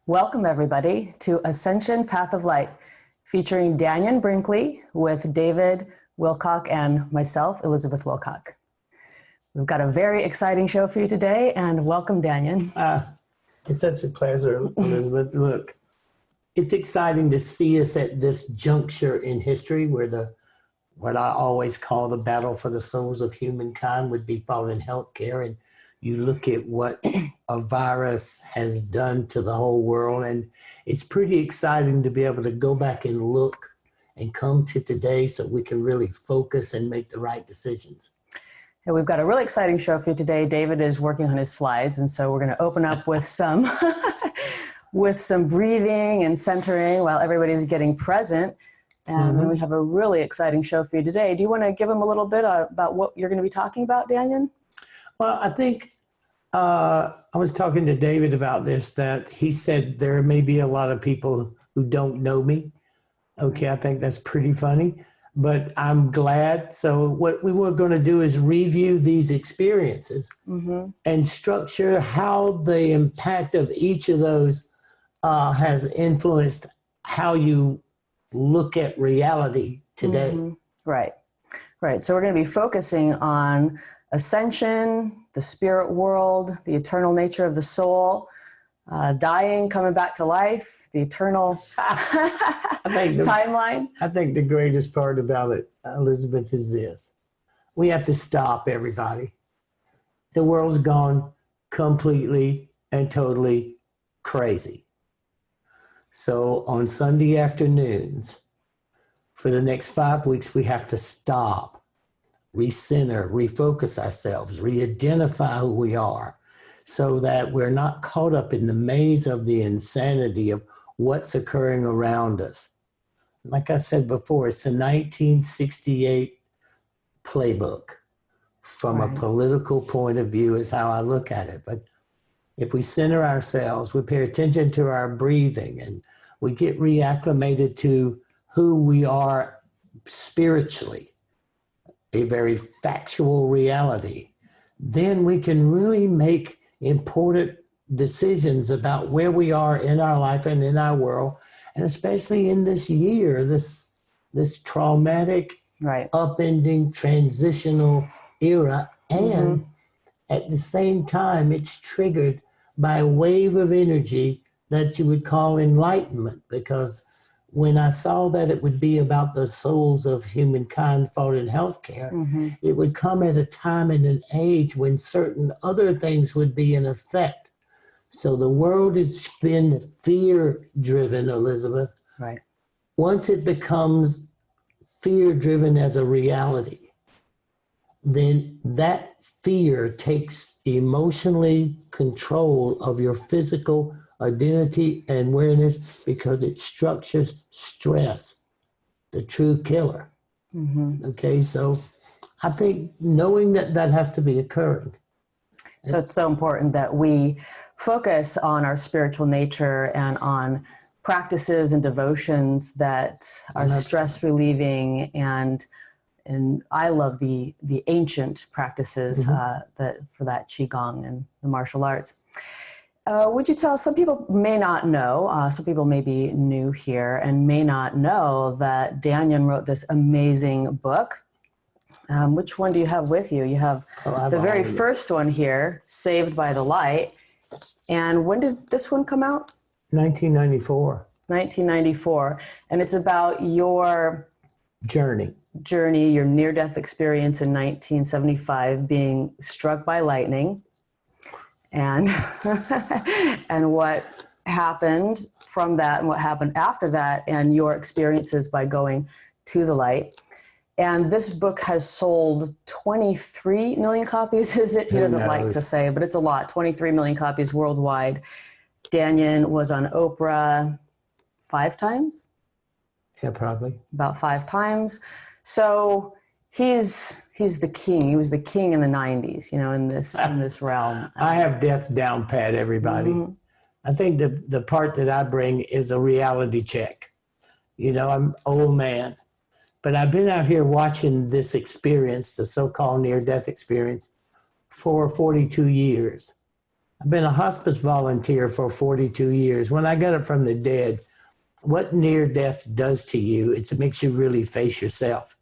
Welcome, everybody, to Ascension Path of Light, featuring Daniel Brinkley with David Wilcock and myself, Elizabeth Wilcock. We've got a very exciting show for you today, and welcome, Daniel. It's such a pleasure, Elizabeth. Look, it's exciting to see us at this juncture in history where what I always call the battle for the souls of humankind would be fought in healthcare. And you look at what a virus has done to the whole world, and it's pretty exciting to be able to go back and look and come to today so we can really focus and make the right decisions. And we've got a really exciting show for you today. David is working on his slides, and so we're going to open up with some with some breathing and centering while everybody's getting present. And then we have a really exciting show for you today. Do you want to give them a little bit about what you're going to be talking about, Daniel? Well, I think I was talking to David about this, that he said there may be a lot of people who don't know me. Okay, I think that's pretty funny, but I'm glad. So what we were going to do is review these experiences and structure how the impact of each of those has influenced how you look at reality today. Right. So we're going to be focusing on ascension, the spirit world, the eternal nature of the soul, dying, coming back to life, the eternal timeline. I think the greatest part about it, Elizabeth, is this. We have to stop, everybody. The world's gone completely and totally crazy. So on Sunday afternoons, for the next 5 weeks, we have to stop, recenter, refocus ourselves, re-identify who we are so that we're not caught up in the maze of the insanity of what's occurring around us. Like I said before, it's a 1968 playbook from a political point of view is how I look at it. But if we center ourselves, we pay attention to our breathing, and we get reacclimated to who we are spiritually, a very factual reality, then we can really make important decisions about where we are in our life and in our world, and especially in this year, this traumatic, upending, transitional era. And at the same time, it's triggered by a wave of energy that you would call enlightenment, because when I saw that it would be about the souls of humankind fought in healthcare, it would come at a time and an age when certain other things would be in effect. So the world has been fear-driven, Elizabeth. Right. Once it becomes fear-driven as a reality, then that fear takes emotionally control of your physical identity and awareness, because it structures stress, the true killer. Okay, so I think knowing that that has to be occurring. So it's so important that we focus on our spiritual nature and on practices and devotions that are stress relieving, and I love the ancient practices that for that Qigong and the martial arts. Would you tell, some people may not know, some people may be new here and may not know that Daniel wrote this amazing book. Which one do you have with you? You have the very first one here, Saved by the Light. And when did this one come out? 1994. 1994. And it's about your journey, your near-death experience in 1975, being struck by lightning. And and what happened from that and what happened after that, and your experiences by going to the light. And this book has sold 23 million copies, is it? He doesn't like to say, but it's a lot, 23 million copies worldwide. Daniel was on Oprah 5 times? Yeah, probably. About 5 times. So he's the king. He was the king in the 90s, in this realm. I have death down pat, everybody. I think the part that I bring is a reality check. I'm an old man, but I've been out here watching this experience, the so-called near-death experience, for 42 years. I've been a hospice volunteer for 42 years. When I got up from the dead, what near death does to you is it makes you really face yourself.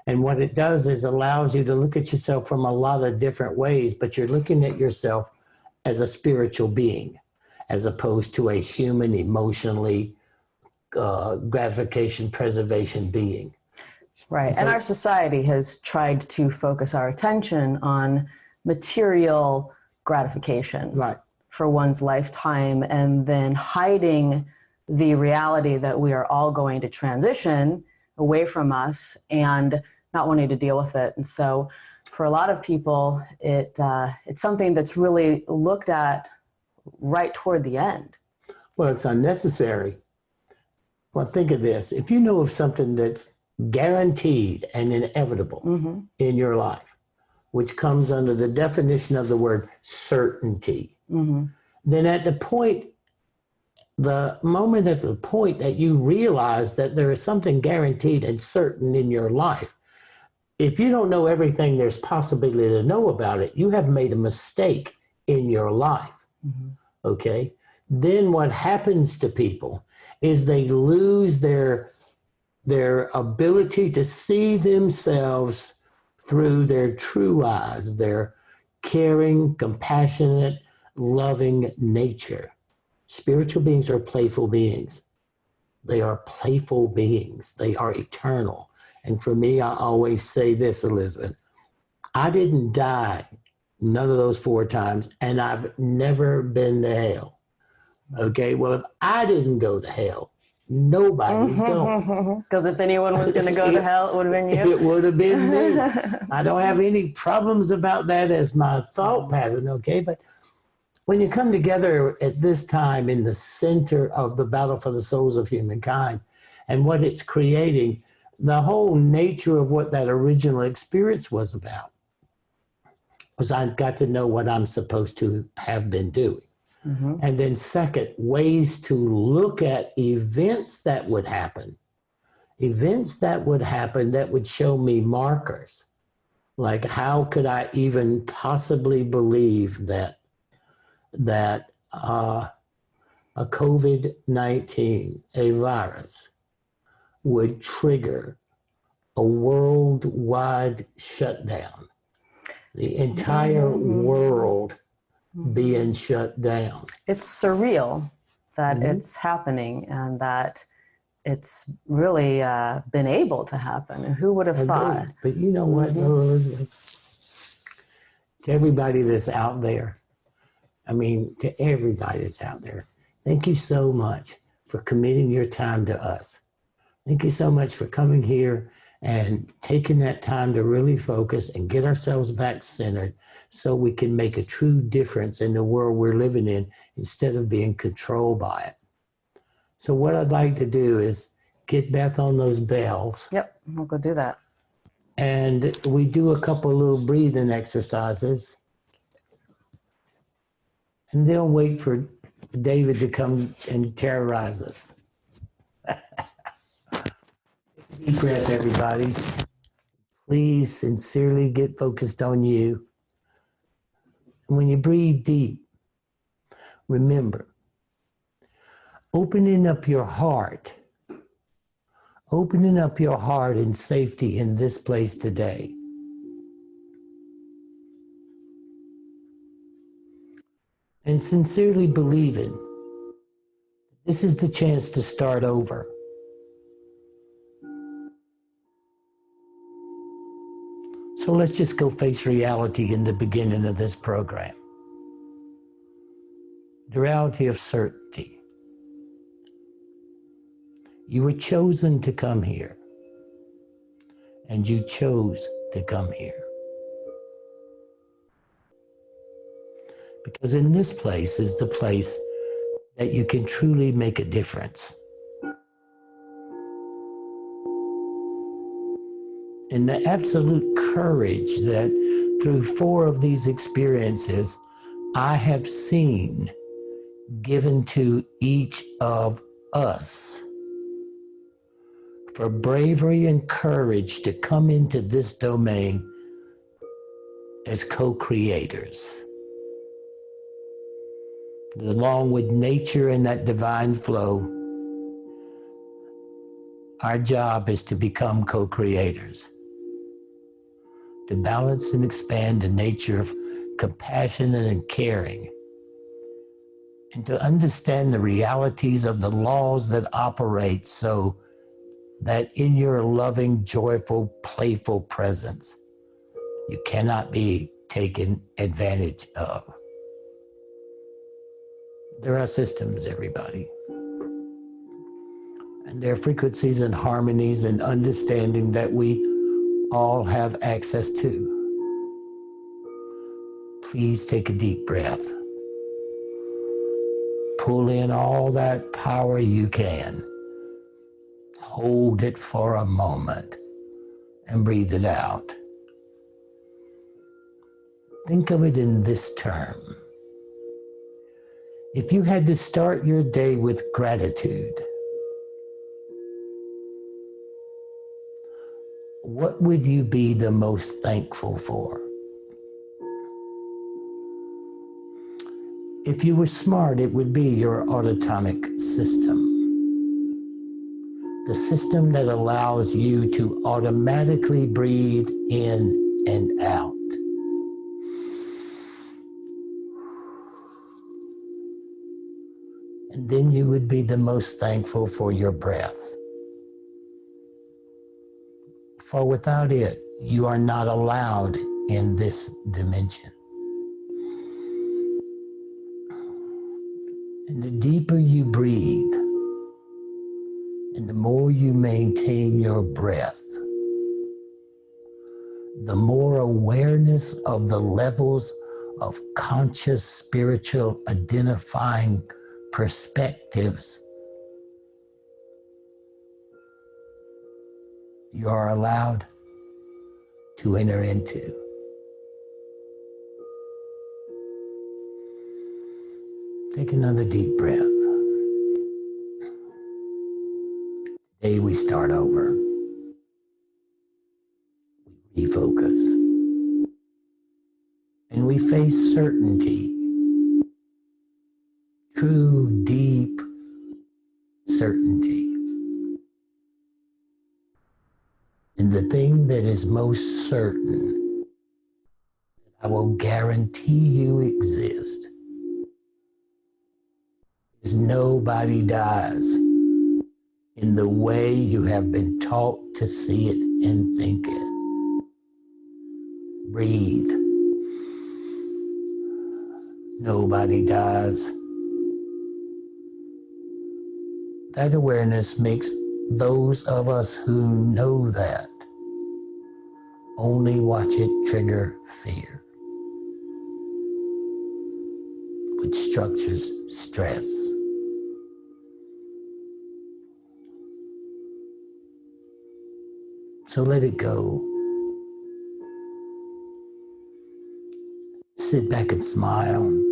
And what it does is allows you to look at yourself from a lot of different ways, but you're looking at yourself as a spiritual being, as opposed to a human, emotionally gratification, preservation being. Right. And our society has tried to focus our attention on material gratification Right. for one's lifetime, and then hiding the reality that we are all going to transition away from us and not wanting to deal with it. And so for a lot of people, it's something that's really looked at right toward the end. Well, it's unnecessary. Well, think of this. If you know of something that's guaranteed and inevitable in your life, which comes under the definition of the word certainty, then at the point that you realize that there is something guaranteed and certain in your life, if you don't know everything there's possibility to know about it, you have made a mistake in your life. Okay? Then what happens to people is they lose their ability to see themselves through their true eyes, their caring, compassionate, loving nature. Spiritual beings are playful beings. They are playful beings. They are eternal. And for me, I always say this, Elizabeth, I didn't die none of those 4 times, and I've never been to hell. Okay, well, if I didn't go to hell, nobody's going. Because if anyone was going to go to hell, it would have been you. It would have been me. I don't have any problems about that as my thought pattern, okay? But when you come together at this time in the center of the battle for the souls of humankind and what it's creating, the whole nature of what that original experience was about was I got to know what I'm supposed to have been doing. And then second, ways to look at events that would happen that would show me markers. Like, how could I even possibly believe that a COVID-19, a virus, would trigger a worldwide shutdown, the entire world being shut down. It's surreal that it's happening and that it's really been able to happen. And who would have thought? But you know what, though, Elizabeth? To everybody that's out there, to everybody that's out there, thank you so much for committing your time to us. Thank you so much for coming here and taking that time to really focus and get ourselves back centered so we can make a true difference in the world we're living in instead of being controlled by it. So what I'd like to do is get Beth on those bells. Yep, we'll go do that. And we do a couple of little breathing exercises. And then wait for David to come and terrorize us. Deep breath, everybody. Please sincerely get focused on you. And when you breathe deep, remember, opening up your heart in safety in this place today. And sincerely believing this is the chance to start over. So let's just go face reality in the beginning of this program. The reality of certainty. You were chosen to come here, and you chose to come here. Because in this place is the place that you can truly make a difference. And the absolute courage that through 4 of these experiences I have seen given to each of us for bravery and courage to come into this domain as co-creators. along with nature and that divine flow, our job is to become co-creators, to balance and expand the nature of compassion and caring, and to understand the realities of the laws that operate so that in your loving, joyful, playful presence, you cannot be taken advantage of. There are systems, everybody. And there are frequencies and harmonies and understanding that we all have access to. Please take a deep breath. Pull in all that power you can. Hold it for a moment and breathe it out. Think of it in this term. If you had to start your day with gratitude, what would you be the most thankful for? If you were smart, it would be your autonomic system. The system that allows you to automatically breathe in and out. And then you would be the most thankful for your breath. For without it, you are not allowed in this dimension. And the deeper you breathe, and the more you maintain your breath, the more awareness of the levels of conscious, spiritual, identifying perspectives you are allowed to enter into. Take another deep breath. Today we start over. We refocus. And we face certainty. True, deep certainty. And the thing that is most certain, I will guarantee you exist, is nobody dies in the way you have been taught to see it and think it. Breathe. Nobody dies. That awareness makes those of us who know that only watch it trigger fear, which structures stress. So let it go. Sit back and smile.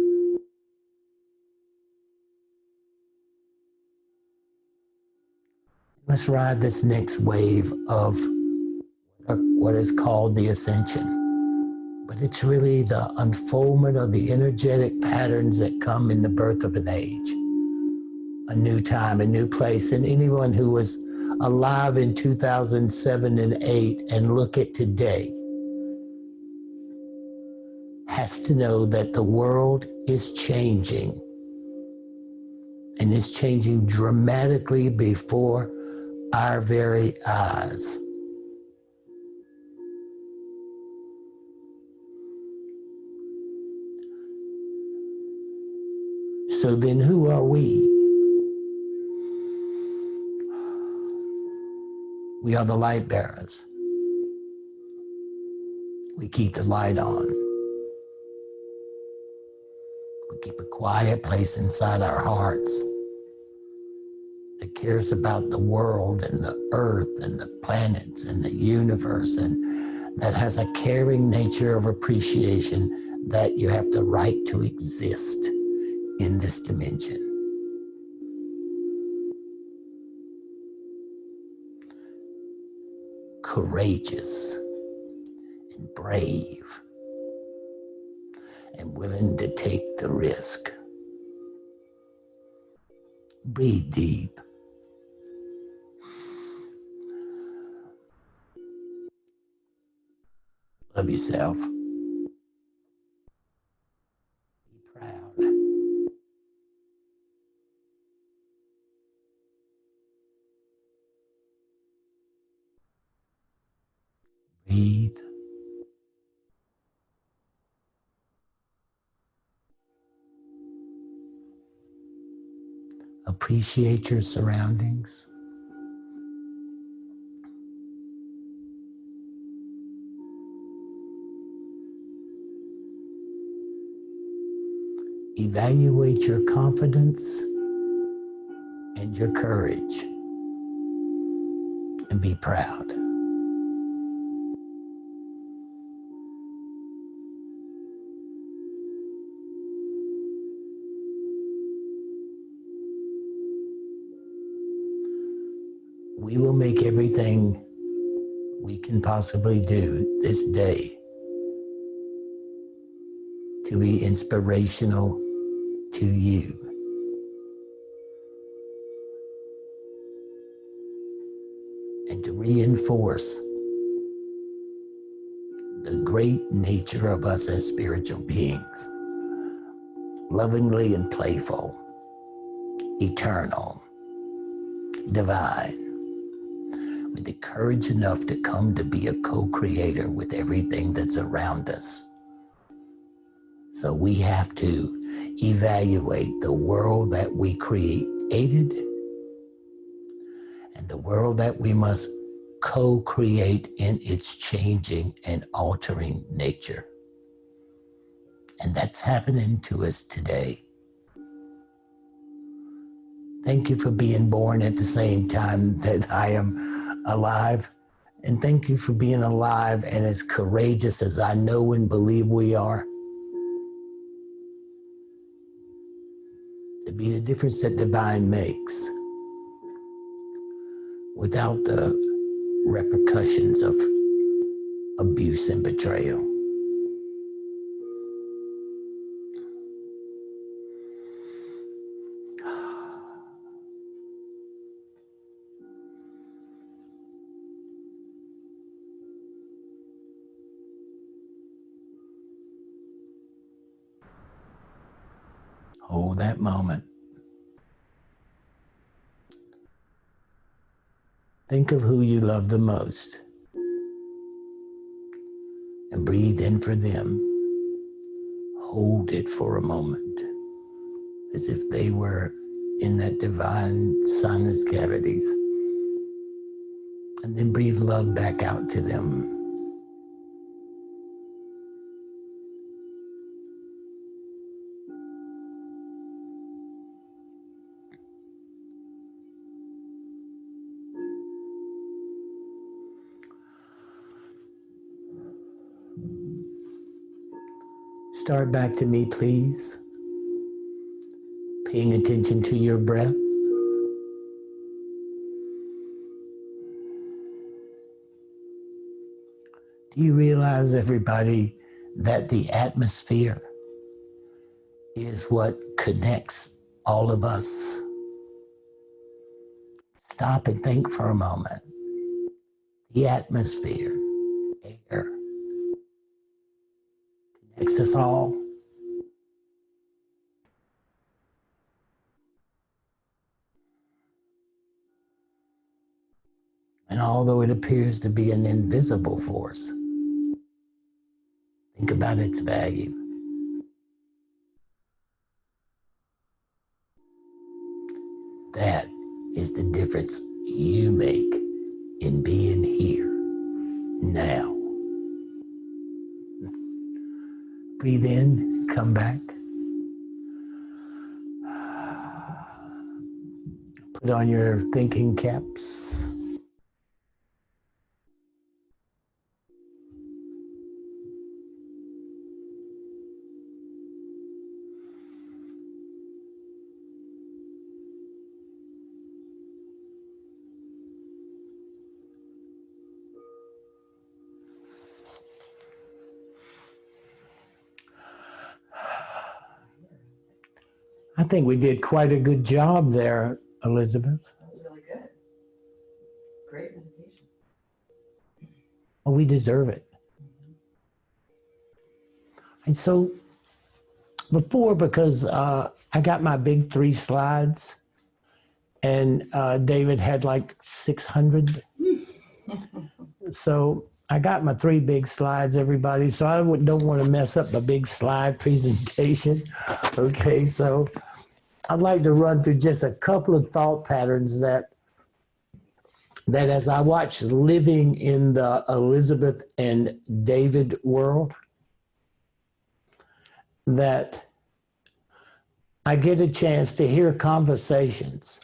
Let's ride this next wave of what is called the ascension. But it's really the unfoldment of the energetic patterns that come in the birth of an age, a new time, a new place. And anyone who was alive in 2007 and 8 and look at today has to know that the world is changing, and it's changing dramatically before our very eyes. So then who are we? We are the light bearers. We keep the light on. We keep a quiet place inside our hearts that cares about the world and the earth and the planets and the universe, and that has a caring nature of appreciation that you have the right to exist in this dimension. Courageous and brave and willing to take the risk. Breathe deep. Love yourself. Be proud. Breathe. Appreciate your surroundings. Evaluate your confidence and your courage, and be proud. We will make everything we can possibly do this day to be inspirational to you. And to reinforce the great nature of us as spiritual beings, lovingly and playful, eternal, divine, with the courage enough to come to be a co-creator with everything that's around us. So we have to evaluate the world that we created and the world that we must co-create in its changing and altering nature. And that's happening to us today. Thank you for being born at the same time that I am alive. And thank you for being alive and as courageous as I know and believe we are. To be the difference that divine makes without the repercussions of abuse and betrayal. Hold that moment. Think of who you love the most and breathe in for them. Hold it for a moment as if they were in that divine sinus cavities. And then breathe love back out to them. Start back to me, please. Paying attention to your breath. Do you realize, everybody, that the atmosphere is what connects all of us? Stop and think for a moment. The atmosphere, air, connects us all. And although it appears to be an invisible force, think about its value. That is the difference you make in being here now. Breathe in, come back. Put on your thinking caps. I think we did quite a good job there, Elizabeth. That was really good. Great meditation. Well, we deserve it. And so before, because I got my big 3 slides, and David had like 600. So I got my 3 big slides, everybody. So I don't want to mess up my big slide presentation. Okay, so I'd like to run through just a couple of thought patterns that as I watch living in the Elizabeth and David world, that I get a chance to hear conversations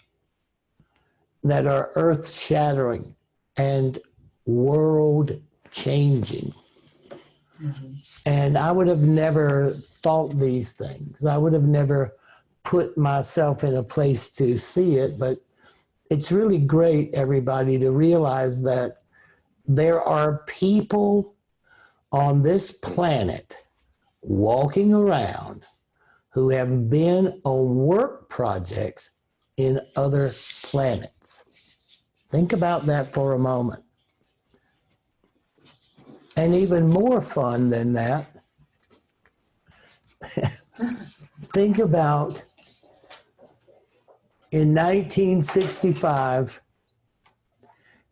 that are earth-shattering and world-changing. Mm-hmm. And I would have never thought these things. I would have never put myself in a place to see it, but it's really great, everybody, to realize that there are people on this planet walking around who have been on work projects in other planets. Think about that for a moment. And even more fun than that, think about in 1965,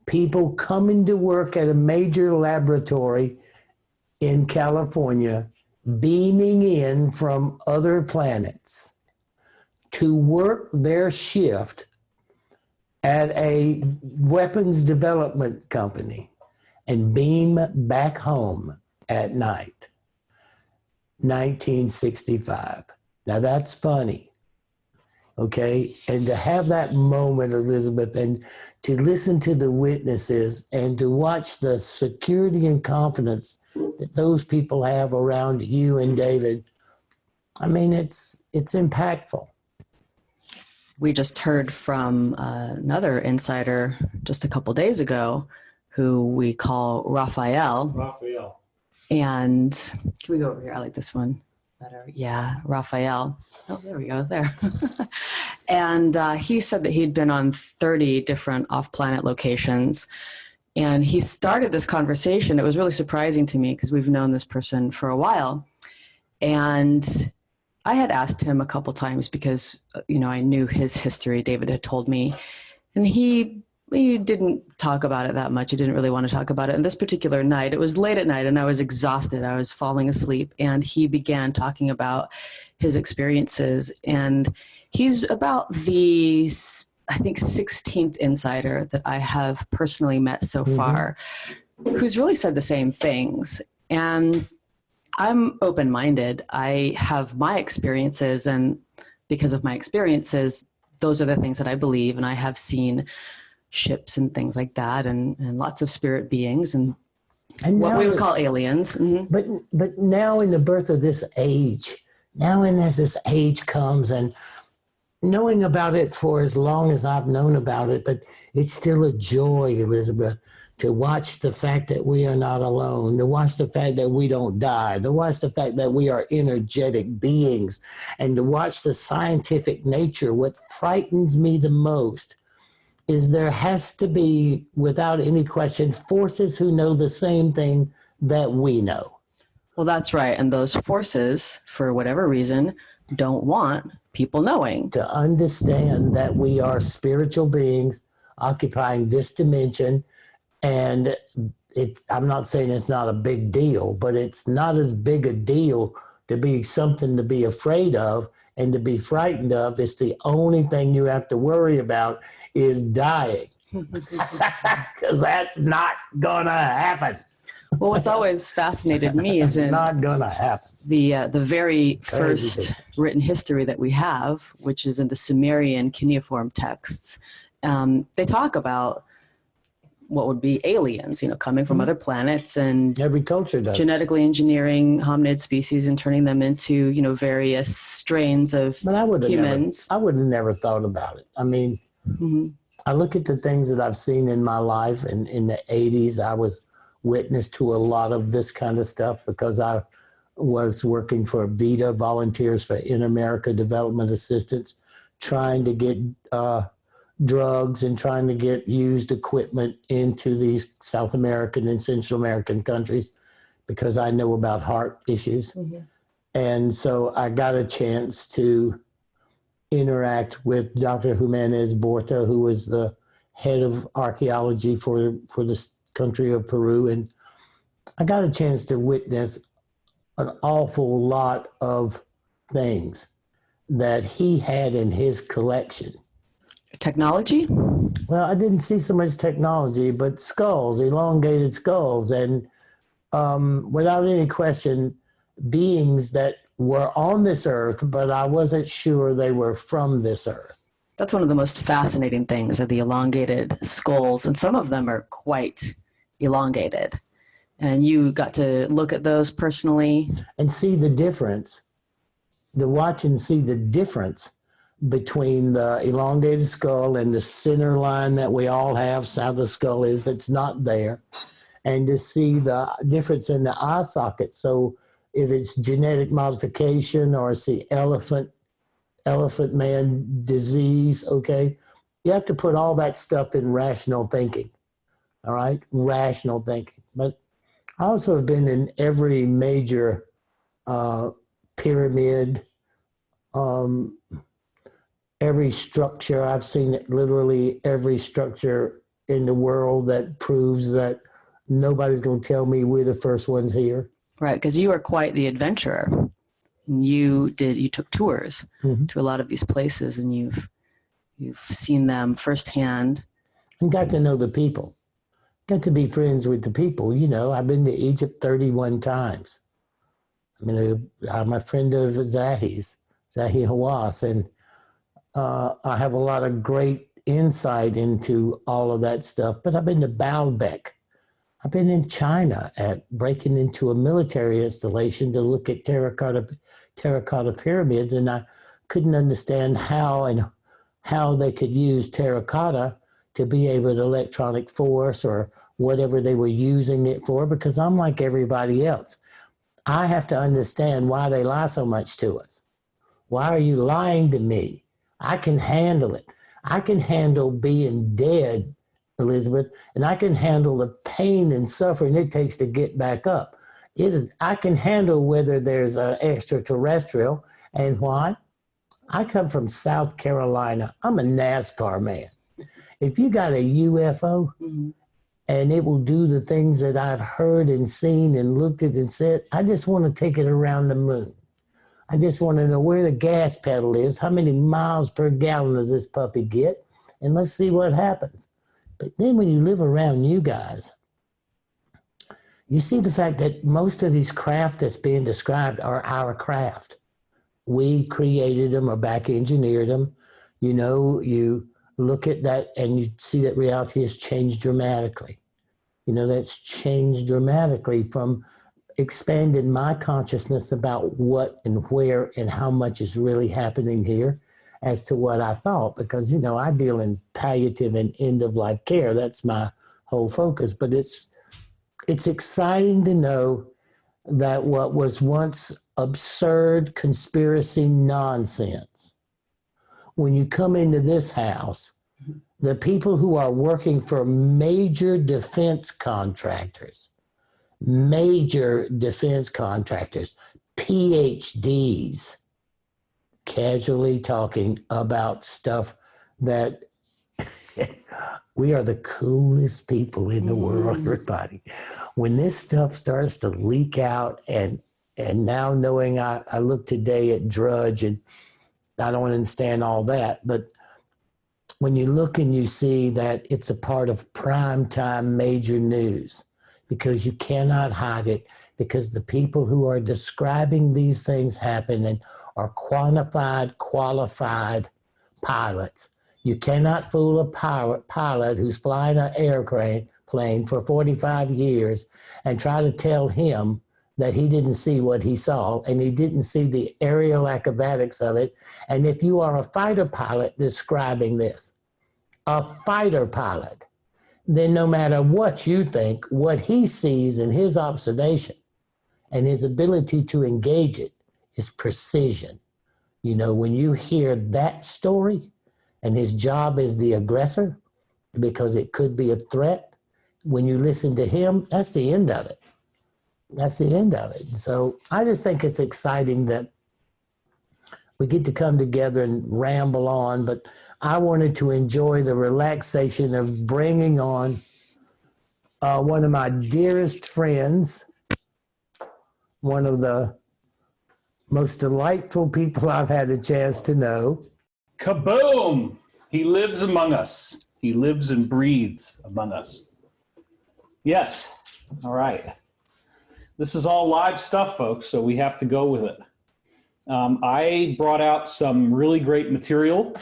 people coming to work at a major laboratory in California, beaming in from other planets to work their shift at a weapons development company and beam back home at night. 1965. Now that's funny. Okay, and to have that moment, Elizabeth, and to listen to the witnesses and to watch the security and confidence that those people have around you and David, I mean, it's impactful. We just heard from another insider just a couple days ago, who we call Raphael. Raphael. And can we go over here? I like this one better. Yeah, Raphael. Oh, there we go, there. And he said that he'd been on 30 different off-planet locations. And he started this conversation. It was really surprising to me because we've known this person for a while. And I had asked him a couple times because, I knew his history. David had told me. And he didn't talk about it that much. He didn't really want to talk about it. And this particular night, it was late at night and I was exhausted. I was falling asleep. And he began talking about his experiences. And he's about the, I think, 16th insider that I have personally met so far, who's really said the same things. And I'm open-minded. I have my experiences, and because of my experiences, those are the things that I believe. And I have seen ships and things like that, and lots of spirit beings and what we would call aliens. Mm-hmm. But now in the birth of this age, as this age comes, and knowing about it for as long as I've known about it, but it's still a joy, Elizabeth, to watch the fact that we are not alone, to watch the fact that we don't die, to watch the fact that we are energetic beings, and to watch the scientific nature. What frightens me the most is there has to be, without any question, forces who know the same thing that we know. Well, that's right. And those forces, for whatever reason, don't want people knowing. To understand that we are spiritual beings occupying this dimension. And I'm not saying it's not a big deal, but it's not as big a deal to be something to be afraid of and to be frightened of. It's the only thing you have to worry about is dying, because that's not gonna happen. Well, what's always fascinated me is it's not gonna happen. The very first written history that we have, which is in the Sumerian cuneiform texts. They talk about what would be aliens, coming from other planets, and every culture does genetically engineering hominid species and turning them into, various strains of humans. I would have never thought about it. I mean, I look at the things that I've seen in my life, and in the 80s, I was witness to a lot of this kind of stuff because I was working for VITA, Volunteers for Inter-America Development Assistance, trying to get drugs and trying to get used equipment into these South American and Central American countries because I know about heart issues. Mm-hmm. And so I got a chance to interact with Dr. Jimenez Borta, who was the head of archaeology for the country of Peru. And I got a chance to witness an awful lot of things that he had in his collection. Technology? Well, I didn't see so much technology, but skulls, elongated skulls, and without any question, beings that were on this earth, but I wasn't sure they were from this earth. That's one of the most fascinating things, are the elongated skulls, and some of them are quite elongated. And you got to look at those personally? And see the difference, to watch and see the difference between the elongated skull and the center line that we all have, how the skull is, that's not there, and to see the difference in the eye socket. So if it's genetic modification or it's the elephant man disease, okay, you have to put all that stuff in rational thinking, all right, rational thinking. But I also have been in every major pyramid, every structure. I've seen it, literally every structure in the world that proves that nobody's going to tell me we're the first ones here. Right, because you are quite the adventurer. You took tours to a lot of these places, and you've seen them firsthand. And got to know the people. Got to be friends with the people. You know, I've been to Egypt 31 times. I mean, I'm a friend of Zahi Hawass, and I have a lot of great insight into all of that stuff. But I've been to Baalbek. I've been in China at breaking into a military installation to look at terracotta pyramids, and I couldn't understand how they could use terracotta to be able to electronic force or whatever they were using it for, because I'm like everybody else. I have to understand why they lie so much to us. Why are you lying to me? I can handle it. I can handle being dead, Elizabeth, and I can handle the pain and suffering it takes to get back up. I can handle whether there's an extraterrestrial, and why? I come from South Carolina. I'm a NASCAR man. If you got a UFO and it will do the things that I've heard and seen and looked at and said, I just want to take it around the moon. I just want to know where the gas pedal is, how many miles per gallon does this puppy get, and let's see what happens. But then when you live around you guys, you see the fact that most of these craft that's being described are our craft. We created them or back engineered them. You know, you look at that and you see that reality has changed dramatically. You know, that's changed dramatically from expanded my consciousness about what and where and how much is really happening here as to what I thought, because, you know, I deal in palliative and end-of-life care. That's my whole focus. But it's exciting to know that what was once absurd conspiracy nonsense, when you come into this house, the people who are working for major defense contractors, PhDs, casually talking about stuff that we are the coolest people in the world, everybody. When this stuff starts to leak out, and now knowing I look today at Drudge, and I don't understand all that, but when you look and you see that it's a part of primetime major news, because you cannot hide it, because the people who are describing these things happening are qualified pilots. You cannot fool a pilot who's flying an airplane for 45 years and try to tell him that he didn't see what he saw and he didn't see the aerial acrobatics of it. And if you are a fighter pilot describing this, a fighter pilot, then no matter what you think, what he sees in his observation And his ability to engage it is precision. You know, when you hear that story and his job as the aggressor, because it could be a threat, when you listen to him, that's the end of it. That's the end of it. So I just think it's exciting that we get to come together and ramble on, but I wanted to enjoy the relaxation of bringing on one of my dearest friends, one of the most delightful people I've had the chance to know. Kaboom! He lives among us. He lives and breathes among us. Yes. All right. This is all live stuff, folks, so we have to go with it. I brought out some really great material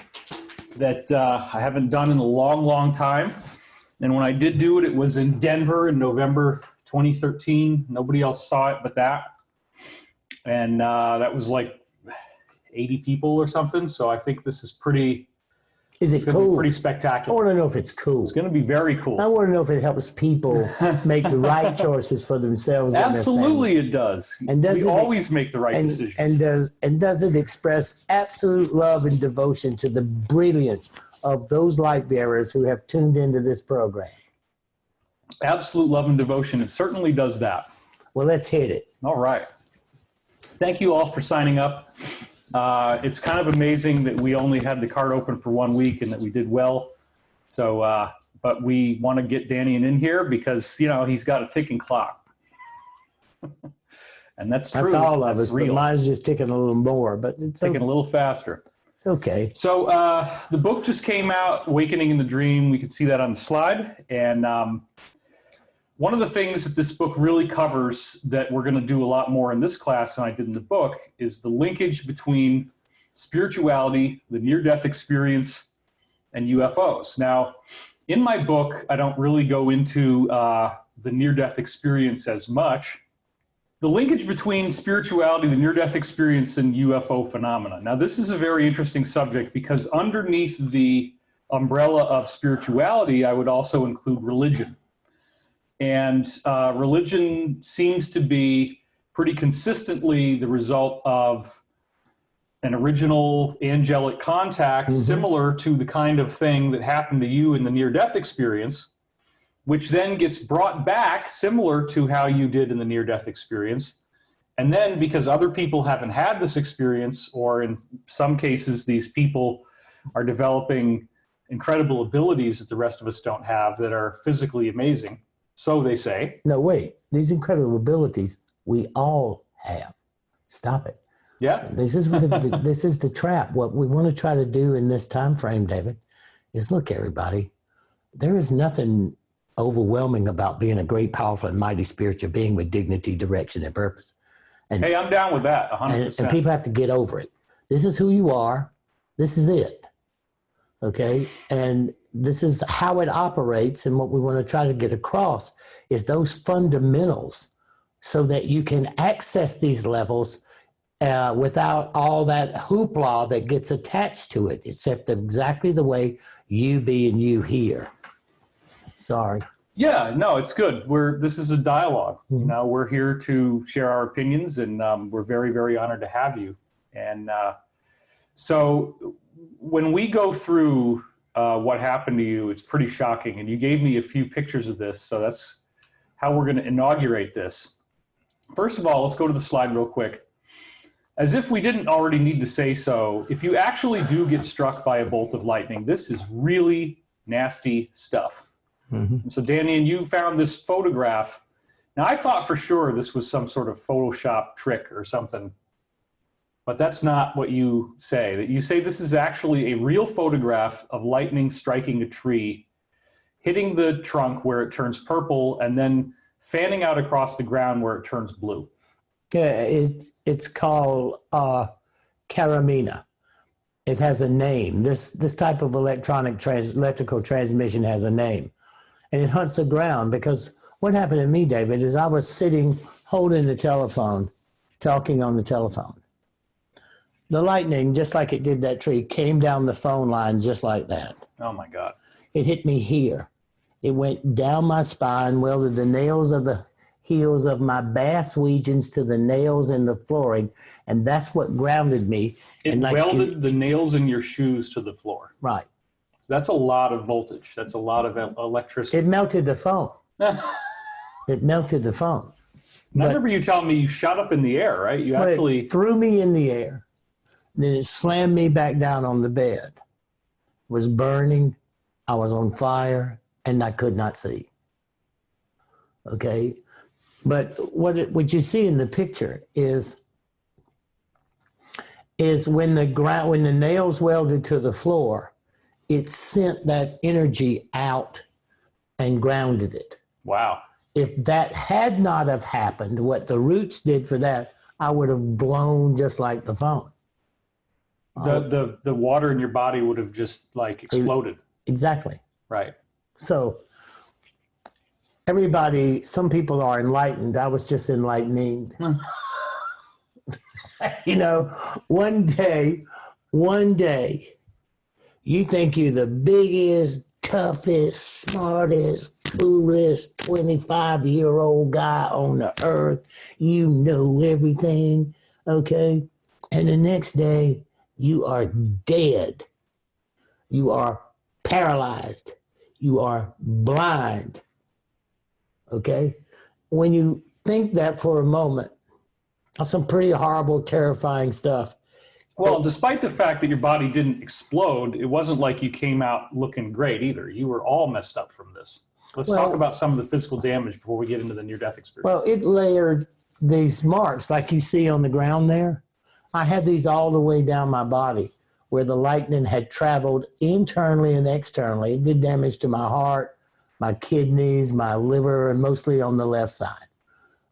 that I haven't done in a long, long time. And when I did do it, it was in Denver in November 2013. Nobody else saw it but that. And that was like 80 people or something. So I think this is pretty... Is it cool? Pretty I spectacular. want to know if it's cool. It's going to be very cool. I want to know if it helps people make the right choices for themselves. Absolutely, it does. And does we it always make the right decisions. And does it express absolute love and devotion to the brilliance of those light bearers who have tuned into this program? Absolute love and devotion. It certainly does that. Well, let's hit it. All right. Thank you all for signing up. It's kind of amazing that we only had the card open for 1 week and that we did well. So, but we want to get Danny in here because, you know, he's got a ticking clock. And that's true. That's all of that's us, real. but mine's just ticking a little more, but it's ticking a little faster. It's okay. So the book just came out, Awakening in the Dream. We can see that on the slide. And one of the things that this book really covers that we're going to do a lot more in this class than I did in the book is the linkage between spirituality, the near-death experience, and UFOs. Now, in my book, I don't really go into the near-death experience as much. The linkage between spirituality, the near-death experience, and UFO phenomena. Now, this is a very interesting subject because underneath the umbrella of spirituality, I would also include religion. And religion seems to be pretty consistently the result of an original angelic contact, similar to the kind of thing that happened to you in the near-death experience, which then gets brought back similar to how you did in the near-death experience. And then because other people haven't had this experience, or in some cases, these people are developing incredible abilities that the rest of us don't have that are physically amazing. So they say. No, wait. These incredible abilities we all have. Stop it. Yeah. This is this is the trap. What we want to try to do in this time frame, David, is look, everybody, there is nothing overwhelming about being a great, powerful, and mighty spiritual being with dignity, direction, and purpose. And, hey, I'm down with that, 100%. And people have to get over it. This is who you are. This is it. Okay? And this is how it operates, and what we want to try to get across is those fundamentals so that you can access these levels without all that hoopla that gets attached to it, except exactly the way you be and you hear. Sorry. Yeah, no, it's good. This is a dialogue. You know, we're here to share our opinions, and we're very, very honored to have you. And so when we go through what happened to you, it's pretty shocking. And you gave me a few pictures of this, so that's how we're going to inaugurate this. First of all, let's go to the slide real quick. As if we didn't already need to say so, if you actually do get struck by a bolt of lightning, this is really nasty stuff. And so, Danny, and you found this photograph. Now, I thought for sure this was some sort of Photoshop trick or something. But that's not what you say. That you say this is actually a real photograph of lightning striking a tree, hitting the trunk where it turns purple, and then fanning out across the ground where it turns blue. Yeah, it's called Karamina. It has a name. This type of electrical transmission has a name. And it hunts the ground, because what happened to me, David, is I was sitting holding the telephone, talking on the telephone. The lightning, just like it did that tree, came down the phone line just like that. Oh, my God. It hit me here. It went down my spine, welded the nails of the heels of my bass weegens to the nails in the flooring, and that's what grounded me. It and welded the nails in your shoes to the floor. Right. So that's a lot of voltage. That's a lot of electricity. It melted the phone. It melted the phone. I remember you telling me you shot up in the air, right? You actually it threw me in the air. Then it slammed me back down on the bed. It was burning. I was on fire, and I could not see. Okay? But what you see in the picture is when the nails welded to the floor, it sent that energy out and grounded it. Wow. If that had not have happened, what the roots did for that, I would have blown just like the phone. The water in your body would have just like exploded. Exactly. Right. So some people are enlightened. I was just enlightening. You know, one day, you think you're the biggest, toughest, smartest, coolest 25-year-old guy on the earth. You know everything, okay? And the next day, you are dead. You are paralyzed. You are blind, okay? When you think that for a moment, that's some pretty horrible, terrifying stuff. Well, despite the fact that your body didn't explode, it wasn't like you came out looking great either. You were all messed up from this. Let's talk about some of the physical damage before we get into the near-death experience. Well, it layered these marks like you see on the ground there. I had these all the way down my body where the lightning had traveled internally and externally. It did damage to my heart, my kidneys, my liver, and mostly on the left side.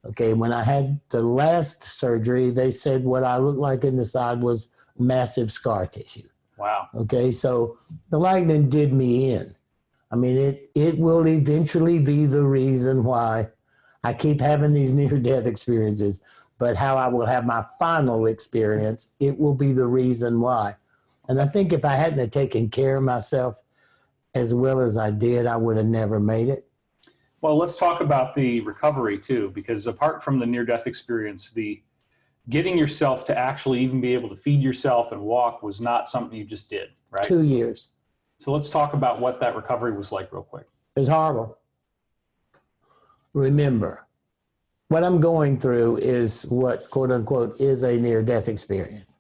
Okay, when I had the last surgery, they said what I looked like in the side was massive scar tissue. Wow. Okay, so the lightning did me in. I mean, it will eventually be the reason why I keep having these near-death experiences, but how I will have my final experience, it will be the reason why. And I think if I hadn't have taken care of myself as well as I did, I would have never made it. Well, let's talk about the recovery too, because apart from the near-death experience, the getting yourself to actually even be able to feed yourself and walk was not something you just did, right? 2 years. So let's talk about what that recovery was like real quick. It was horrible. Remember, what I'm going through is what, quote unquote, is a near-death experience.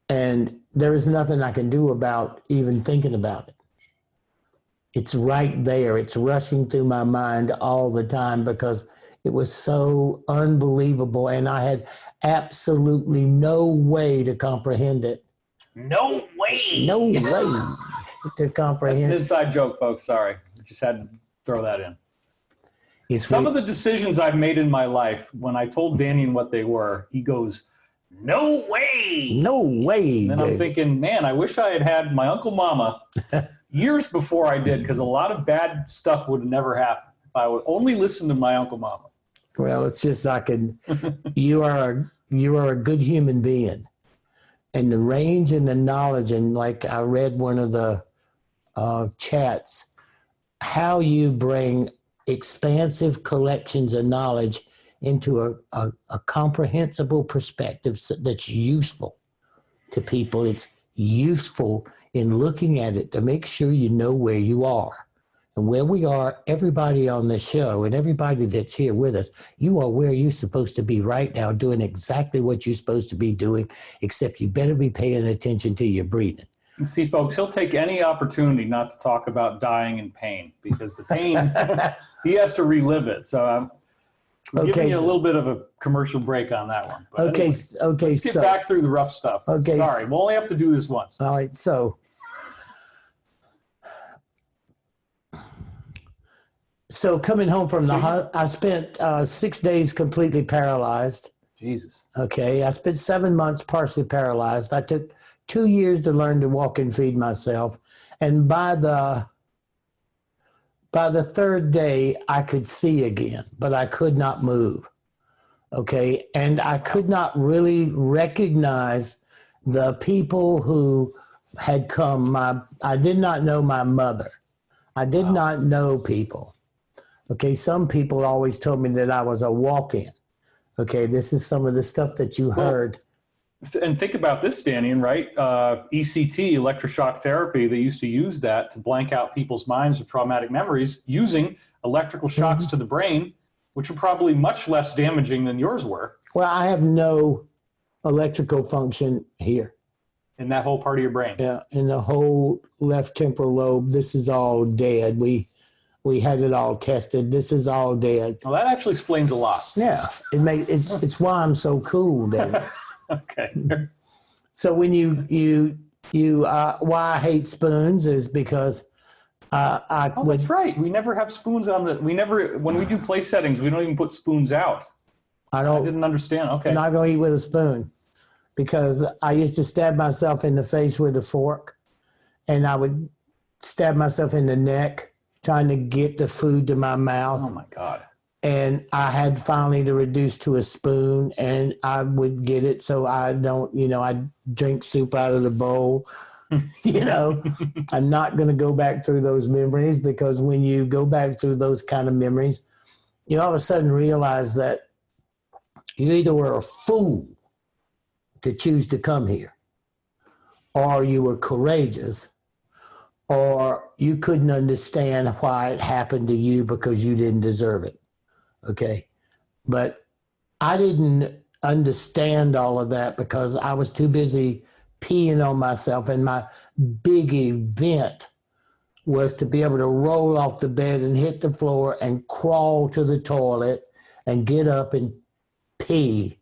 And there is nothing I can do about even thinking about it. It's right there. It's rushing through my mind all the time because it was so unbelievable and I had absolutely no way to comprehend it. No way. No way to comprehend. That's an inside joke, folks. Sorry. I just had to throw that in. Some of the decisions I've made in my life, when I told Danny what they were, he goes, no way. No way. And then I'm thinking, man, I wish I had had my Uncle Mama years before I did, because a lot of bad stuff would have never happened if I would only listen to my Uncle Mama. Well, it's just you are a good human being. And the range and the knowledge, and like I read one of the chats, how you bring expansive collections of knowledge into a comprehensible perspective that's useful to people. It's useful in looking at it to make sure you know where you are. And where we are, everybody on this show and everybody that's here with us, you are where you're supposed to be right now, doing exactly what you're supposed to be doing, except you better be paying attention to your breathing. See, folks, he'll take any opportunity not to talk about dying and pain, because the pain, he has to relive it. So I'm giving you a little bit of a commercial break on that one. But okay, anyway, let's get back through the rough stuff. Okay. Sorry, we'll only have to do this once. All right, So coming home from I spent 6 days completely paralyzed. Jesus. Okay, I spent 7 months partially paralyzed. I took 2 years to learn to walk and feed myself. And by the third day, I could see again, but I could not move. Okay, and I could not really recognize the people who had come. I did not know my mother. I did not know people. Okay, some people always told me that I was a walk-in. Okay, this is some of the stuff that you heard. And think about this, Daniel, right? ECT, electroshock therapy, they used to use that to blank out people's minds of traumatic memories using electrical shocks to the brain, which are probably much less damaging than yours were. Well, I have no electrical function here. In that whole part of your brain. Yeah, in the whole left temporal lobe, this is all dead. We had it all tested. This is all dead. Well, that actually explains a lot. Yeah, it's why I'm so cool, David. Okay. So when why I hate spoons is because that's right. We never have spoons on when we do play settings, we don't even put spoons out. I didn't understand. Okay. I'm not going to eat with a spoon because I used to stab myself in the face with a fork, and I would stab myself in the neck trying to get the food to my mouth. Oh my God. And I had finally to reduce to a spoon, and I would get it so I don't, I drink soup out of the bowl. I'm not going to go back through those memories, because when you go back through those kind of memories, you all of a sudden realize that you either were a fool to choose to come here, or you were courageous, or you couldn't understand why it happened to you because you didn't deserve it. Okay. But I didn't understand all of that because I was too busy peeing on myself. And my big event was to be able to roll off the bed and hit the floor and crawl to the toilet and get up and pee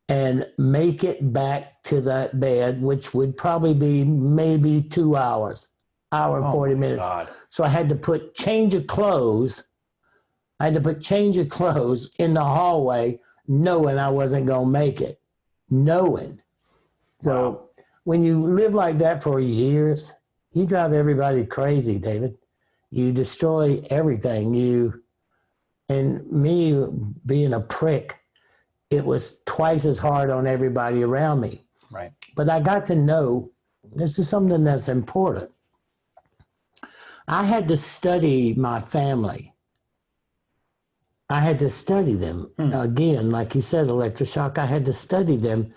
and make it back to that bed, which would probably be maybe 2 hours, hour and 40 minutes. God. So I had to put change of clothes in the hallway, knowing I wasn't going to make it. Knowing. So when you live like that for years, you drive everybody crazy, David. You destroy everything. And me being a prick, it was twice as hard on everybody around me. Right. But I got to know, this is something that's important. I had to study my family. I had to study them. Again, like you said, electroshock, I had to study them.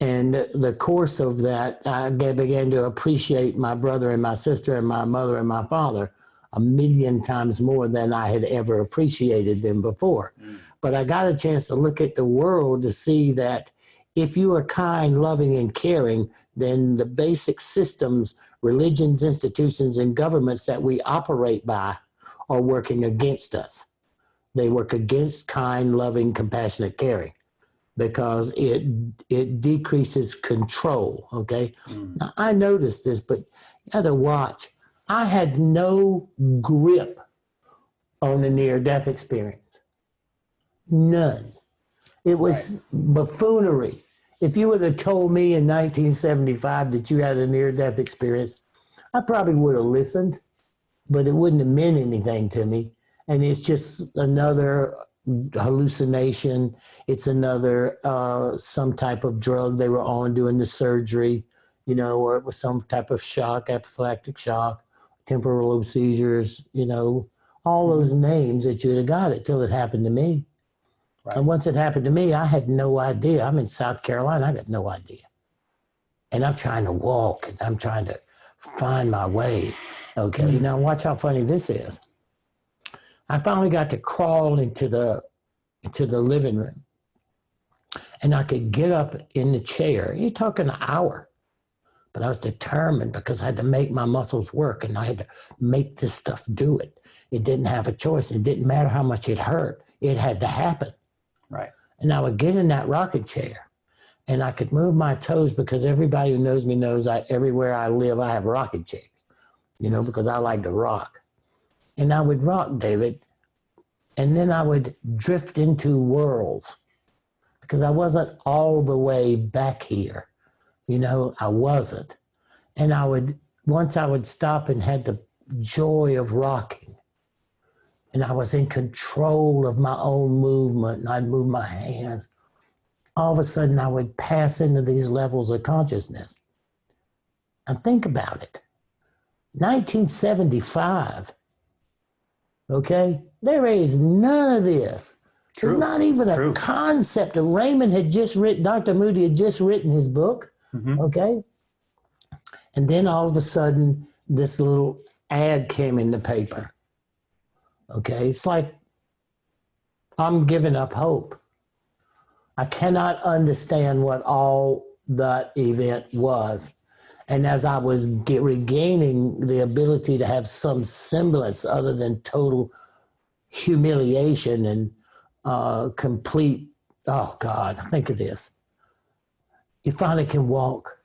And the course of that, I began to appreciate my brother and my sister and my mother and my father 1,000,000 times more than I had ever appreciated them before. But I got a chance to look at the world to see that if you are kind, loving, and caring, then the basic systems, religions, institutions, and governments that we operate by are working against us. They work against kind, loving, compassionate, caring, because it decreases control, okay? Now, I noticed this, but you got to watch. I had no grip on the near-death experience. None. It was buffoonery. If you would have told me in 1975 that you had a near-death experience, I probably would have listened, but it wouldn't have meant anything to me. And it's just another hallucination. It's another some type of drug they were on doing the surgery, or it was some type of shock, anaphylactic shock, temporal lobe seizures, all those names that you'd have got it till it happened to me. Right. And once it happened to me, I had no idea. I'm in South Carolina. I got no idea. And I'm trying to walk, and I'm trying to find my way. Okay, now watch how funny this is. I finally got to crawl into the living room, and I could get up in the chair. You're talking an hour, but I was determined because I had to make my muscles work, and I had to make this stuff do it. It didn't have a choice. It didn't matter how much it hurt. It had to happen. Right. And I would get in that rocking chair, and I could move my toes, because everybody who knows me knows everywhere I live, I have rocking chairs, because I like to rock. And I would rock, David, and then I would drift into worlds, because I wasn't all the way back here. I wasn't. And once I would stop and had the joy of rocking, and I was in control of my own movement, and I'd move my hands, all of a sudden I would pass into these levels of consciousness. And think about it. 1975, Okay? There is none of this. True. There's not even True. a concept. And Raymond had just written, Dr. Moody had just written his book. Mm-hmm. Okay? And then all of a sudden, this little ad came in the paper. Okay? It's like, I'm giving up hope. I cannot understand what all that event was. And as I was regaining the ability to have some semblance other than total humiliation and complete, oh God, think of this. You finally can walk.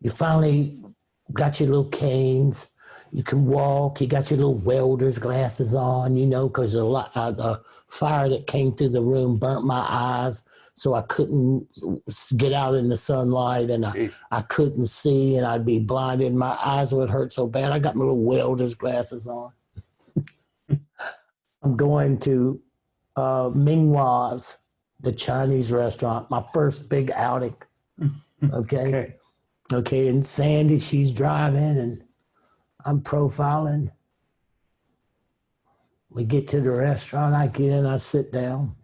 You finally got your little canes. You can walk. You got your little welder's glasses on, you know, because the fire that came through the room burnt my eyes, so I couldn't get out in the sunlight, and I couldn't see, and I'd be blinded. My eyes would hurt so bad. I got my little welder's glasses on. I'm going to Minghua's, the Chinese restaurant, my first big outing. Okay. And Sandy, she's driving, and I'm profiling. We get to the restaurant, I get in, I sit down.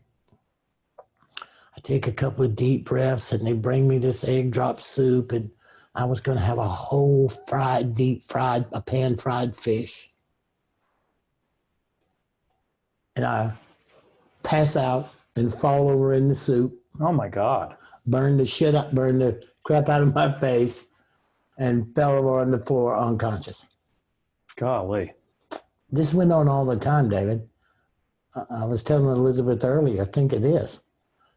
I take a couple of deep breaths, and they bring me this egg drop soup, and I was going to have a whole pan-fried fish. And I pass out and fall over in the soup. Oh my God. Burned the crap out of my face, and fell over on the floor unconscious. Golly. This went on all the time, David. I was telling Elizabeth earlier, think of this.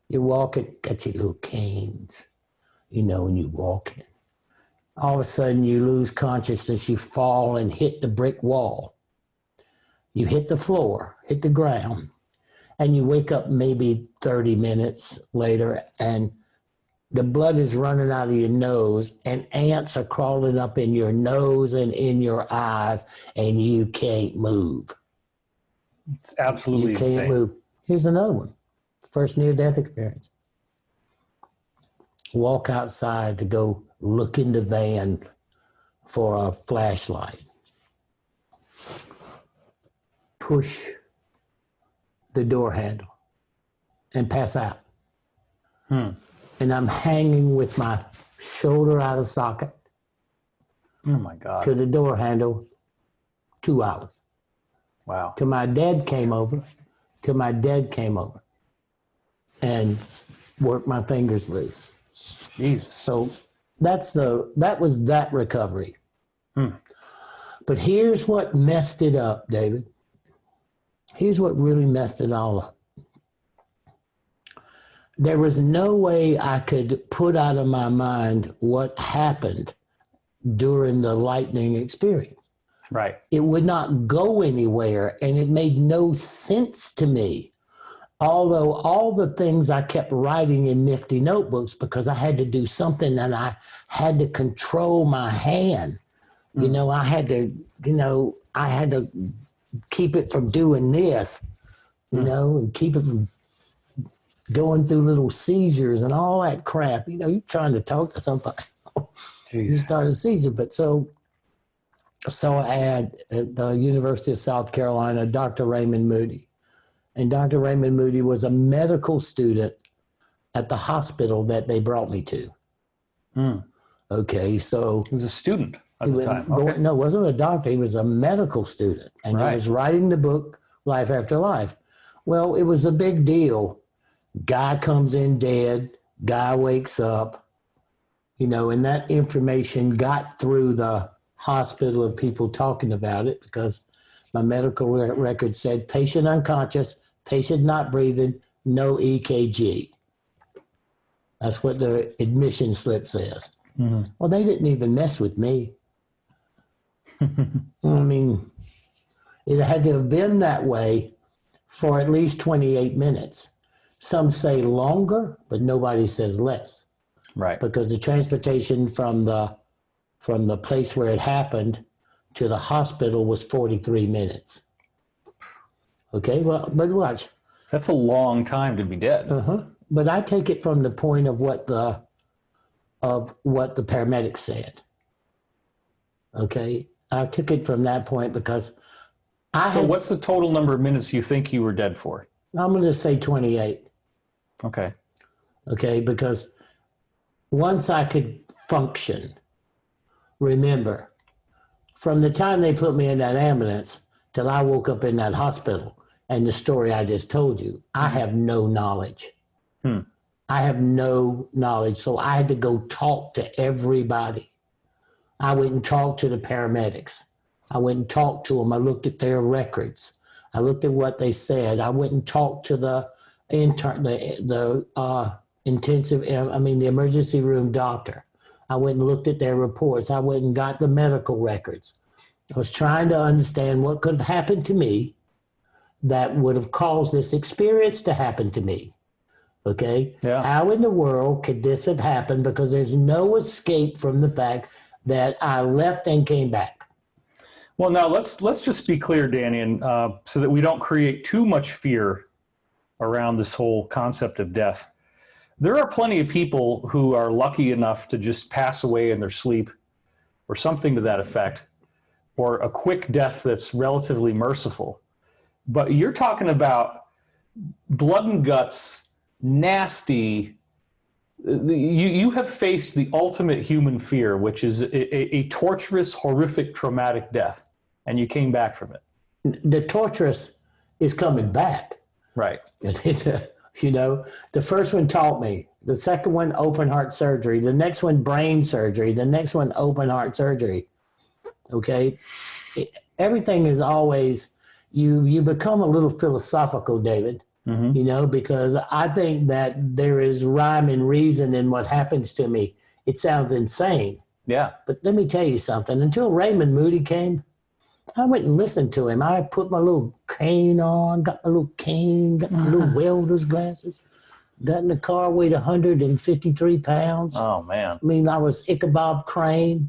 You're walking, got your little canes, you know, and you walking. All of a sudden you lose consciousness, you fall and hit the brick wall. You hit the floor, hit the ground, and you wake up maybe 30 minutes later, and the blood is running out of your nose, and ants are crawling up in your nose and in your eyes, and you can't move. It's absolutely insane. You can't move. Here's another one. First near-death experience. Walk outside to go look in the van for a flashlight. Push the door handle and pass out. And I'm hanging with my shoulder out of socket. Oh my God. To the door handle, 2 hours. Wow. Till my dad came over and worked my fingers loose. Jesus. So that was that recovery. But here's what messed it up, David. Here's what really messed it all up. There was no way I could put out of my mind what happened during the lightning experience. Right. It would not go anywhere, and it made no sense to me. Although all the things I kept writing in nifty notebooks, because I had to do something and I had to control my hand. You know, I had to keep it from doing this, you know, and keep it from going through little seizures and all that crap. You know, you're trying to talk to somebody. You start a seizure. But so I had at the University of South Carolina, Dr. Raymond Moody. And Dr. Raymond Moody was a medical student at the hospital that they brought me to. Okay, so He was a student at the time. Okay. No, wasn't a doctor. He was a medical student. And he was writing the book, Life After Life. Well, it was a big deal. Guy comes in dead. Guy wakes up. You know, and that information got through the hospital of people talking about it, because my medical record said patient unconscious, patient not breathing, no EKG. That's what the admission slip says. Well, they didn't even mess with me. I mean, it had to have been that way for at least 28 minutes. Some say longer, but nobody says less. Right. Because the transportation from the place where it happened to the hospital was 43 minutes. Okay, well, but watch. That's a long time to be dead. But I take it from the point of what the paramedics said. Okay, I took it from that point because So what's the total number of minutes you think you were dead for? I'm going to say 28. Okay. Okay, because once I could function, remember, from the time they put me in that ambulance till I woke up in that hospital and the story I just told you, I have no knowledge. I have no knowledge. So I had to go talk to everybody. I went and talked to the paramedics. I went and talked to them. I looked at their records. I looked at what they said. I went and talked to the emergency room doctor. I went and looked at their reports. I went and got the medical records. I was trying to understand what could have happened to me that would have caused this experience to happen to me. Okay? Yeah. How in the world could this have happened? Because there's no escape from the fact that I left and came back. Well, now let's just be clear, Danny, and so that we don't create too much fear around this whole concept of death. There are plenty of people who are lucky enough to just pass away in their sleep or something to that effect, or a quick death that's relatively merciful. But you're talking about blood and guts, nasty. You have faced the ultimate human fear, which is a torturous, horrific, traumatic death, and you came back from it. The torturous is coming back. Right. It's the first one taught me. The second one, open heart surgery. The next one, brain surgery. The next one, open heart surgery. Okay? Everything is always, you become a little philosophical, David. Mm-hmm. Because I think that there is rhyme and reason in what happens to me. It sounds insane. Yeah. But let me tell you something. Until Raymond Moody came, I went and listened to him. I put my little cane on, got my little cane, got my little welder's glasses, got in the car, weighed 153 pounds. Oh, man. I mean, I was Ichabod Crane.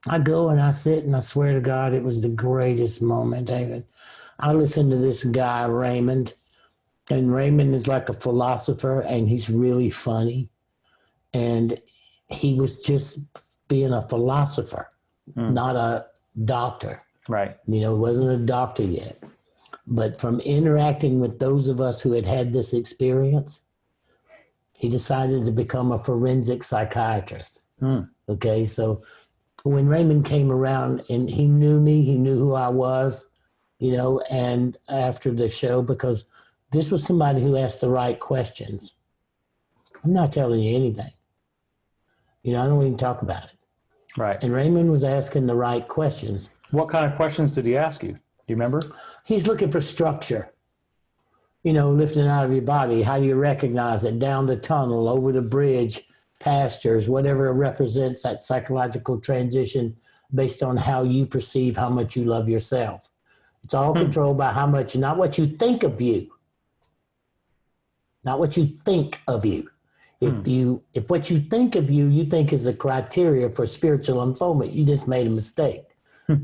I go and I sit and I swear to God, it was the greatest moment, David. I listened to this guy, Raymond. And Raymond is like a philosopher, and he's really funny. And he was just being a philosopher, not a doctor. Right. He wasn't a doctor yet. But from interacting with those of us who had this experience, he decided to become a forensic psychiatrist. Okay, so when Raymond came around and he knew me, he knew who I was, and after the show, because this was somebody who asked the right questions. I'm not telling you anything. I don't even talk about it. Right. And Raymond was asking the right questions. What kind of questions did he ask you? Do you remember? He's looking for structure. Lifting out of your body. How do you recognize it? Down the tunnel, over the bridge, pastures, whatever represents that psychological transition based on how you perceive how much you love yourself. It's all controlled by how much, not what you think of you. Not what you think of you. If what you think of you, you think is a criteria for spiritual unfoldment, you just made a mistake.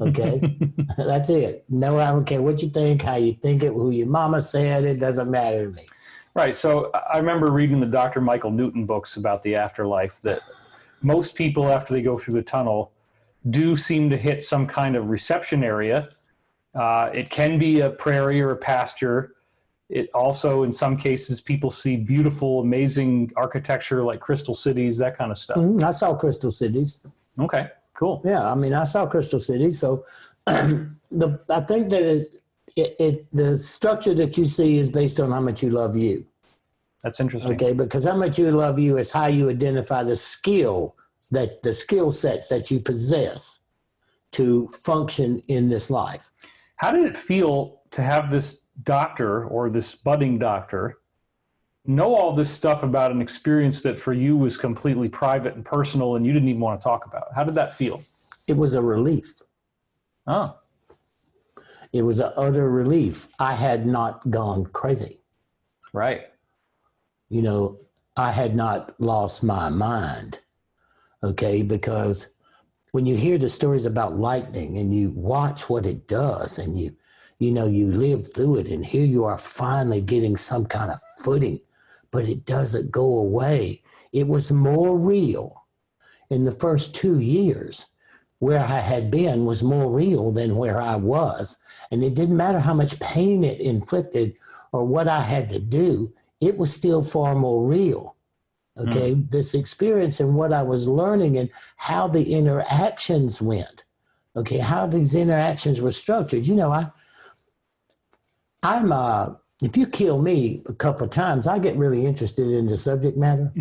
Okay? That's it. No, I don't care what you think, how you think it, who your mama said, it doesn't matter to me. Right. So I remember reading the Dr. Michael Newton books about the afterlife, that most people, after they go through the tunnel, do seem to hit some kind of reception area. It can be a prairie or a pasture. It also, in some cases, people see beautiful, amazing architecture like crystal cities, that kind of stuff. I saw crystal cities. Okay, cool. Yeah, I saw crystal cities. So I think that the structure that you see is based on how much you love you. That's interesting. Okay, because how much you love you is how you identify the skill sets that you possess to function in this life. How did it feel to have this doctor or this budding doctor know all this stuff about an experience that for you was completely private and personal and you didn't even want to talk about? How did that feel? It was a relief. Oh. It was an utter relief. I had not gone crazy. Right. I had not lost my mind. Okay, because when you hear the stories about lightning and you watch what it does and you live through it, and here you are finally getting some kind of footing, but it doesn't go away. It was more real in the first 2 years where I had been was more real than where I was. And it didn't matter how much pain it inflicted or what I had to do, it was still far more real. Okay, this experience and what I was learning and how the interactions went. Okay, how these interactions were structured. You know, I'm if you kill me a couple of times, I get really interested in the subject matter.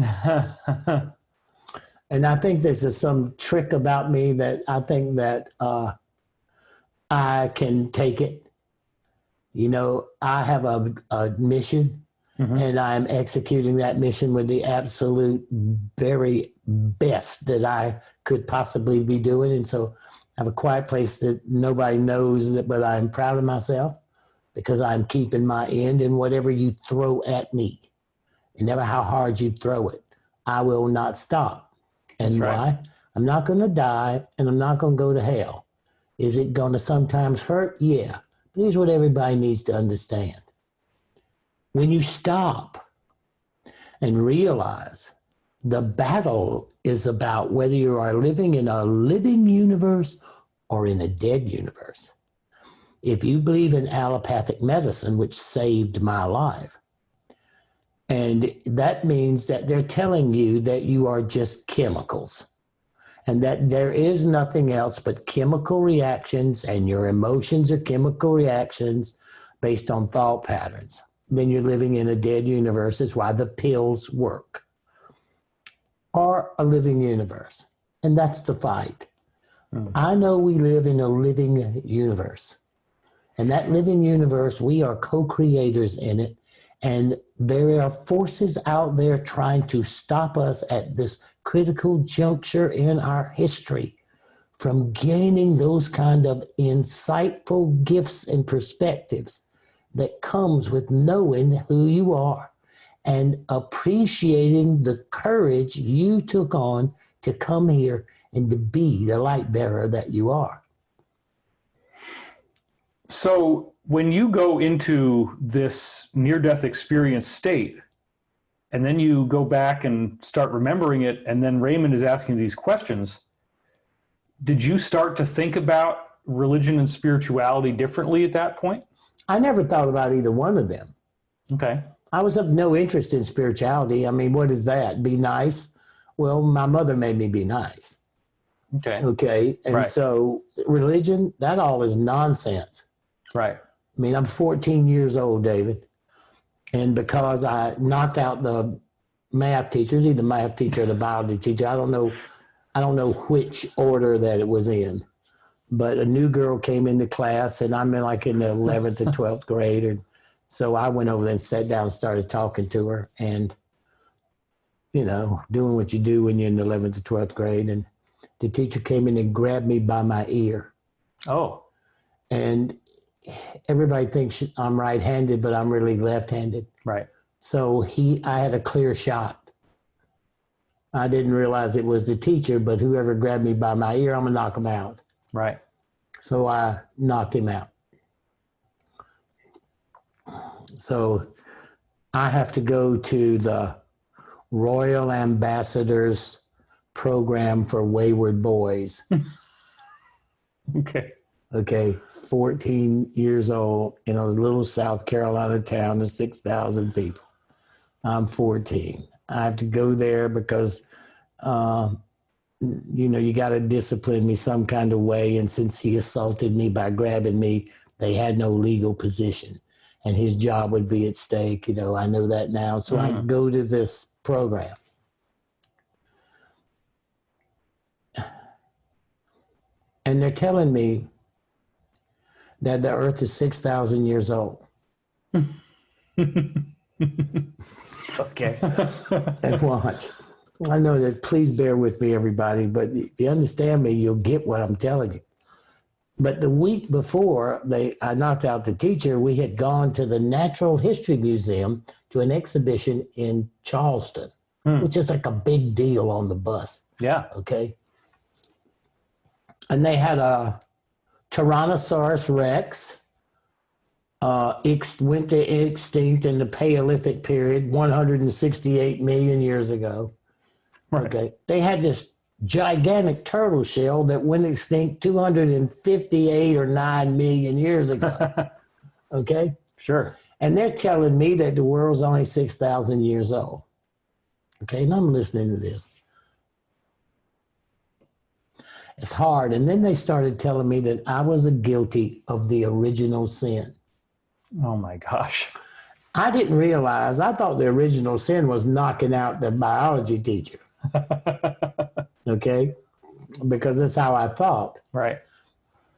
And I think there's some trick about me that I think that I can take it. You know, I have a mission, and I'm executing that mission with the absolute very best that I could possibly be doing. And so I have a quiet place that nobody knows that, but I'm proud of myself because I'm keeping my end, and whatever you throw at me, and no matter how hard you throw it, I will not stop. And why? I'm not going to die, and I'm not going to go to hell. Is it going to sometimes hurt? Yeah. But here's what everybody needs to understand. When you stop and realize the battle is about whether you are living in a living universe or in a dead universe. If you believe in allopathic medicine, which saved my life, and that means that they're telling you that you are just chemicals and that there is nothing else but chemical reactions, and your emotions are chemical reactions based on thought patterns. Then you're living in a dead universe. That's why the pills work. Or a living universe. And that's the fight. I know we live in a living universe. And that living universe, we are co-creators in it. And there are forces out there trying to stop us at this critical juncture in our history from gaining those kind of insightful gifts and perspectives that comes with knowing who you are and appreciating the courage you took on to come here and to be the light bearer that you are. So when you go into this near-death experience state, and then you go back and start remembering it, and then Raymond is asking these questions, did you start to think about religion and spirituality differently at that point? I never thought about either one of them. Okay. I was of no interest in spirituality. I mean, what is that? Be nice? Well, my mother made me be nice. Okay. Okay. And so religion, that all is nonsense. Right. I mean, I'm 14 years old, David. And because I knocked out the math teachers, either math teacher or the biology teacher, I don't know which order that it was in. But a new girl came into class, and I'm in like in the 11th or 12th grade. And so I went over there and sat down and started talking to her and, you know, doing what you do when you're in the 11th or 12th grade. And the teacher came in and grabbed me by my ear. Oh. And everybody thinks I'm right-handed, but I'm really left-handed. Right. So I had a clear shot. I didn't realize it was the teacher, but whoever grabbed me by my ear, I'm going to knock him out. Right. So I knocked him out. So I have to go to the Royal Ambassadors Program for Wayward Boys. Okay. Okay, 14 years old in a little South Carolina town of 6,000 people. I'm 14. I have to go there because, you know, you got to discipline me some kind of way. And since he assaulted me by grabbing me, they had no legal position. And his job would be at stake. You know, I know that now. So I go to this program. And they're telling me that the earth is 6,000 years old. Okay. And watch. I know that, please bear with me, everybody, but if you understand me, you'll get what I'm telling you. But the week before I knocked out the teacher, we had gone to the Natural History Museum to an exhibition in Charleston, which is like a big deal on the bus. Yeah. Okay. And they had a Tyrannosaurus Rex, went to extinct in the Paleolithic period, 168 million years ago. Right. Okay. They had this gigantic turtle shell that went extinct 258 or 9 million years ago. Okay? Sure. And they're telling me that the world's only 6,000 years old. Okay, and I'm listening to this. It's hard. And then they started telling me that I was guilty of the original sin. Oh my gosh. I didn't realize, I thought the original sin was knocking out the biology teacher. Okay? Because that's how I thought. Right.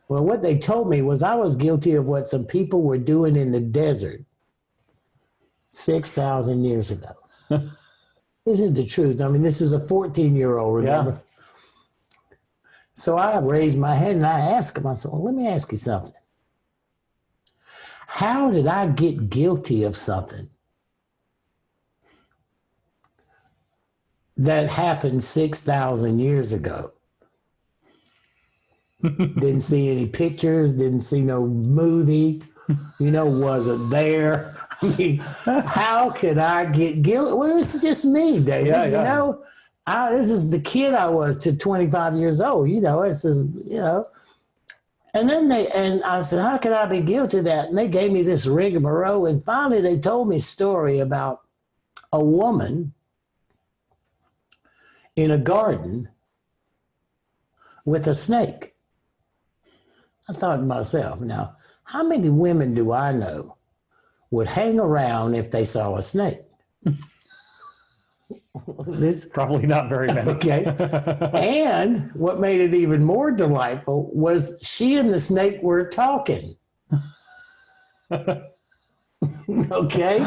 Well, what they told me was I was guilty of what some people were doing in the desert 6,000 years ago. This is the truth. I mean, this is a 14-year-old, remember? Yeah. So I raised my hand and I asked him, I said, well, let me ask you something. How did I get guilty of something that happened 6,000 years ago? Didn't see any pictures, didn't see no movie, wasn't there. I mean, how could I get guilty? Well, this is just me, David. Yeah. This is the kid I was to 25 years old. This is, And then I said, how could I be guilty of that? And they gave me this rigmarole. And finally, they told me a story about a woman in a garden with a snake. I thought to myself, now, how many women do I know would hang around if they saw a snake? Probably not very many. Okay. And what made it even more delightful was she and the snake were talking. Okay.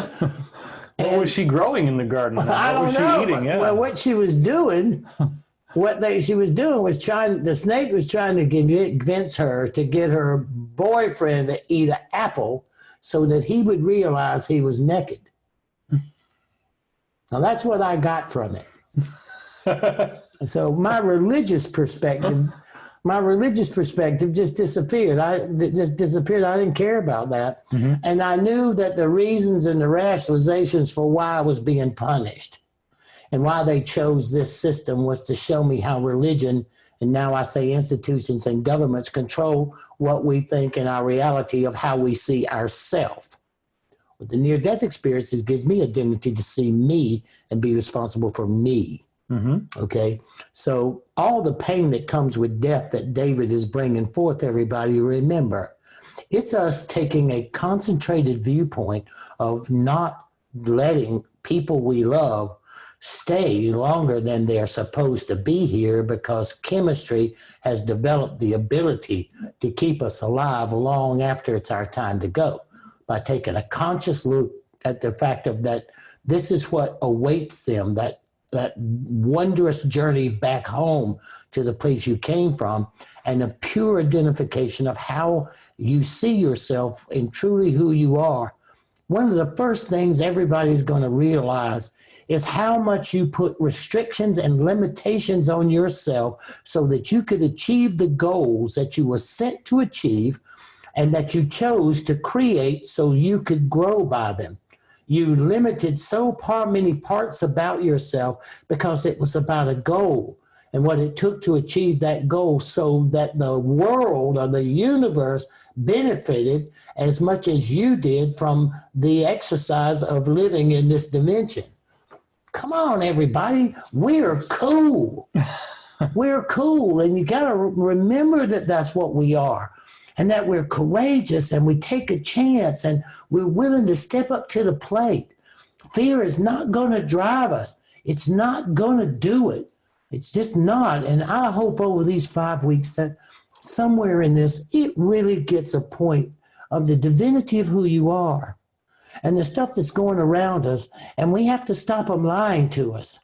What was she growing in the garden? I don't know. What was she eating? Yeah. Well, what she was doing, the snake was trying to convince her to get her boyfriend to eat an apple so that he would realize he was naked. Now, that's what I got from it. So my religious perspective just disappeared. I didn't care about that. Mm-hmm. And I knew that the reasons and the rationalizations for why I was being punished and why they chose this system was to show me how religion, and now I say institutions and governments, control what we think and our reality of how we see ourselves. The near-death experiences gives me a dignity to see me and be responsible for me. Mm-hmm. Okay? So all the pain that comes with death that David is bringing forth, everybody, remember, it's us taking a concentrated viewpoint of not letting people we love stay longer than they're supposed to be here because chemistry has developed the ability to keep us alive long after it's our time to go. By taking a conscious look at the fact of that this is what awaits them, that wondrous journey back home to the place you came from, and a pure identification of how you see yourself and truly who you are. One of the first things everybody's going to realize is how much you put restrictions and limitations on yourself so that you could achieve the goals that you were sent to achieve and that you chose to create so you could grow by them. You limited so many parts about yourself because it was about a goal and what it took to achieve that goal so that the world or the universe benefited as much as you did from the exercise of living in this dimension. Come on, everybody. We're cool. We're cool. And you got to remember that that's what we are. And that we're courageous and we take a chance and we're willing to step up to the plate. Fear is not going to drive us. It's not going to do it. It's just not. And I hope over these 5 weeks that somewhere in this, it really gets a point of the divinity of who you are and the stuff that's going around us. And we have to stop them lying to us.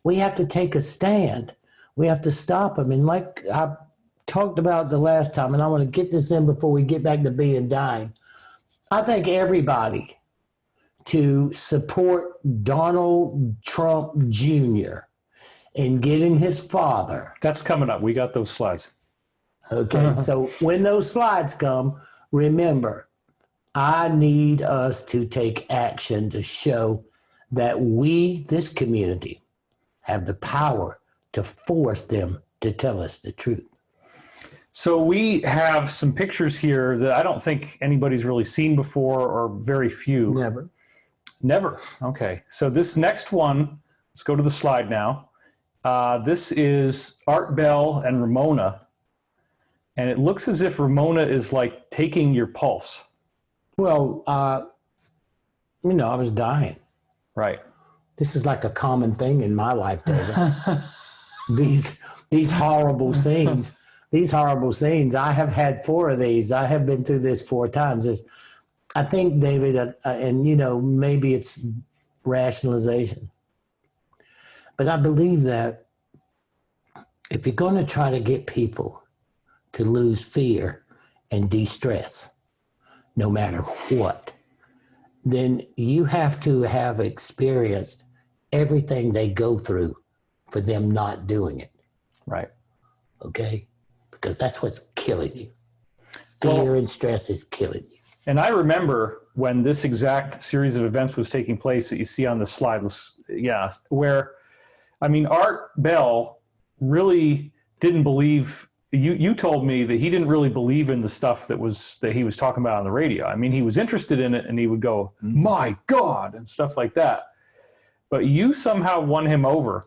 We have to take a stand. We have to stop them. And like I talked about the last time, and I want to get this in before we get back to being dying. I think everybody to support Donald Trump Jr. in getting his father. That's coming up. We got those slides. Okay, so when those slides come, remember, I need us to take action to show that we, this community, have the power to force them to tell us the truth. So we have some pictures here that I don't think anybody's really seen before, or very few. Never. Okay. So this next one, let's go to the slide now. This is Art Bell and Ramona. And it looks as if Ramona is like taking your pulse. Well, I was dying. Right. This is like a common thing in my life, David. These horrible scenes. These horrible scenes. I have had 4 of these. I have been through this 4 times. I think, David, and maybe it's rationalization, but I believe that if you're going to try to get people to lose fear and de-stress, no matter what, then you have to have experienced everything they go through for them not doing it. Right. Okay? Because that's what's killing you. Fear and stress is killing you. And I remember when this exact series of events was taking place that you see on the slide, where, Art Bell really didn't believe, you told me that he didn't really believe in the stuff that he was talking about on the radio. He was interested in it, and he would go, my God, and stuff like that. But you somehow won him over.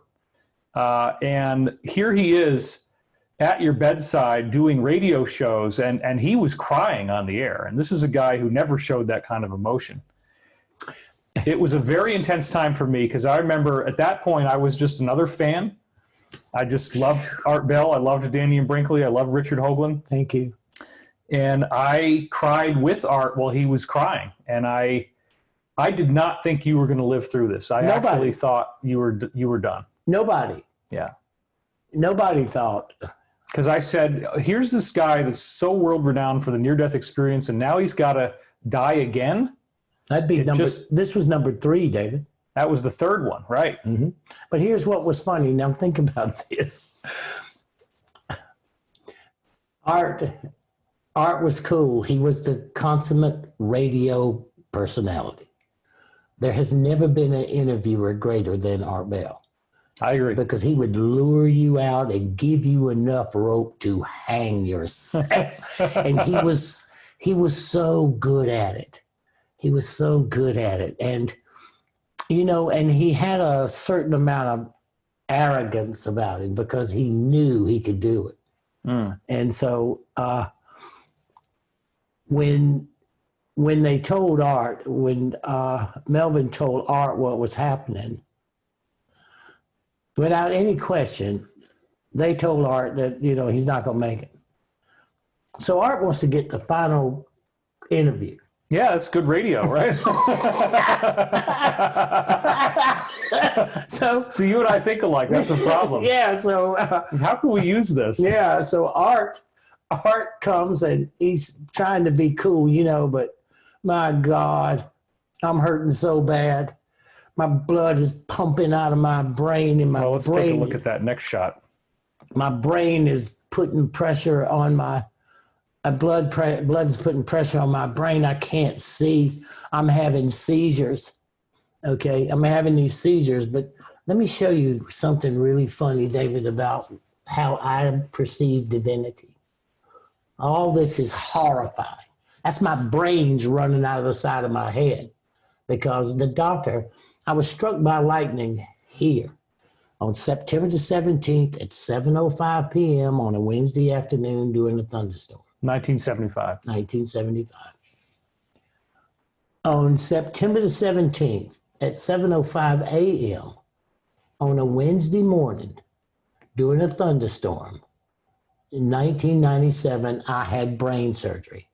And here he is at your bedside doing radio shows, and he was crying on the air. And this is a guy who never showed that kind of emotion. It was a very intense time for me, because I remember at that point I was just another fan. I just loved Art Bell. I loved Danny and Brinkley. I loved Richard Hoagland. Thank you. And I cried with Art while he was crying. And I did not think you were going to live through this. I actually thought you were done. Nobody. Yeah. Nobody thought. Because I said, here's this guy that's so world-renowned for the near-death experience, and now he's got to die again? That'd be this was number 3, David. That was the 3rd one, right? Mm-hmm. But here's what was funny. Now think about this. Art was cool. He was the consummate radio personality. There has never been an interviewer greater than Art Bell. I agree. Because he would lure you out and give you enough rope to hang yourself. And he was so good at it. He was so good at it. And, and he had a certain amount of arrogance about him because he knew he could do it. Mm. And so when they told Art, when Melvin told Art what was happening, without any question, they told Art that, he's not going to make it. So Art wants to get the final interview. Yeah, that's good radio, right? So you and I think alike. That's the problem. Yeah, so... how can we use this? Yeah, so Art comes and he's trying to be cool, but my God, I'm hurting so bad. My blood is pumping out of my brain, and let's take a look at that next shot. My brain is putting pressure on my blood's putting pressure on my brain. I can't see. I'm having seizures. Okay, I'm having these seizures. But let me show you something really funny, David, about how I perceive divinity. All this is horrifying. That's my brains running out of the side of my head, because the doctor. I was struck by lightning here on September the 17th at 7:05 p.m. on a Wednesday afternoon during a thunderstorm. 1975. 1975. On September the 17th at 7:05 a.m. on a Wednesday morning during a thunderstorm in 1997, I had brain surgery.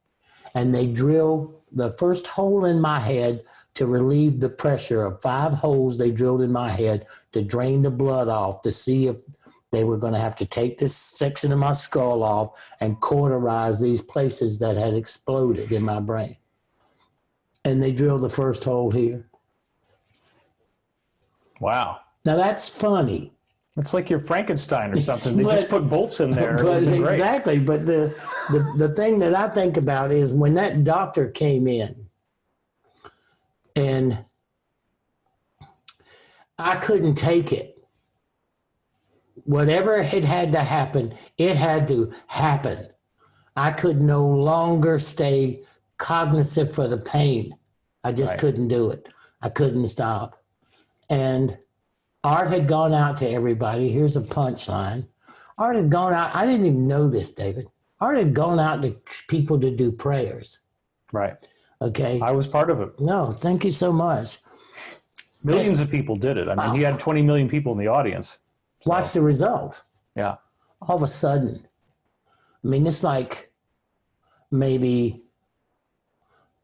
And they drilled the first hole in my head to relieve the pressure of 5 holes they drilled in my head to drain the blood off to see if they were going to have to take this section of my skull off and cauterize these places that had exploded in my brain. And they drilled the first hole here. Wow. Now that's funny. It's like you're Frankenstein or something. They just put bolts in there. But exactly. But the thing that I think about is when that doctor came in, and I couldn't take it. whatever had to happen, it had to happen. I could no longer stay cognizant for the pain. I just couldn't do it. I couldn't stop. And Art had gone out to everybody. Here's a punchline. Art had gone out. I didn't even know this, David. Art had gone out to people to do prayers. Right. Okay. I was part of it. No, thank you so much. Millions of people did it. I mean, he had 20 million people in the audience. So. Watch the result. Yeah. All of a sudden, I mean, it's like maybe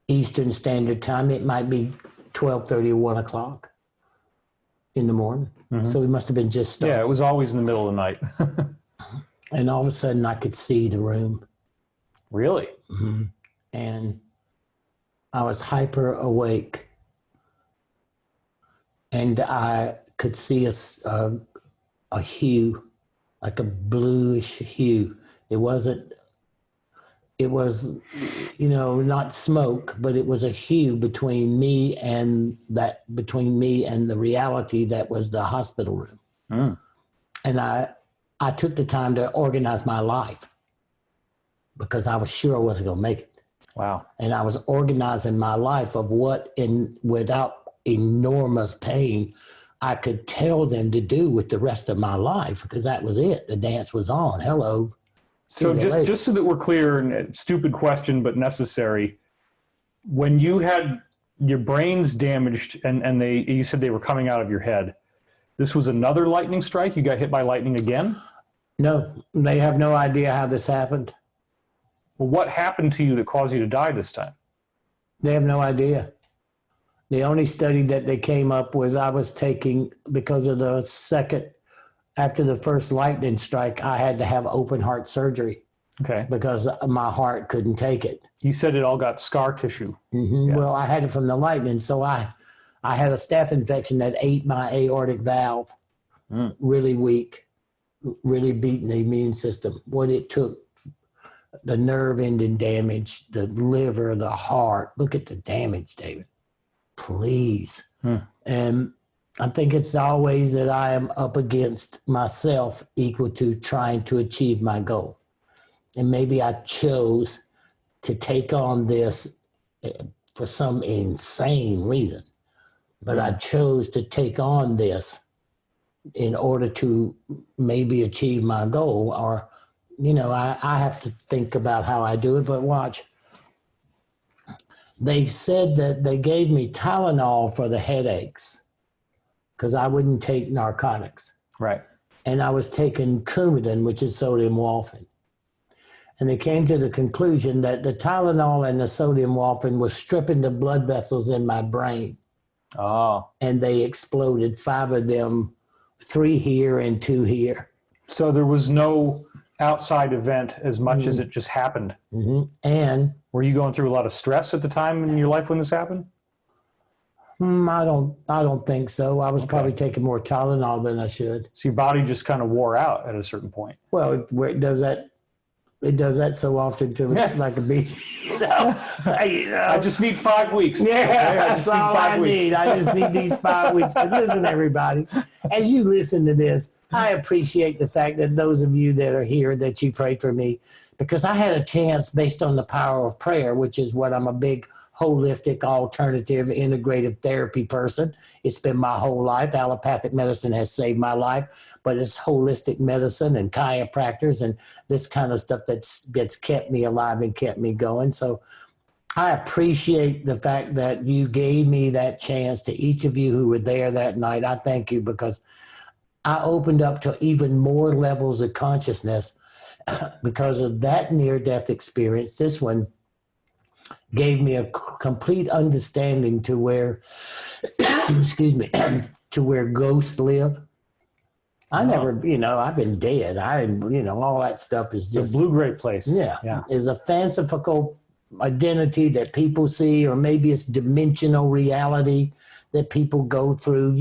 Eastern Standard Time. It might be 12:30 or 1 o'clock in the morning. Mm-hmm. So we must have been just starting. Yeah, it was always in the middle of the night. And all of a sudden, I could see the room. Really? Mm-hmm. And I was hyper awake. And I could see a hue, like a bluish hue. It was, not smoke, but it was a hue between me and the reality that was the hospital room. Mm. And I took the time to organize my life because I was sure I wasn't going to make it. Wow. And I was organizing my life of without enormous pain, I could tell them to do with the rest of my life because that was it. The dance was on. Hello. So just so that we're clear, and stupid question, but necessary, when you had your brains damaged and you said they were coming out of your head, this was another lightning strike? You got hit by lightning again? No, they have no idea how this happened. Well, what happened to you that caused you to die this time? They have no idea. The only study that they came up was I was taking, because of the second, after the first lightning strike, I had to have open heart surgery. Okay. Because my heart couldn't take it. You said it all got scar tissue. Mm-hmm. Yeah. Well, I had it from the lightning. So I had a staph infection that ate my aortic valve. Really weak, really beating the immune system. What it took, the nerve ending damage, the liver, the heart. Look at the damage, David. Please. And I think it's always that I am up against myself equal to trying to achieve my goal. And maybe I chose to take on this for some insane reason, but I chose to take on this in order to maybe achieve my goal, or, I have to think about how I do it, but watch. They said that they gave me Tylenol for the headaches because I wouldn't take narcotics. Right. And I was taking Coumadin, which is sodium warfarin. And they came to the conclusion that the Tylenol and the sodium warfarin was stripping the blood vessels in my brain. Oh. And they exploded, 5 of them, 3 here and 2 here. So there was no outside event as much as it just happened. Mm-hmm. And were you going through a lot of stress at the time in your life when this happened? I don't think so. I was probably taking more Tylenol than I should. So your body just kind of wore out at a certain point. Well, it does that so often till it's like a bee. I just need 5 weeks. Yeah, okay? That's all I need. I just need these 5 weeks. But listen, everybody, as you listen to this, I appreciate the fact that those of you that are here, that you prayed for me, because I had a chance based on the power of prayer, which is what I'm a big holistic, alternative, integrative therapy person. It's been my whole life. Allopathic medicine has saved my life, but it's holistic medicine and chiropractors and this kind of stuff that's kept me alive and kept me going. So I appreciate the fact that you gave me that chance. To each of you who were there that night, I thank you, because I opened up to even more levels of consciousness because of that near-death experience. This one gave me a complete understanding to where, to where ghosts live. I never, I've been dead. I didn't, all that stuff is just the blue-gray place. Yeah. Is a fanciful identity that people see, or maybe it's dimensional reality that people go through,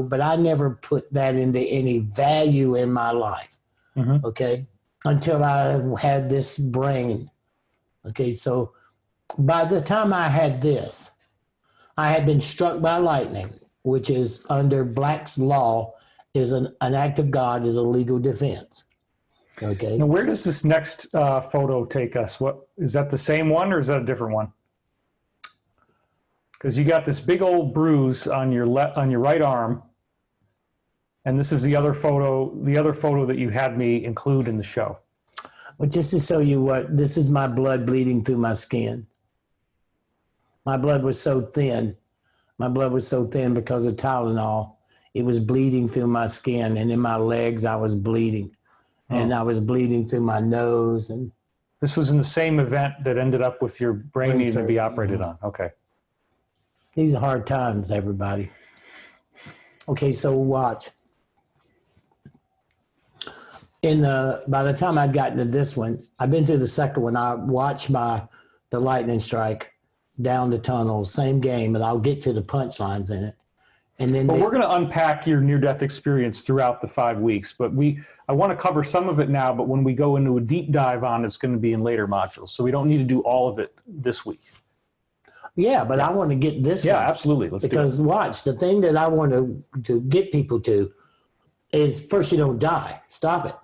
but I never put that into any value in my life. Mm-hmm. Okay. Until I had this brain. Okay. So by the time I had this, I had been struck by lightning, which is under Black's law is an act of God, is a legal defense. Okay. Now, where does this next photo take us? What is that? The same one, or is that a different one? Because you got this big old bruise on your right arm, and this is the other photo that you had me include in the show. Well, just to show you what, this is my blood bleeding through my skin. My blood was so thin. My blood was so thin because of Tylenol. It was bleeding through my skin, and in my legs I was bleeding. And I was bleeding through my nose. And this was in the same event that ended up with your brain needing to be operated on. Okay. These are hard times, everybody. Okay, so watch. By the time I'd gotten to this one, I've been through the second one. I watched the lightning strike down the tunnel, same game, and I'll get to the punchlines in it. And then we're going to unpack your near-death experience throughout the 5 weeks, but I want to cover some of it now, but when we go into a deep dive on it, it's going to be in later modules. So we don't need to do all of it this week. Yeah, but I want to get this one. Yeah, absolutely. Let's do it. Because watch, the thing that I want to get people to is, first, you don't die. Stop it.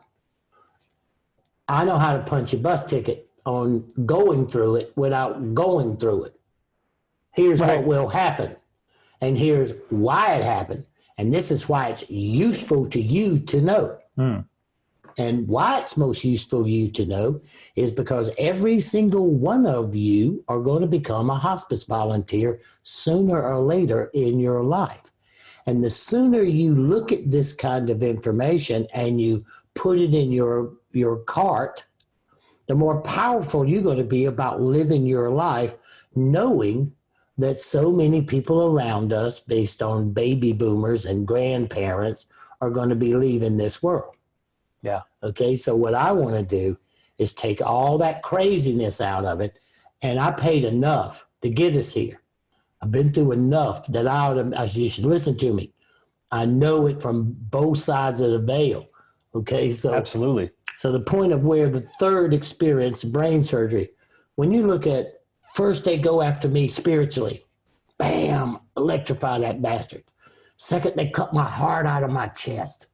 I know how to punch a bus ticket on going through it without going through it. Here's what will happen. And here's why it happened. And this is why it's useful to you to know. And why it's most useful for you to know is because every single one of you are going to become a hospice volunteer sooner or later in your life. And the sooner you look at this kind of information and you put it in your cart, the more powerful you're going to be about living your life, knowing that so many people around us, based on baby boomers and grandparents, are going to be leaving this world. Yeah. Okay, so what I want to do is take all that craziness out of it, and I paid enough to get us here. I've been through enough that you should listen to me. I know it from both sides of the veil. Okay, so absolutely. So the point of where the third experience, brain surgery, when you look at, first they go after me spiritually, bam, electrify that bastard. Second, they cut my heart out of my chest.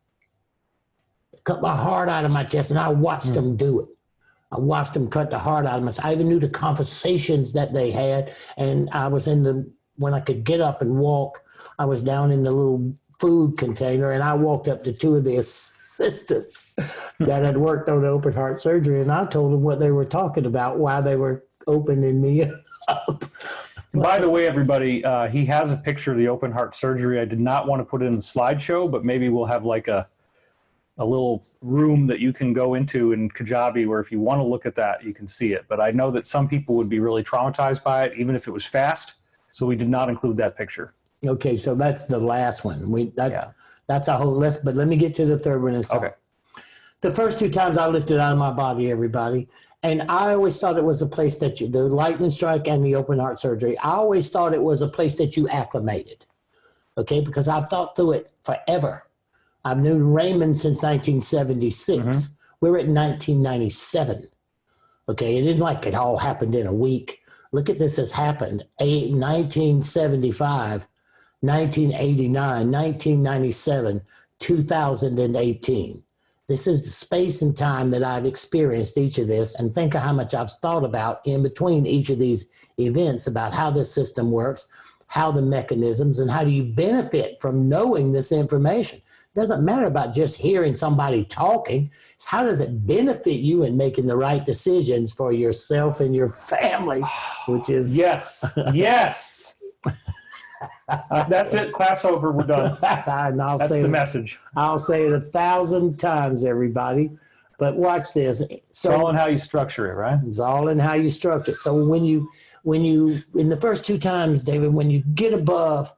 Cut my heart out of my chest, and I watched them do it. I watched them cut the heart out of my chest. I even knew the conversations that they had, and I was when I could get up and walk, I was down in the little food container, and I walked up to two of the assistants that had worked on open heart surgery, and I told them what they were talking about, why they were opening me up. By the way, everybody, he has a picture of the open heart surgery. I did not want to put it in the slideshow, but maybe we'll have like a little room that you can go into in Kajabi where if you want to look at that, you can see it. But I know that some people would be really traumatized by it, even if it was fast. So we did not include that picture. Okay, so that's the last one. That's a whole list, but let me get to the third one and start. Okay. The first two times I lifted out of my body, everybody, and I always thought it was a place that the lightning strike and the open heart surgery, I always thought it was a place that you acclimated, okay, because I've thought through it forever. I've known Raymond since 1976. Mm-hmm. We're at 1997. Okay, it isn't like it all happened in a week. Look at this has happened. 1975, 1989, 1997, 2018. This is the space and time that I've experienced each of this, and think of how much I've thought about in between each of these events about how this system works, how the mechanisms, and how do you benefit from knowing this information. It doesn't matter about just hearing somebody talking. It's how does it benefit you in making the right decisions for yourself and your family, which is... Yes, yes. That's it. Class over. We're done. That's the message. I'll say it 1,000 times, everybody. But watch this. So, it's all in how you structure it, right? It's all in how you structure it. So when you, in the first two times, David, when you get above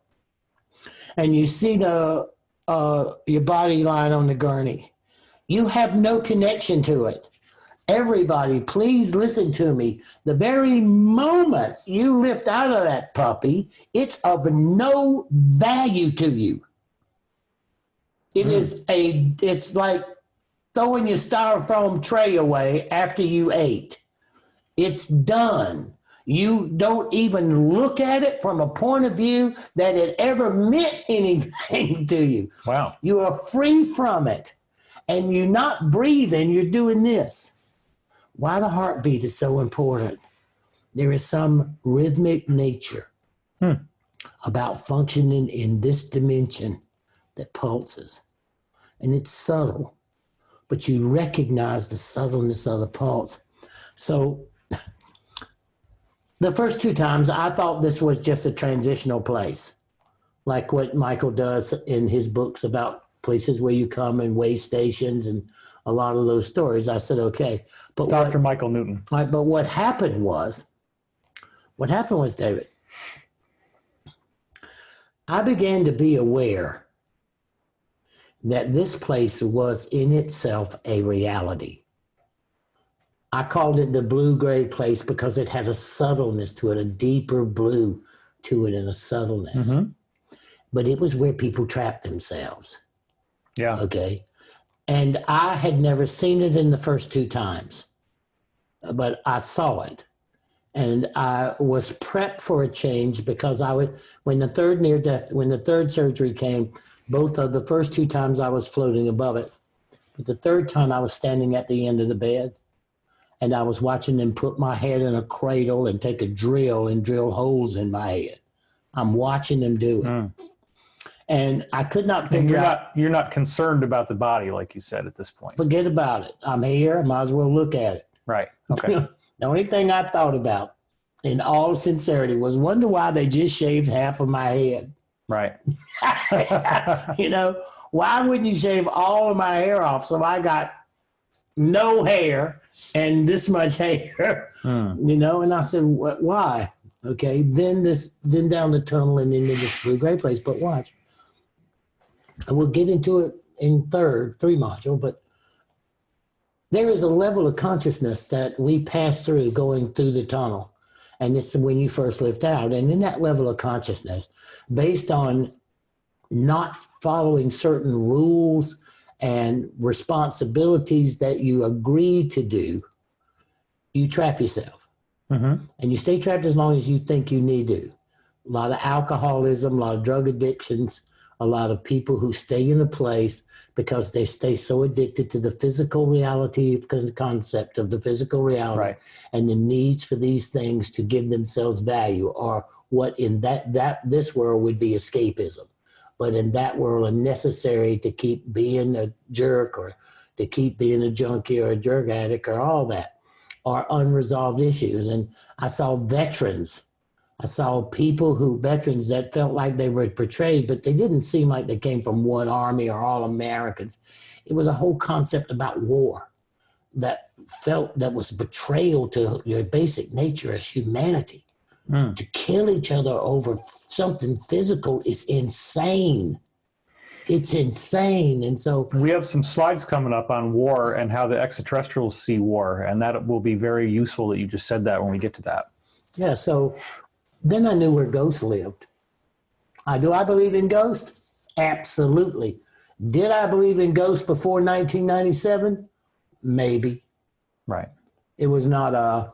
and you see your body lying on the gurney, you have no connection to it. Everybody, please listen to me. The very moment you lift out of that puppy, it's of no value to you. It's like throwing your styrofoam tray away after you ate. It's done. You don't even look at it from a point of view that it ever meant anything to you. Wow. You are free from it. And you're not breathing, you're doing this. Why the heartbeat is so important. There is some rhythmic nature about functioning in this dimension that pulses. And it's subtle, but you recognize the subtleness of the pulse. So the first 2 times, I thought this was just a transitional place, like what Michael does in his books about places where you come and way stations and a lot of those stories. I said, okay. But Dr. Michael Newton. Right, but what happened was, David, I began to be aware that this place was in itself a reality. I called it the blue-gray place because it had a subtleness to it, a deeper blue to it and a subtleness. Mm-hmm. But it was where people trapped themselves. Yeah. Okay. And I had never seen it in the first 2 times, but I saw it. And I was prepped for a change because when the third surgery came, both of the first 2 times I was floating above it. But the third time I was standing at the end of the bed and I was watching them put my head in a cradle and take a drill and drill holes in my head. I'm watching them do it. And I could not figure out. You're not concerned about the body, like you said at this point. Forget about it. I'm here. I might as well look at it. Right. Okay. The only thing I thought about, in all sincerity, was wonder why they just shaved half of my head. Right. Why wouldn't you shave all of my hair off so I got no hair and this much hair? And I said, why? Okay, then down the tunnel and into this blue-gray place. But watch. And we'll get into it in 3 module, but there is a level of consciousness that we pass through going through the tunnel. And it's when you first lift out. And in that level of consciousness, based on not following certain rules and responsibilities that you agree to do, you trap yourself. Mm-hmm. And you stay trapped as long as you think you need to. A lot of alcoholism, a lot of drug addictions, a lot of people who stay in a place because they stay so addicted to the physical reality of the concept of the physical reality, right, and the needs for these things to give themselves value, or what in this world would be escapism, but in that world are necessary to keep being a jerk or to keep being a junkie or a drug addict or all that, are unresolved issues. And I saw veterans. I saw veterans that felt like they were betrayed, but they didn't seem like they came from one army or all Americans. It was a whole concept about war that was betrayal to your basic nature as humanity. To kill each other over something physical is insane. It's insane. And so we have some slides coming up on war and how the extraterrestrials see war, and that will be very useful that you just said that when we get to that. Yeah, so then I knew where ghosts lived. Do I believe in ghosts? Absolutely. Did I believe in ghosts before 1997? Maybe. Right. It was not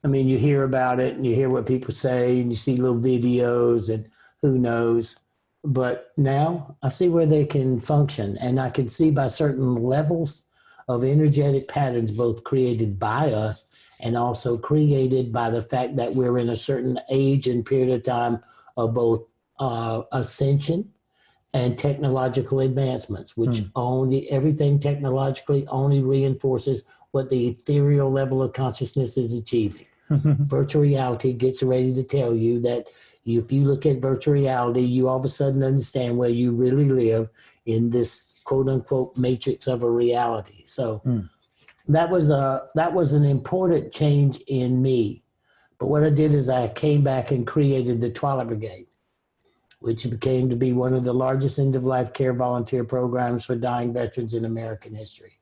you hear about it and you hear what people say and you see little videos and who knows. But now I see where they can function, and I can see by certain levels of energetic patterns, both created by us and also created by the fact that we're in a certain age and period of time of both ascension and technological advancements, which everything technologically only reinforces what the ethereal level of consciousness is achieving. Virtual reality gets ready to tell you that if you look at virtual reality, you all of a sudden understand where you really live in this quote unquote matrix of a reality. So that was an important change in me. But what I did is I came back and created the Twilight Brigade, which became to be one of the largest end-of-life care volunteer programs for dying veterans in American history.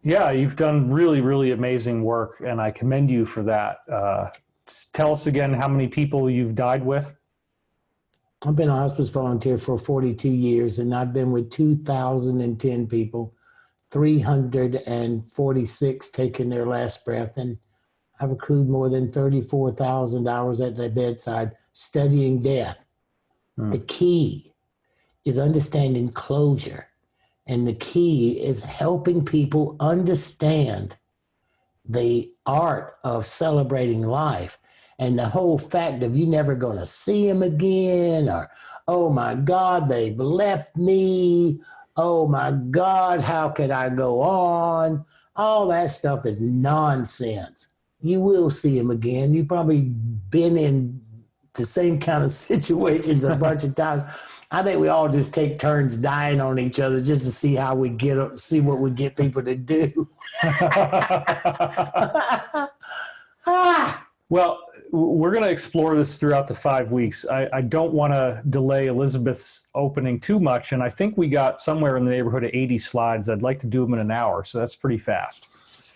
Yeah, you've done really, really amazing work, and I commend you for that. Tell us again how many people you've died with. I've been a hospice volunteer for 42 years, and I've been with 2,010 people, 346 taking their last breath, and I've accrued more than 34,000 hours at the bedside studying death. The key is understanding closure. And the key is helping people understand the art of celebrating life. And the whole fact of you never going to see them again, or, oh my God, they've left me. Oh my God, how could I go on? All that stuff is nonsense. You will see them again. You've probably been in the same kind of situations a bunch of times. I think we all just take turns dying on each other just to see how we see what we get people to do. Well, we're going to explore this throughout the 5 weeks. I don't want to delay Elizabeth's opening too much, and I think we got somewhere in the neighborhood of 80 slides. I'd like to do them in an hour, so that's pretty fast.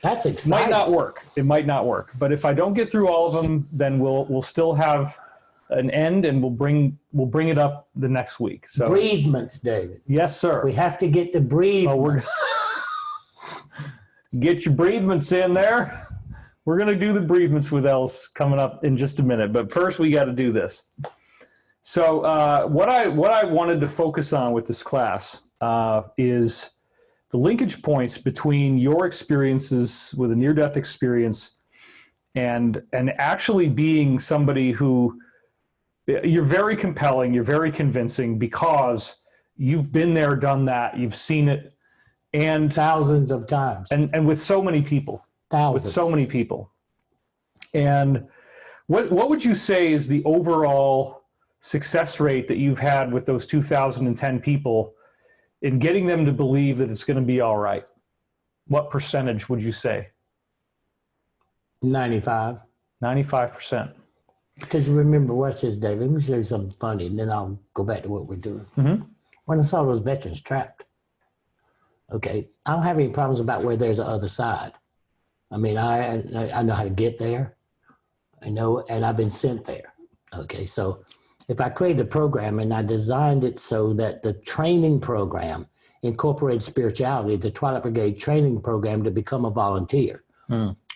That's exciting. Might not work. It might not work. But if I don't get through all of them, then we'll still have an end, and we'll bring it up the next week. So breathements, David. Yes, sir. We have to get the breathements. Get your breathements in there. We're going to do the breathements with Els coming up in just a minute, but first we got to do this. So what I wanted to focus on with this class is the linkage points between your experiences with a near-death experience and actually being somebody who you're very compelling, you're very convincing because you've been there, done that, you've seen it, and thousands of times, and with so many people. Thousands. With so many people. And what would you say is the overall success rate that you've had with those 2010 people in getting them to believe that it's going to be all right? What percentage would you say? 95. 95%. Because remember, watch this, David. Let me show you something funny, and then I'll go back to what we're doing. Mm-hmm. When I saw those veterans trapped, okay, I don't have any problems about where there's the other side. I mean, I know how to get there. I know, and I've been sent there. Okay, so if I created a program and I designed it so that the training program incorporated spirituality, the Twilight Brigade training program to become a volunteer,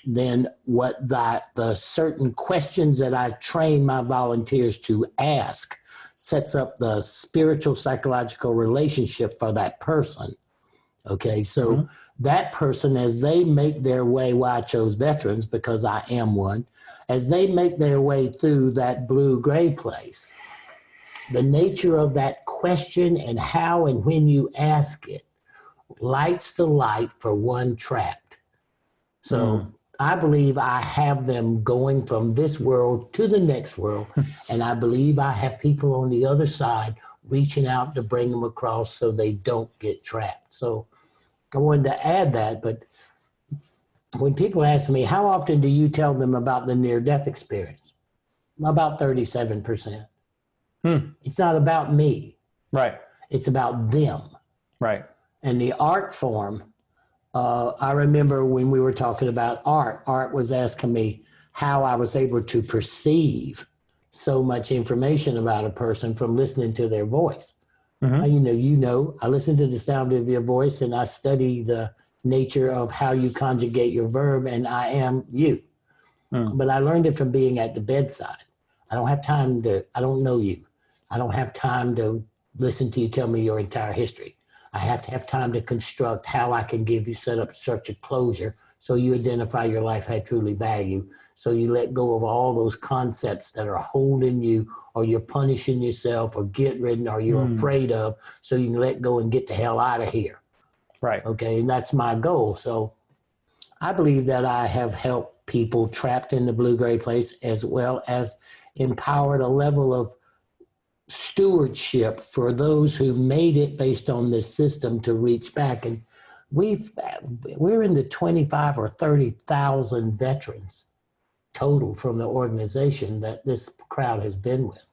then the certain questions that I train my volunteers to ask sets up the spiritual psychological relationship for that person. Okay, so that person, as they make their way, why I chose veterans, because I am one, as they make their way through that blue-gray place, the nature of that question and how and when you ask it lights the light for one trapped. So I believe I have them going from this world to the next world, and I believe I have people on the other side reaching out to bring them across so they don't get trapped. So I wanted to add that, but when people ask me, how often do you tell them about the near-death experience? About 37%. It's not about me. Right. It's about them. Right. And the art form, I remember when we were talking about Art was asking me how I was able to perceive so much information about a person from listening to their voice. I listen to the sound of your voice and I study the nature of how you conjugate your verb, and I am you. But I learned it from being at the bedside. I don't know you. I don't have time to listen to you tell me your entire history. I have to have time to construct how I can set up such a closure so you identify your life had truly value. So you let go of all those concepts that are holding you, or you're punishing yourself, or get ridden, or you're afraid of, so you can let go and get the hell out of here. Right. Okay, and that's my goal. So I believe that I have helped people trapped in the blue-gray place, as well as empowered a level of stewardship for those who made it based on this system to reach back. And we're in the 25 or 30,000 veterans total from the organization that this crowd has been with.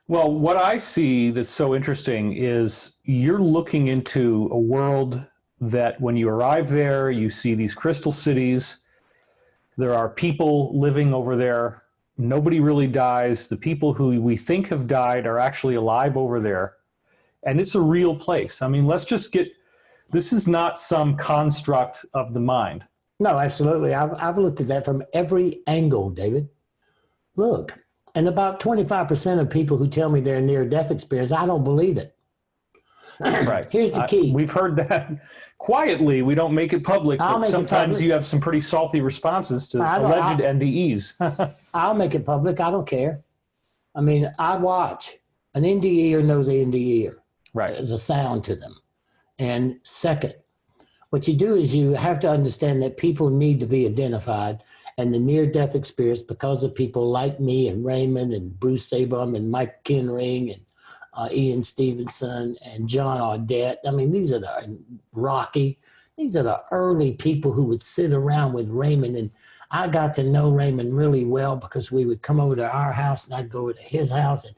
Well, what I see that's so interesting is you're looking into a world that when you arrive there, you see these crystal cities. There are people living over there. Nobody really dies. The people who we think have died are actually alive over there. And it's a real place. I mean, this is not some construct of the mind. No, absolutely. I've looked at that from every angle, David. Look, and about 25% of people who tell me they're near-death experience, I don't believe it. Right. Here's the key. We've heard that quietly. We don't make it public, I'll but make it sometimes public. you have some pretty salty responses to alleged NDEs. I'll make it public. I don't care. I mean, I watch. An NDEer knows an NDEer. Right. There's a sound to them. And second, what you do is you have to understand that people need to be identified, and the near-death experience, because of people like me and Raymond and Bruce Sabum and Mike Kenring and Ian Stevenson and John Audette. I mean, these are the Rocky. These are the early people who would sit around with Raymond, and I got to know Raymond really well because we would come over to our house and I'd go to his house, and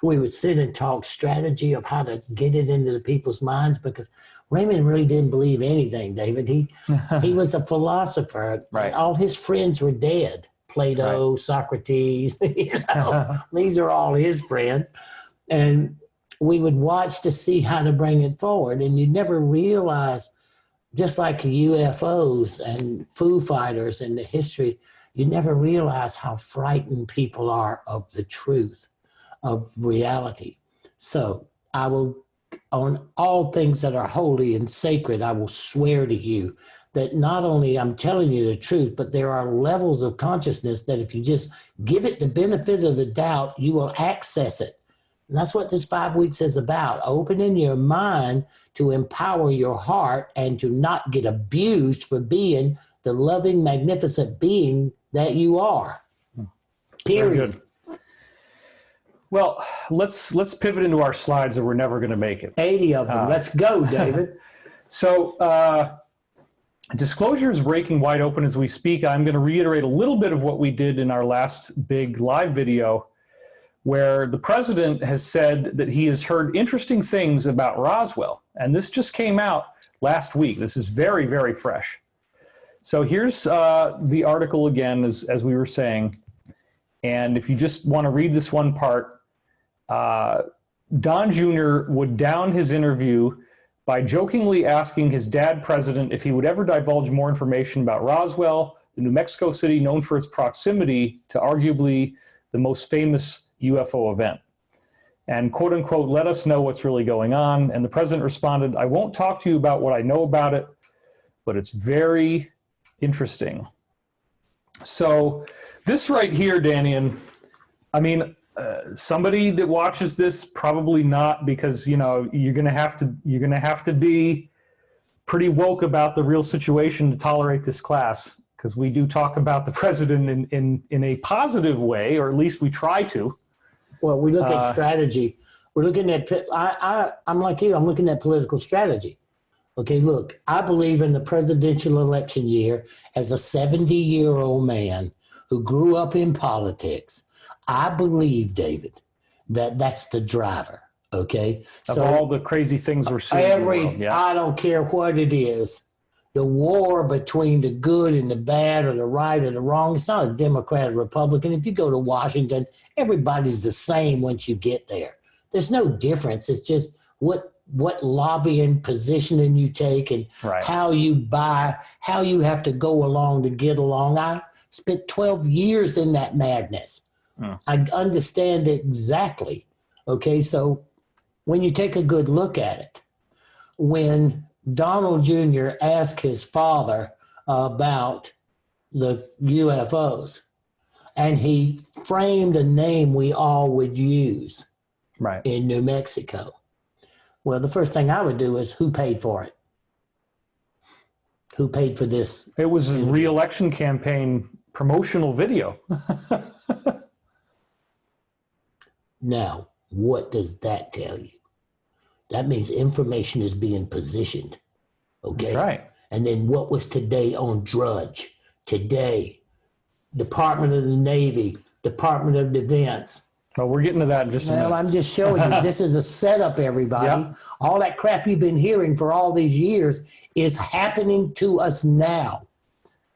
we would sit and talk strategy of how to get it into the people's minds, because Raymond really didn't believe anything, David. He was a philosopher. Right. All his friends were dead. Plato, right. Socrates, these are all his friends. And we would watch to see how to bring it forward. And you never realize, just like UFOs and Foo Fighters in the history, you never realize how frightened people are of the truth, of reality. So I will, on all things that are holy and sacred, I will swear to you that not only I'm telling you the truth, but there are levels of consciousness that if you just give it the benefit of the doubt, you will access it. And that's what this 5 weeks is about, opening your mind to empower your heart and to not get abused for being the loving, magnificent being that you are. Period. Very good. Well, let's pivot into our slides, or we're never going to make it. 80 of them. Let's go, David. So disclosure is breaking wide open as we speak. I'm going to reiterate a little bit of what we did in our last big live video, where the president has said that he has heard interesting things about Roswell. And this just came out last week. This is very, very fresh. So here's the article again, as we were saying. And if you just want to read this one part, Don Jr. would down his interview by jokingly asking his dad, president, if he would ever divulge more information about Roswell, the New Mexico city known for its proximity to arguably the most famous UFO event. And quote unquote, let us know what's really going on. And the president responded, I won't talk to you about what I know about it, but it's very interesting. So this right here, Danian, I mean, somebody that watches this, probably not, because, you know, you're going to have to be pretty woke about the real situation to tolerate this class, because we do talk about the president in a positive way, or at least we try to. Well, we look at strategy. We're looking at, I'm like you, I'm looking at political strategy. Okay, look, I believe in the presidential election year as a 70-year-old man who grew up in politics. I believe, David, that that's the driver, okay? Of all the crazy things we're seeing in the world, yeah. I don't care what it is. The war between the good and the bad, or the right or the wrong, it's not a Democrat or Republican. If you go to Washington, everybody's the same once you get there. There's no difference. It's just what lobbying positioning you take, and how you buy, how you have to go along to get along. I spent 12 years in that madness. I understand it exactly. Okay, so when you take a good look at it, when Donald Jr. asked his father about the UFOs, and he framed a name we all would use in New Mexico. Well, the first thing I would do is, who paid for it? Who paid for this? It was a re-election campaign promotional video. Now, what does that tell you? That means information is being positioned. Okay? That's right. And then what was today on Drudge? Today, Department of the Navy, Department of Defense. Well, we're getting to that in just a minute. Well, I'm just showing you, this is a setup, everybody. Yep. All that crap you've been hearing for all these years is happening to us now.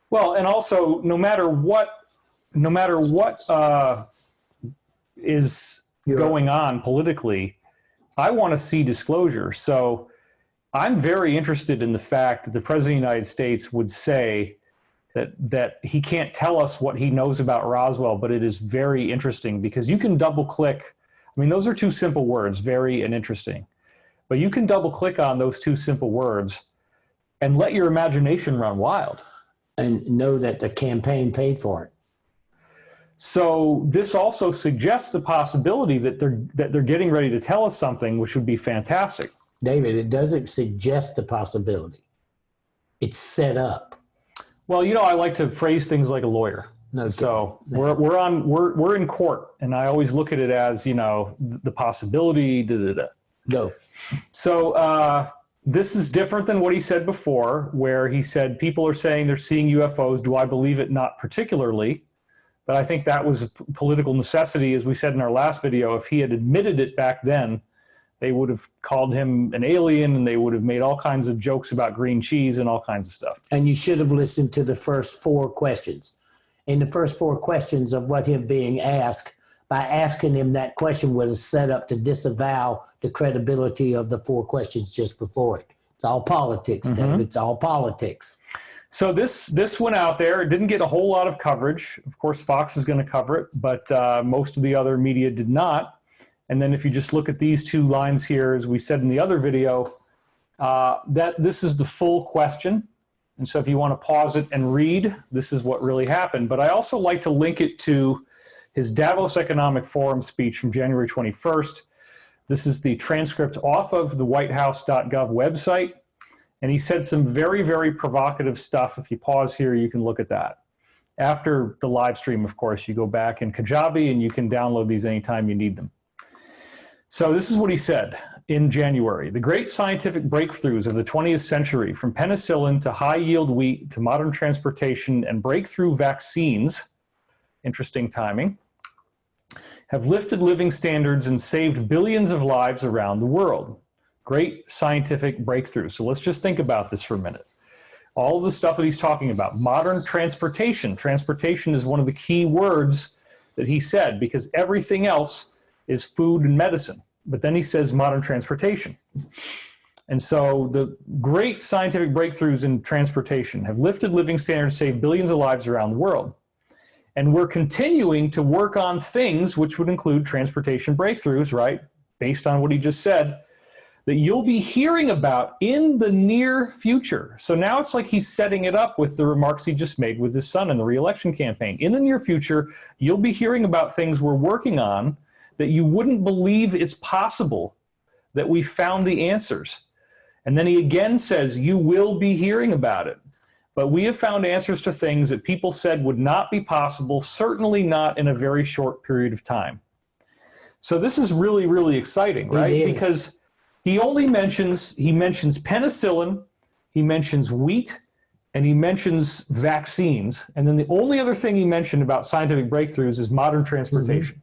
Well, and also, no matter what is going on politically, I want to see disclosure. So I'm very interested in the fact that the President of the United States would say that he can't tell us what he knows about Roswell, but it is very interesting because you can double click. I mean, those are two simple words, very and interesting. But you can double click on those two simple words and let your imagination run wild. And know that the campaign paid for it. So this also suggests the possibility that they're getting ready to tell us something, which would be fantastic. David, it doesn't suggest the possibility. It's set up. Well, you know, I like to phrase things like a lawyer. No, so we're in court, and I always look at it as, you know, the possibility. Go. So this is different than what he said before, where he said people are saying they're seeing UFOs. Do I believe it? Not particularly. But I think that was a political necessity, as we said in our last video. If he had admitted it back then, they would have called him an alien, and they would have made all kinds of jokes about green cheese and all kinds of stuff. And you should have listened to the first 4 questions. In the first 4 questions of what him being asked, by asking him that question was set up to disavow the credibility of the 4 questions just before it. It's all politics, David. It's all politics. So this went out there. It didn't get a whole lot of coverage. Of course, Fox is going to cover it, but most of the other media did not. And then if you just look at these 2 lines here, as we said in the other video, that this is the full question. And so if you want to pause it and read, this is what really happened. But I also like to link it to his Davos Economic Forum speech from January 21st. This is the transcript off of the whitehouse.gov website. And he said some very, very provocative stuff. If you pause here, you can look at that. After the live stream, of course, you go back in Kajabi and you can download these anytime you need them. So this is what he said in January. The great scientific breakthroughs of the 20th century, from penicillin to high-yield wheat to modern transportation and breakthrough vaccines, interesting timing, have lifted living standards and saved billions of lives around the world. Great scientific breakthrough. So let's just think about this for a minute. All of the stuff that he's talking about. Modern transportation. Transportation is one of the key words that he said, because everything else is food and medicine. But then he says modern transportation. And so the great scientific breakthroughs in transportation have lifted living standards, saved billions of lives around the world. And we're continuing to work on things which would include transportation breakthroughs, right? Based on what he just said, that you'll be hearing about in the near future. So now it's like he's setting it up with the remarks he just made with his son in the re-election campaign. In the near future, you'll be hearing about things we're working on that you wouldn't believe it's possible that we found the answers. And then he again says, you will be hearing about it. But we have found answers to things that people said would not be possible, certainly not in a very short period of time. So this is really, really exciting, right? Because he mentions penicillin, he mentions wheat, and he mentions vaccines. And then the only other thing he mentioned about scientific breakthroughs is modern transportation.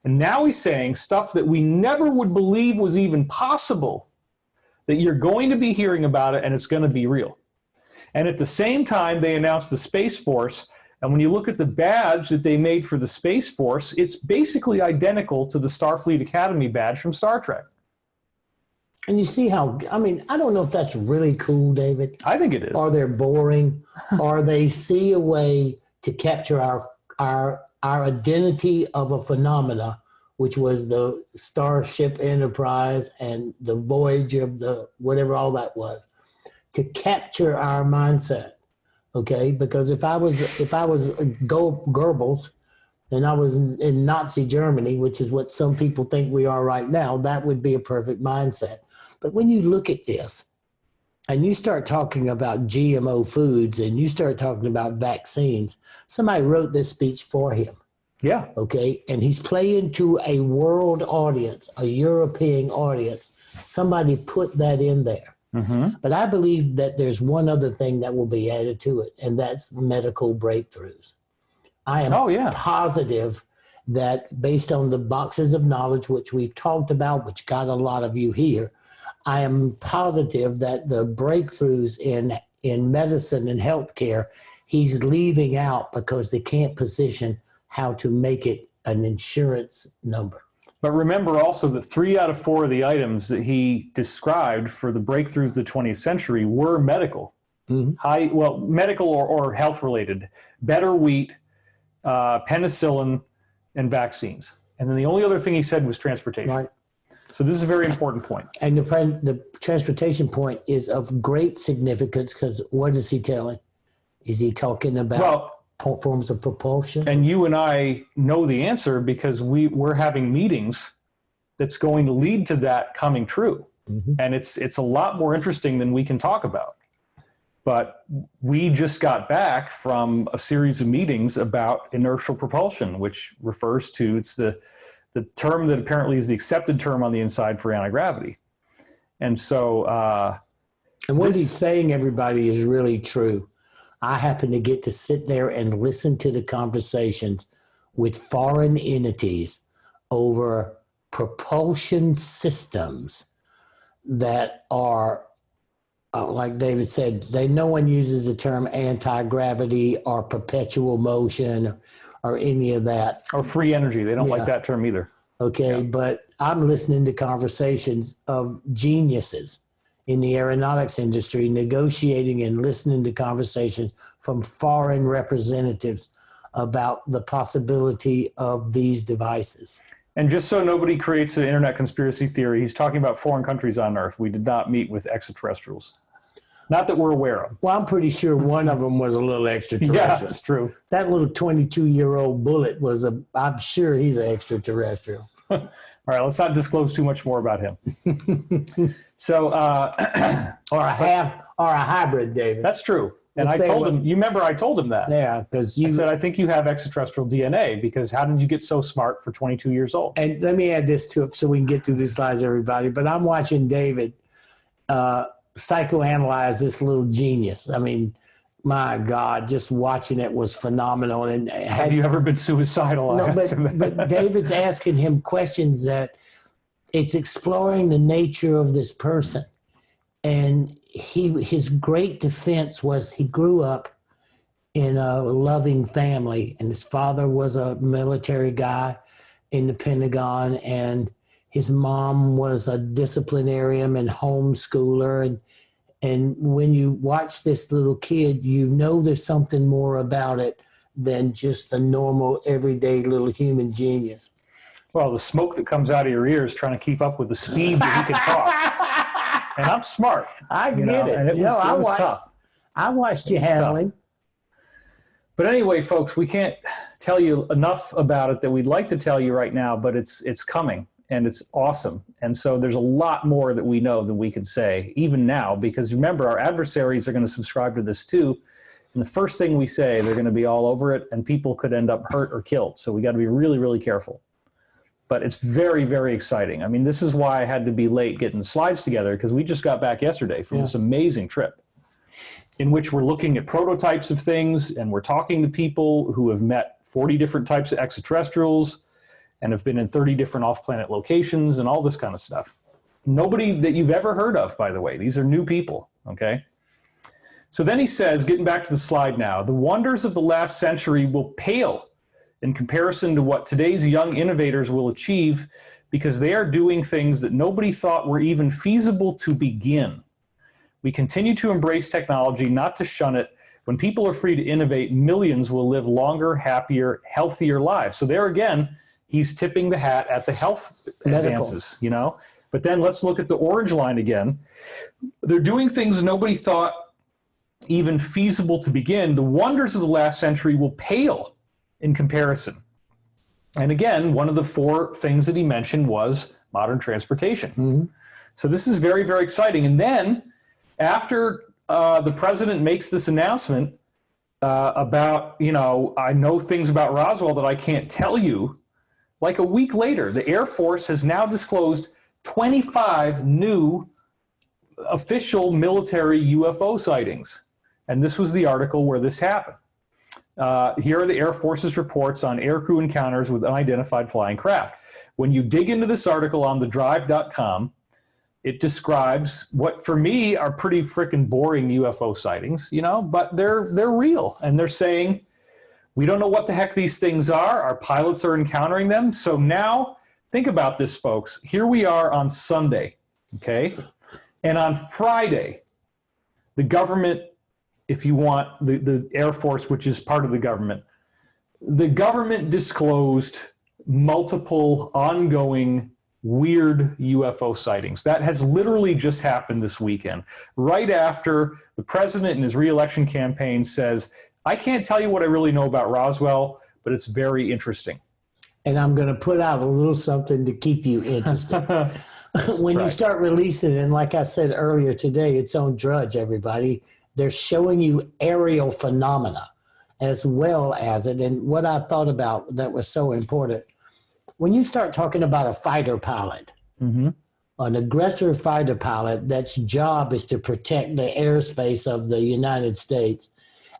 And now he's saying stuff that we never would believe was even possible, that you're going to be hearing about it and it's going to be real. And at the same time, they announced the Space Force. And when you look at the badge that they made for the Space Force, it's basically identical to the Starfleet Academy badge from Star Trek. And you see how, I mean, I don't know if that's really cool, David. I think it is. Or they're boring, or they see a way to capture our identity of a phenomena, which was the Starship Enterprise and the voyage of the whatever all that was, to capture our mindset. Okay, because if I was Goebbels, and I was in Nazi Germany, which is what some people think we are right now, that would be a perfect mindset. But when you look at this and you start talking about GMO foods and you start talking about vaccines, somebody wrote this speech for him. Yeah. Okay. And he's playing to a world audience, a European audience. Somebody put that in there. But I believe that there's one other thing that will be added to it, and that's medical breakthroughs. I am positive that based on the boxes of knowledge, which we've talked about, which got a lot of you here, I am positive that the breakthroughs in medicine and healthcare, he's leaving out because they can't position how to make it an insurance number. But remember also that 3 out of 4 of the items that he described for the breakthroughs of the 20th century were medical. Medical or health related. Better wheat, penicillin, and vaccines. And then the only other thing he said was transportation. Right. So this is a very important point. And the transportation point is of great significance because what is he telling? Is he talking about forms of propulsion? And you and I know the answer because we're having meetings that's going to lead to that coming true. And it's a lot more interesting than we can talk about. But we just got back from a series of meetings about inertial propulsion, which refers to, it's the term that apparently is the accepted term on the inside for anti-gravity. And so... and what he's saying, everybody, is really true. I happen to get to sit there and listen to the conversations with foreign entities over propulsion systems that are, like David said, no one uses the term anti-gravity or perpetual motion or any of that. Or free energy. They don't like that term either. Okay, but I'm listening to conversations of geniuses in the aeronautics industry, negotiating and listening to conversations from foreign representatives about the possibility of these devices. And just so nobody creates an internet conspiracy theory, he's talking about foreign countries on Earth. We did not meet with extraterrestrials. Not that we're aware of. Well, I'm pretty sure one of them was a little extraterrestrial. Yeah, that's true. That little 22-year-old bullet was I'm sure he's an extraterrestrial. All right, let's not disclose too much more about him. So, or a hybrid, David. That's true. And I told him, you remember I told him that. Yeah, because I said, I think you have extraterrestrial DNA because how did you get so smart for 22 years old? And let me add this to it so we can get through these slides, everybody. But I'm watching David psychoanalyze this little genius. I mean, my God, just watching it was phenomenal. And have you ever been suicidal? No, but David's asking him questions that it's exploring the nature of this person. And his great defense was he grew up in a loving family, and his father was a military guy in the Pentagon, and his mom was a disciplinarian and homeschooler. And when you watch this little kid, you know there's something more about it than just the normal, everyday little human genius. Well, the smoke that comes out of your ears trying to keep up with the speed that he can talk. And I'm smart. I get it. And it was tough. I watched you handling. But anyway, folks, we can't tell you enough about it that we'd like to tell you right now, but it's coming and it's awesome. And so there's a lot more that we know than we can say even now, because remember, our adversaries are going to subscribe to this too. And the first thing we say, they're going to be all over it and people could end up hurt or killed. So we got to be really, really careful. But it's very, very exciting. I mean, this is why I had to be late getting slides together, because we just got back yesterday from this amazing trip in which we're looking at prototypes of things and we're talking to people who have met 40 different types of extraterrestrials and have been in 30 different off-planet locations and all this kind of stuff. Nobody that you've ever heard of, by the way. These are new people, okay? So then he says, getting back to the slide now, the wonders of the last century will pale in comparison to what today's young innovators will achieve, because they are doing things that nobody thought were even feasible to begin. We continue to embrace technology, not to shun it. When people are free to innovate, millions will live longer, happier, healthier lives. So there again, he's tipping the hat at the health advances, you know? But then let's look at the orange line again. They're doing things nobody thought even feasible to begin. The wonders of the last century will pale in comparison. And again, one of the 4 things that he mentioned was modern transportation. Mm-hmm. So this is very, very exciting. And then after the president makes this announcement about, you know, I know things about Roswell that I can't tell you, like a week later, the Air Force has now disclosed 25 new official military UFO sightings. And this was the article where this happened. Here are the Air Force's reports on aircrew encounters with unidentified flying craft. When you dig into this article on thedrive.com, it describes what, for me, are pretty freaking boring UFO sightings, you know, but they're real. And they're saying, we don't know what the heck these things are. Our pilots are encountering them. So now think about this, folks. Here we are on Sunday, okay? And on Friday, the government, if you want, the Air Force, which is part of the government disclosed multiple ongoing weird UFO sightings. That has literally just happened this weekend, right after the president in his re-election campaign says, I can't tell you what I really know about Roswell, but it's very interesting. And I'm going to put out a little something to keep you interested. When you start releasing it, and like I said earlier today, it's on Drudge, everybody. They're showing you aerial phenomena as well as it. And what I thought about that was so important, when you start talking about a fighter pilot, an aggressor fighter pilot, that's job is to protect the airspace of the United States.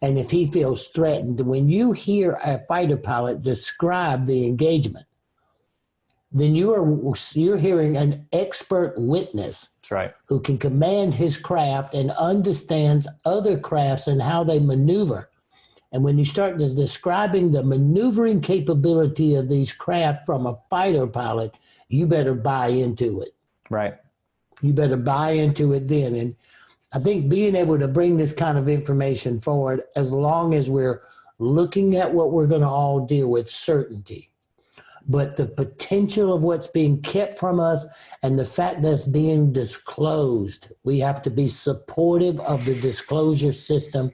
And if he feels threatened, when you hear a fighter pilot describe the engagement, then you're hearing an expert witness. That's right. Who can command his craft and understands other crafts and how they maneuver. And when you start describing the maneuvering capability of these craft from a fighter pilot, you better buy into it. Right. You better buy into it then. And I think being able to bring this kind of information forward, as long as we're looking at what we're going to all deal with certainty, but the potential of what's being kept from us and the fact that it's being disclosed, we have to be supportive of the disclosure system.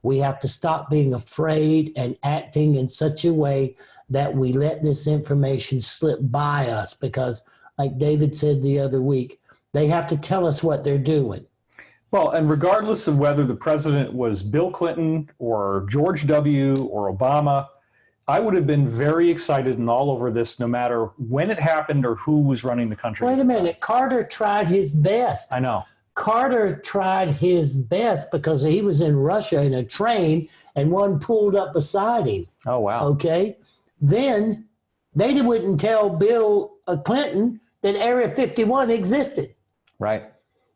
We have to stop being afraid and acting in such a way that we let this information slip by us, because like David said the other week, they have to tell us what they're doing. Well, and regardless of whether the president was Bill Clinton or George W. or Obama, I would have been very excited and all over this no matter when it happened or who was running the country. Wait a minute. Carter tried his best. I know. Carter tried his best because he was in Russia in a train and one pulled up beside him. Oh, wow. Okay. Then they wouldn't tell Bill Clinton that Area 51 existed. Right.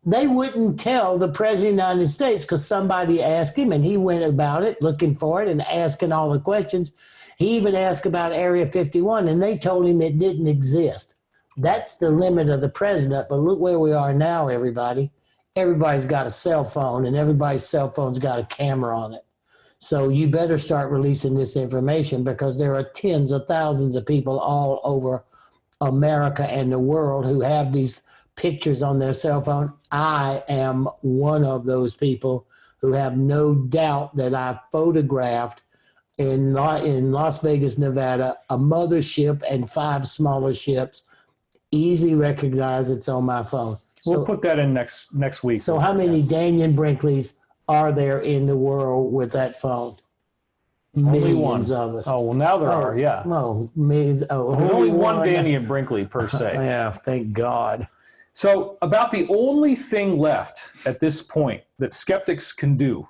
They wouldn't tell the president of the United States because somebody asked him and he went about it looking for it and asking all the questions. He even asked about Area 51 and they told him it didn't exist. That's the limit of the president. But look where we are now, everybody. Everybody's got a cell phone and everybody's cell phone's got a camera on it. So you better start releasing this information, because there are tens of thousands of people all over America and the world who have these pictures on their cell phone. I am one of those people who have no doubt that I photographed in Las Vegas, Nevada, a mothership and 5 smaller ships. Easy recognize it's on my phone. We'll put that in next week. So how many Daniel Brinkleys are there in the world with that phone? Only Millions one of us. Oh, well, now there are, yeah. No, millions. Oh, there's only one Danny and Brinkley per se. Yeah, thank God. So about the only thing left at this point that skeptics can do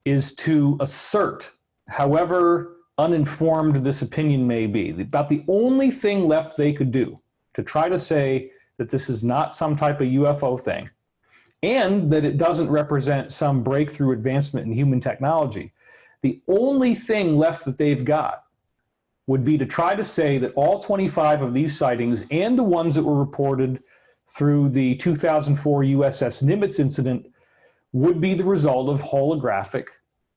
is to assert, however uninformed this opinion may be, about the only thing left they could do to try to say that this is not some type of UFO thing and that it doesn't represent some breakthrough advancement in human technology. The only thing left that they've got would be to try to say that all 25 of these sightings and the ones that were reported through the 2004 USS Nimitz incident would be the result of holographic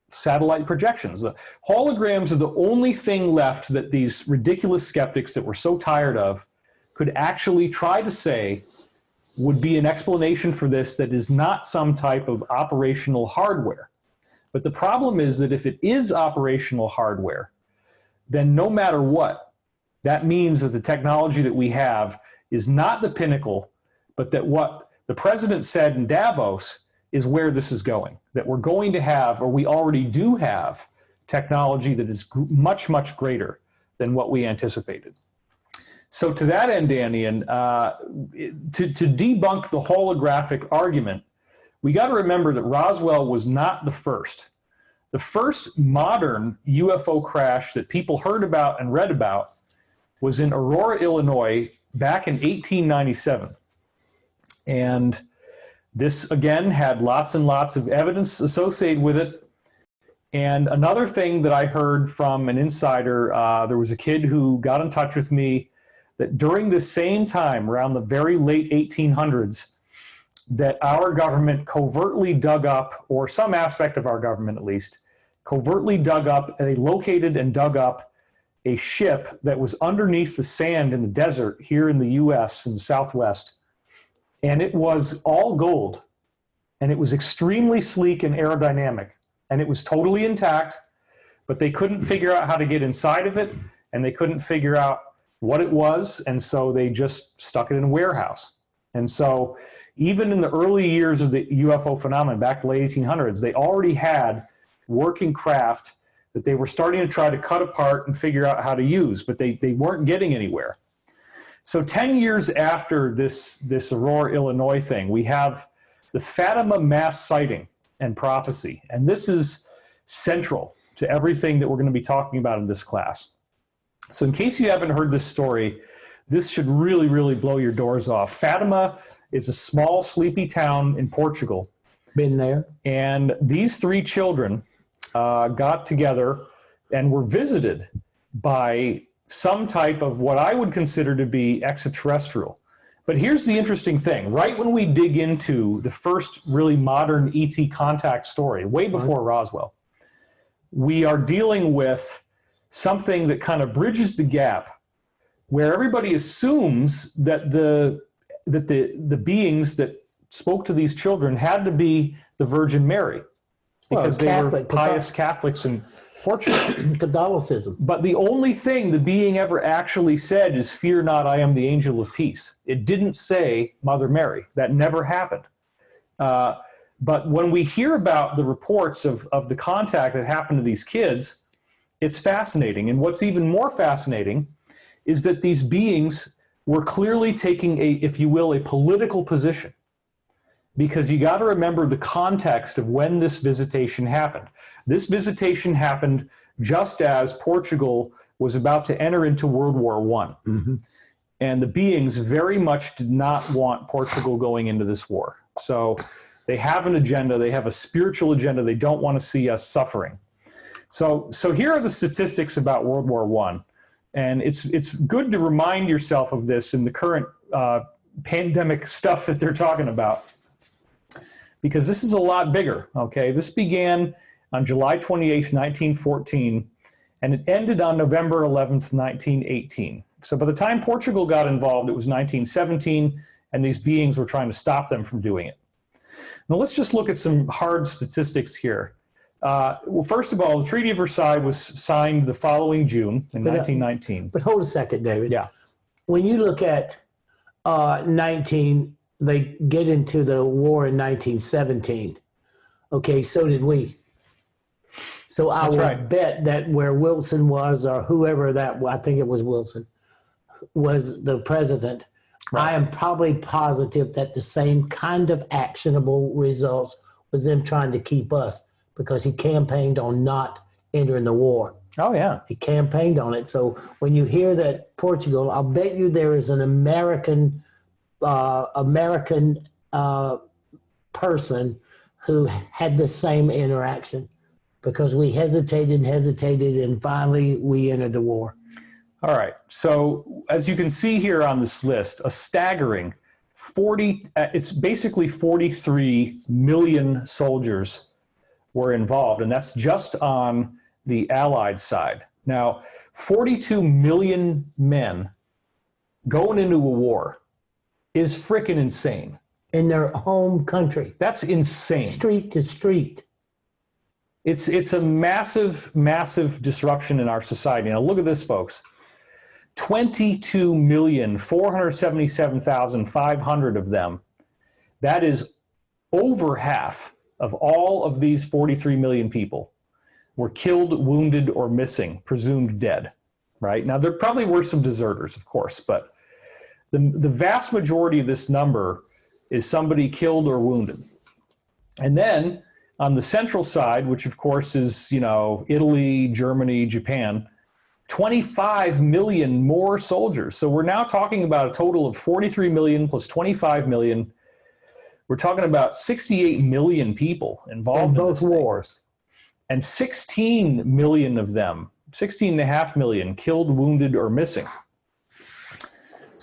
satellite projections. The holograms are the only thing left that these ridiculous skeptics that we're so tired of could actually try to say would be an explanation for this that is not some type of operational hardware. But the problem is that if it is operational hardware, then no matter what, that means that the technology that we have is not the pinnacle, but that what the president said in Davos is where this is going, that we're going to have, or we already do have, technology that is much, much greater than what we anticipated. So to that end, Danny, and to debunk the holographic argument, we got to remember that Roswell was not the first. The first modern UFO crash that people heard about and read about was in Aurora, Illinois, back in 1897. And this, again, had lots and lots of evidence associated with it. And another thing that I heard from an insider, there was a kid who got in touch with me that during the same time, around the very late 1800s, that our government covertly dug up, or some aspect of our government at least, covertly dug up, they located and dug up a ship that was underneath the sand in the desert here in the US in the Southwest. And it was all gold. And it was extremely sleek and aerodynamic. And it was totally intact, but they couldn't figure out how to get inside of it, and they couldn't figure out what it was, and so they just stuck it in a warehouse. And so even in the early years of the UFO phenomenon, back in the late 1800s, they already had working craft that they were starting to try to cut apart and figure out how to use, but they weren't getting anywhere. So 10 years after this Aurora, Illinois thing, we have the Fatima mass sighting and prophecy. And this is central to everything that we're going to be talking about in this class. So in case you haven't heard this story, this should really, really blow your doors off. Fatima is a small, sleepy town in Portugal. Been there. And these three children got together and were visited by some type of what I would consider to be extraterrestrial. But here's the interesting thing. Right when we dig into the first really modern ET contact story, way before Roswell, we are dealing with something that kind of bridges the gap where everybody assumes that the beings that spoke to these children had to be the Virgin Mary, because they were pious Catholics in Portugal. Catholicism. But the only thing the being ever actually said is, "Fear not, I am the angel of peace." It didn't say Mother Mary. That never happened. But when we hear about the reports of the contact that happened to these kids, it's fascinating. And what's even more fascinating is that these beings were clearly taking if you will, a political position. Because you got to remember the context of when this visitation happened. This visitation happened just as Portugal was about to enter into World War I. Mm-hmm. And the beings very much did not want Portugal going into this war. So they have an agenda. They have a spiritual agenda. They don't want to see us suffering. So here are the statistics about World War I. And it's good to remind yourself of this in the current pandemic stuff that they're talking about, because this is a lot bigger, okay? This began on July 28th, 1914, and it ended on November 11th, 1918. So by the time Portugal got involved, it was 1917, and these beings were trying to stop them from doing it. Now let's just look at some hard statistics here. Well, first of all, the Treaty of Versailles was signed the following June in 1919. But hold a second, David. Yeah. When you look at they get into the war in 1917. Okay, so did we. So I would bet that where Wilson was, or whoever I think it was Wilson, was the president. Right. I am probably positive that the same kind of actionable results was them trying to keep us, because he campaigned on not entering the war. Oh, yeah. He campaigned on it. So when you hear that Portugal, I'll bet you there is an American person who had the same interaction, because we hesitated, and finally we entered the war. All right. So as you can see here on this list, a staggering it's basically 43 million soldiers were involved, and that's just on the Allied side. Now, 42 million men going into a war is frickin' insane. In their home country. That's insane. Street to street. It's a massive, massive disruption in our society. Now look at this, folks. 22,477,500 of them. That is over half of all of these 43 million people were killed, wounded, or missing, presumed dead, right? Now, there probably were some deserters, of course, but the vast majority of this number is somebody killed or wounded. And then on the central side, which of course is, Italy, Germany, Japan, 25 million more soldiers. So we're now talking about a total of 43 million plus 25 million. We're talking about 68 million people involved in both wars. And 16 million of them, 16.5 million, killed, wounded, or missing.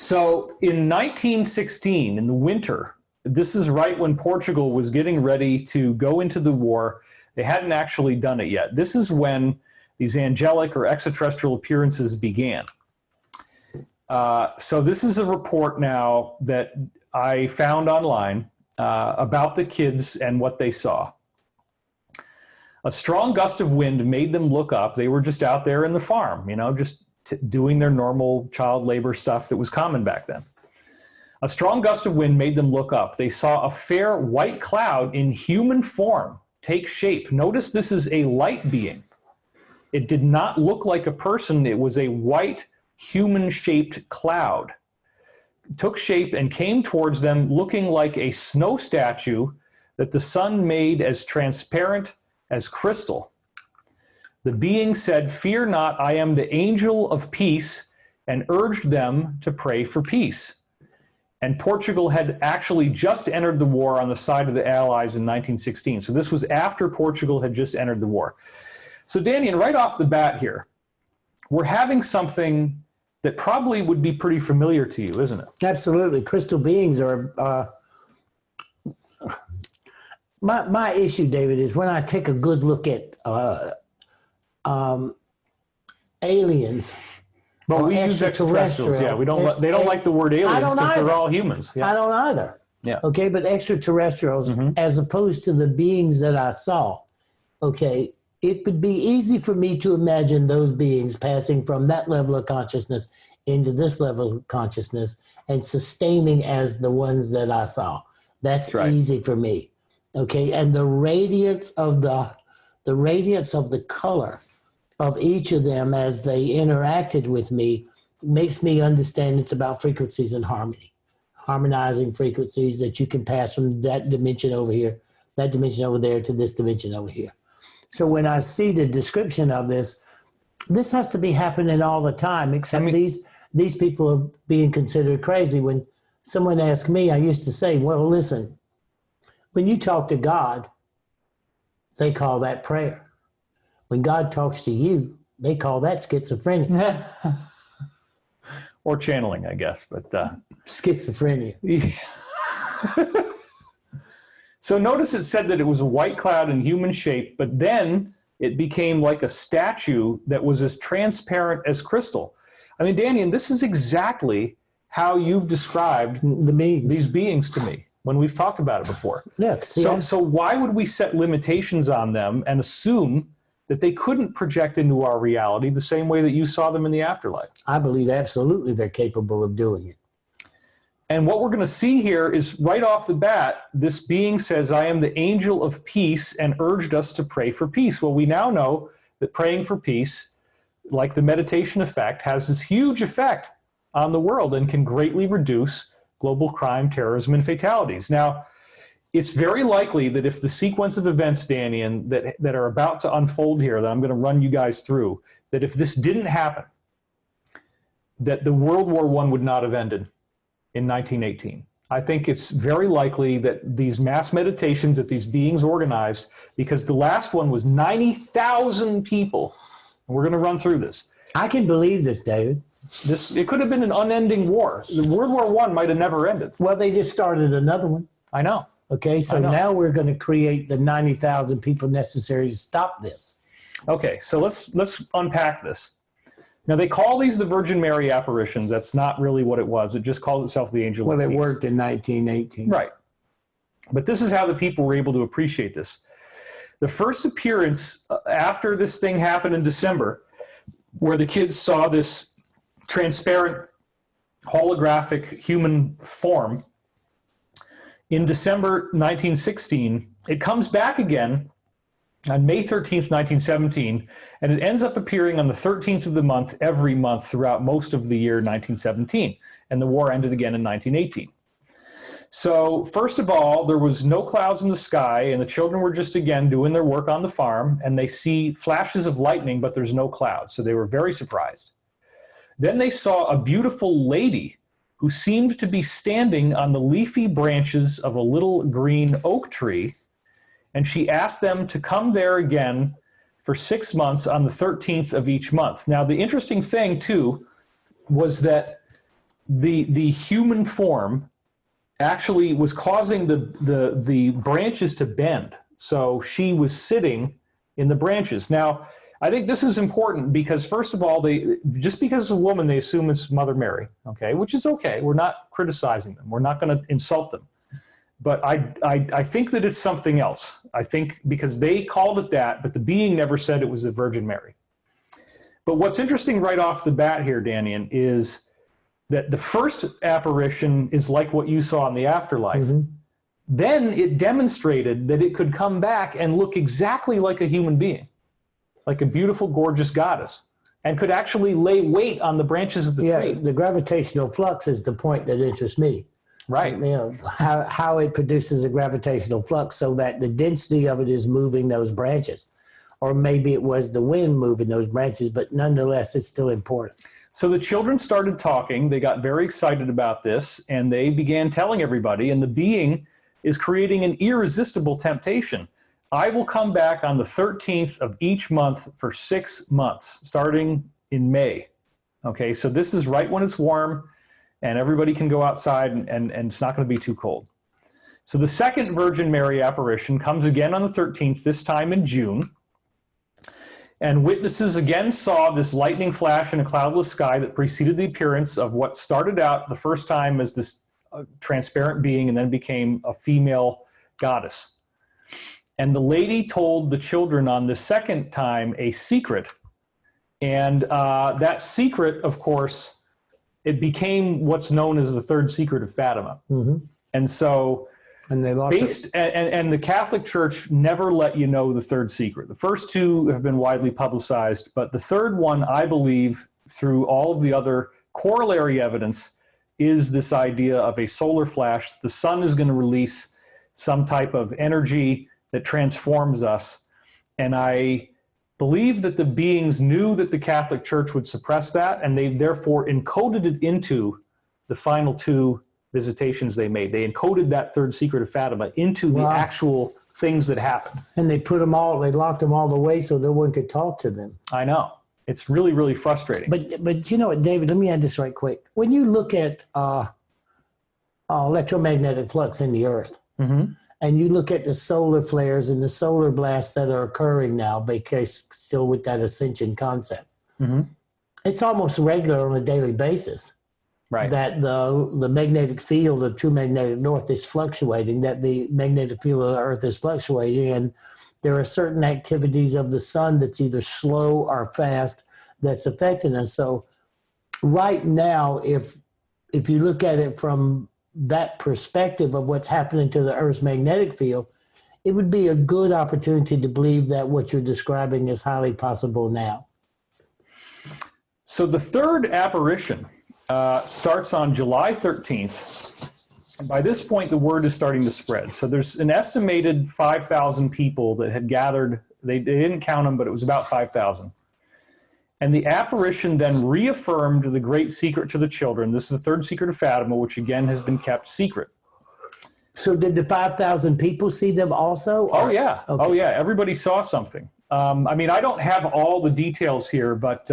So in 1916, in the winter, this is right when Portugal was getting ready to go into the war. They hadn't actually done it yet. This is when these angelic or extraterrestrial appearances began. So this is a report now that I found online about the kids and what they saw. A strong gust of wind made them look up. They were just out there in the farm, you know, just doing their normal child labor stuff that was common back then. A strong gust of wind made them look up. They saw a fair white cloud in human form take shape. Notice this is a light being. It did not look like a person. It was a white, human-shaped cloud. It took shape and came towards them looking like a snow statue that the sun made as transparent as crystal. The being said, "Fear not, I am the angel of peace," and urged them to pray for peace. And Portugal had actually just entered the war on the side of the Allies in 1916. So this was after Portugal had just entered the war. So Danny, and right off the bat here, we're having something that probably would be pretty familiar to you, isn't it? Absolutely. Crystal beings are... My issue, David, is when I take a good look at aliens... Well, we use extraterrestrials. Yeah, we don't. They don't like the word aliens because they're all humans. Yeah. I don't either. Yeah. Okay, but extraterrestrials, as opposed to the beings that I saw, okay, it would be easy for me to imagine those beings passing from that level of consciousness into this level of consciousness and sustaining as the ones that I saw. That's right. Easy for me. Okay, and the radiance of the color of each of them as they interacted with me makes me understand it's about frequencies and harmony, harmonizing frequencies that you can pass from that dimension over here, that dimension over there to this dimension over here. So when I see the description of this has to be happening all the time, except these people are being considered crazy. When someone asked me, I used to say, well, listen, when you talk to God, they call that prayer. When God talks to you, they call that schizophrenia. Or channeling, I guess, but... schizophrenia. So notice it said that it was a white cloud in human shape, but then it became like a statue that was as transparent as crystal. I mean, Danny, and this is exactly how you've described these beings to me when we've talked about it before. Yeah, so why would we set limitations on them and assume that they couldn't project into our reality the same way that you saw them in the afterlife? I believe absolutely they're capable of doing it. And what we're going to see here is right off the bat, this being says, "I am the angel of peace," and urged us to pray for peace. Well, we now know that praying for peace, like the meditation effect, has this huge effect on the world and can greatly reduce global crime, terrorism, and fatalities. Now, it's very likely that if the sequence of events, Danny, and that are about to unfold here, that I'm going to run you guys through, that if this didn't happen, that the World War I would not have ended in 1918. I think it's very likely that these mass meditations that these beings organized, because the last one was 90,000 people. We're going to run through this. I can believe this, David. It could have been an unending war. The World War I might have never ended. Well, they just started another one. I know. Okay, so now we're going to create the 90,000 people necessary to stop this. Okay, so let's unpack this. Now, they call these the Virgin Mary apparitions. That's not really what it was. It just called itself the Angel of Peace. Well, it worked in 1918. Right. But this is how the people were able to appreciate this. The first appearance after this thing happened in December, where the kids saw this transparent holographic human form, in December 1916, it comes back again on May 13th, 1917, and it ends up appearing on the 13th of the month every month throughout most of the year 1917, and the war ended again in 1918. So first of all, there was no clouds in the sky, and the children were just again doing their work on the farm, and they see flashes of lightning, but there's no clouds, so they were very surprised. Then they saw a beautiful lady who seemed to be standing on the leafy branches of a little green oak tree, and she asked them to come there again for 6 months on the 13th of each month. Now, the interesting thing, too, was that the human form actually was causing the branches to bend. So she was sitting in the branches. Now, I think this is important because, first of all, just because it's a woman, they assume it's Mother Mary, okay, which is okay. We're not criticizing them. We're not going to insult them. But I think that it's something else. I think because they called it that, but the being never said it was the Virgin Mary. But what's interesting right off the bat here, Danian, is that the first apparition is like what you saw in the afterlife. Mm-hmm. Then it demonstrated that it could come back and look exactly like a human being, like a beautiful, gorgeous goddess, and could actually lay weight on the branches of the tree. The gravitational flux is the point that interests me. Right. You know, how it produces a gravitational flux so that the density of it is moving those branches. Or maybe it was the wind moving those branches, but nonetheless, it's still important. So the children started talking. They got very excited about this, and they began telling everybody, and the being is creating an irresistible temptation. I will come back on the 13th of each month for 6 months, starting in May. Okay, so this is right when it's warm, and everybody can go outside, and it's not going to be too cold. So the second Virgin Mary apparition comes again on the 13th, this time in June. And witnesses again saw this lightning flash in a cloudless sky that preceded the appearance of what started out the first time as this transparent being and then became a female goddess. And the lady told the children on the second time a secret. And that secret, of course, it became what's known as the third secret of Fatima. Mm-hmm. And so... And they locked it. And the Catholic Church never let you know the third secret. The first two have been widely publicized, but the third one, I believe, through all of the other corollary evidence, is this idea of a solar flash. The sun is going to release some type of energy that transforms us. And I believe that the beings knew that the Catholic Church would suppress that, and they therefore encoded it into the final two visitations they made. They encoded that third secret of Fatima into the actual things that happened. And they locked them all away so no one could talk to them. I know. It's really, really frustrating. But you know what, David, let me add this right quick. When you look at electromagnetic flux in the earth, mm-hmm. and you look at the solar flares and the solar blasts that are occurring now, because still with that ascension concept, mm-hmm. it's almost regular on a daily basis. Right. That the magnetic field of true magnetic north is fluctuating, that the magnetic field of the earth is fluctuating, and there are certain activities of the sun that's either slow or fast that's affecting us. So right now, if you look at it from that perspective of what's happening to the earth's magnetic field, it would be a good opportunity to believe that what you're describing is highly possible now. So the third apparition starts on July 13th. And by this point, the word is starting to spread. So there's an estimated 5,000 people that had gathered. They didn't count them, but it was about 5,000. And the apparition then reaffirmed the great secret to the children. This is the third secret of Fatima, which again has been kept secret. So did the 5,000 people see them also? Oh, yeah. Okay. Oh, yeah. Everybody saw something. I mean, I don't have all the details here, but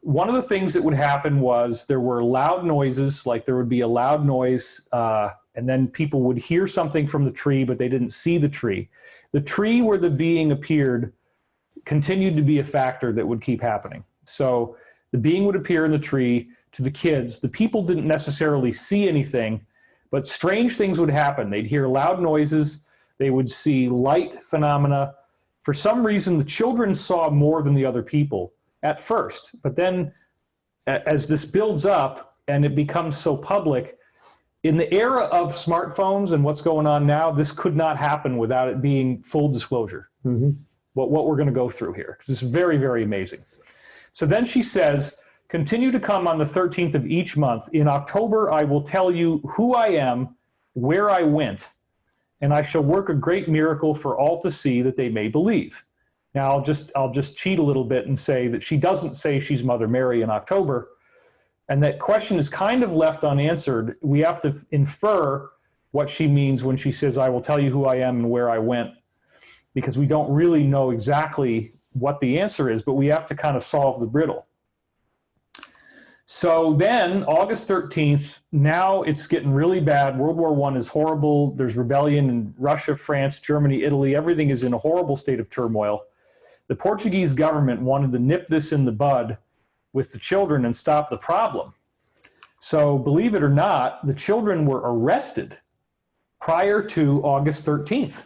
one of the things that would happen was there were loud noises, like there would be a loud noise, and then people would hear something from the tree, but they didn't see the tree. The tree where the being appeared continued to be a factor that would keep happening. So the being would appear in the tree to the kids. The people didn't necessarily see anything, but strange things would happen. They'd hear loud noises. They would see light phenomena. For some reason, the children saw more than the other people at first, but then as this builds up and it becomes so public, in the era of smartphones and what's going on now, this could not happen without it being full disclosure. Mm-hmm. What we're going to go through here, because it's very, very amazing. So then she says, continue to come on the 13th of each month. In October, I will tell you who I am, where I went, and I shall work a great miracle for all to see that they may believe. Now, I'll just cheat a little bit and say that she doesn't say she's Mother Mary in October, and that question is kind of left unanswered. We have to infer what she means when she says, I will tell you who I am and where I went, because we don't really know exactly what the answer is, but we have to kind of solve the riddle. So then August 13th, now it's getting really bad. World War I is horrible. There's rebellion in Russia, France, Germany, Italy. Everything is in a horrible state of turmoil. The Portuguese government wanted to nip this in the bud with the children and stop the problem. So believe it or not, the children were arrested prior to August 13th.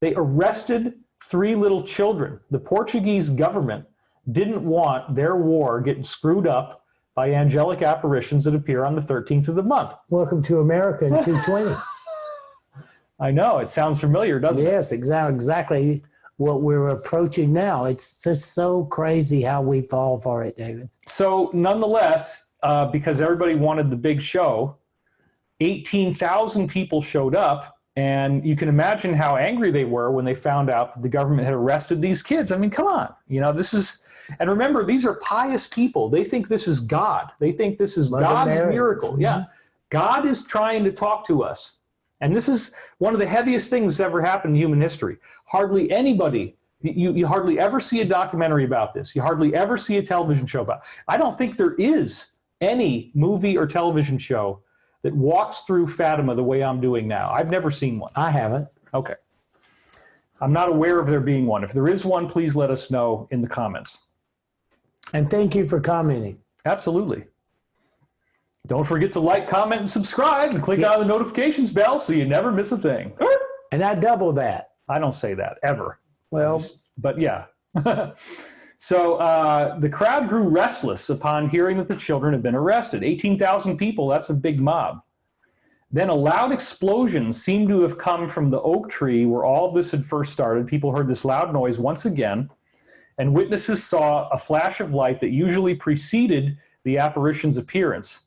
They arrested 3 little children. The Portuguese government didn't want their war getting screwed up by angelic apparitions that appear on the 13th of the month. Welcome to America in 220. I know, it sounds familiar, doesn't it? Yes, exactly what we're approaching now. It's just so crazy how we fall for it, David. So nonetheless, because everybody wanted the big show, 18,000 people showed up, and you can imagine how angry they were when they found out that the government had arrested these kids. I mean, come on, this is, and remember, these are pious people. They think this is God. They think this is God's miracle. Mm-hmm. Yeah, God is trying to talk to us. And this is one of the heaviest things that's ever happened in human history. Hardly anybody, you hardly ever see a documentary about this. You hardly ever see a television show about it. I don't think there is any movie or television show that walks through Fatima the way I'm doing now. I've never seen one. I haven't. Okay. I'm not aware of there being one. If there is one, please let us know in the comments. And thank you for commenting. Absolutely. Don't forget to like, comment, and subscribe, and click on the notifications bell so you never miss a thing. And I double that. I don't say that, ever. Well. But yeah. So the crowd grew restless upon hearing that the children had been arrested. 18,000 people, that's a big mob. Then a loud explosion seemed to have come from the oak tree where all of this had first started. People heard this loud noise once again, and witnesses saw a flash of light that usually preceded the apparition's appearance.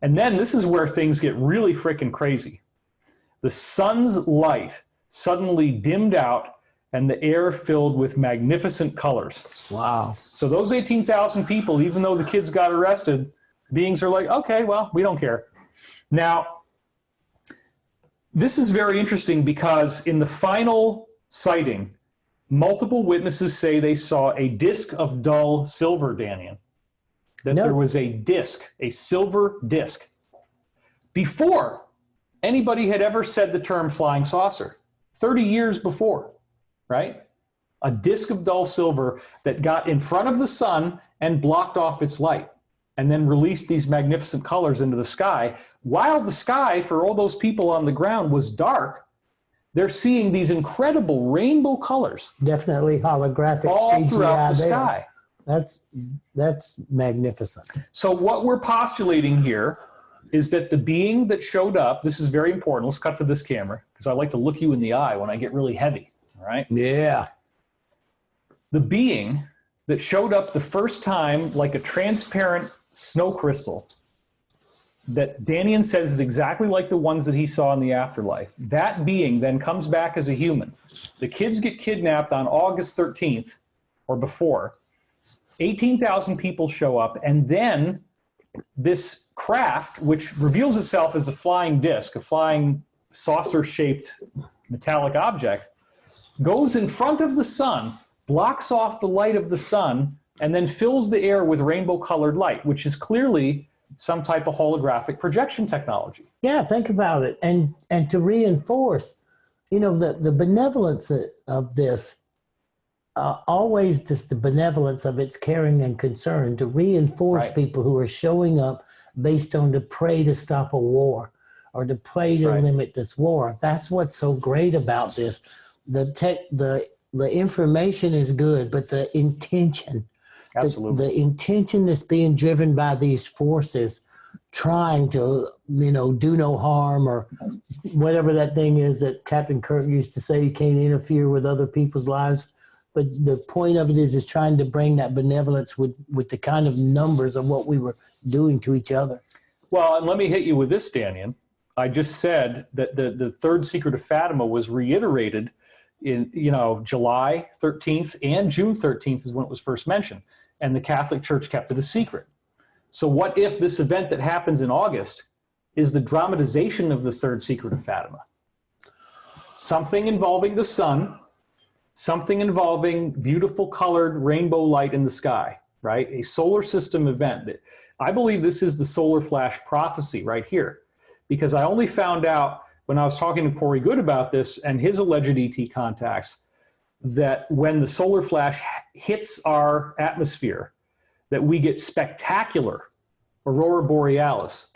And then this is where things get really freaking crazy. The sun's light suddenly dimmed out and the air filled with magnificent colors. Wow. So those 18,000 people, even though the kids got arrested, beings are like, okay, well, we don't care. Now, this is very interesting because in the final sighting, multiple witnesses say they saw a disc of dull silver, Daniel. That there was a disc, a silver disc, before anybody had ever said the term flying saucer. 30 years before, right? A disc of dull silver that got in front of the sun and blocked off its light, and then released these magnificent colors into the sky. While the sky, for all those people on the ground, was dark, they're seeing these incredible rainbow colors. Definitely holographic all CGI throughout the there. sky. That's magnificent. So what we're postulating here is that the being that showed up, this is very important. Let's cut to this camera because I like to look you in the eye when I get really heavy, all right? Yeah. The being that showed up the first time like a transparent snow crystal that Daniel says is exactly like the ones that he saw in the afterlife. That being then comes back as a human. The kids get kidnapped on August 13th or before. 18,000 people show up, and then this craft, which reveals itself as a flying disc, a flying saucer-shaped metallic object, goes in front of the sun, blocks off the light of the sun, and then fills the air with rainbow-colored light, which is clearly some type of holographic projection technology. Yeah, think about it. And to reinforce, the benevolence of this, always just the benevolence of its caring and concern to reinforce people who are showing up based on the pray to stop a war or to pray to limit this war. That's what's so great about this. The information is good, but the intention, absolutely, the intention that's being driven by these forces trying to, do no harm, or whatever that thing is that Captain Kirk used to say, you can't interfere with other people's lives. But the point of it is trying to bring that benevolence with the kind of numbers of what we were doing to each other. Well, and let me hit you with this, Daniel. I just said that the third secret of Fatima was reiterated in, July 13th and June 13th is when it was first mentioned. And the Catholic Church kept it a secret. So what if this event that happens in August is the dramatization of the third secret of Fatima? Something involving the sun, something involving beautiful colored rainbow light in the sky, right? A solar system event. I believe this is the solar flash prophecy right here, because I only found out when I was talking to Corey Good about this and his alleged ET contacts, that when the solar flash hits our atmosphere, that we get spectacular aurora borealis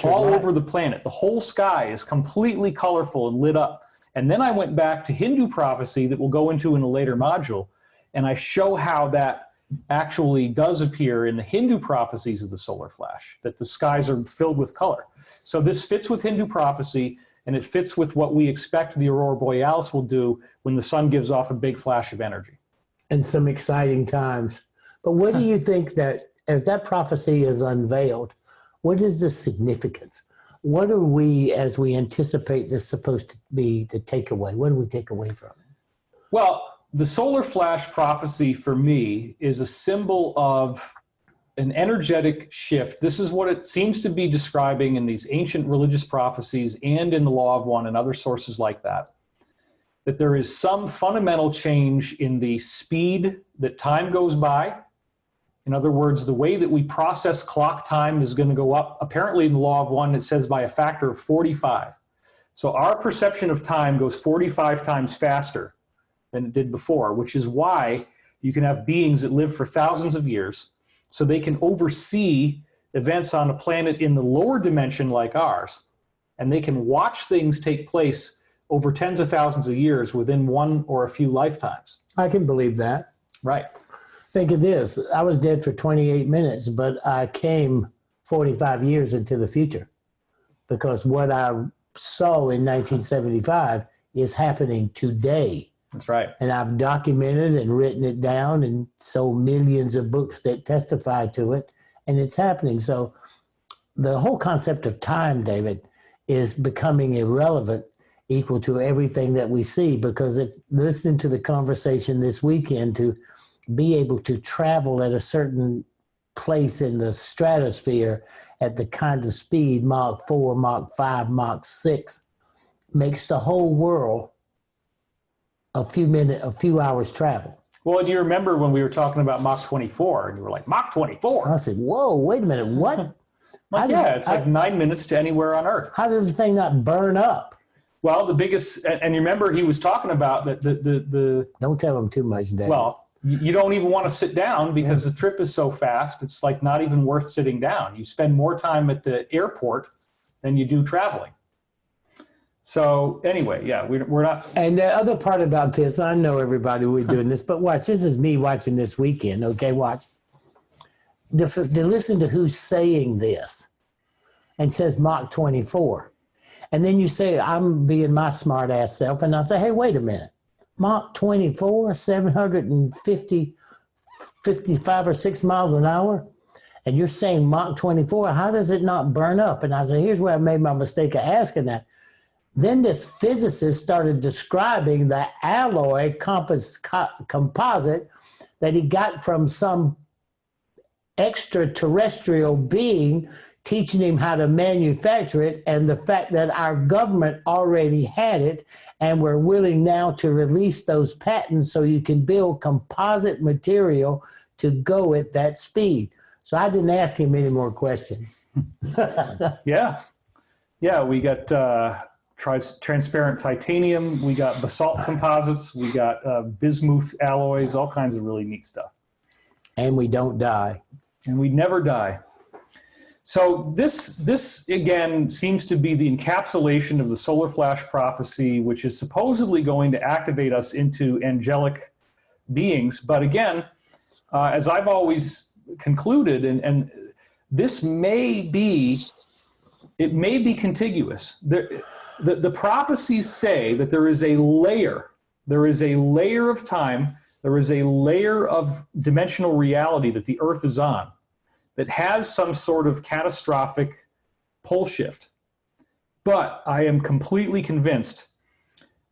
all over the planet. The whole sky is completely colorful and lit up. And then I went back to Hindu prophecy that we'll go into in a later module, and I show how that actually does appear in the Hindu prophecies of the solar flash, that the skies are filled with color. So this fits with Hindu prophecy, and it fits with what we expect the aurora borealis will do when the sun gives off a big flash of energy. And some exciting times. But what do you think that, as that prophecy is unveiled, what is the significance? What are we, as we anticipate this, supposed to be the takeaway? What do we take away from it? Well, the solar flash prophecy for me is a symbol of an energetic shift. This is what it seems to be describing in these ancient religious prophecies and in the Law of One and other sources like that, that there is some fundamental change in the speed that time goes by. In other words, the way that we process clock time is going to go up. Apparently in the Law of One, it says by a factor of 45. So our perception of time goes 45 times faster than it did before, which is why you can have beings that live for thousands of years, so they can oversee events on a planet in the lower dimension like ours, and they can watch things take place over tens of thousands of years within one or a few lifetimes. I can believe that. Right. Think of this. I was dead for 28 minutes, but I came 45 years into the future, because what I saw in 1975 is happening today. That's right. And I've documented and written it down and sold millions of books that testify to it, and it's happening. So the whole concept of time, David, is becoming irrelevant equal to everything that we see, because if listening to the conversation this weekend, to be able to travel at a certain place in the stratosphere at the kind of speed, Mach 4, Mach 5, Mach 6, makes the whole world a few hours travel. Well, and you remember when we were talking about Mach 24, and you were like, Mach 24? I said, whoa, wait a minute, what? It's like 9 minutes to anywhere on Earth. How does the thing not burn up? Well, the biggest, and you remember he was talking about that the Don't tell him too much, Dave. Well, you don't even want to sit down because the trip is so fast. It's like not even worth sitting down. You spend more time at the airport than you do traveling. So anyway, yeah, we're not. And the other part about this, I know everybody we're doing this, but watch, this is me watching this weekend, okay, watch. To listen to who's saying this and says Mach 24. And then you say, I'm being my smart ass self, and I say, hey, wait a minute. Mach 24, 55 or 6 miles an hour, and you're saying Mach 24, how does it not burn up? And I said, here's where I made my mistake of asking that. Then this physicist started describing the alloy composite that he got from some extraterrestrial being teaching him how to manufacture it, and the fact that our government already had it and we're willing now to release those patents so you can build composite material to go at that speed. So I didn't ask him any more questions. Yeah, we got transparent titanium, we got basalt composites, we got bismuth alloys, all kinds of really neat stuff. And we don't die. And we never die. So this again seems to be the encapsulation of the solar flash prophecy, which is supposedly going to activate us into angelic beings. But again, as I've always concluded, and this may be, it may be contiguous. The prophecies say that there is a layer of time, there is a layer of dimensional reality that the Earth is on, that has some sort of catastrophic pole shift. But I am completely convinced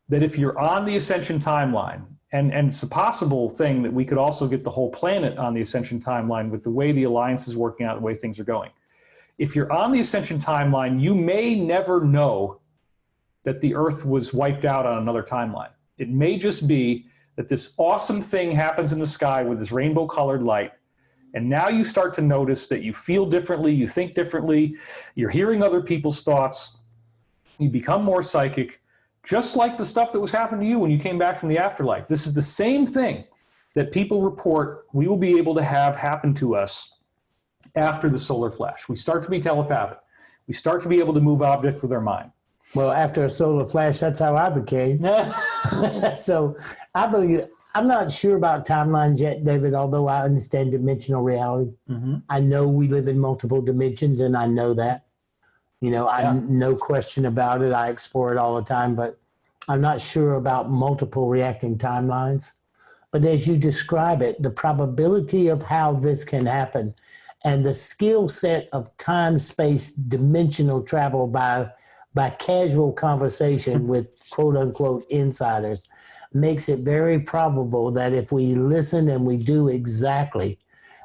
that if you're on the ascension timeline, and it's a possible thing that we could also get the whole planet on the ascension timeline with the way the alliance is working out, the way things are going. If you're on the ascension timeline, you may never know that the Earth was wiped out on another timeline. It may just be that this awesome thing happens in the sky with this rainbow colored light, And now you start to notice that you feel differently, you think differently, you're hearing other people's thoughts, you become more psychic, just like the stuff that was happening to you when you came back from the afterlife. This is the same thing that people report we will be able to have happen to us after the solar flash. We start to be telepathic. We start to be able to move objects with our mind. Well, after a solar flash, that's how I became. So I believe, I'm not sure about timelines yet, David, although I understand dimensional reality. Mm-hmm. I know we live in multiple dimensions, and I know that. You know, I no question about it. I explore it all the time, but I'm not sure about multiple reacting timelines. But as you describe it, the probability of how this can happen and the skill set of time, space, dimensional travel by casual conversation with quote unquote insiders makes it very probable that if we listen and we do exactly,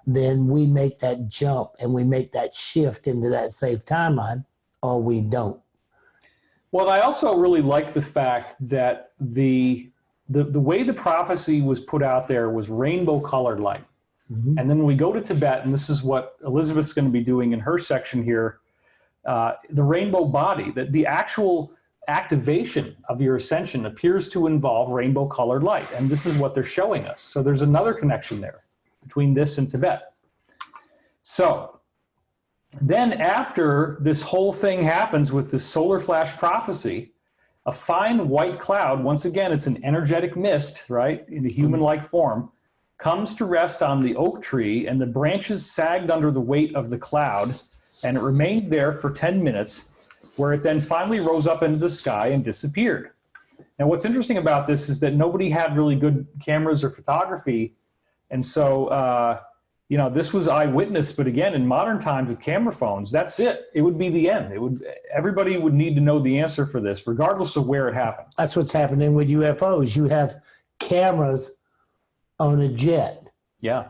then we make that jump and we make that shift into that safe timeline, or we don't. Well, I also really like the fact that the way the prophecy was put out there was rainbow colored light. Mm-hmm. And then when we go to Tibet, and this is what Elizabeth's going to be doing in her section here, the rainbow body, that the actual activation of your ascension appears to involve rainbow colored light. And this is what they're showing us. So there's another connection there between this and Tibet. So then after this whole thing happens with this solar flash prophecy, a fine white cloud, once again, it's an energetic mist, right, in a human-like form, comes to rest on the oak tree, and the branches sagged under the weight of the cloud, and it remained there for 10 minutes, where it then finally rose up into the sky and disappeared. Now, what's interesting about this is that nobody had really good cameras or photography, and so, you know, this was eyewitness, but again, in modern times with camera phones, that's it. It would be the end. Everybody would need to know the answer for this, regardless of where it happened. That's what's happening with UFOs. You have cameras on a jet. Yeah.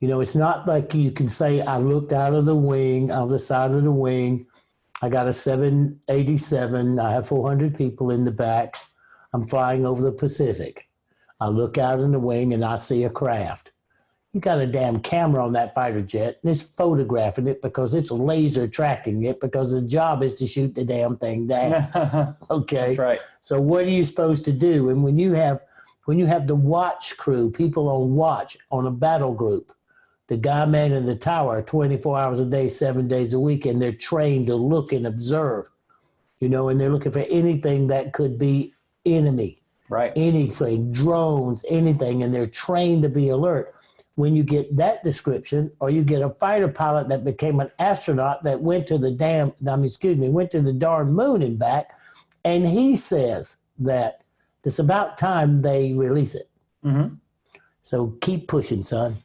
You know, it's not like you can say, I looked out of the wing, on the side of the wing. I got a 787. I have 400 people in the back. I'm flying over the Pacific. I look out in the wing and I see a craft. You got a damn camera on that fighter jet, and it's photographing it because it's laser tracking it because the job is to shoot the damn thing down. Okay. That's right. So what are you supposed to do? And when you have the watch crew, people on watch on a battle group, the guy man in the tower 24 hours a day, 7 days a week, and they're trained to look and observe, you know, and they're looking for anything that could be enemy. Right. Anything, drones, anything, and they're trained to be alert. When you get that description, or you get a fighter pilot that became an astronaut that went to the darn moon and back, and he says that it's about time they release it. Mm-hmm. So keep pushing, son.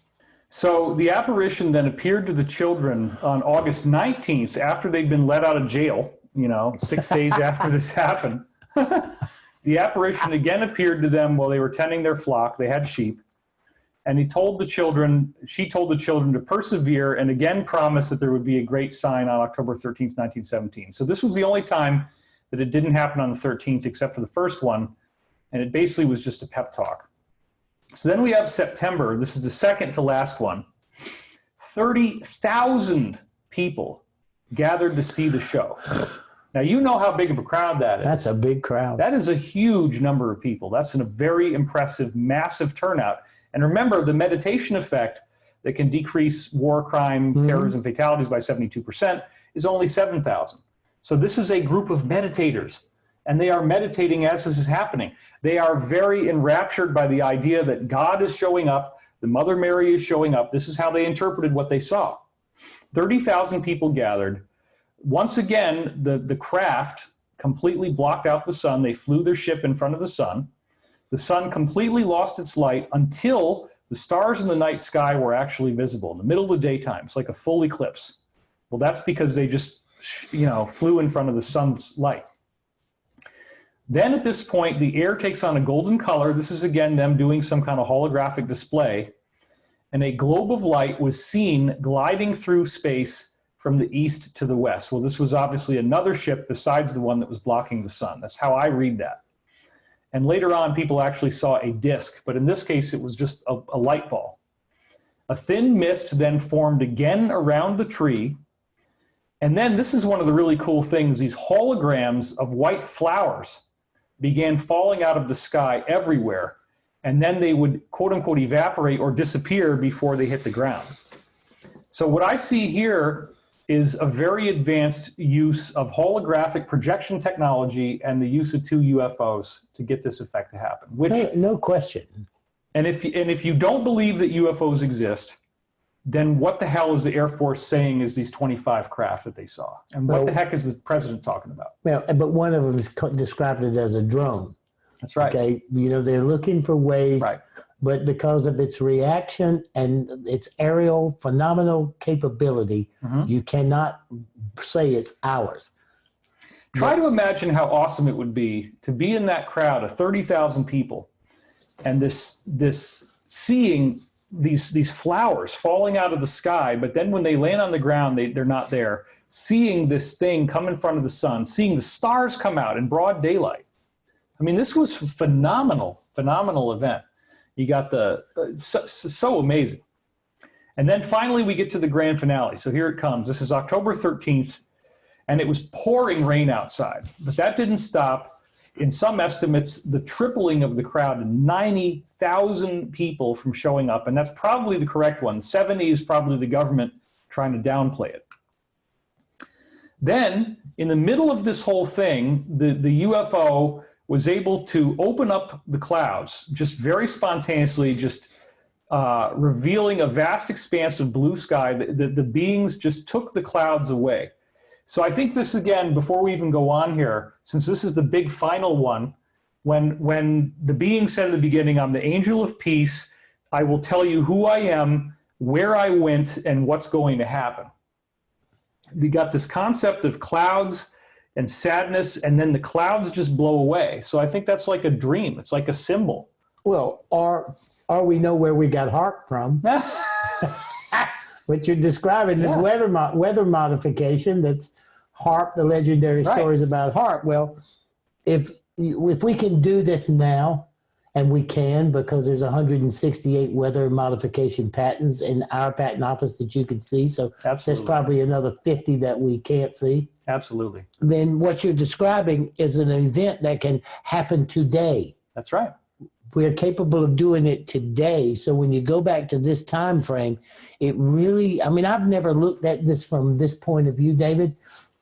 So the apparition then appeared to the children on August 19th after they'd been let out of jail, you know, 6 days after this happened. The apparition again appeared to them while they were tending their flock. They had sheep. And she told the children to persevere and again promised that there would be a great sign on October 13th, 1917. So this was the only time that it didn't happen on the 13th except for the first one. And it basically was just a pep talk. So then we have September. This is the second to last one. 30,000 people gathered to see the show. Now, you know how big of a crowd that is. That's a big crowd. That is a huge number of people. That's a very impressive, massive turnout. And remember, the meditation effect that can decrease war, crime, terrorism, fatalities by 72% is only 7,000. So this is a group of meditators, and they are meditating as this is happening. They are very enraptured by the idea that God is showing up, the Mother Mary is showing up. This is how they interpreted what they saw. 30,000 people gathered. Once again, the craft completely blocked out the sun. They flew their ship in front of the sun. The sun completely lost its light until the stars in the night sky were actually visible in the middle of the daytime. It's like a full eclipse. Well, that's because they just, you know, flew in front of the sun's light. Then at this point, the air takes on a golden color. This is, again, them doing some kind of holographic display. And a globe of light was seen gliding through space from the east to the west. Well, this was obviously another ship besides the one that was blocking the sun. That's how I read that. And later on, people actually saw a disk, but in this case, it was just a light ball. A thin mist then formed again around the tree. And then this is one of the really cool things. These holograms of white flowers began falling out of the sky everywhere. And then they would, quote unquote, evaporate or disappear before they hit the ground. So what I see here is a very advanced use of holographic projection technology and the use of 2 UFOs to get this effect to happen. Which, no question. And if you don't believe that UFOs exist, then what the hell is the Air Force saying is these 25 craft that they saw? And what the heck is the president talking about? Well, but one of them is described it as a drone. That's right. Okay, you know, they're looking for ways, Right. but because of its reaction and its aerial phenomenal capability, you cannot say it's ours. Try to imagine how awesome it would be to be in that crowd of 30,000 people and this seeing these flowers falling out of the sky, but then when they land on the ground, they're not there. Seeing this thing come in front of the sun, seeing the stars come out in broad daylight. I mean, this was phenomenal event. You got so amazing. And then finally we get to the grand finale. So here it comes. This is October 13th, and it was pouring rain outside, but that didn't stop. In some estimates, the tripling of the crowd, 90,000 people from showing up, and that's probably the correct one. 70 is probably the government trying to downplay it. Then, in the middle of this whole thing, the UFO was able to open up the clouds, just very spontaneously, just revealing a vast expanse of blue sky. The beings just took the clouds away. So I think this, again, before we even go on here, since this is the big final one, when the being said in the beginning, I'm the angel of peace, I will tell you who I am, where I went, and what's going to happen. We got this concept of clouds and sadness, and then the clouds just blow away. So I think that's like a dream. It's like a symbol. Well, or we know where we got HARP from. What you're describing is weather modification. That's HARP, the legendary stories about HARP. Well, if we can do this now, and we can because there's 168 weather modification patents in our patent office that you can see. So there's probably another 50 that we can't see. Absolutely. Then what you're describing is an event that can happen today. That's right. We're capable of doing it today. So when you go back to this time frame, it really, I mean, I've never looked at this from this point of view, David,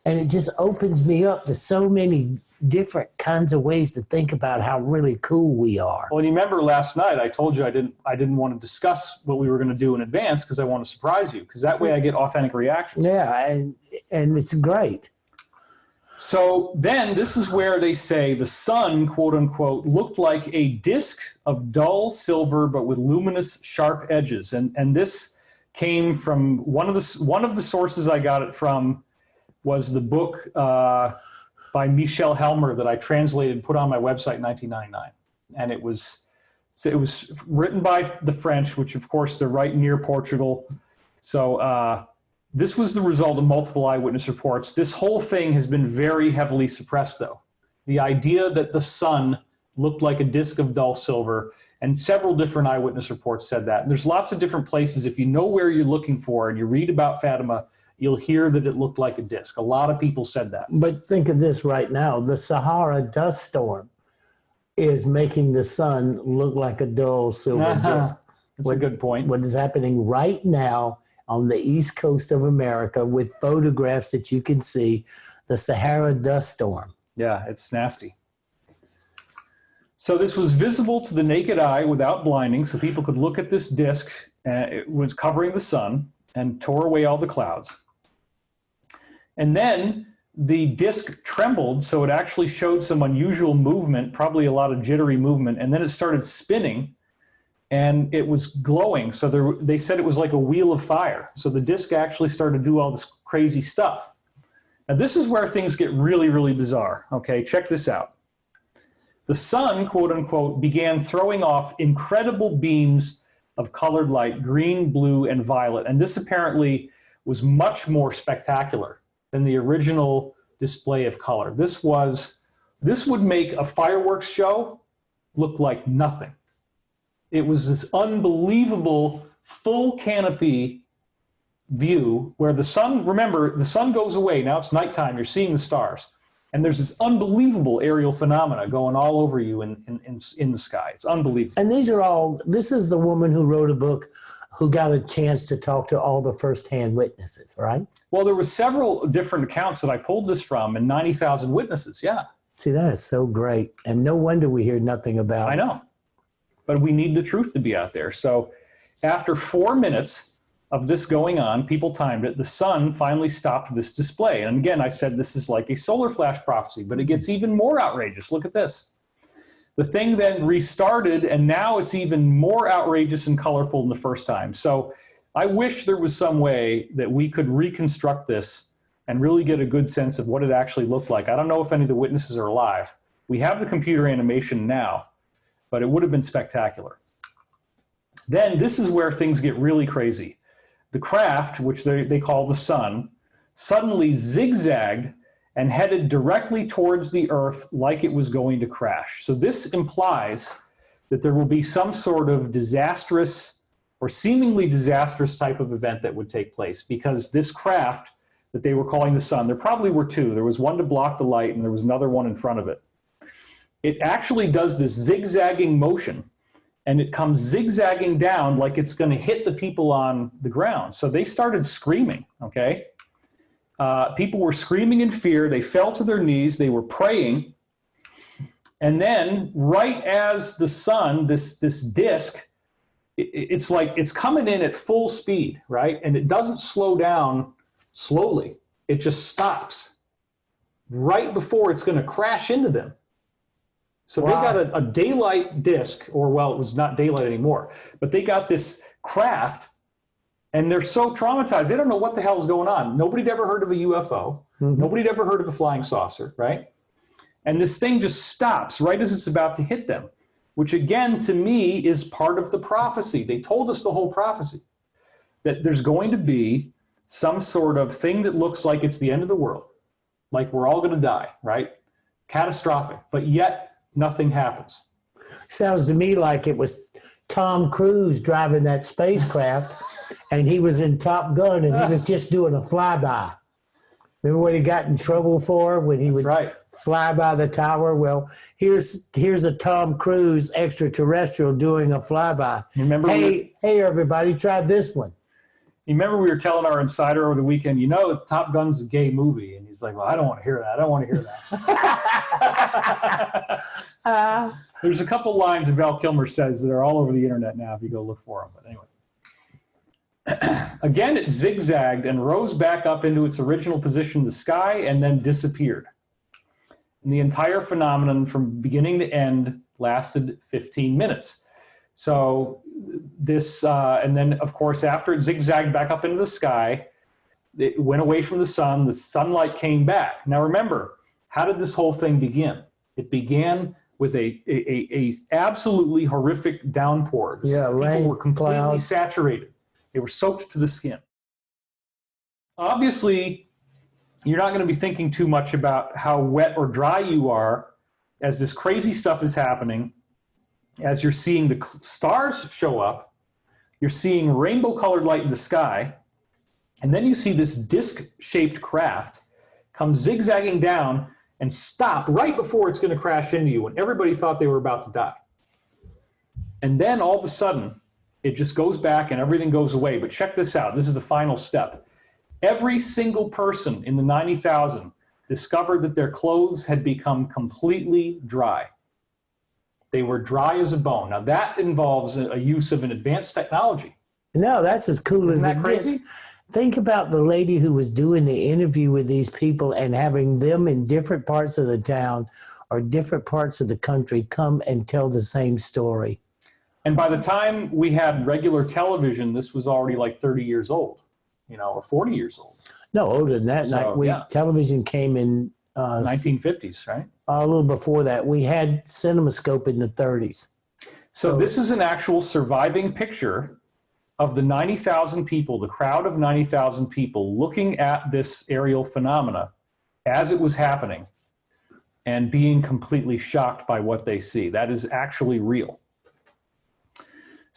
and it just opens me up to so many different kinds of ways to think about how really cool we are. Well, and you remember last night I told you I didn't want to discuss what we were going to do in advance because I want to surprise you, because that way I get authentic reactions. Yeah, and it's great. So then this is where they say the sun, quote unquote, looked like a disc of dull silver but with luminous sharp edges. And this came from one of the sources I got it from was the book by Michel Helmer that I translated and put on my website in 1999. And it was written by the French, which of course they're right near Portugal. So this was the result of multiple eyewitness reports. This whole thing has been very heavily suppressed, though. The idea that the sun looked like a disc of dull silver, and several different eyewitness reports said that. And there's lots of different places. If you know where you're looking for and you read about Fatima, you'll hear that it looked like a disc. A lot of people said that. But think of this right now. The Sahara dust storm is making the sun look like a dull silver disc. That's a good point. What is happening right now on the east coast of America with photographs that you can see, the Sahara dust storm. Yeah, it's nasty. So this was visible to the naked eye without blinding, so people could look at this disk, and it was covering the sun and tore away all the clouds. And then the disk trembled, so it actually showed some unusual movement, probably a lot of jittery movement, and then it started spinning, and it was glowing. So they said it was like a wheel of fire. So the disk actually started to do all this crazy stuff. Now this is where things get really, really bizarre. Okay, check this out. The sun, quote unquote, began throwing off incredible beams of colored light, green, blue, and violet. And this apparently was much more spectacular than the original display of color. This would make a fireworks show look like nothing. It was this unbelievable full canopy view where the sun, remember, the sun goes away. Now it's nighttime. You're seeing the stars. And there's this unbelievable aerial phenomena going all over you in the sky. It's unbelievable. And this is the woman who wrote a book who got a chance to talk to all the firsthand witnesses, right? Well, there were several different accounts that I pulled this from and 90,000 witnesses, yeah. See, that is so great. And no wonder we hear nothing about it. I know. But we need the truth to be out there. So after 4 minutes of this going on, people timed it, the sun finally stopped this display. And again, I said this is like a solar flash prophecy, but it gets even more outrageous. Look at this. The thing then restarted, and now it's even more outrageous and colorful than the first time. So I wish there was some way that we could reconstruct this and really get a good sense of what it actually looked like. I don't know if any of the witnesses are alive. We have the computer animation now, but it would have been spectacular. Then this is where things get really crazy. The craft, which they call the sun, suddenly zigzagged and headed directly towards the Earth like it was going to crash. So this implies that there will be some sort of disastrous or seemingly disastrous type of event that would take place, because this craft that they were calling the sun, there probably were two. There was one to block the light and there was another one in front of it. It actually does this zigzagging motion, and it comes zigzagging down like it's going to hit the people on the ground. So they started screaming, okay? People were screaming in fear. They fell to their knees. They were praying. And then right as the sun, this disk, it's like it's coming in at full speed, right? And it doesn't slow down slowly. It just stops right before it's going to crash into them. So They got a daylight disk, or well, it was not daylight anymore, but they got this craft, and they're so traumatized. They don't know what the hell is going on. Nobody'd ever heard of a UFO. Mm-hmm. Nobody'd ever heard of a flying saucer, right? And this thing just stops right as it's about to hit them, which again, to me, is part of the prophecy. They told us the whole prophecy, that there's going to be some sort of thing that looks like it's the end of the world, like we're all going to die, right? Catastrophic, but yet nothing happens. Sounds to me like it was Tom Cruise driving that spacecraft, and he was in Top Gun, and he was just doing a flyby. Remember what he got in trouble for when he would fly by the tower? Well, here's a Tom Cruise extraterrestrial doing a flyby. Remember hey, everybody, try this one. You remember we were telling our insider over the weekend, Top Gun's a gay movie. And he's like, well, I don't want to hear that. I don't want to hear that. There's a couple lines that Val Kilmer says that are all over the internet now if you go look for them. But anyway. Again, it zigzagged and rose back up into its original position in the sky and then disappeared. And the entire phenomenon from beginning to end lasted 15 minutes. So this, and then of course, after it zigzagged back up into the sky, it went away from the sun, the sunlight came back. Now remember, how did this whole thing begin? It began with a absolutely horrific downpour. People were completely saturated. They were soaked to the skin. Obviously, you're not going to be thinking too much about how wet or dry you are as this crazy stuff is happening. As you're seeing the stars show up, you're seeing rainbow-colored light in the sky, and then you see this disc-shaped craft come zigzagging down and stop right before it's going to crash into you, and everybody thought they were about to die. And then all of a sudden, it just goes back and everything goes away. But check this out. This is the final step. Every single person in the 90,000 discovered that their clothes had become completely dry. They were dry as a bone. Now that involves a use of an advanced technology. No, that's as cool as it gets. Think about the lady who was doing the interview with these people and having them in different parts of the town or different parts of the country come and tell the same story. And by the time we had regular television, this was already like 30 years old, or 40 years old. No, older than that. So, television came in 1950s, right? A little before that. We had CinemaScope in the 30s. So this is an actual surviving picture of the 90,000 people, the crowd of 90,000 people looking at this aerial phenomena as it was happening and being completely shocked by what they see. That is actually real.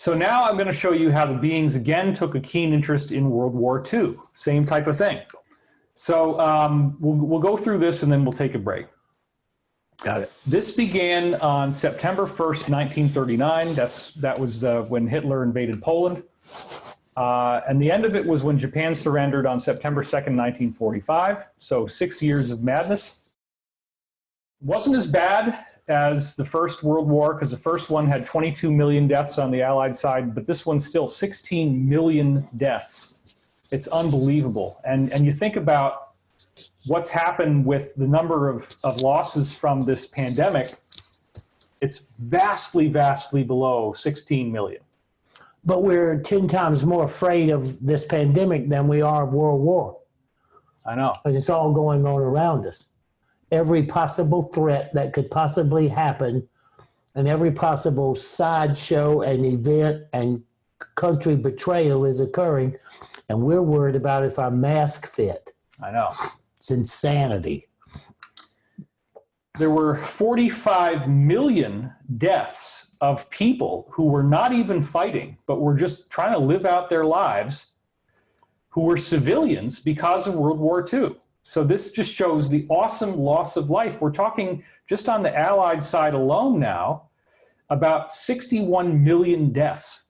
So now I'm going to show you how the beings again took a keen interest in World War II. Same type of thing. So we'll go through this and then we'll take a break. Got it. This began on September 1st, 1939. That was when Hitler invaded Poland. And the end of it was when Japan surrendered on September 2nd, 1945. So 6 years of madness. Wasn't as bad as the First World War, because the first one had 22 million deaths on the Allied side, but this one's still 16 million deaths. It's unbelievable. And you think about what's happened with the number of losses from this pandemic, it's vastly, vastly below 16 million. But we're 10 times more afraid of this pandemic than we are of World War. I know. And it's all going on around us. Every possible threat that could possibly happen and every possible sideshow and event and country betrayal is occurring. And we're worried about if our mask fit. I know. It's insanity. There were 45 million deaths of people who were not even fighting, but were just trying to live out their lives, who were civilians because of World War II. So this just shows the awesome loss of life. We're talking just on the Allied side alone now, about 61 million deaths.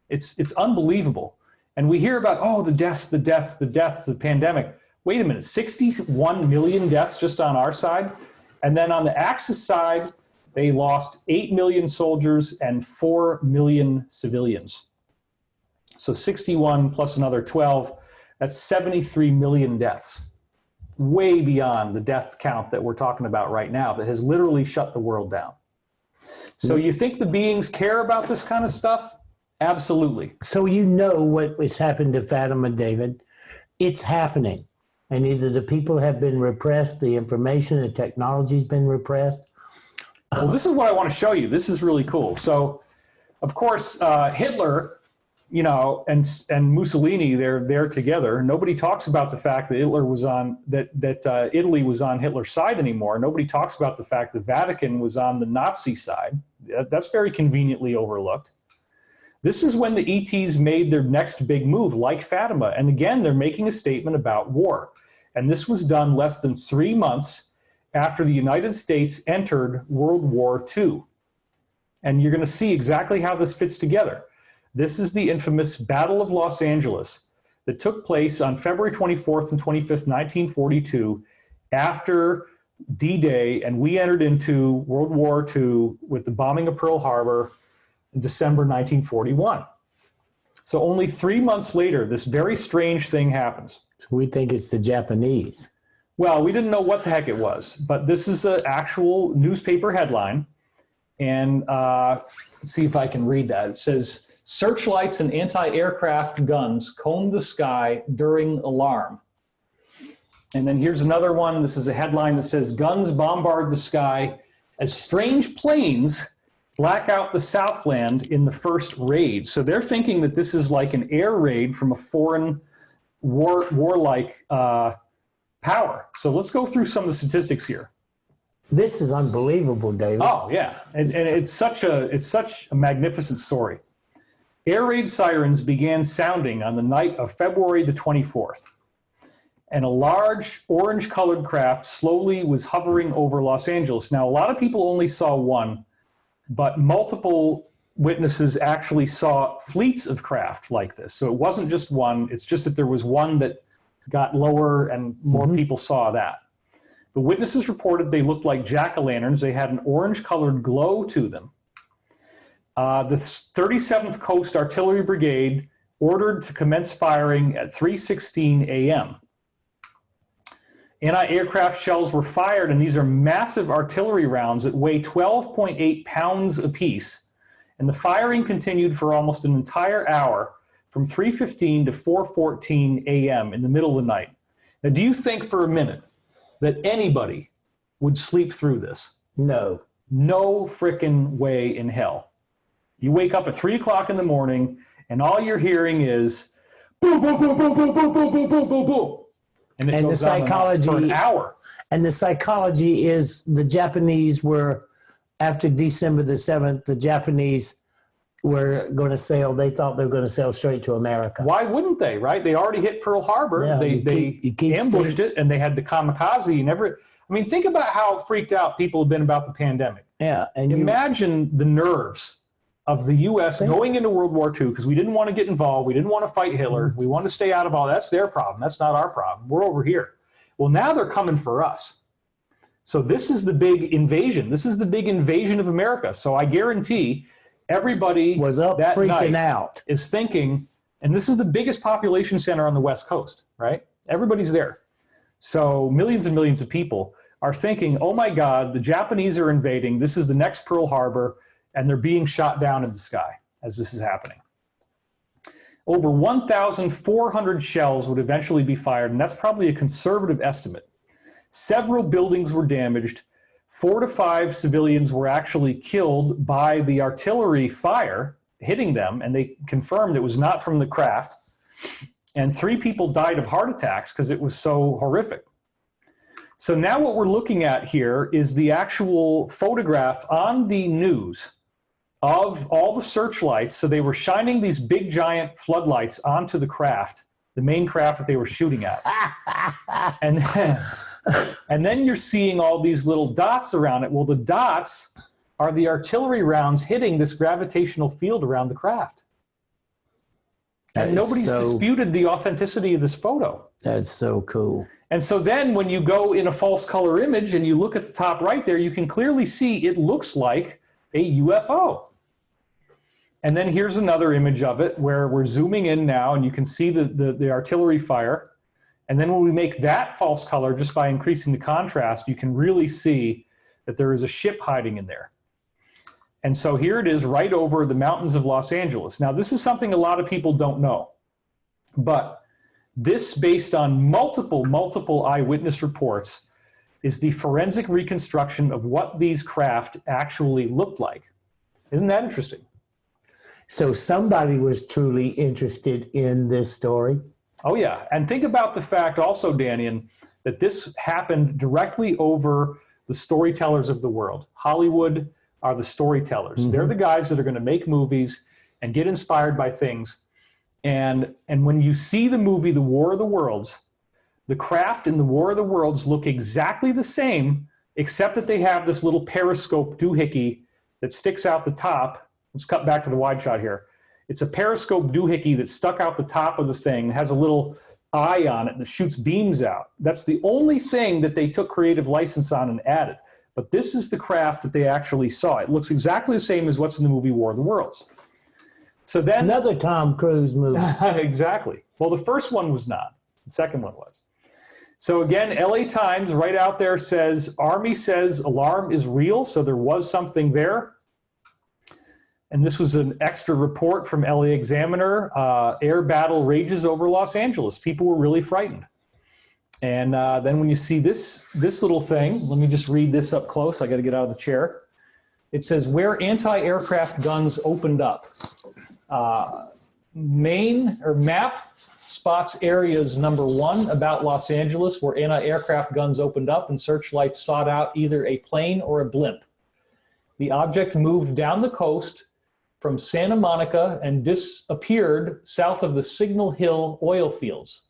It's unbelievable. And we hear about, oh, the deaths, the pandemic. Wait a minute, 61 million deaths just on our side? And then on the Axis side, they lost 8 million soldiers and 4 million civilians. So 61 plus another 12, that's 73 million deaths. Way beyond the death count that we're talking about right now that has literally shut the world down. So you think the beings care about this kind of stuff? Absolutely. So you know what has happened to Fatima, David. It's happening. And either the people have been repressed, the information and technology's been repressed. Well, this is what I want to show you. This is really cool. So, of course, Hitler, you know, and Mussolini, they're together. Nobody talks about the fact that Hitler was on that Italy was on Hitler's side anymore. Nobody talks about the fact the Vatican was on the Nazi side. That's very conveniently overlooked. This is when the ETs made their next big move, like Fatima. And again, they're making a statement about war. And this was done less than 3 months after the United States entered World War II. And you're going to see exactly how this fits together. This is the infamous Battle of Los Angeles that took place on February 24th and 25th, 1942, after D-Day, and we entered into World War II with the bombing of Pearl Harbor in December 1941. So only 3 months later, this very strange thing happens. So we think it's the Japanese. Well, we didn't know what the heck it was, but this is an actual newspaper headline. And let's see if I can read that. It says, "Searchlights and anti-aircraft guns combed the sky during alarm." And then here's another one. This is a headline that says, "Guns bombard the sky as strange planes black out the Southland in the first raid." So they're thinking that this is like an air raid from a foreign warlike power. So let's go through some of the statistics here. This is unbelievable, David. Oh yeah, and it's such a magnificent story. Air raid sirens began sounding on the night of February the 24th, and a large orange-colored craft slowly was hovering over Los Angeles. Now, a lot of people only saw one, but multiple witnesses actually saw fleets of craft like this. So it wasn't just one. It's just that there was one that got lower and more people saw that. The witnesses reported they looked like jack-o'-lanterns. They had an orange-colored glow to them. The 37th Coast Artillery Brigade ordered to commence firing at 3:16 a.m. Anti-aircraft shells were fired, and these are massive artillery rounds that weigh 12.8 pounds apiece. And the firing continued for almost an entire hour from 3:15 to 4:14 a.m. in the middle of the night. Now, do you think for a minute that anybody would sleep through this? No. No frickin' way in hell. You wake up at 3 o'clock in the morning, and all you're hearing is boom, boom, boom, boom, boom, boom, boom, boom, boom, boom, boom. And it goes the psychology on for an hour. And the psychology is the Japanese were, after December the 7th, the Japanese were going to sail. They thought they were going to sail straight to America. Why wouldn't they, right? They already hit Pearl Harbor. Yeah, they ambushed it, and they had the kamikaze and every. I mean, think about how freaked out people have been about the pandemic. Yeah, and imagine the nerves of the U.S. going into World War II because we didn't want to get involved. We didn't want to fight Hitler. We wanted to stay out of all. That's their problem. That's not our problem. We're over here. Well, now they're coming for us. So this is the big invasion. This is the big invasion of America. So I guarantee everybody was up that freaking night out. Is thinking, and this is the biggest population center on the West Coast, right? Everybody's there. So millions and millions of people are thinking, oh my God, the Japanese are invading. This is the next Pearl Harbor, and they're being shot down in the sky as this is happening. Over 1,400 shells would eventually be fired, and that's probably a conservative estimate. Several buildings were damaged. 4 to 5 civilians were actually killed by the artillery fire hitting them, and they confirmed it was not from the craft. And 3 people died of heart attacks because it was so horrific. So now what we're looking at here is the actual photograph on the news of all the searchlights. So they were shining these big giant floodlights onto the craft, the main craft that they were shooting at. And then you're seeing all these little dots around it. Well, the dots are the artillery rounds hitting this gravitational field around the craft. And nobody's disputed the authenticity of this photo. That's so cool. And so then when you go in a false color image and you look at the top right there, you can clearly see it looks like a UFO. And then here's another image of it where we're zooming in now and you can see the artillery fire. And then when we make that false color just by increasing the contrast, you can really see that there is a ship hiding in there. And so here it is right over the mountains of Los Angeles. Now, this is something a lot of people don't know, but this, based on multiple eyewitness reports, is the forensic reconstruction of what these craft actually looked like. Isn't that interesting? So somebody was truly interested in this story. Oh, yeah. And think about the fact also, Danian, that this happened directly over the storytellers of the world. Hollywood are the storytellers. Mm-hmm. They're the guys that are going to make movies and get inspired by things. And when you see the movie The War of the Worlds, the craft in The War of the Worlds look exactly the same, except that they have this little periscope doohickey that sticks out the top. Let's cut back to the wide shot here. It's a periscope doohickey that stuck out the top of the thing, has a little eye on it that shoots beams out. That's the only thing that they took creative license on and added. But this is the craft that they actually saw. It looks exactly the same as what's in the movie War of the Worlds. So then another Tom Cruise movie. Exactly. Well, the first one was not. The second one was. So again, LA Times right out there says, Army says alarm is real. So there was something there. And this was an extra report from LA Examiner. Air battle rages over Los Angeles. People were really frightened. And then when you see this little thing, let me just read this up close. I got to get out of the chair. It says, where anti-aircraft guns opened up. Map spots areas #1 about Los Angeles where anti-aircraft guns opened up and searchlights sought out either a plane or a blimp. The object moved down the coast from Santa Monica and disappeared south of the Signal Hill oil fields.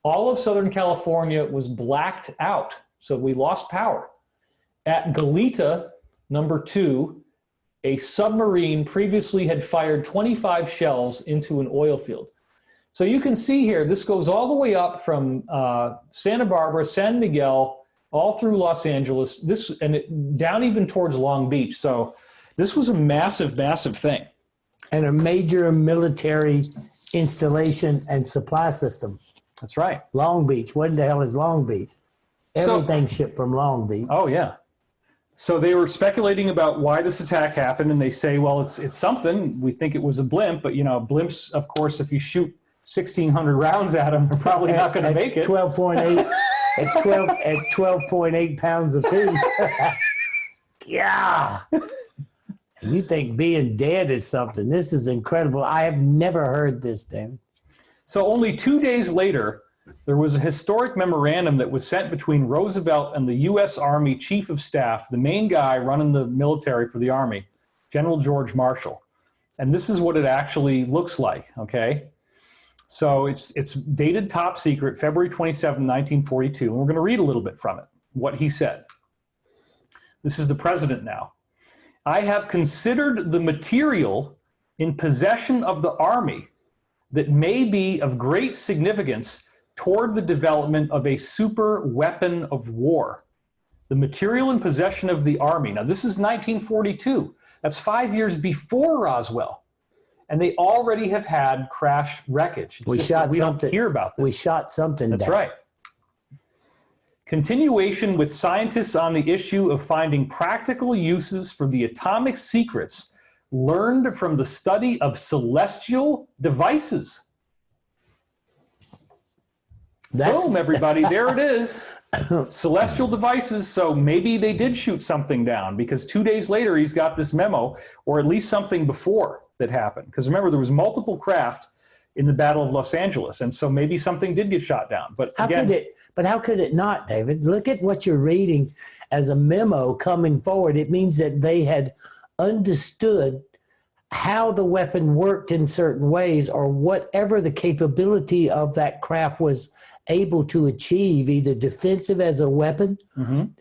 All of Southern California was blacked out, so we lost power. At Goleta, #2, a submarine previously had fired 25 shells into an oil field. So you can see here, this goes all the way up from Santa Barbara, San Miguel, all through Los Angeles, down even towards Long Beach. So this was a massive, massive thing. And a major military installation and supply system. That's right. Long Beach. What the hell is Long Beach? Everything shipped from Long Beach. Oh, yeah. So they were speculating about why this attack happened, and they say, well, it's something. We think it was a blimp, but, blimps, of course, if you shoot 1,600 rounds at them, they're probably not going to make it. 12.8 at 12.8 pounds apiece. Yeah. You think being dead is something. This is incredible. I have never heard this, Dan. So only 2 days later, there was a historic memorandum that was sent between Roosevelt and the U.S. Army Chief of Staff, the main guy running the military for the Army, General George Marshall. And this is what it actually looks like, okay? So it's dated top secret, February 27, 1942. And we're going to read a little bit from it, what he said. This is the president now. I have considered the material in possession of the Army that may be of great significance toward the development of a super weapon of war. The material in possession of the Army. Now, this is 1942. That's 5 years before Roswell. And they already have had crash wreckage. We don't hear about this. We shot something That's down. right. Continuation with scientists on the issue of finding practical uses for the atomic secrets learned from the study of celestial devices. Boom, everybody, there it is. Celestial devices. So maybe they did shoot something down, because 2 days later he's got this memo, or at least something before that happened. Because remember, there was multiple craft in the Battle of Los Angeles, and so maybe something did get shot down. But how could it not, David? Look at what you're reading as a memo coming forward. It means that they had understood how the weapon worked in certain ways, or whatever the capability of that craft was able to achieve, either defensive as a weapon,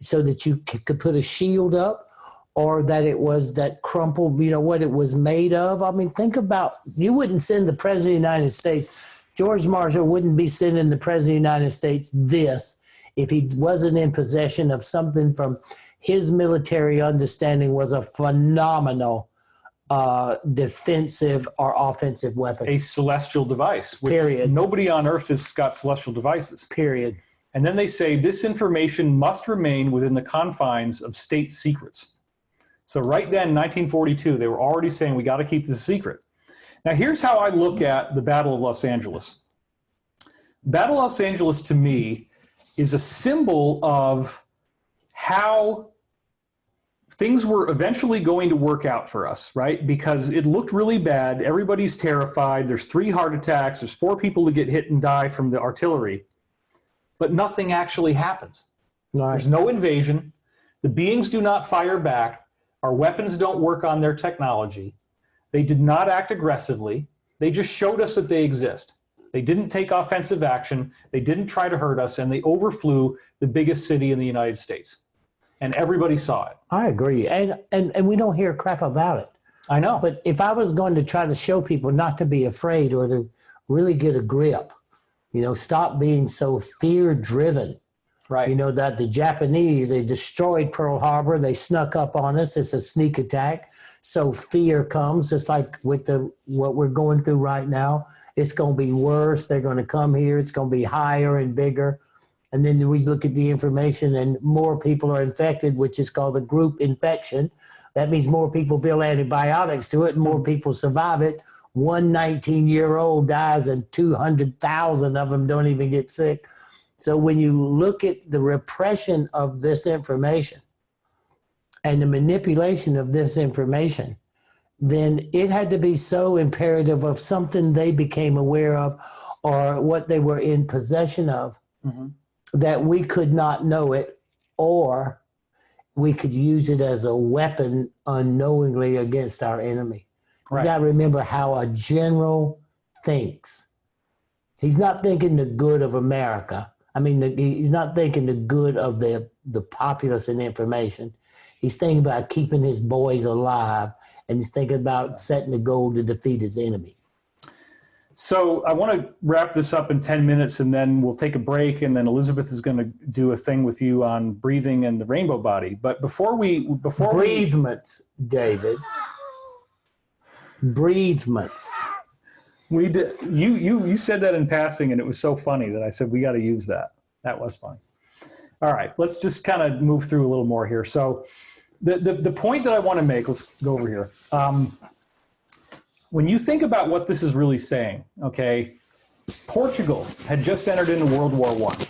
so that you could put a shield up, or that it was that crumpled, what it was made of. I mean, think about, you wouldn't send the President of the United States, George Marshall wouldn't be sending the President of the United States this if he wasn't in possession of something from his military understanding was a phenomenal defensive or offensive weapon. A celestial device. Period. Nobody on Earth has got celestial devices. Period. And then they say this information must remain within the confines of state secrets. So right then, 1942, they were already saying we got to keep this a secret. Now here's how I look at the Battle of Los Angeles. Battle of Los Angeles, to me, is a symbol of how things were eventually going to work out for us, right? Because it looked really bad. Everybody's terrified. There's 3 heart attacks. There's 4 people who get hit and die from the artillery. But nothing actually happens. Right. There's no invasion. The beings do not fire back. Our weapons don't work on their technology. They did not act aggressively. They just showed us that they exist. They didn't take offensive action. They didn't try to hurt us, and they overflew the biggest city in the United States. And everybody saw it. I agree. And we don't hear crap about it. I know. But if I was going to try to show people not to be afraid, or to really get a grip, stop being so fear-driven. Right. That the Japanese, they destroyed Pearl Harbor. They snuck up on us. It's a sneak attack. So fear comes, just like with what we're going through right now. It's going to be worse. They're going to come here. It's going to be higher and bigger. And then we look at the information, and more people are infected, which is called a group infection. That means more people build antibiotics to it, and more people survive it. One 19-year-old dies, and 200,000 of them don't even get sick. So when you look at the repression of this information and the manipulation of this information, then it had to be so imperative of something they became aware of, or what they were in possession of, that we could not know it, or we could use it as a weapon unknowingly against our enemy. Right. You got to remember how a general thinks. He's not thinking the good of America. He's not thinking the good of the populace and information. He's thinking about keeping his boys alive, and he's thinking about setting the goal to defeat his enemy. So I want to wrap this up in 10 minutes, and then we'll take a break, and then Elizabeth is going to do a thing with you on breathing and the rainbow body. But breathements, David. Breathements. We did. You said that in passing, and it was so funny that I said we got to use that. That was funny. All right, let's just kind of move through a little more here. So the point that I want to make, let's go over here. When you think about what this is really saying, okay, Portugal had just entered into World War I,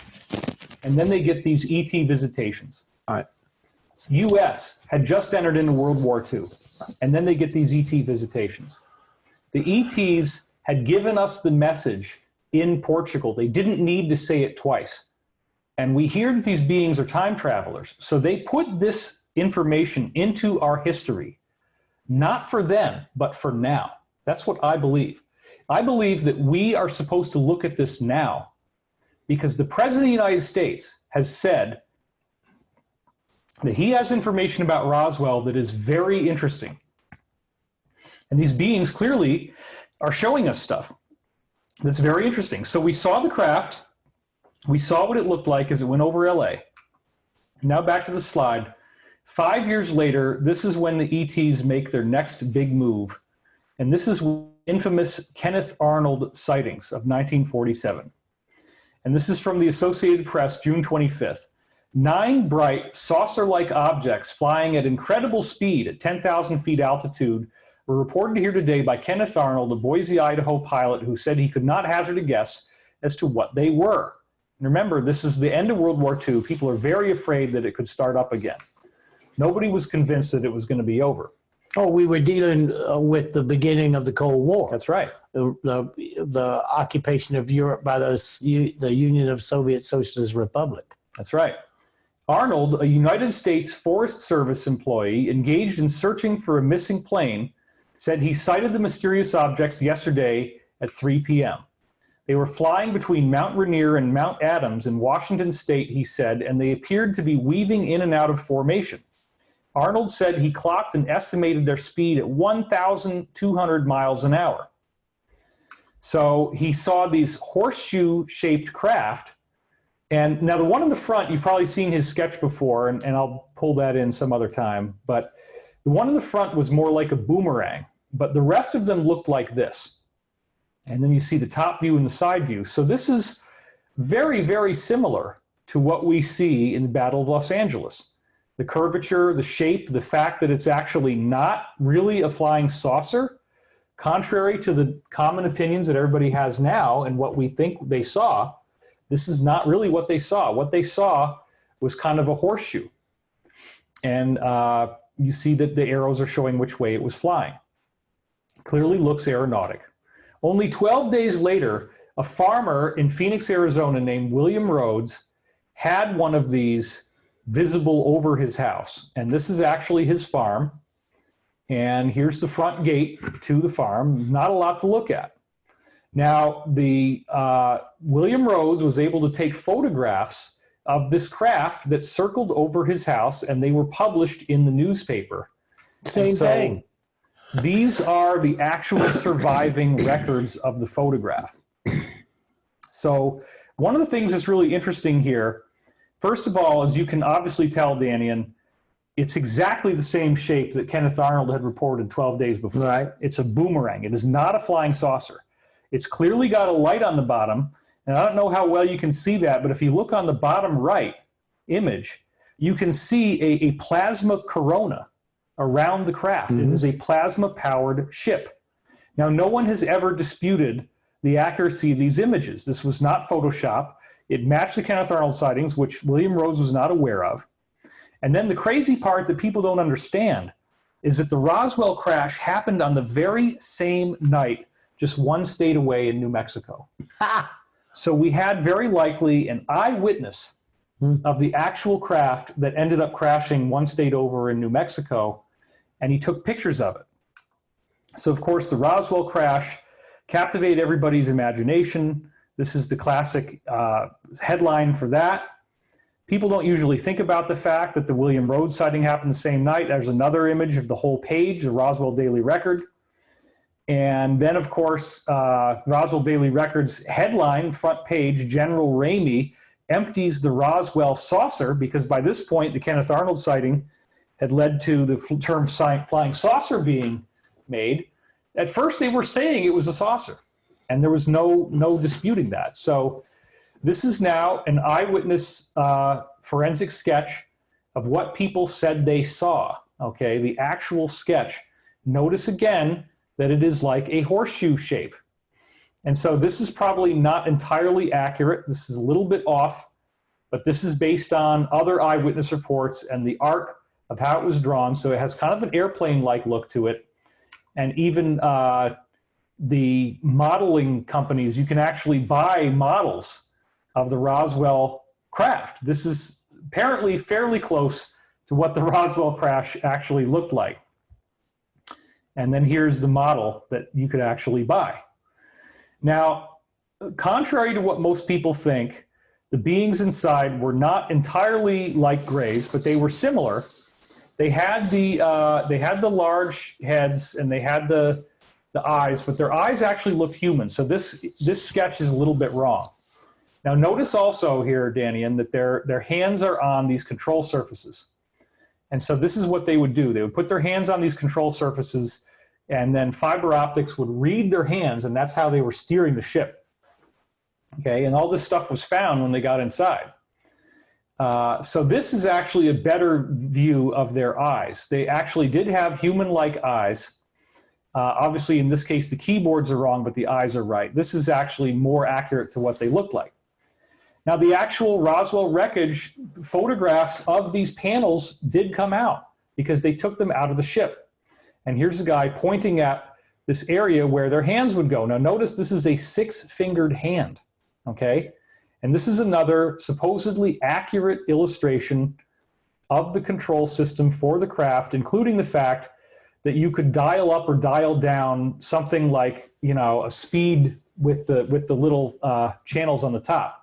and then they get these ET visitations. All right. U.S. had just entered into World War II, and then they get these ET visitations. The ETs had given us the message in Portugal. They didn't need to say it twice. And we hear that these beings are time travelers. So they put this information into our history, not for them, but for now. That's what I believe. I believe that we are supposed to look at this now because the President of the United States has said that he has information about Roswell that is very interesting. And these beings clearly are showing us stuff that's very interesting. So we saw the craft. We saw what it looked like as it went over LA. Now back to the slide. 5 years later, this is when the ETs make their next big move. And this is infamous Kenneth Arnold sightings of 1947. And this is from the Associated Press, June 25th. 9 bright saucer-like objects flying at incredible speed at 10,000 feet altitude were reported here today by Kenneth Arnold, a Boise, Idaho pilot who said he could not hazard a guess as to what they were. And remember, this is the end of World War II. People are very afraid that it could start up again. Nobody was convinced that it was going to be over. Oh, we were dealing with the beginning of the Cold War. That's right. The occupation of Europe by the Union of Soviet Socialist Republic. That's right. Arnold, a United States Forest Service employee engaged in searching for a missing plane, said he sighted the mysterious objects yesterday at 3 p.m. They were flying between Mount Rainier and Mount Adams in Washington state, he said, and they appeared to be weaving in and out of formation. Arnold said he clocked and estimated their speed at 1,200 miles an hour. So he saw these horseshoe-shaped craft. And now the one in the front, you've probably seen his sketch before, and I'll pull that in some other time. But the one in the front was more like a boomerang, but the rest of them looked like this. And then you see the top view and the side view. So this is very, very similar to what we see in the Battle of Los Angeles. The curvature, the shape, the fact that it's actually not really a flying saucer, contrary to the common opinions that everybody has now and what we think they saw. This is not really what they saw. What they saw was kind of a horseshoe. And you see that the arrows are showing which way it was flying. Clearly looks aeronautic. Only 12 days later, a farmer in Phoenix, Arizona named William Rhodes had one of these visible over his house. And this is actually his farm. And here's the front gate to the farm. Not a lot to look at. Now, William Rhodes was able to take photographs of this craft that circled over his house, and they were published in the newspaper. Same thing. These are the actual surviving records of the photograph. So one of the things that's really interesting here, first of all, as you can obviously tell, Danian, it's exactly the same shape that Kenneth Arnold had reported 12 days before. Right. It's a boomerang. It is not a flying saucer. It's clearly got a light on the bottom, and I don't know how well you can see that, but if you look on the bottom right image, you can see a plasma corona around the craft. Mm-hmm. It is a plasma-powered ship. Now, no one has ever disputed the accuracy of these images. This was not Photoshop. It matched the Kenneth Arnold sightings, which William Rhodes was not aware of. And then the crazy part that people don't understand is that the Roswell crash happened on the very same night, just one state away in New Mexico. So we had very likely an eyewitness of the actual craft that ended up crashing one state over in New Mexico, and he took pictures of it. So, of course, the Roswell crash captivated everybody's imagination. This is the classic headline for that. People don't usually think about the fact that the William Rhodes sighting happened the same night. There's another image of the whole page, the Roswell Daily Record. And then, of course, Roswell Daily Record's headline, front page, General Ramey empties the Roswell saucer, because by this point, the Kenneth Arnold sighting had led to the term flying saucer being made. At first, they were saying it was a saucer, and there was no disputing that. So this is now an eyewitness forensic sketch of what people said they saw, okay, the actual sketch. Notice again that it is like a horseshoe shape. And so this is probably not entirely accurate. This is a little bit off, but this is based on other eyewitness reports and the art of how it was drawn. So it has kind of an airplane-like look to it. And even the modeling companies, you can actually buy models of the Roswell craft. This is apparently fairly close to what the Roswell crash actually looked like. And then here's the model that you could actually buy. Now, contrary to what most people think, the beings inside were not entirely like Greys, but they were similar. They had the large heads and they had the eyes, but their eyes actually looked human. So this sketch is a little bit wrong. Now notice also here, Danian, that their hands are on these control surfaces. And so this is what they would do. They would put their hands on these control surfaces, and then fiber optics would read their hands, and that's how they were steering the ship. Okay, and all this stuff was found when they got inside. So this is actually a better view of their eyes. They actually did have human-like eyes. Obviously, in this case, the keyboards are wrong, but the eyes are right. This is actually more accurate to what they looked like. Now, the actual Roswell wreckage photographs of these panels did come out because they took them out of the ship. And here's a guy pointing at this area where their hands would go. Now, notice this is a 6-fingered hand, okay? And this is another supposedly accurate illustration of the control system for the craft, including the fact that you could dial up or dial down something like, you know, a speed with the little channels on the top.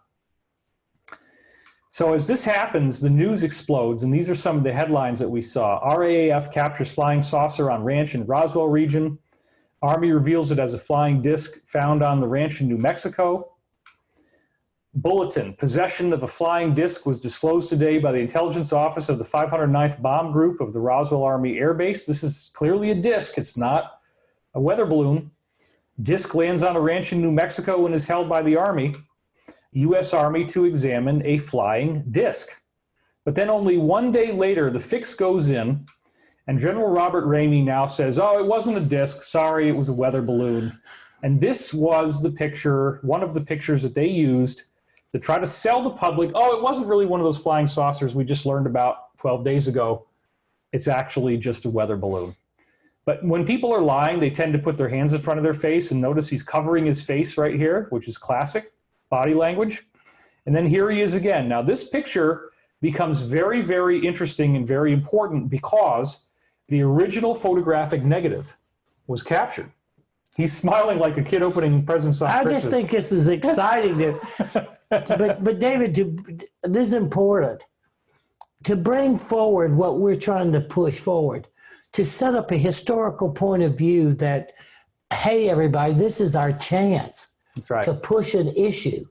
So as this happens, the news explodes, and these are some of the headlines that we saw. RAAF captures flying saucer on ranch in Roswell region. Army reveals it as a flying disc found on the ranch in New Mexico. Bulletin, possession of a flying disc was disclosed today by the intelligence office of the 509th Bomb Group of the Roswell Army Air Base. This is clearly a disc. It's not a weather balloon. Disc lands on a ranch in New Mexico and is held by the Army. U.S. Army to examine a flying disc. But then only one day later, the fix goes in, and General Robert Ramey now says, oh, it wasn't a disc. Sorry, it was a weather balloon. And this was the picture, one of the pictures that they used to try to sell the public, oh, it wasn't really one of those flying saucers we just learned about 12 days ago. It's actually just a weather balloon. But when people are lying, they tend to put their hands in front of their face, and notice he's covering his face right here, which is classic body language. And then here he is again. Now this picture becomes very, very interesting and very important because the original photographic negative was captured. He's smiling like a kid opening presents on Christmas. I just think this is exciting. But David, this is important. To bring forward what we're trying to push forward, to set up a historical point of view that, hey, everybody, this is our chance. That's right. To push an issue,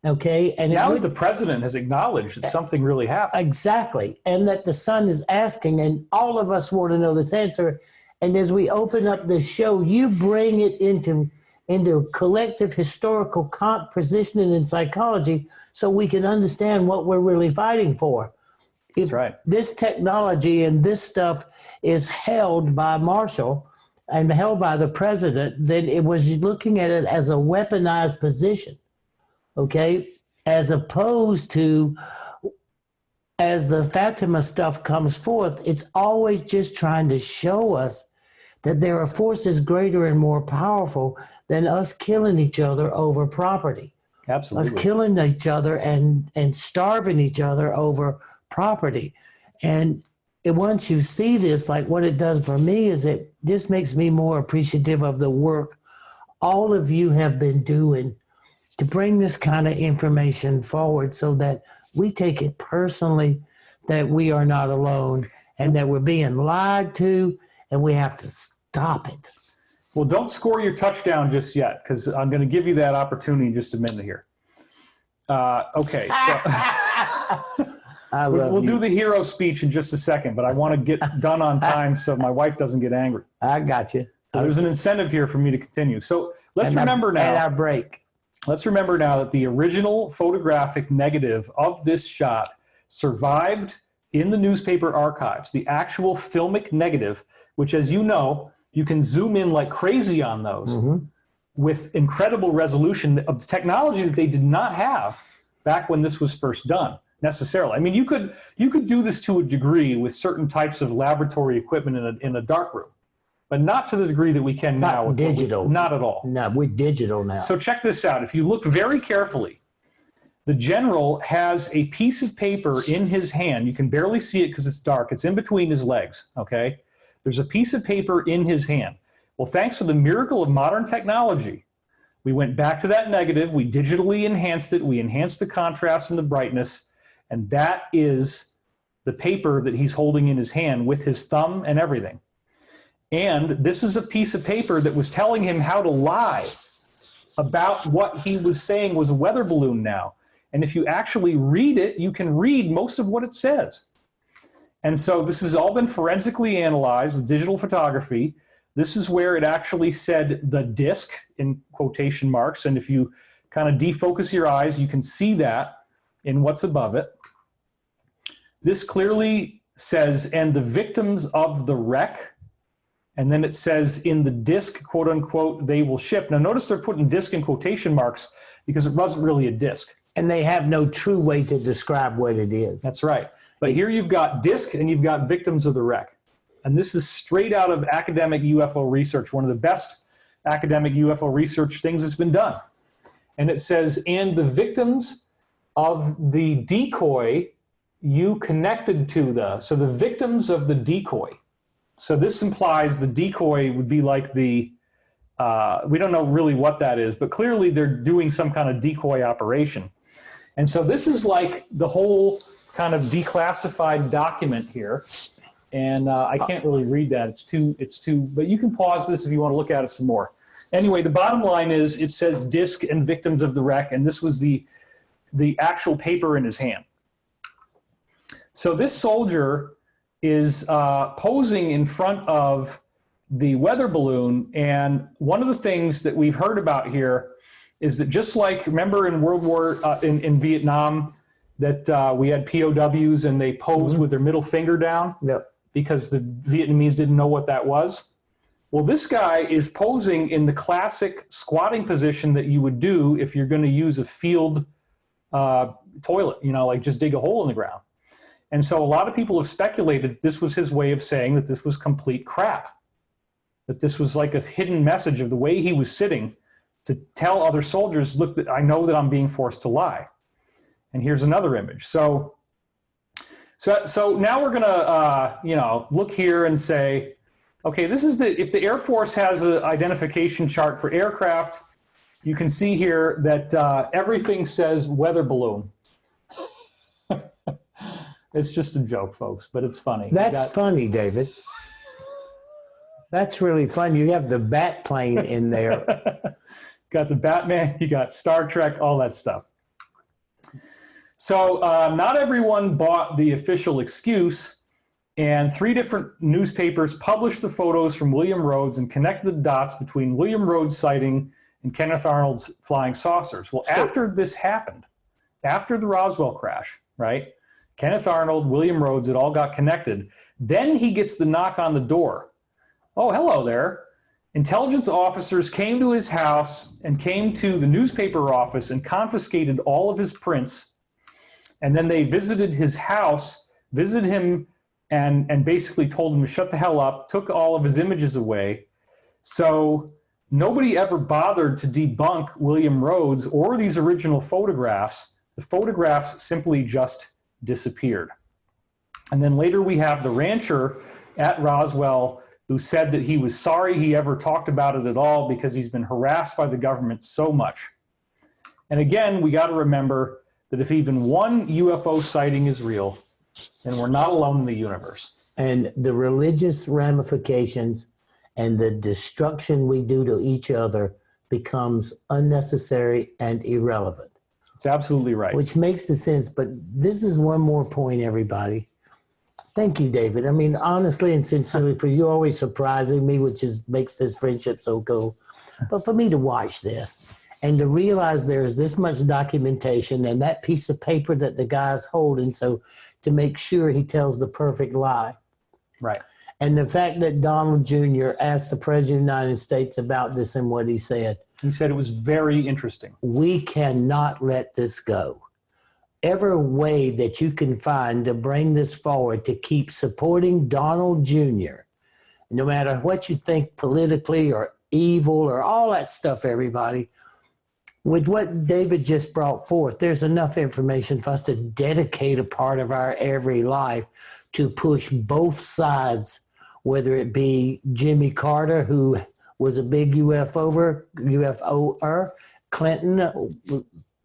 okay? And now that the president has acknowledged that something really happened. Exactly, and that the son is asking, and all of us want to know this answer. And as we open up the show, you bring it into collective historical positioning in psychology so we can understand what we're really fighting for. That's right. This technology and this stuff is held by Marshall and held by the president, then it was looking at it as a weaponized position, okay? As opposed to, as the Fatima stuff comes forth, it's always just trying to show us that there are forces greater and more powerful than us killing each other over property. Absolutely. Us killing each other and starving each other over property. And once you see this, like what it does for me is it just makes me more appreciative of the work all of you have been doing to bring this kind of information forward so that we take it personally, that we are not alone and that we're being lied to and we have to stop it. Well, don't score your touchdown just yet because I'm going to give you that opportunity in just a minute here. Okay. So we'll do the hero speech in just a second, but I want to get done on time so my wife doesn't get angry. I got you. So there's an incentive here for me to continue. So let's remember now. And our break. Let's remember now that the original photographic negative of this shot survived in the newspaper archives. The actual filmic negative, which, as you know, you can zoom in like crazy on those with incredible resolution of technology that they did not have back when this was first done. Necessarily. I mean, you could do this to a degree with certain types of laboratory equipment in a dark room, but not to the degree that we can now. Not digital. Not at all. No, we're digital now. So check this out. If you look very carefully, the general has a piece of paper in his hand. You can barely see it because it's dark. It's in between his legs, okay? There's a piece of paper in his hand. Well, thanks to the miracle of modern technology, we went back to that negative, we digitally enhanced it, we enhanced the contrast and the brightness, and that is the paper that he's holding in his hand with his thumb and everything. And this is a piece of paper that was telling him how to lie about what he was saying was a weather balloon now. And if you actually read it, you can read most of what it says. And so this has all been forensically analyzed with digital photography. This is where it actually said the disc in quotation marks. And if you kind of defocus your eyes, you can see that in what's above it. This clearly says, and the victims of the wreck. And then it says in the disc, quote unquote, they will ship. Now notice they're putting disc in quotation marks because it wasn't really a disc. And they have no true way to describe what it is. That's right. But here you've got disc and you've got victims of the wreck. And this is straight out of academic UFO research, one of the best academic UFO research things that's been done. And it says, and the victims of the decoy you connected to so the victims of the decoy. So this implies the decoy would be like we don't know really what that is, but clearly they're doing some kind of decoy operation. And so this is like the whole kind of declassified document here. And I can't really read that. It's too, but you can pause this if you want to look at it some more. Anyway, the bottom line is it says disc and victims of the wreck, and this was the actual paper in his hand. So this soldier is posing in front of the weather balloon, and one of the things that we've heard about here is that just like, remember in World War, in Vietnam, that we had POWs and they posed with their middle finger down because the Vietnamese didn't know what that was? Well, this guy is posing in the classic squatting position that you would do if you're going to use a field toilet, like just dig a hole in the ground. And so a lot of people have speculated this was his way of saying that this was complete crap, that this was like a hidden message of the way he was sitting to tell other soldiers, look, I know that I'm being forced to lie. And here's another image. So now we're going to, look here and say, okay, this is if the Air Force has an identification chart for aircraft, you can see here that everything says weather balloon. It's just a joke, folks, but it's funny. That's funny, David. That's really fun. You have the bat plane in there. Got the Batman, you got Star Trek, all that stuff. So not everyone bought the official excuse, and 3 different newspapers published the photos from William Rhodes and connected the dots between William Rhodes' sighting and Kenneth Arnold's flying saucers. Well, after this happened, after the Roswell crash, right? Kenneth Arnold, William Rhodes, it all got connected. Then he gets the knock on the door. Oh, hello there. Intelligence officers came to his house and came to the newspaper office and confiscated all of his prints. And then they visited his house, visited him, and basically told him to shut the hell up, took all of his images away. So nobody ever bothered to debunk William Rhodes or these original photographs. The photographs simply just disappeared. And then later we have the rancher at Roswell who said that he was sorry he ever talked about it at all because he's been harassed by the government so much. And again, we got to remember that if even one UFO sighting is real, then we're not alone in the universe. And the religious ramifications and the destruction we do to each other becomes unnecessary and irrelevant. It's absolutely right. Which makes the sense, but this is one more point, everybody. Thank you, David. I mean, honestly and sincerely, for you always surprising me, which makes this friendship so cool. But for me to watch this and to realize there's this much documentation and that piece of paper that the guy's holding, so to make sure he tells the perfect lie. Right. And the fact that Donald Jr. asked the President of the United States about this and what he said. He said it was very interesting. We cannot let this go. Every way that you can find to bring this forward, to keep supporting Donald Jr., no matter what you think politically or evil or all that stuff, everybody, with what David just brought forth, there's enough information for us to dedicate a part of our every life to push both sides whether it be Jimmy Carter, who was a big UFOer, Clinton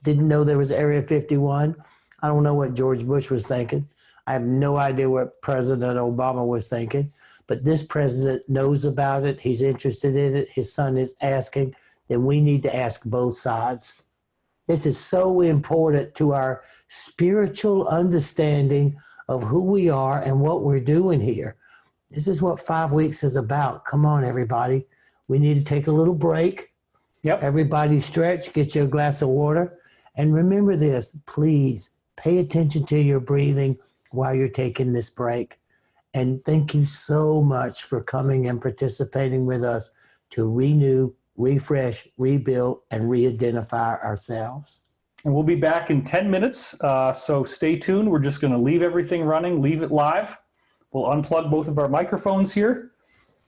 didn't know there was Area 51. I don't know what George Bush was thinking. I have no idea what President Obama was thinking, but this president knows about it. He's interested in it. His son is asking. Then we need to ask both sides. This is so important to our spiritual understanding of who we are and what we're doing here. This is what 5 weeks is about. Come on, everybody. We need to take a little break. Yep. Everybody stretch, get you a glass of water. And remember this, please pay attention to your breathing while you're taking this break. And thank you so much for coming and participating with us to renew, refresh, rebuild, and re-identify ourselves. And we'll be back in 10 minutes, so stay tuned. We're just going to leave everything running, leave it live. We'll unplug both of our microphones here,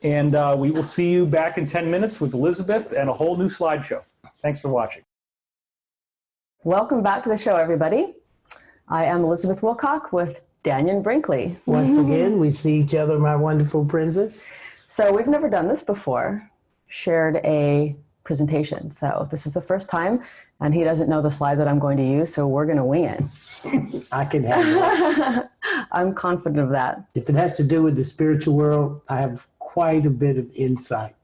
and we will see you back in 10 minutes with Elizabeth and a whole new slideshow. Thanks for watching. Welcome back to the show, everybody. I am Elizabeth Wilcock with Daniel Brinkley. Once again, we see each other, my wonderful princess. So we've never done this before, shared a presentation. So this is the first time, and he doesn't know the slides that I'm going to use, so we're going to wing it. I can handle it. I'm confident of that. If it has to do with the spiritual world, I have quite a bit of insight.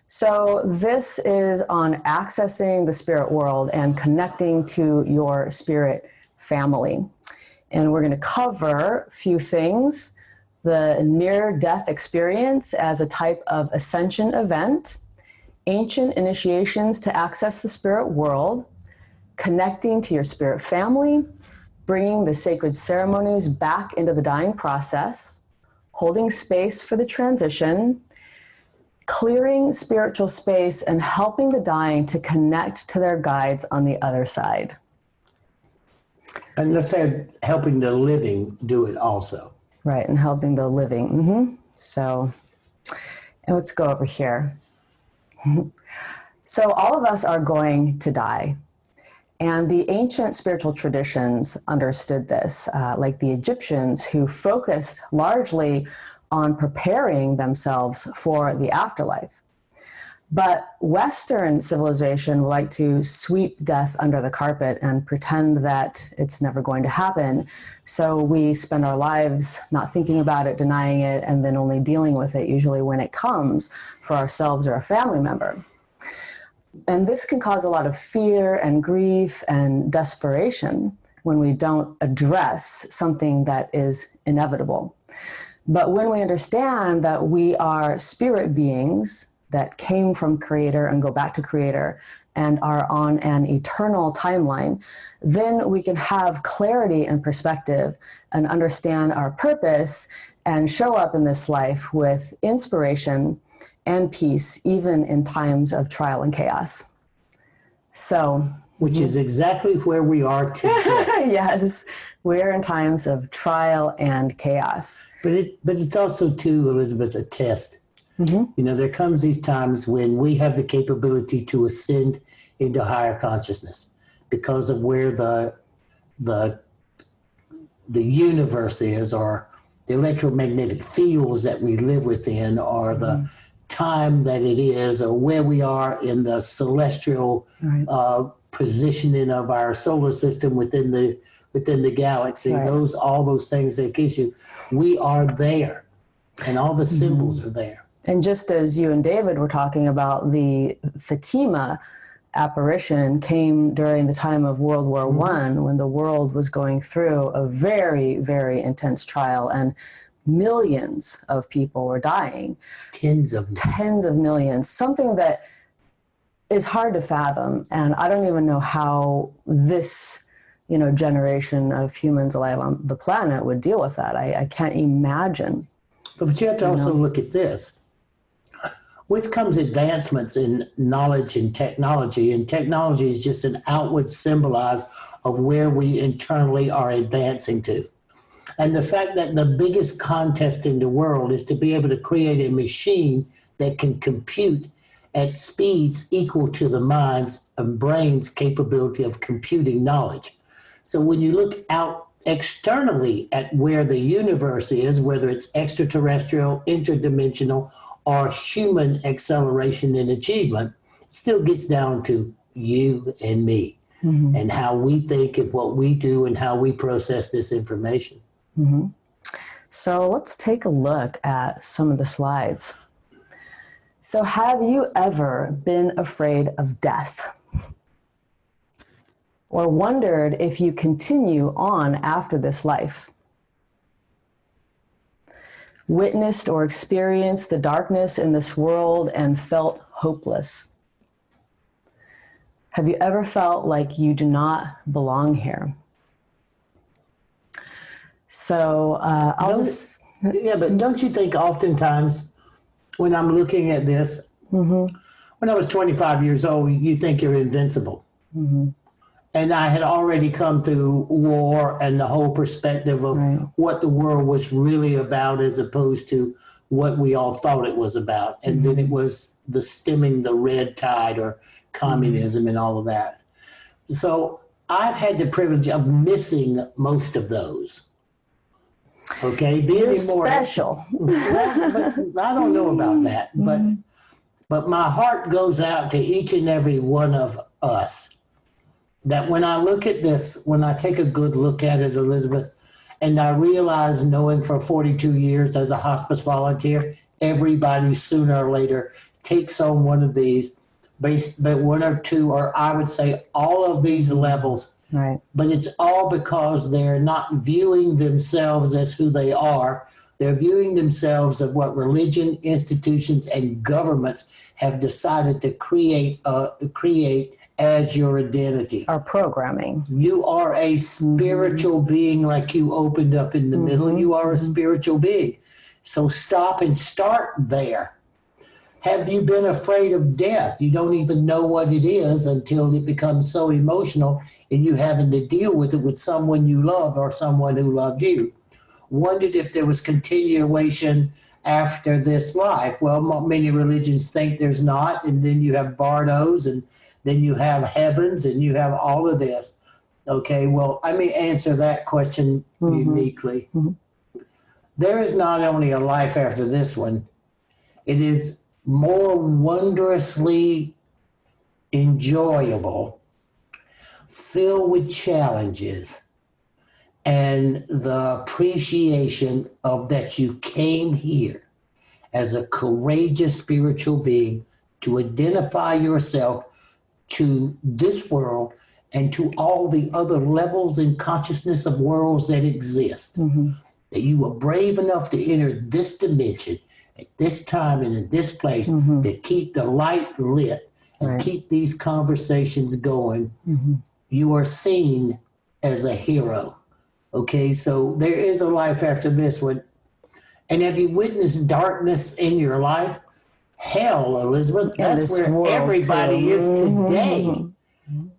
So this is on accessing the spirit world and connecting to your spirit family. And we're going to cover a few things: the near-death experience as a type of ascension event, ancient initiations to access the spirit world, connecting to your spirit family, bringing the sacred ceremonies back into the dying process, holding space for the transition, clearing spiritual space, and helping the dying to connect to their guides on the other side. And let's say helping the living do it also. Right, and helping the living. So, and let's go over here. So all of us are going to die. And the ancient spiritual traditions understood this, like the Egyptians, who focused largely on preparing themselves for the afterlife. But Western civilization would like to sweep death under the carpet and pretend that it's never going to happen. So we spend our lives not thinking about it, denying it, and then only dealing with it usually when it comes for ourselves or a family member. And this can cause a lot of fear and grief and desperation when we don't address something that is inevitable. But when we understand that we are spirit beings that came from Creator and go back to Creator and are on an eternal timeline, then we can have clarity and perspective and understand our purpose and show up in this life with inspiration and peace, even in times of trial and chaos. So, which is exactly where we are today. Yes, we're in times of trial and chaos. But it's also, too, Elizabeth, a test. You know, there comes these times when we have the capability to ascend into higher consciousness because of where the universe is, or the electromagnetic fields that we live within, or the time that it is, or where we are in the celestial positioning of our solar system within the galaxy. All those things that gives you, we are there, and all the symbols are there. And just as you and David were talking about, the Fatima apparition came during the time of World War I, when the world was going through a very, very intense trial, and millions of people were dying. Tens of millions. Something that is hard to fathom. And I don't even know how this, generation of humans alive on the planet would deal with that. I can't imagine. But you have to also look at this. With comes advancements in knowledge and technology is just an outward symbolize of where we internally are advancing to. And the fact that the biggest contest in the world is to be able to create a machine that can compute at speeds equal to the mind's and brain's capability of computing knowledge. So when you look out externally at where the universe is, whether it's extraterrestrial, interdimensional, or human acceleration and achievement, still gets down to you and me and how we think and what we do and how we process this information. So let's take a look at some of the slides. So have you ever been afraid of death? Or wondered if you continue on after this life? Witnessed or experienced the darkness in this world and felt hopeless? Have you ever felt like you do not belong here? So but don't you think oftentimes when I'm looking at this, when I was 25 years old, you think you're invincible. And I had already come through war and the whole perspective of what the world was really about as opposed to what we all thought it was about. And then it was the stemming the red tide or communism and all of that. So I've had the privilege of missing most of those. Okay, You're special. Well, I don't know about that, but my heart goes out to each and every one of us. That when I look at this, when I take a good look at it, Elizabeth, and I realize knowing for 42 years as a hospice volunteer, everybody sooner or later takes on one of these, based by one or two, or I would say all of these levels. Right. But it's all because they're not viewing themselves as who they are. They're viewing themselves of what religion, institutions, and governments have decided to create as your identity. Our programming. You are a spiritual being, like you opened up in the middle. You are a spiritual being. So stop and start there. Have you been afraid of death? You don't even know what it is until it becomes so emotional and you having to deal with it with someone you love or someone who loved you. Wondered if there was continuation after this life. Well, many religions think there's not, and then you have bardos, and then you have heavens, and you have all of this. Okay, well, let me answer that question uniquely. There is not only a life after this one, it is more wondrously enjoyable, filled with challenges, and the appreciation of that you came here as a courageous spiritual being to identify yourself to this world and to all the other levels in consciousness of worlds that exist. That you were brave enough to enter this dimension at this time and in this place to keep the light lit and keep these conversations going. You are seen as a hero. Okay, so there is a life after this one. And have you witnessed darkness in your life? Hell, Elizabeth, that's where everybody is today.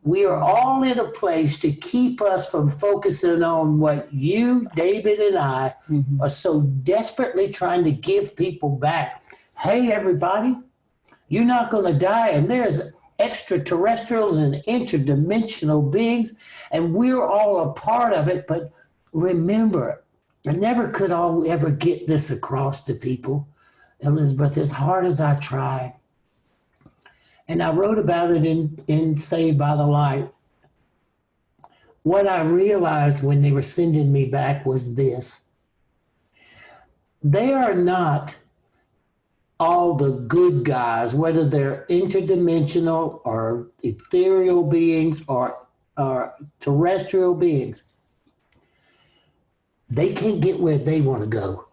We are all in a place to keep us from focusing on what you, David, and I are so desperately trying to give people back. Hey, everybody, you're not going to die, and there's extraterrestrials and interdimensional beings, and we're all a part of it. But remember, I never could ever get this across to people, Elizabeth, as hard as I tried. And I wrote about it in Saved by the Light. What I realized when they were sending me back was this. They are not all the good guys, whether they're interdimensional or ethereal beings or terrestrial beings. They can't get where they want to go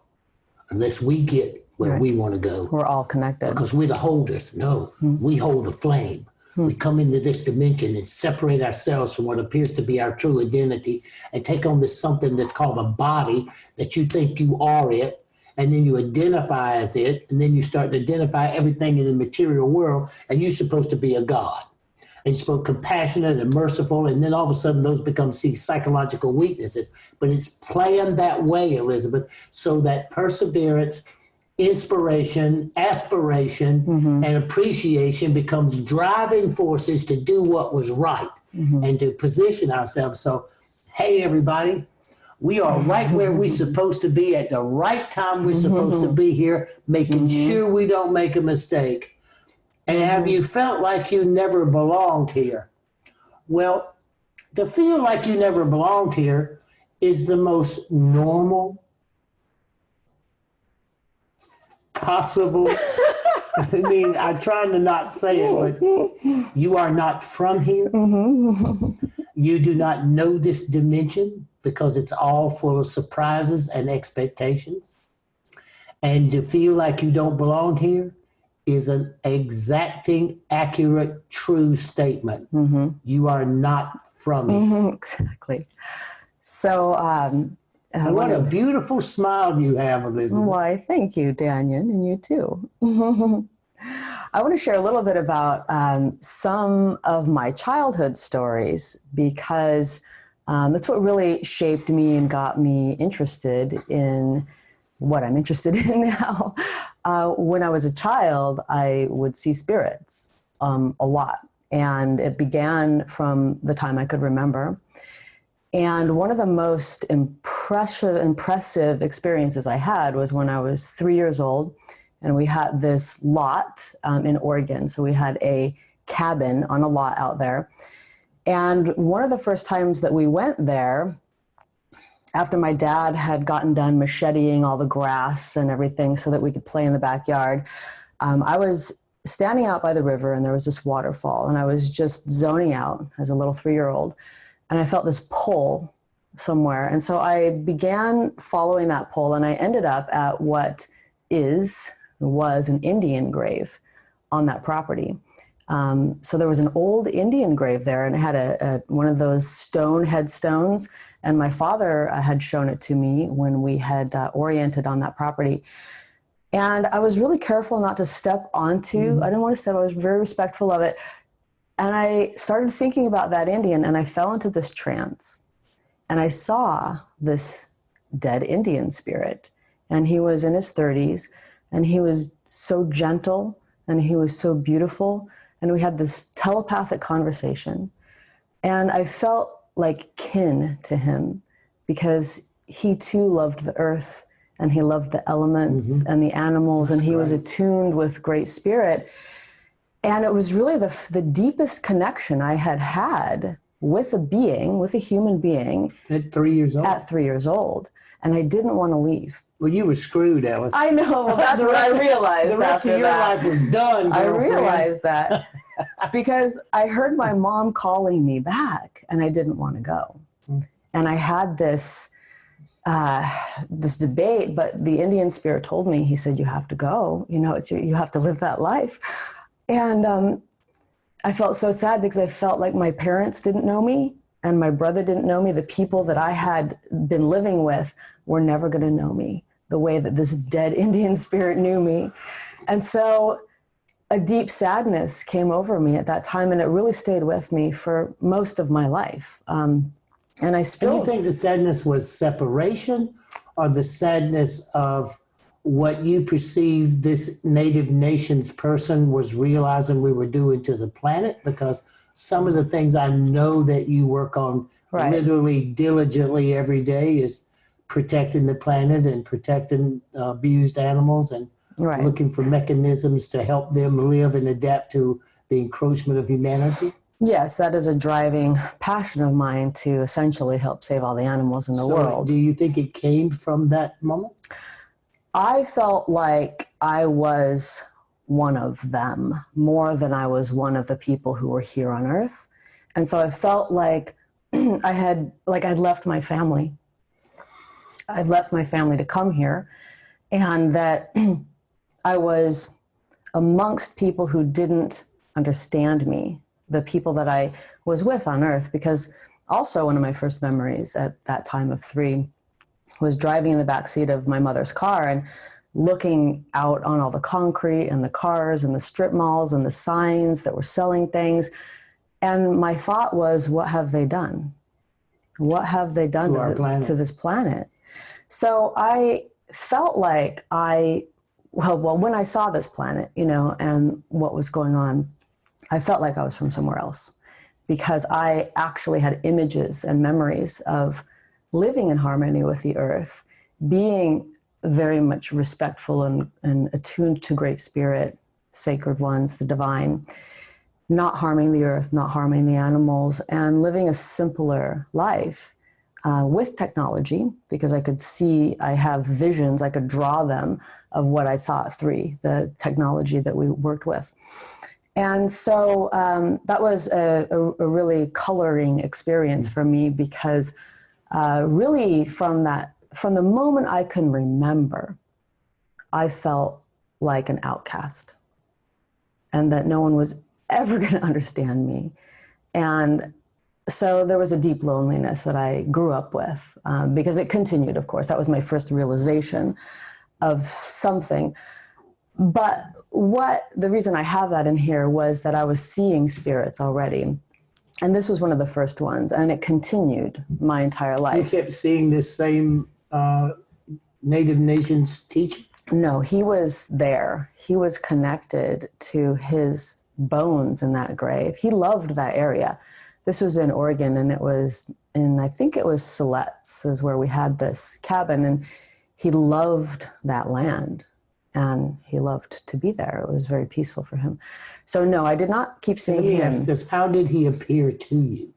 unless we get where we want to go. We're all connected. Because we're the holders. No, we hold the flame. We come into this dimension and separate ourselves from what appears to be our true identity and take on this something that's called a body that you think you are it, and then you identify as it, and then you start to identify everything in the material world, and you're supposed to be a God. And you're supposed to be compassionate and merciful, and then all of a sudden those become psychological weaknesses. But it's planned that way, Elizabeth, so that perseverance, inspiration, aspiration, and appreciation becomes driving forces to do what was right and to position ourselves. So, hey, everybody, We are right where we're supposed to be at the right time. We're supposed to be here, making sure we don't make a mistake. And have you felt like you never belonged here? Well, to feel like you never belonged here is the most normal possible. I mean, I'm trying to not say it, but you are not from here. You do not know this dimension because it's all full of surprises and expectations. And to feel like you don't belong here is an exacting, accurate, true statement. You are not from here. Exactly. So, and what a beautiful smile you have, Elizabeth. Why, thank you, Daniel, and you too. I want to share a little bit about some of my childhood stories because that's what really shaped me and got me interested in what I'm interested in now. When I was a child, I would see spirits a lot, and it began from the time I could remember. And one of the most impressive experiences I had was when I was 3 years old, and we had this lot in Oregon. So we had a cabin on a lot out there. And one of the first times that we went there, after my dad had gotten done macheteing all the grass and everything so that we could play in the backyard, I was standing out by the river and there was this waterfall, and I was just zoning out as a little 3-year-old. And I felt this pull somewhere. And so I began following that pull, and I ended up at what was an Indian grave on that property. So there was an old Indian grave there, and it had one of those stone headstones. And my father had shown it to me when we had oriented on that property. And I was really careful not to step onto, I didn't want to step, I was very respectful of it. And I started thinking about that Indian, and I fell into this trance. And I saw this dead Indian spirit. And he was in his 30s, and he was so gentle, and he was so beautiful. And we had this telepathic conversation. And I felt like kin to him because he too loved the earth, and he loved the elements and the animals, and he was attuned with great spirit. And it was really the deepest connection I had with a being, with a human being. At 3 years old? At 3 years old. And I didn't want to leave. Well, you were screwed, Alice. I know. Well, that's what I realized. The rest of your life was done, girlfriend. I realized that because I heard my mom calling me back, and I didn't want to go. And I had this debate, but the Indian spirit told me, he said, you have to go. You know, you have to live that life. And I felt so sad because I felt like my parents didn't know me and my brother didn't know me. The people that I had been living with were never going to know me the way that this dead Indian spirit knew me. And so a deep sadness came over me at that time, and it really stayed with me for most of my life. And I still... Do you think the sadness was separation, or the sadness of what you perceived this Native Nations person was realizing we were doing to the planet? Because some of the things I know that you work on literally diligently every day is protecting the planet and protecting abused animals and looking for mechanisms to help them live and adapt to the encroachment of humanity. Yes, that is a driving passion of mine, to essentially help save all the animals in the world. Do you think it came from that moment? I felt like I was one of them more than I was one of the people who were here on Earth. And so I felt like I'd left my family. I'd left my family to come here, and that I was amongst people who didn't understand me, the people that I was with on Earth. Because also one of my first memories at that time of 3 was driving in the backseat of my mother's car and looking out on all the concrete and the cars and the strip malls and the signs that were selling things. And my thought was, what have they done? What have they done to this planet? So I felt like well, when I saw this planet, you know, and what was going on, I felt like I was from somewhere else, because I actually had images and memories of living in harmony with the earth, being very much respectful and attuned to Great Spirit, sacred ones, the divine, not harming the earth, not harming the animals, and living a simpler life with technology, because I could see, I have visions, I could draw them of what I saw at 3, the technology that we worked with. And so that was a really coloring experience for me, because really from the moment I can remember, I felt like an outcast, and that no one was ever going to understand me. And so there was a deep loneliness that I grew up with, because it continued, of course. That was my first realization of something. But the reason I have that in here was that I was seeing spirits already. And this was one of the first ones, and it continued my entire life. You kept seeing this same Native Nations teaching? No, he was there. He was connected to his bones in that grave. He loved that area. This was in Oregon, and it was in, I think it was Siletz is where we had this cabin, and he loved that land, and he loved to be there. It was very peaceful for him. So no, I did not keep seeing him. Ask this, how did he appear to you?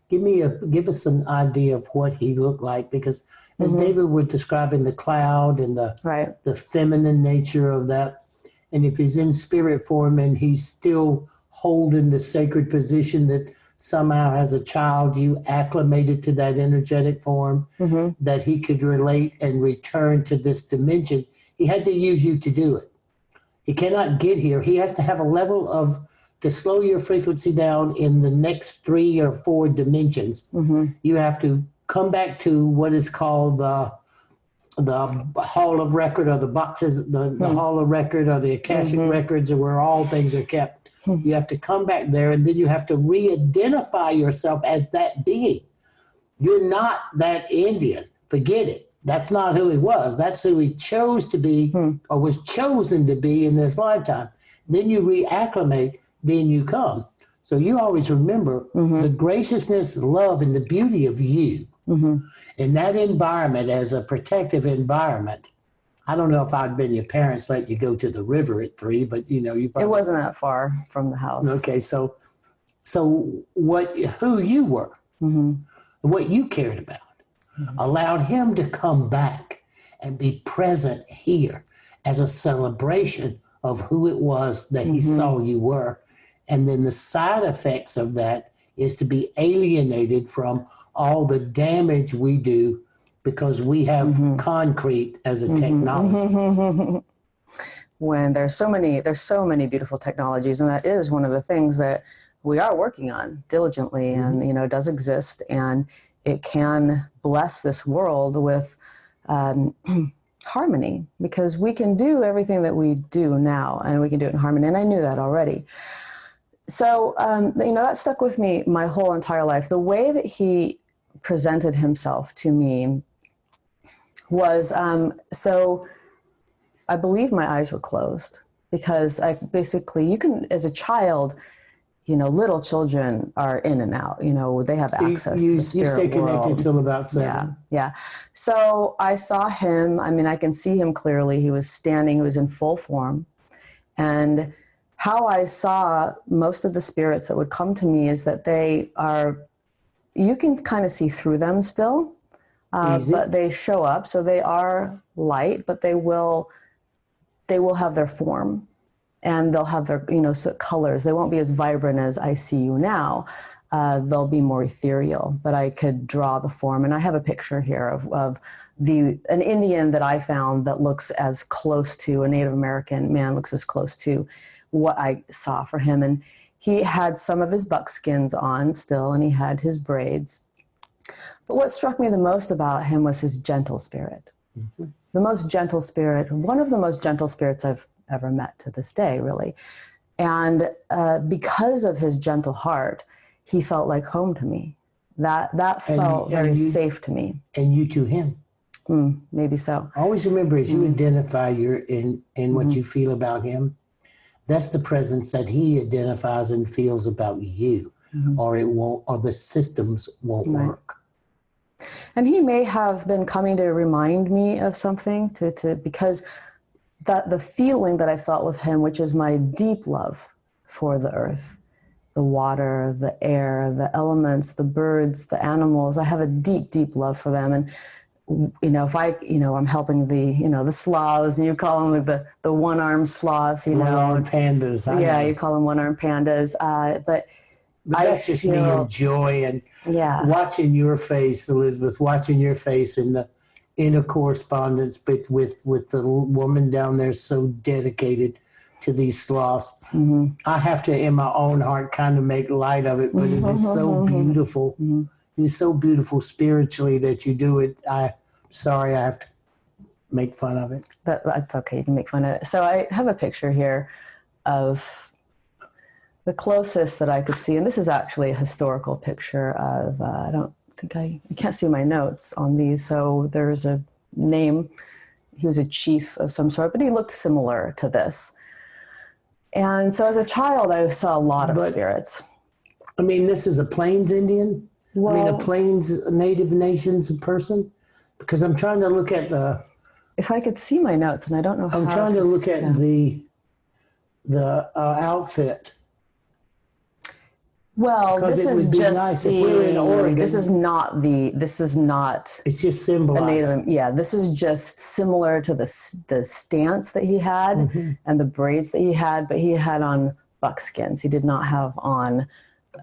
Give us an idea of what he looked like, because as David was describing the cloud and the feminine nature of that, and if he's in spirit form and he's still holding the sacred position that somehow as a child you acclimated to that energetic form, that he could relate and return to this dimension, he had to use you to do it. He cannot get here. He has to have a level to slow your frequency down in the next 3 or 4 dimensions. You have to come back to what is called the Hall of Record, or the boxes, the Hall of Record, or the Akashic records, or where all things are kept. You have to come back there, and then you have to re-identify yourself as that being. You're not that Indian. Forget it. That's not who he was. That's who he chose to be, or was chosen to be in this lifetime. Then you reacclimate, then you come. So you always remember the graciousness, love, and the beauty of you. In that environment, as a protective environment. I don't know if I'd been your parents let you go to the river at 3, but you probably, it wasn't that far from the house. Okay, so who you were, what you cared about, allowed him to come back and be present here as a celebration of who it was that he saw you were. And then the side effects of that is to be alienated from all the damage we do because we have concrete as a technology. When there's so many beautiful technologies, and that is one of the things that we are working on diligently, and it does exist, and it can bless this world with harmony, because we can do everything that we do now, and we can do it in harmony, and I knew that already. So, that stuck with me my whole entire life. The way that he presented himself to me was, so I believe my eyes were closed, because you can, as a child, little children are in and out, they have access to the spirit world. You stay connected till about 7. Yeah. So I saw him, I can see him clearly. He was standing, he was in full form. And how I saw most of the spirits that would come to me is that you can kind of see through them still, but they show up. So they are light, but they will have their form, and they'll have their, colors. They won't be as vibrant as I see you now. They'll be more ethereal, but I could draw the form. And I have a picture here of an Indian that I found that looks as close to a Native American man, looks as close to what I saw for him. And he had some of his buckskins on still, and he had his braids. But what struck me the most about him was his gentle spirit. The most gentle spirit, one of the most gentle spirits I've ever met to this day, really. And because of his gentle heart, he felt like home to me. That felt very safe to me. And you to him. Maybe so. Always remember, as you identify in what you feel about him, that's the presence that he identifies and feels about you, or it won't, or the systems won't work. And he may have been coming to remind me of something because that the feeling that I felt with him, which is my deep love for the earth, the water, the air, the elements, the birds, the animals. I have a deep, deep love for them. And, if I'm helping the sloths, and you call them like the one-armed sloth, One-armed pandas. You call them one-armed pandas. But that's just me enjoying watching your face, Elizabeth, watching your face in the inner correspondence with the woman down there so dedicated to these sloths. Mm-hmm. I have to, in my own heart, kind of make light of it, but it is so beautiful. Mm-hmm. It's so beautiful spiritually that you do it. Sorry, I have to make fun of it. That's okay. You can make fun of it. So I have a picture here of the closest that I could see, and this is actually a historical picture of, I can't see my notes on these. So there's a name. He was a chief of some sort, but he looked similar to this. And so as a child, I saw a lot of spirits. I mean, this is a Plains Indian? A Plains Native Nations person? Because I'm trying to look at if I could see my notes, and I don't know how I'm trying to look at the outfit. Well, because this is just nice if we were in Oregon. This is not. It's just symbolizing. This is just similar to the stance that he had and the braids that he had, but he had on buckskins. He did not have on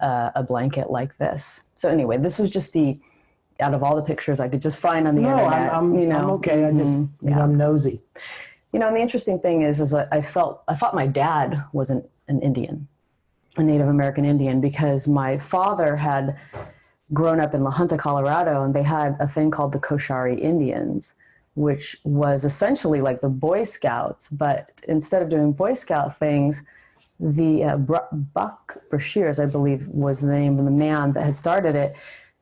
a blanket like this. So anyway, this was just out of all the pictures I could just find on the internet. I'm okay. I'm nosy. And the interesting thing is that I thought my dad was an Indian, a Native American Indian, because my father had grown up in La Junta, Colorado, and they had a thing called the Koshari Indians, which was essentially like the Boy Scouts, but instead of doing Boy Scout things, the Buck Brashears, I believe was the name of the man that had started it,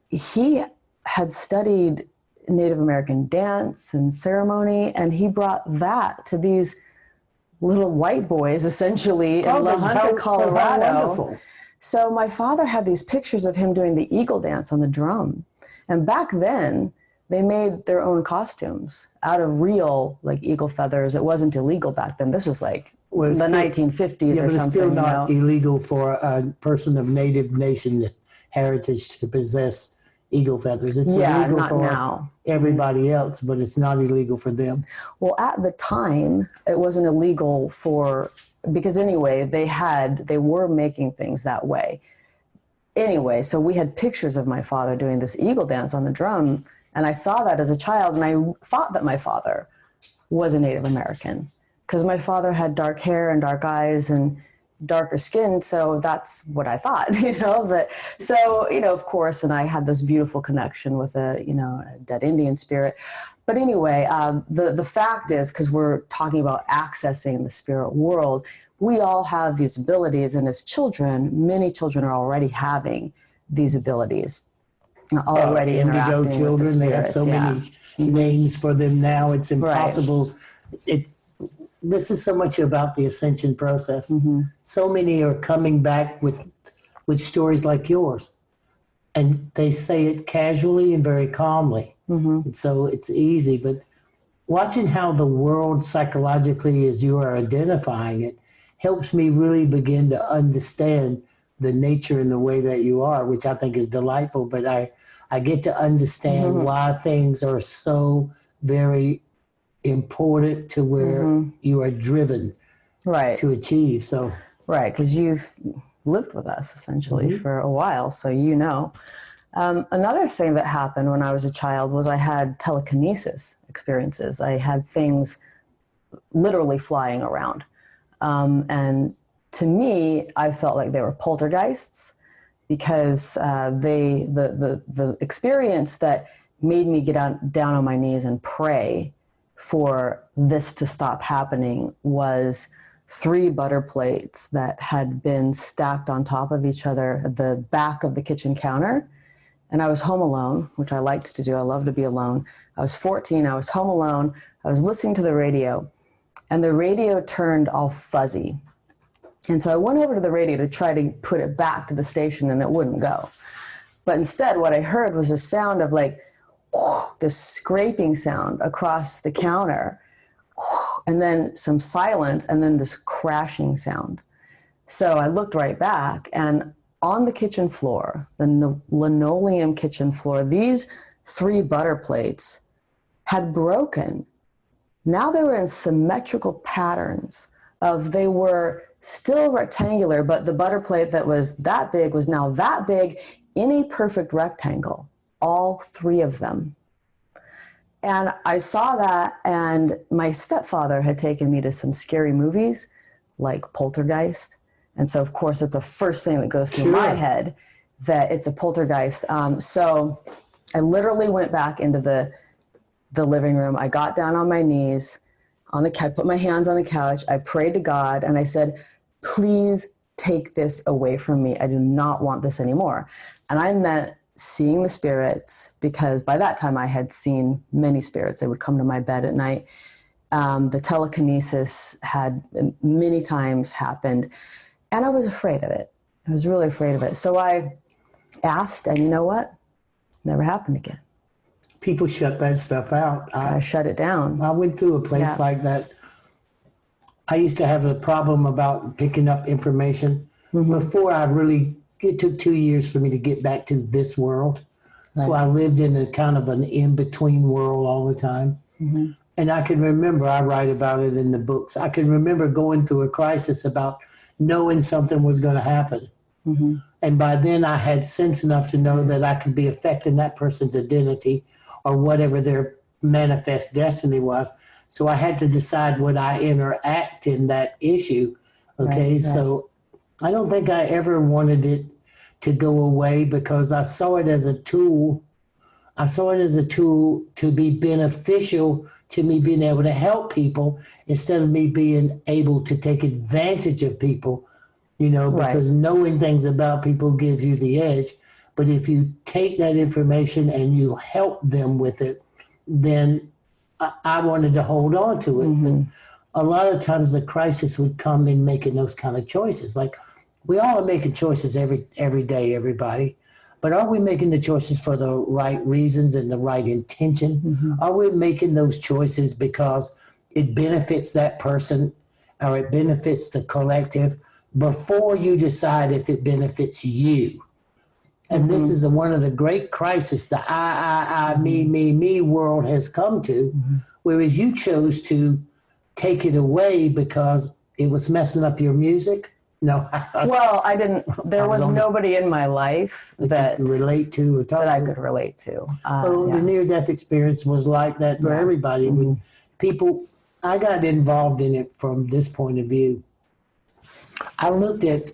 he had studied Native American dance and ceremony, and he brought that to these little white boys, essentially, in La Junta, Colorado. So my father had these pictures of him doing the eagle dance on the drum. And back then, they made their own costumes out of real, eagle feathers. It wasn't illegal back then. This was the 1950s or something. It's still not illegal for a person of Native Nation heritage to possess eagle feathers. It's illegal for everybody else, but it's not illegal for them. Well, at the time, it wasn't illegal because anyway, they were making things that way. Anyway, so we had pictures of my father doing this eagle dance on the drum, and I saw that as a child, and I thought that my father was a Native American because my father had dark hair and dark eyes and darker skin, so that's what I thought, But so, of course, and I had this beautiful connection with a dead Indian spirit. But anyway, the fact is, because we're talking about accessing the spirit world, we all have these abilities, and as children, many children are already having these abilities. Already indigo interacting children, with the spirits. they have so many names for them now. It's impossible. Right. This is so much about the ascension process. Mm-hmm. So many are coming back with stories like yours, and they say it casually and very calmly. Mm-hmm. And so it's easy. But watching how the world psychologically, as you are identifying it, helps me really begin to understand the nature and the way that you are, which I think is delightful. But I get to understand why things are so very important to where you are driven to achieve. So because you've lived with us essentially for a while, so another thing that happened when I was a child was I had telekinesis experiences. I had things literally flying around, and to me, I felt like they were poltergeists because the experience that made me get down on my knees and pray for this to stop happening was 3 butter plates that had been stacked on top of each other at the back of the kitchen counter. And I was home alone, which I liked to do. I love to be alone. I was 14. I was home alone. I was listening to the radio, and the radio turned all fuzzy. And so I went over to the radio to try to put it back to the station, and it wouldn't go. But instead, what I heard was a sound of this scraping sound across the counter, and then some silence, and then this crashing sound. So I looked right back, and on the kitchen floor, the linoleum kitchen floor, these 3 butter plates had broken. Now they were in symmetrical patterns they were still rectangular, but the butter plate that was that big was now that big in a perfect rectangle, all 3 of them. And I saw that, and my stepfather had taken me to some scary movies like Poltergeist. And so, of course, it's the first thing that goes through my head, that it's a poltergeist. So I literally went back into the living room. I got down on my knees on the couch, put my hands on the couch. I prayed to God, and I said, please take this away from me. I do not want this anymore. And I meant seeing the spirits, because by that time I had seen many spirits. They would come to my bed at night. The telekinesis had many times happened, and I was afraid of it. I was really afraid of it. So I asked, and you know what? Never happened again. People shut that stuff out. I shut it down. I went through a place like that. I used to have a problem about picking up information. Before I really, it took 2 years for me to get back to this world. So I lived in a kind of an in-between world all the time. And I can remember, I write about it in the books, I can remember going through a crisis about knowing something was going to happen. And by then I had sense enough to know that I could be affecting that person's identity or whatever their manifest destiny was. So I had to decide would I interact in that issue. Okay, so I don't think I ever wanted it to go away, because I saw it as a tool. I saw it as a tool to be beneficial to me being able to help people, instead of me being able to take advantage of people, you know, because knowing things about people gives you the edge. But if you take that information and you help them with it, then I wanted to hold on to it. But a lot of times the crisis would come in making those kind of choices. Like, we all are making choices every day, everybody. But are we making the choices for the right reasons and the right intention? Are we making those choices because it benefits that person or it benefits the collective before you decide if it benefits you? And this is one of the great crises the I, me world has come to, whereas you chose to take it away because it was messing up your music. No. Well, I didn't. There was nobody in my life that you could relate to or talk that I to. could relate to. The near-death experience was like that for everybody. When people, I got involved in it from this point of view. I looked at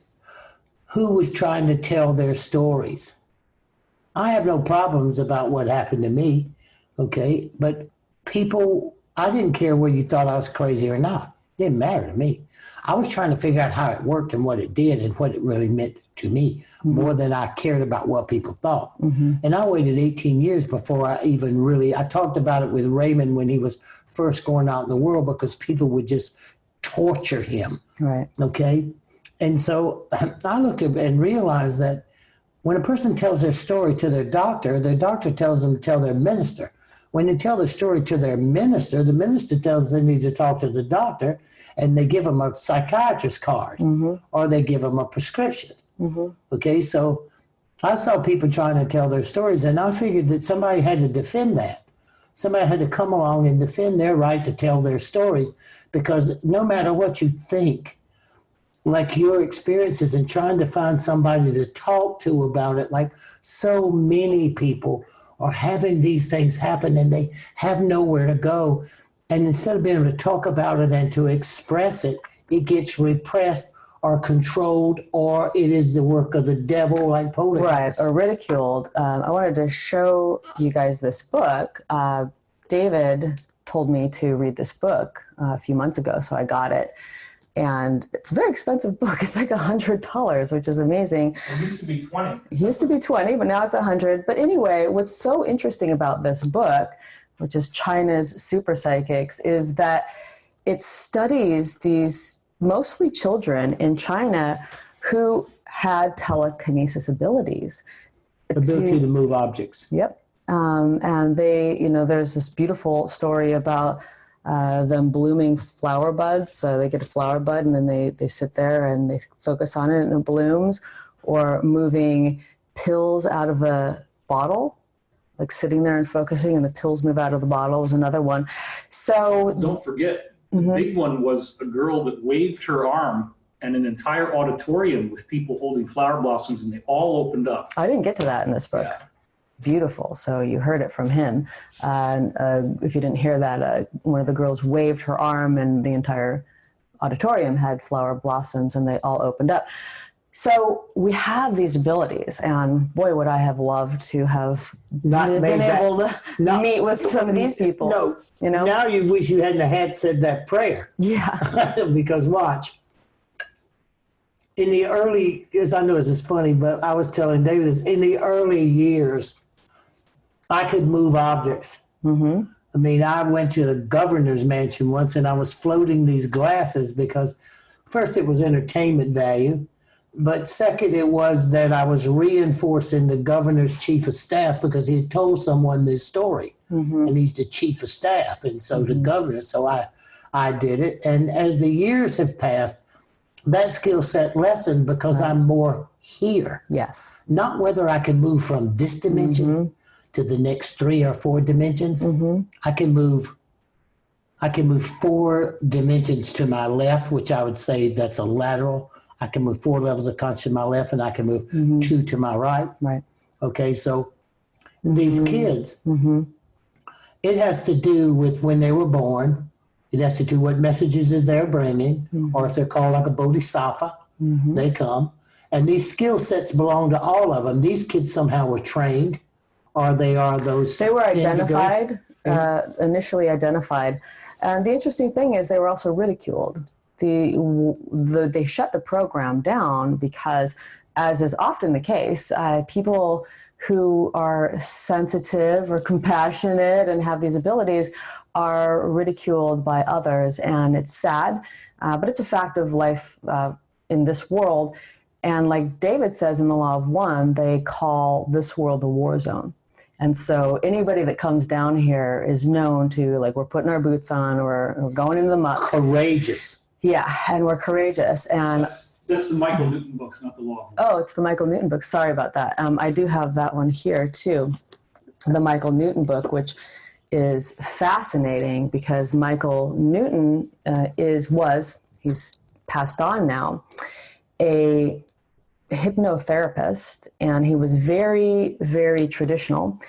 who was trying to tell their stories. I have no problems about what happened to me, okay? But people, I didn't care whether you thought I was crazy or not. It didn't matter to me. I was trying to figure out how it worked and what it did and what it really meant to me, more than I cared about what people thought. And I waited 18 years before I even really, I talked about it with Raymond when he was first going out in the world, because people would just torture him, okay? And so I looked at and realized that when a person tells their story to their doctor tells them to tell their minister. When they tell the story to their minister, the minister tells them they need to talk to the doctor, and they give them a psychiatrist card or they give them a prescription. Okay, so I saw people trying to tell their stories, and I figured that somebody had to defend that. Somebody had to come along and defend their right to tell their stories, because no matter what you think, like your experiences, and trying to find somebody to talk to about it, like so many people are having these things happen and they have nowhere to go. And instead of being able to talk about it and to express it, it gets repressed or controlled, or it is the work of the devil, like poltergeist. Or ridiculed. I wanted to show you guys this book. David told me to read this book a few months ago, so I got it. And it's a very expensive book. It's like $100, which is amazing. It used to be 20. It used to be 20, but now it's 100. But anyway, what's so interesting about this book, which is China's Super Psychics, is that it studies these mostly children in China who had telekinesis abilities. Ability to move objects. Yep. And they, there's this beautiful story about them blooming flower buds. So they get a flower bud and then they sit there and they focus on it and it blooms, or moving pills out of a bottle, like sitting there and focusing and the pills move out of the bottle is another one. So don't forget, the big one was a girl that waved her arm and an entire auditorium with people holding flower blossoms, and they all opened up. I didn't get to that in this book. Yeah. Beautiful. So you heard it from him. If you didn't hear that, one of the girls waved her arm and the entire auditorium had flower blossoms and they all opened up. So we have these abilities, and boy, would I have loved to have been able to meet with some of these people. No, now you wish you hadn't had said that prayer. Yeah. Because watch, in the early, as I know this is funny, but I was telling David this, in the early years, I could move objects. Mm-hmm. I mean, I went to the governor's mansion once and I was floating these glasses because first it was entertainment value, but second it was that I was reinforcing the governor's chief of staff because he told someone this story. Mm-hmm. And he's the chief of staff, and so the governor, so I did it. And as the years have passed, that skill set lessened because I'm more here. Yes. Not whether I can move from this dimension to the next 3 or 4 dimensions. Mm-hmm. I can move 4 dimensions to my left, which I would say that's a lateral. I can move 4 levels of consciousness to my left, and I can move 2 to my right. Right. Okay, so these kids, it has to do with when they were born. It has to do what messages is they're bringing, or if they're called like a bodhisattva, they come. And these skill sets belong to all of them. These kids somehow were trained, or they are those. They were identified, initially identified. And the interesting thing is they were also ridiculed. They shut the program down because, as is often the case, people who are sensitive or compassionate and have these abilities are ridiculed by others. And it's sad, but it's a fact of life in this world. And like David says in the Law of One, they call this world a war zone. And so anybody that comes down here is known to, like, we're putting our boots on, or we're going into the muck. Courageous. Yeah, and we're courageous. And that's the Michael Newton books, not the Law of One. Oh, it's the Michael Newton book. Sorry about that. I do have that one here too, the Michael Newton book, which is fascinating because Michael Newton he's passed on now, a hypnotherapist, and he was very, very traditional.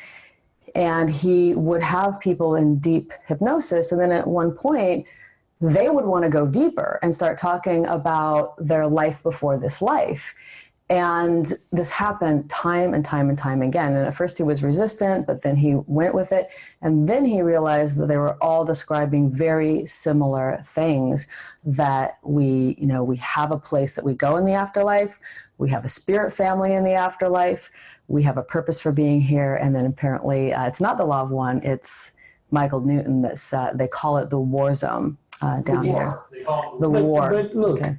And he would have people in deep hypnosis, and then at one point, they would want to go deeper and start talking about their life before this life. And this happened time and time and time again. And at first he was resistant, but then he went with it. And then he realized that they were all describing very similar things, that we have a place that we go in the afterlife. We have a spirit family in the afterlife. We have a purpose for being here. And then apparently it's not the Law of One, it's Michael Newton that's, they call it the war zone. Down here, the war. But look, okay.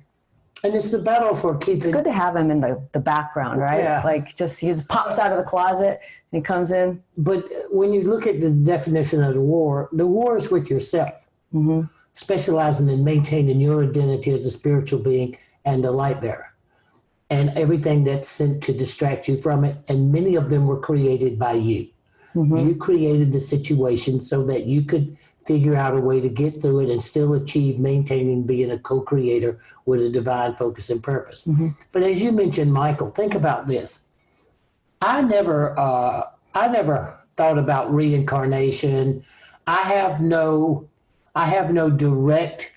And it's the battle for keeping. It's good to have him in the background, right? Yeah. Like he just pops out of the closet and he comes in. But when you look at the definition of the war is with yourself, specializing in maintaining your identity as a spiritual being and a light bearer, and everything that's sent to distract you from it. And many of them were created by you. You created the situation so that you could figure out a way to get through it and still achieve maintaining being a co-creator with a divine focus and purpose. But as you mentioned, Michael, think about this. I never thought about reincarnation. I have no direct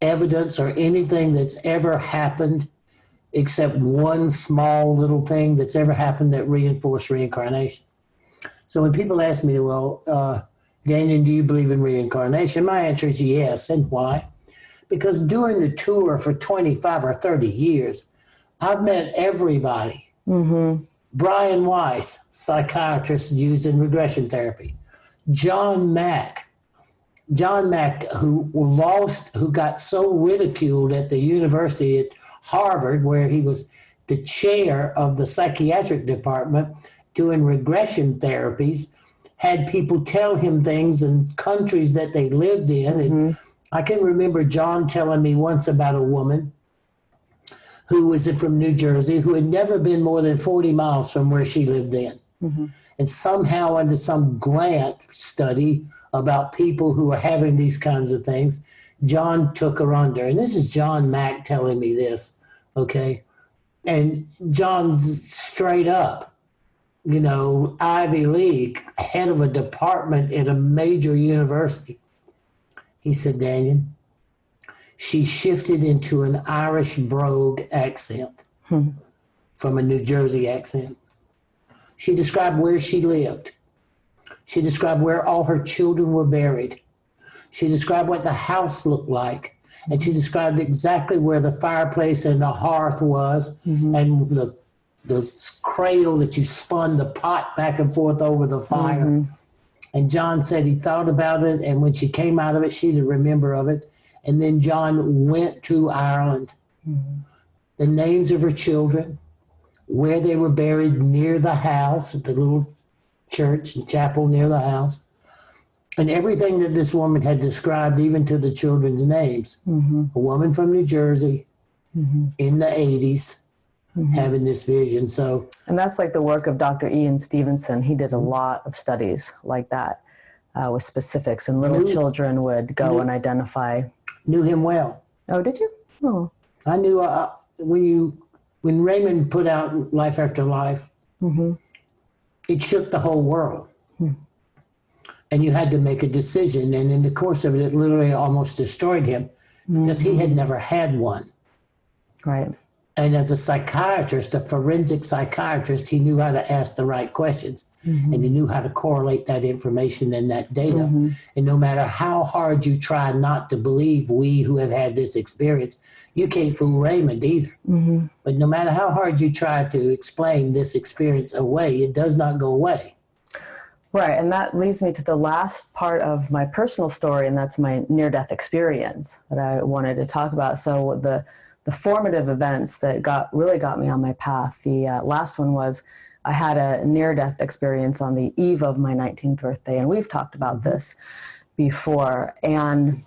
evidence or anything that's ever happened except one small little thing that's ever happened that reinforced reincarnation. So when people ask me, well, Daniel, do you believe in reincarnation? My answer is yes. And why? Because during the tour for 25 or 30 years, I've met everybody. Brian Weiss, psychiatrist used in regression therapy. John Mack, who got so ridiculed at the university at Harvard, where he was the chair of the psychiatric department doing regression therapies, had people tell him things in countries that they lived in. And I can remember John telling me once about a woman who was from New Jersey who had never been more than 40 miles from where she lived in. And somehow under some grant study about people who were having these kinds of things, John took her under. And this is John Mack telling me this, okay? And John's straight up, you know, Ivy League, head of a department at a major university. He said, Daniel, she shifted into an Irish brogue accent from a New Jersey accent. She described where she lived. She described where all her children were buried. She described what the house looked like. And she described exactly where the fireplace and the hearth was and the cradle that you spun the pot back and forth over the fire. And John said he thought about it, and when she came out of it, she didn't remember of it. And then John went to Ireland. The names of her children, where they were buried near the house, at the little church and chapel near the house, and everything that this woman had described, even to the children's names. A woman from New Jersey in the 80s having this vision. So, and that's like the work of Dr. Ian Stevenson. He did a lot of studies like that with specifics, and little children would go and identify. Knew him well. Oh, did you? Oh, I knew when Raymond put out Life After Life, it shook the whole world. And you had to make a decision. And in the course of it, it literally almost destroyed him because he had never had one. Right. And as a psychiatrist, a forensic psychiatrist, he knew how to ask the right questions. And he knew how to correlate that information and that data. And no matter how hard you try not to believe we who have had this experience, you can't fool Raymond either. But no matter how hard you try to explain this experience away, it does not go away. Right, and that leads me to the last part of my personal story, and that's my near-death experience that I wanted to talk about. So the formative events that really got me on my path, the last one was I had a near-death experience on the eve of my 19th birthday, and we've talked about this before. And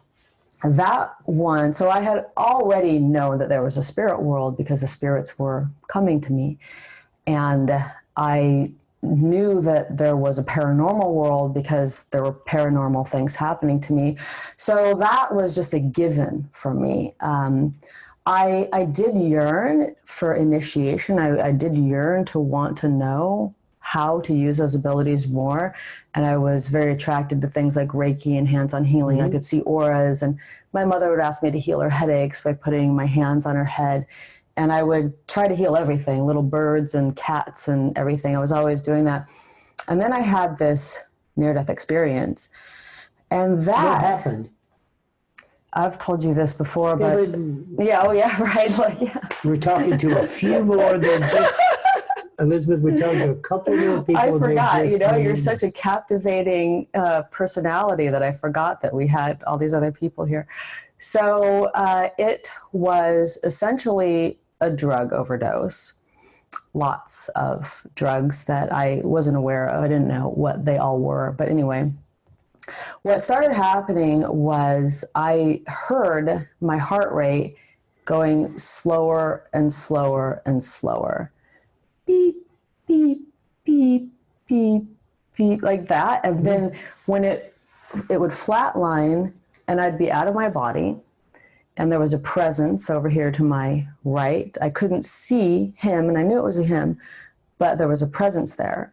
that one, so I had already known that there was a spirit world because the spirits were coming to me, and I knew that there was a paranormal world because there were paranormal things happening to me. So that was just a given for me. I did yearn for initiation. I did yearn to want to know how to use those abilities more. And I was very attracted to things like Reiki and hands-on healing. I could see auras, and my mother would ask me to heal her headaches by putting my hands on her head. And I would try to heal everything, little birds and cats and everything. I was always doing that. And then I had this near-death experience. And that... What happened? I've told you this before, but... right. Like, We're talking to a few more than just... Elizabeth, we told you a couple more people. I forgot, you're such a captivating personality that I forgot that we had all these other people here. So it was essentially a drug overdose, lots of drugs that I wasn't aware of. I didn't know what they all were. But anyway, what started happening was I heard my heart rate going slower and slower and slower. Beep, beep, beep, beep, beep, like that. And then when it would flatline, and I'd be out of my body, and there was a presence over here to my right. I couldn't see him, and I knew it was a him, but there was a presence there.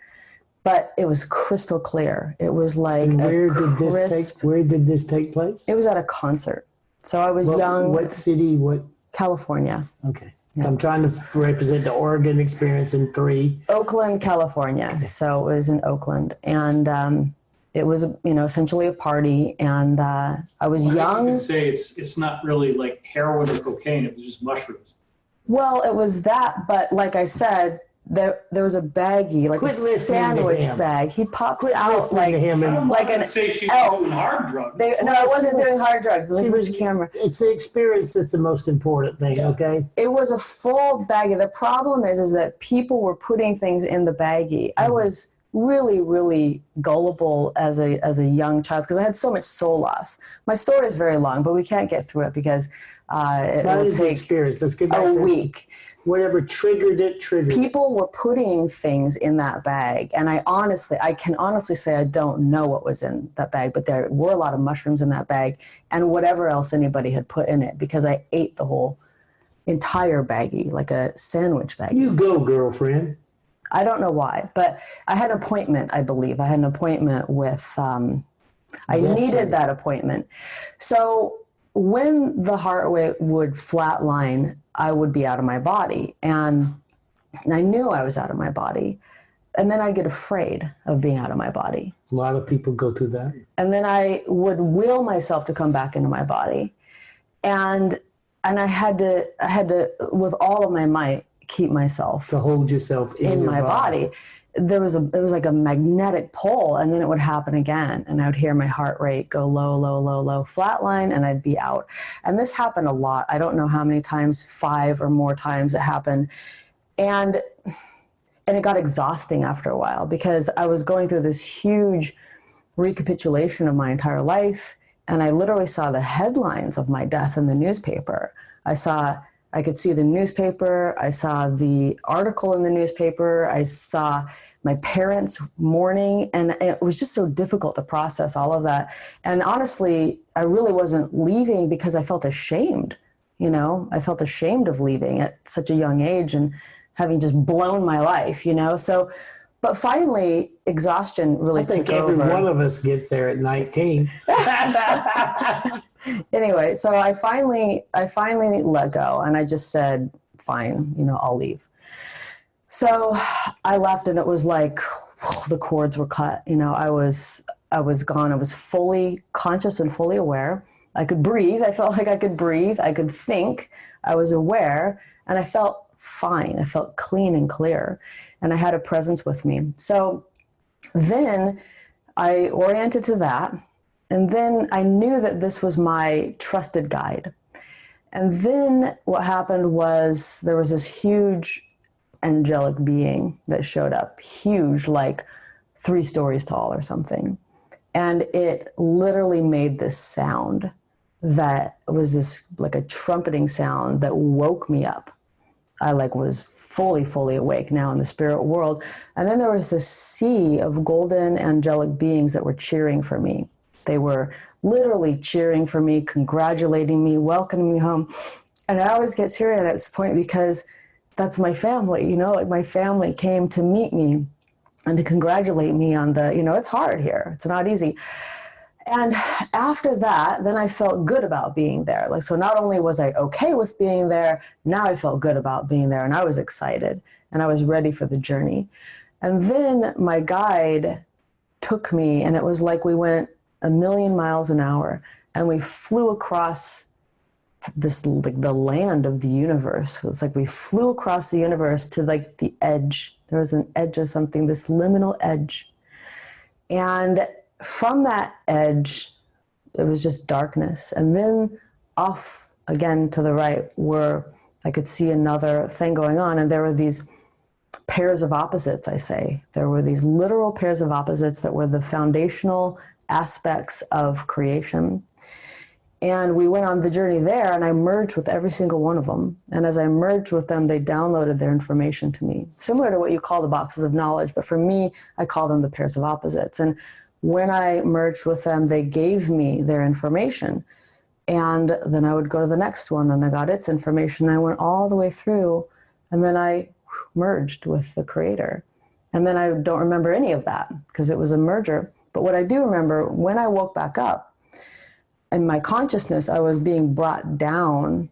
But it was crystal clear. It was like where did this take place? It was at a concert. So I was young. What city? What? California. Okay. Yeah. I'm trying to represent the Oregon experience in 3. Oakland, California. Okay. So it was in Oakland, and it was, essentially a party, and I was young. You could say it's not really like heroin or cocaine. It was just mushrooms. Well, it was that, but like I said, there was a baggie, like a sandwich bag. He pops out like an say she's elf. doing hard drugs. No, I wasn't doing hard drugs. It was camera. It's the experience that's the most important thing, okay? It was a full baggie. The problem is that people were putting things in the baggie. I was really, really gullible as a young child because I had so much soul loss. My story is very long, but we can't get through it because it will take experience. Let's get back a to week. Whatever triggered it. People were putting things in that bag, and I can honestly say I don't know what was in that bag, but there were a lot of mushrooms in that bag and whatever else anybody had put in it because I ate the whole entire baggie, like a sandwich baggie. You go, girlfriend. I don't know why, but I had an appointment, I believe. I had an appointment with, I needed that appointment. So when the heart rate would flatline, I would be out of my body. And I knew I was out of my body. And then I'd get afraid of being out of my body. A lot of people go through that. And then I would will myself to come back into my body. And I had to, with all of my might, keep myself to hold yourself in my body. It was like a magnetic pull, and then it would happen again, and I would hear my heart rate go low, low, low, low, flatline, and I'd be out. And this happened a lot. I don't know how many times, 5 or more times it happened, and it got exhausting after a while because I was going through this huge recapitulation of my entire life, and I literally saw the headlines of my death in the newspaper. I could see the newspaper. I saw the article in the newspaper. I saw my parents mourning, and it was just so difficult to process all of that. And honestly, I really wasn't leaving because I felt ashamed. I felt ashamed of leaving at such a young age and having just blown my life, So, but finally, exhaustion really took over. Every one of us gets there at 19. Anyway, so I finally let go, and I just said, fine, I'll leave. So I left, and it was like the cords were cut. I was gone. I was fully conscious and fully aware. I could breathe. I felt like I could breathe. I could think. I was aware, and I felt fine. I felt clean and clear, and I had a presence with me. So then I oriented to that. And then I knew that this was my trusted guide. And then what happened was there was this huge angelic being that showed up, huge, like 3 stories tall or something. And it literally made this sound that was this like a trumpeting sound that woke me up. I was fully awake now in the spirit world. And then there was this sea of golden angelic beings that were cheering for me. They were literally cheering for me, congratulating me, welcoming me home. And I always get teary at this point because that's my family, my family came to meet me and to congratulate me on it's hard here. It's not easy. And after that, then I felt good about being there. So not only was I okay with being there, now I felt good about being there, and I was excited and I was ready for the journey. And then my guide took me, and it was like we went 1,000,000 miles an hour, and we flew across the land of the universe. It's like we flew across the universe to the edge. There was an edge of something, this liminal edge. And from that edge, it was just darkness. And then off again to the right where I could see another thing going on. And there were these pairs of opposites, I say. There were these literal pairs of opposites that were the foundational aspects of creation. And we went on the journey there, and I merged with every single one of them. And as I merged with them, they downloaded their information to me, similar to what you call the boxes of knowledge. But for me, I call them the pairs of opposites. And when I merged with them, they gave me their information. And then I would go to the next one, and I got its information. I went all the way through, and then I merged with the creator. And then I don't remember any of that because it was a merger. But what I do remember, when I woke back up, in my consciousness, I was being brought back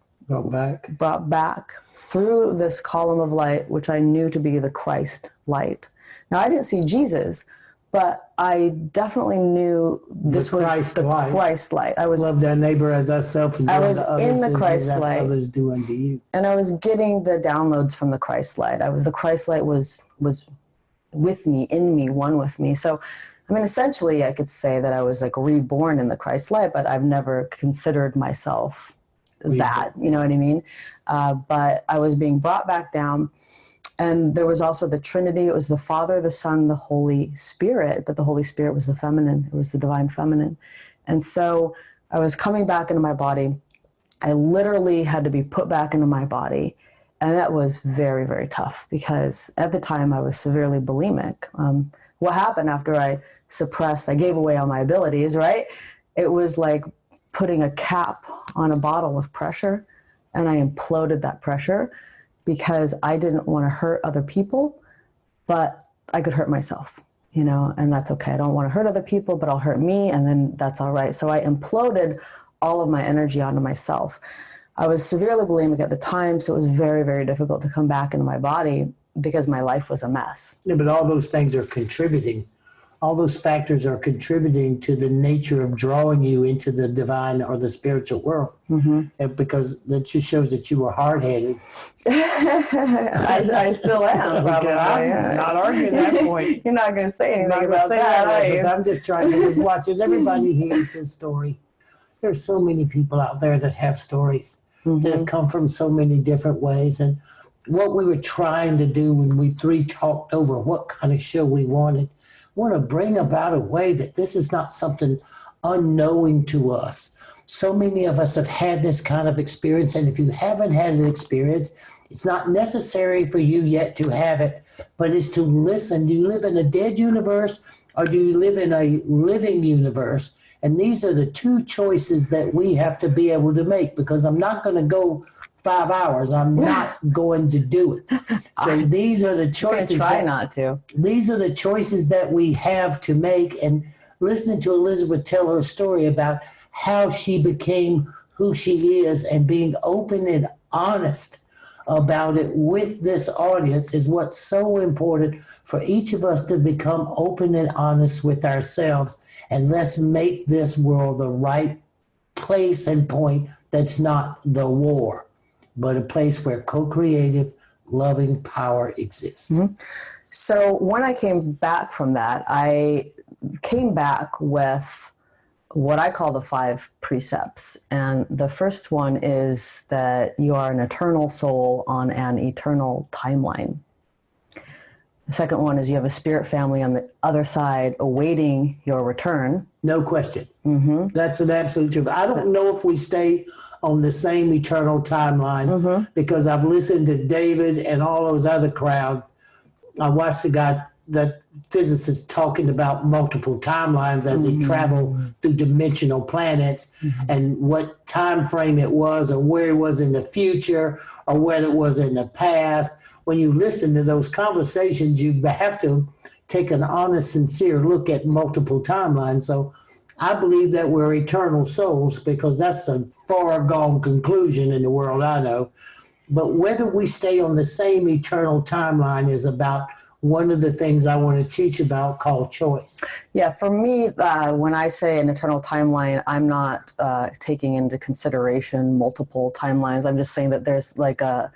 through this column of light, which I knew to be the Christ light. Now, I didn't see Jesus, but I definitely knew this was the Christ light. I was love their neighbor as ourselves. I was in the Christ light. Others do unto you. And I was getting the downloads from the Christ light. The Christ light was with me, in me, one with me. So, essentially, I could say that I was reborn in the Christ light, but I've never considered myself that, you know what I mean? But I was being brought back down, And there was also the Trinity. It was the Father, the Son, the Holy Spirit, but the Holy Spirit was the feminine. It was the divine feminine. And so I was coming back into my body. I literally had to be put back into my body. And that was very, very tough because at the time I was severely bulimic. What happened after I gave away all my abilities, right? It was like putting a cap on a bottle with pressure, and I imploded that pressure because I didn't want to hurt other people, but I could hurt myself, and that's okay. I don't want to hurt other people, but I'll hurt me, and then that's all right. So I imploded all of my energy onto myself. I was severely bulimic at the time, so it was very, very difficult to come back into my body because my life was a mess. Yeah, but all those things are contributing. All those factors are contributing to the nature of drawing you into the divine or the spiritual world. Mm-hmm. Because that just shows that you were hard-headed. I still am, probably. I'm not arguing that point. You're not going to say anything about that, are you? I'm just trying to watch as everybody hears this story. There's so many people out there that have stories that have come from so many different ways. And what we were trying to do when we three talked over what kind of show we wanted, want to bring about a way that this is not something unknowing to us. So many of us have had this kind of experience, and if you haven't had an experience, it's not necessary for you yet to have it, but it's to listen. Do you live in a dead universe, or do you live in a living universe? And these are the two choices that we have to be able to make, because I'm not going to go 5 hours. I'm not going to do it. So these are the choices. Try not to. These are the choices that we have to make. And listening to Elizabeth tell her story about how she became who she is and being open and honest about it with this audience is what's so important for each of us to become open and honest with ourselves. And let's make this world the right place and point that's not the war, but a place where co-creative, loving power exists. Mm-hmm. So when I came back from that, I came back with what I call the 5 precepts. And the first one is that you are an eternal soul on an eternal timeline. The second one is you have a spirit family on the other side awaiting your return. No question. Mm-hmm. That's an absolute truth. I don't know if we stay on the same eternal timeline because I've listened to David and all those other crowd. I watched the guy, that physicist, talking about multiple timelines as he traveled through dimensional planets and what time frame it was, or where it was in the future, or whether it was in the past. When you listen to those conversations, you have to take an honest, sincere look at multiple timelines. So I believe that we're eternal souls, because that's a far gone conclusion in the world I know. But whether we stay on the same eternal timeline is about one of the things I want to teach about, called choice. Yeah, for me, when I say an eternal timeline, I'm not taking into consideration multiple timelines. I'm just saying that there's like a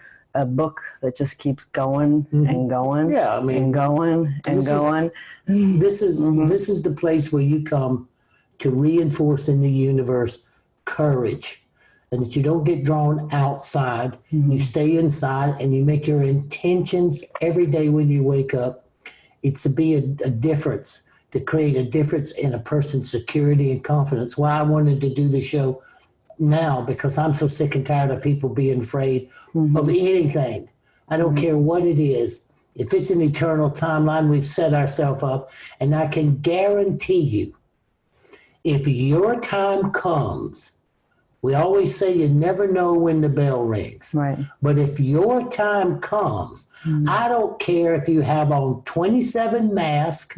book that just keeps going and going, and going and going. This is the place where you come to reinforce in the universe courage, and that you don't get drawn outside. You stay inside and you make your intentions every day when you wake up. It's to be a difference, to create a difference in a person's security and confidence. Why I wanted to do the show now, because I'm so sick and tired of people being afraid of anything. I don't care what it is. If it's an eternal timeline, we've set ourselves up, and I can guarantee you, if your time comes, we always say you never know when the bell rings. Right. But if your time comes, I don't care if you have on 27 masks,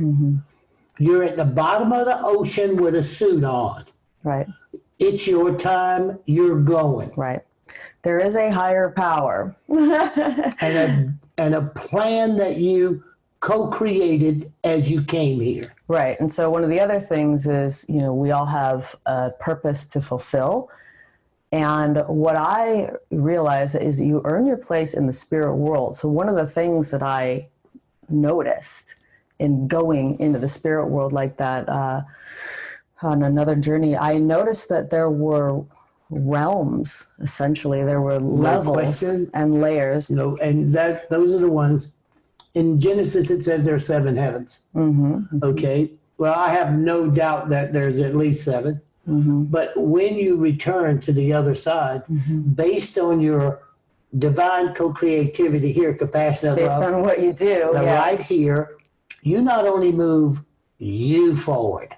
you're at the bottom of the ocean with a suit on. Right. It's your time, you're going. Right. There is a higher power. and a plan that you co-created as you came here. Right. And so one of the other things is, we all have a purpose to fulfill. And what I realize is you earn your place in the spirit world. So one of the things that I noticed in going into the spirit world like that, on another journey, I noticed that there were realms, essentially. There were No levels question. and layers. And those are the ones. In Genesis, it says there are 7 heavens. Okay. Well, I have no doubt that there's at least 7. But when you return to the other side, based on your divine co-creativity here, compassionate Based love, on what you do. right here, you not only move you forward,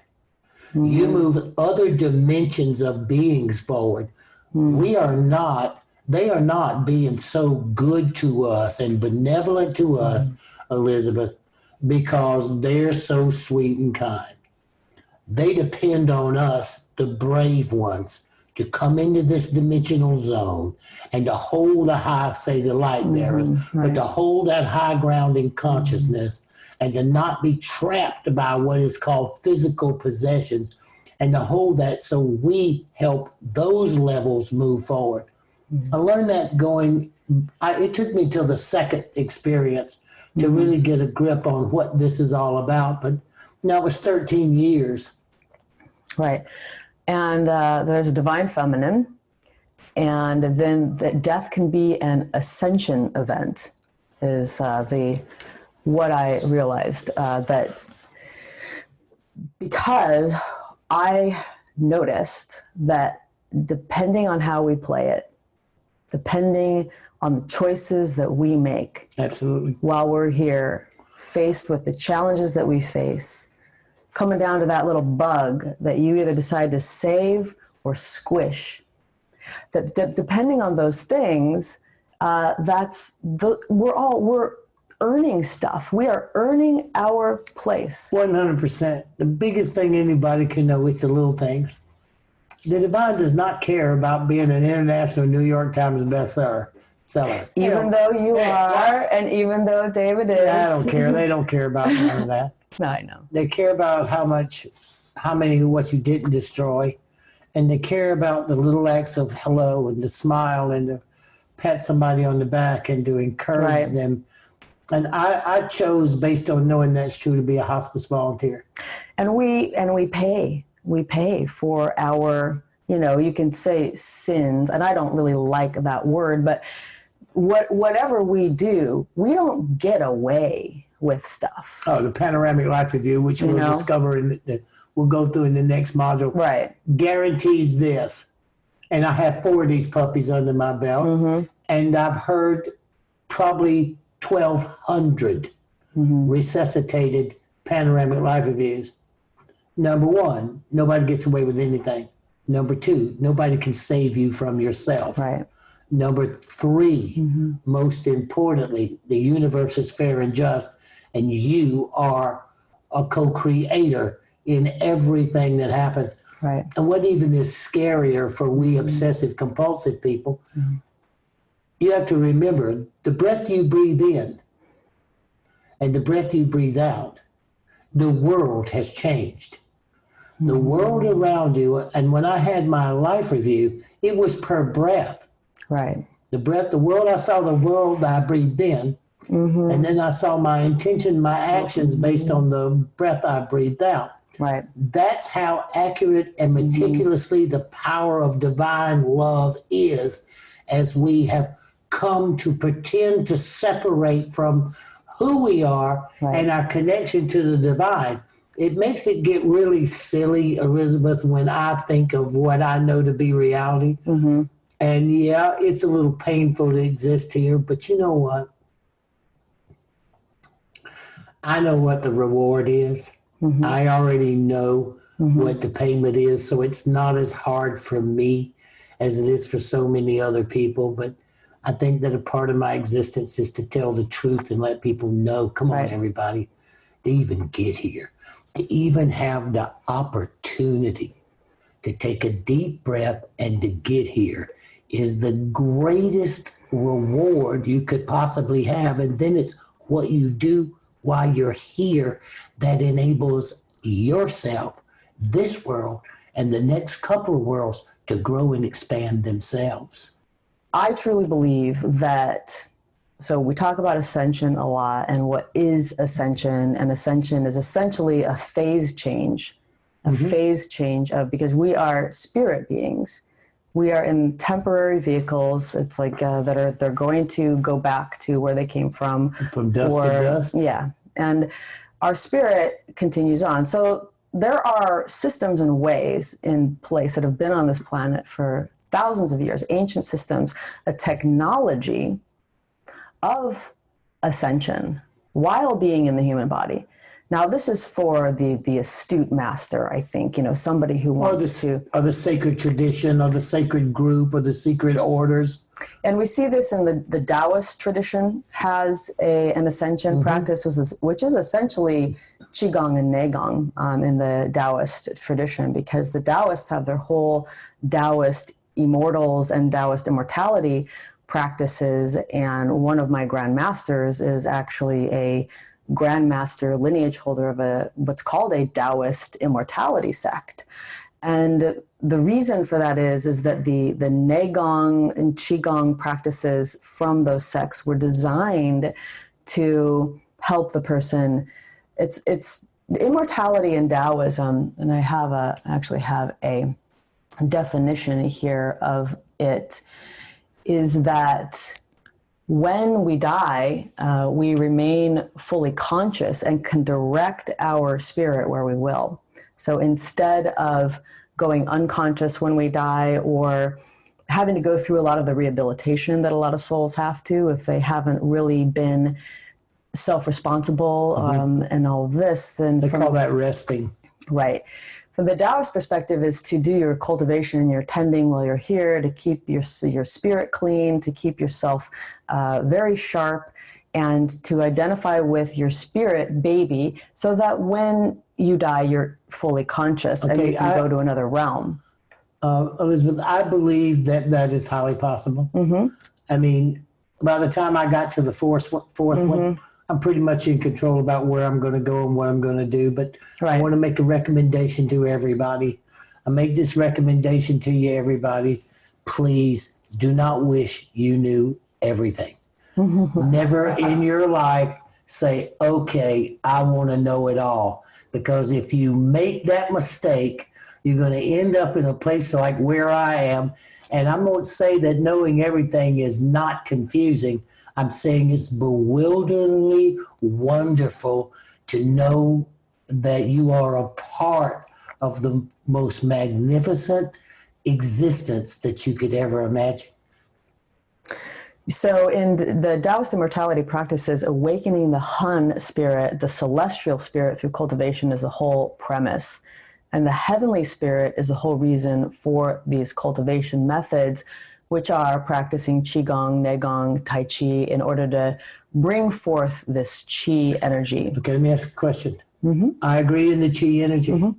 you move other dimensions of beings forward. They are not being so good to us and benevolent to us, Elizabeth, because they're so sweet and kind. They depend on us, the brave ones, to come into this dimensional zone and to hold a high, say the light bearers, but to hold that high ground in consciousness and to not be trapped by what is called physical possessions, and to hold that so we help those levels move forward. I learned that it took me till the second experience to really get a grip on what this is all about. But now it was 13 years. Right. And there's a divine feminine. And then that death can be an ascension event is what I realized, that because I noticed that depending on how we play it, depending on the choices that we make, Absolutely, while we're here, faced with the challenges that we face, coming down to that little bug that you either decide to save or squish, that depending on those things, we're earning stuff. We are earning our place. 100%. The biggest thing anybody can know is the little things. The divine does not care about being an international New York Times bestseller. Even though you are, and even though David is. I don't care. They don't care about none of that. No, I know. They care about what you didn't destroy. And they care about the little acts of hello and the smile and to pat somebody on the back and to encourage them. And I chose, based on knowing that's true, to be a hospice volunteer. And we pay for our, you can say sins, and I don't really like that word, but whatever we do, we don't get away with stuff. Oh, the panoramic life review, which we'll discover we'll go through in the next module, right, guarantees this. And I have 4 of these puppies under my belt, and I've heard probably 1,200 resuscitated panoramic life reviews. Number 1, nobody gets away with anything. Number 2, nobody can save you from yourself. Right. Number 3, most importantly, the universe is fair and just, and you are a co-creator in everything that happens. Right. And what even is scarier for we obsessive compulsive people, you have to remember the breath you breathe in and the breath you breathe out, the world has changed. The world around you, and when I had my life review, it was per breath. Right. The world, I saw the world that I breathed in, and then I saw my intention, my actions based on the breath I breathed out. Right. That's how accurate and meticulously the power of divine love is, as we have come to pretend to separate from who we are and our connection to the divine. It makes it get really silly, Elizabeth, when I think of what I know to be reality. And yeah, it's a little painful to exist here, but you know what? I know what the reward is. I already know what the payment is, so it's not as hard for me as it is for so many other people. But I think that a part of my existence is to tell the truth and let people know, come on, everybody, to even get here, to even have the opportunity to take a deep breath and to get here is the greatest reward you could possibly have. And then it's what you do while you're here that enables yourself, this world, and the next couple of worlds to grow and expand themselves. I truly believe that, so we talk about ascension a lot and what is ascension, and ascension is essentially a phase change, because we are spirit beings. We are in temporary vehicles. It's like they're going to go back to where they came from. From dust to dust. Yeah. And our spirit continues on. So there are systems and ways in place that have been on this planet for thousands of years, ancient systems, a technology of ascension while being in the human body. Now, this is for the astute master, I think, somebody who wants or the sacred tradition, or the sacred group, or the secret orders. And we see this in the Taoist tradition has an ascension practice, which is essentially Qigong and Neigong in the Taoist tradition, because the Taoists have their whole Taoist immortals and Taoist immortality practices. And one of my grandmasters is actually a grandmaster lineage holder of what's called a Taoist immortality sect. And the reason for that is that the Neigong and Qigong practices from those sects were designed to help the person. It's the immortality in Taoism, and I actually have a definition here of it, is that when we die, we remain fully conscious and can direct our spirit where we will. So instead of going unconscious when we die, or having to go through a lot of the rehabilitation that a lot of souls have to if they haven't really been self-responsible and all of this, then they call that resting. Right. From the Taoist perspective is to do your cultivation and your tending while you're here, to keep your spirit clean, to keep yourself very sharp, and to identify with your spirit baby so that when you die, you're fully conscious and you can go to another realm. Elizabeth, I believe that is highly possible. I mean, by the time I got to the fourth one, I'm pretty much in control about where I'm going to go and what I'm going to do. But I want to make a recommendation to everybody. I make this recommendation to you, everybody. Please do not wish you knew everything. Never in your life say, okay, I want to know it all. Because if you make that mistake, you're going to end up in a place like where I am. And I'm going to say that knowing everything is not confusing. I'm saying it's bewilderingly wonderful to know that you are a part of the most magnificent existence that you could ever imagine. So in the Taoist immortality practices, awakening the Hun spirit, the celestial spirit through cultivation, is the whole premise. And the heavenly spirit is the whole reason for these cultivation methods, which are practicing Qigong, Neigong, Tai Chi, in order to bring forth this Qi energy. Okay, let me ask a question. I agree in the Qi energy.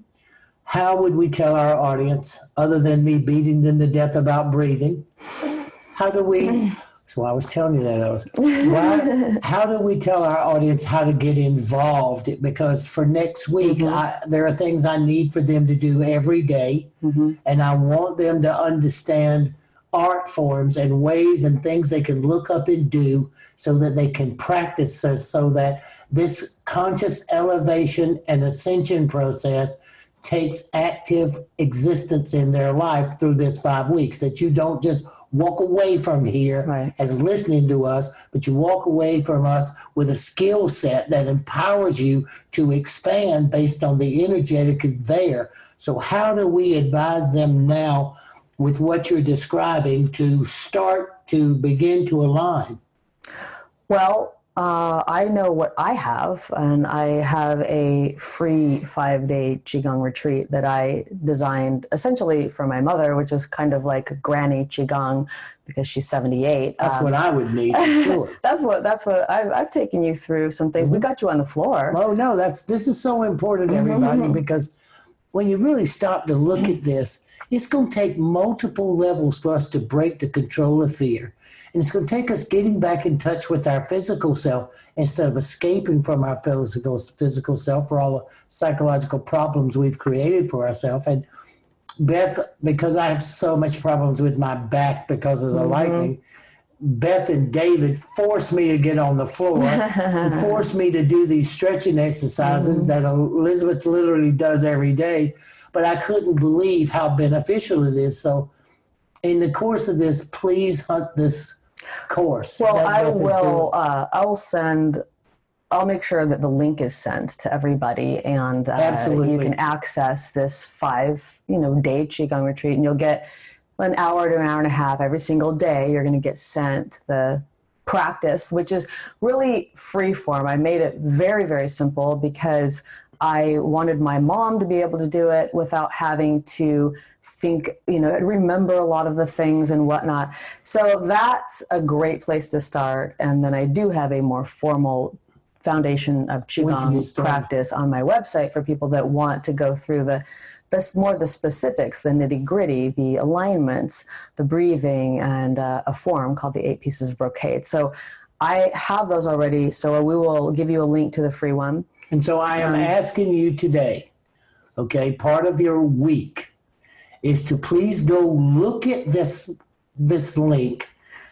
How would we tell our audience, other than me beating them to death about breathing, how do we... So I was telling you that. How do we tell our audience how to get involved? Because for next week, there are things I need for them to do every day. And I want them to understand art forms and ways and things they can look up and do so that they can practice, so that this conscious elevation and ascension process takes active existence in their life through this 5 weeks, that you don't just walk away from here as listening to us, but you walk away from us with a skill set that empowers you to expand based on the energetic is there. So how do we advise them now with what you're describing to start to begin to align? Well, I know what I have, and I have a free 5-day Qigong retreat that I designed essentially for my mother, which is kind of like Granny Qigong because she's 78. That's what I would need, for sure. That's what I've taken you through some things. We got you on the floor. Oh no, this is so important, everybody, because when you really stop to look at this, it's going to take multiple levels for us to break the control of fear. And it's going to take us getting back in touch with our physical self instead of escaping from our physical self for all the psychological problems we've created for ourselves. And Beth, because I have so much problems with my back because of the lightning, Beth and David forced me to get on the floor and forced me to do these stretching exercises that Elizabeth literally does every day. But I couldn't believe how beneficial it is. So in the course of this, please hunt this course. Well, I'll make sure that the link is sent to everybody, and Absolutely. you can access this 5-day Qigong retreat, and you'll get an hour to an hour and a half every single day. You're going to get sent the practice, which is really free form. I made it very, very simple because I wanted my mom to be able to do it without having to think, remember a lot of the things and whatnot. So that's a great place to start. And then I do have a more formal foundation of Qigong practice on my website for people that want to go through the specifics, the nitty gritty, the alignments, the breathing, and a form called the 8 Pieces of Brocade. So I have those already. So we will give you a link to the free one. And so I am asking you today, okay, part of your week is to please go look at this link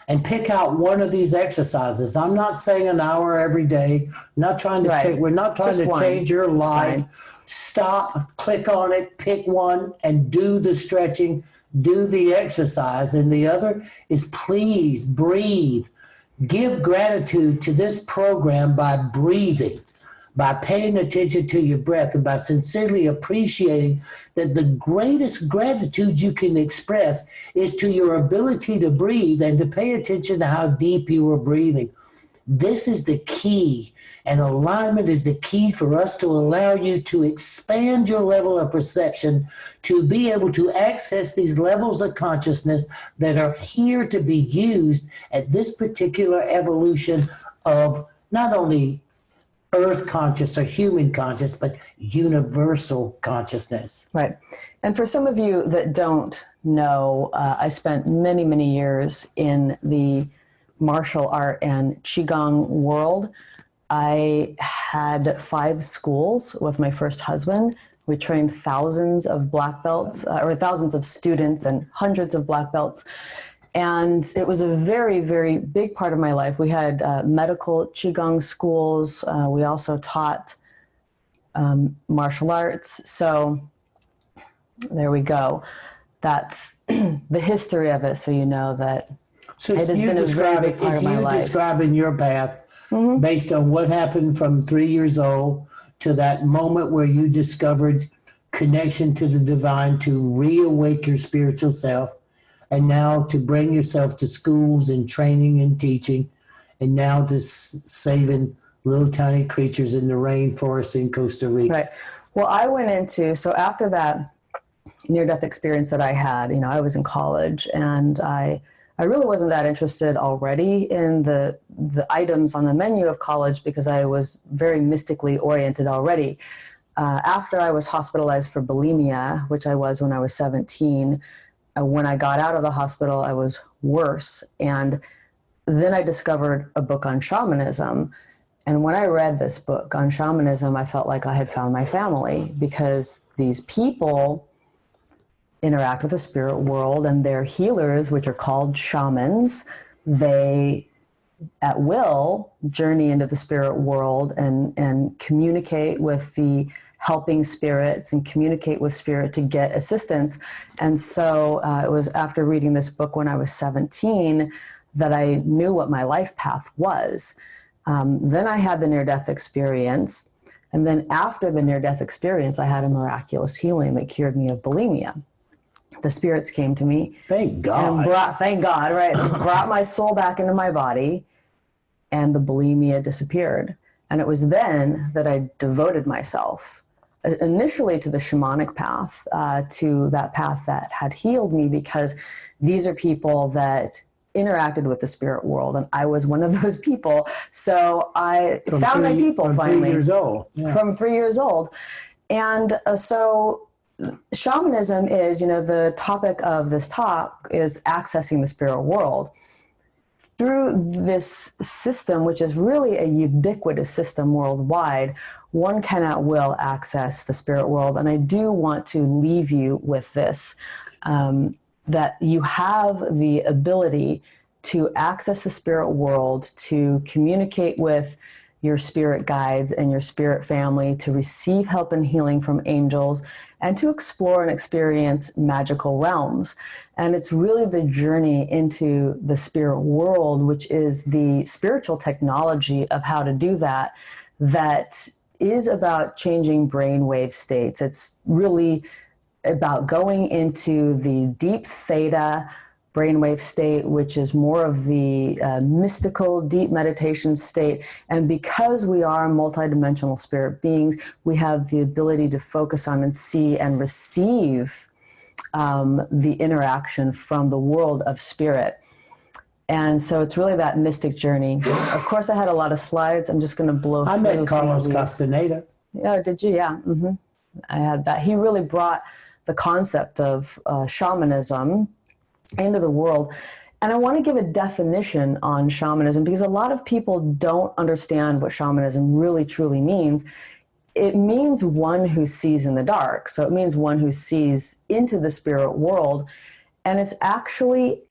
and pick out one of these exercises. I'm not saying an hour every day. Not trying to we're not trying to change your life. Stop, click on it, pick one, and do the stretching, do the exercise. And the other is please breathe. Give gratitude to this program by breathing, by paying attention to your breath, and by sincerely appreciating that the greatest gratitude you can express is to your ability to breathe and to pay attention to how deep you are breathing. This is the key, and alignment is the key for us to allow you to expand your level of perception, to be able to access these levels of consciousness that are here to be used at this particular evolution of not only earth conscious or human conscious, but universal consciousness. Right. And for some of you that don't know, I spent many, many years in the martial art and Qigong world. I had 5 schools with my first husband. We trained thousands of black belts, or thousands of students and hundreds of black belts. And it was a very, very big part of my life. We had medical Qigong schools. We also taught martial arts. So there we go. That's the history of it, so you know that it has been a very big part of my life. If you describe in your path, based on what happened from 3 years old to that moment where you discovered connection to the divine, to reawake your spiritual self, and now to bring yourself to schools and training and teaching, and now to saving little tiny creatures in the rainforest in Costa Rica. Right. Well, I went into, so after that near-death experience that I had, I was in college, and I really wasn't that interested already in the items on the menu of college because I was very mystically oriented already. After I was hospitalized for bulimia, which I was when I was 17, when I got out of the hospital, I was worse. And then I discovered a book on shamanism. And when I read this book on shamanism, I felt like I had found my family, because these people interact with the spirit world, and they're healers, which are called shamans. They, at will, journey into the spirit world and communicate with the helping spirits and communicate with spirit to get assistance. And so it was after reading this book when I was 17 that I knew what my life path was. Then I had the near-death experience. And then after the near-death experience, I had a miraculous healing that cured me of bulimia. The spirits came to me. Thank God. And thank God, right? Brought my soul back into my body, and the bulimia disappeared. And it was then that I devoted myself initially to the shamanic path, to that path that had healed me, because these are people that interacted with the spirit world, and I was one of those people. So I found my people finally. From 3 years old. Yeah. From 3 years old. And so shamanism is, the topic of this talk is accessing the spirit world. Through this system, which is really a ubiquitous system worldwide, one can at will access the spirit world. And I do want to leave you with this, that you have the ability to access the spirit world, to communicate with your spirit guides and your spirit family, to receive help and healing from angels, and to explore and experience magical realms. And it's really the journey into the spirit world, which is the spiritual technology of how to do that, that is about changing brainwave states. It's really about going into the deep theta brainwave state, which is more of the mystical, deep meditation state. And because we are multidimensional spirit beings, we have the ability to focus on and see and receive the interaction from the world of spirit. And so it's really that mystic journey. Of course, I had a lot of slides. I'm just going to blow through. I met Carlos Castaneda. Yeah, did you? Yeah. Mm-hmm. I had that. He really brought the concept of shamanism into the world. And I want to give a definition on shamanism, because a lot of people don't understand what shamanism really truly means. It means one who sees in the dark. So it means one who sees into the spirit world. And it's actually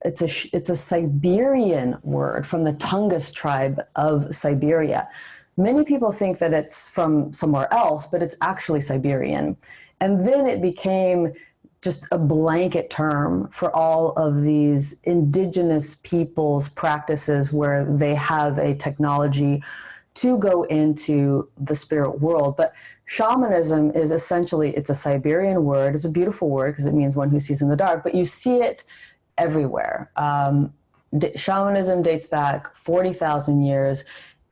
it's a Siberian word from the Tungus tribe of Siberia. Many people think that it's from somewhere else, but it's actually Siberian. And then it became just a blanket term for all of these indigenous people's practices where they have a technology to go into the spirit world. But shamanism is essentially, it's a Siberian word. It's a beautiful word because it means one who sees in the dark, but you see it everywhere. Shamanism dates back 40,000 years,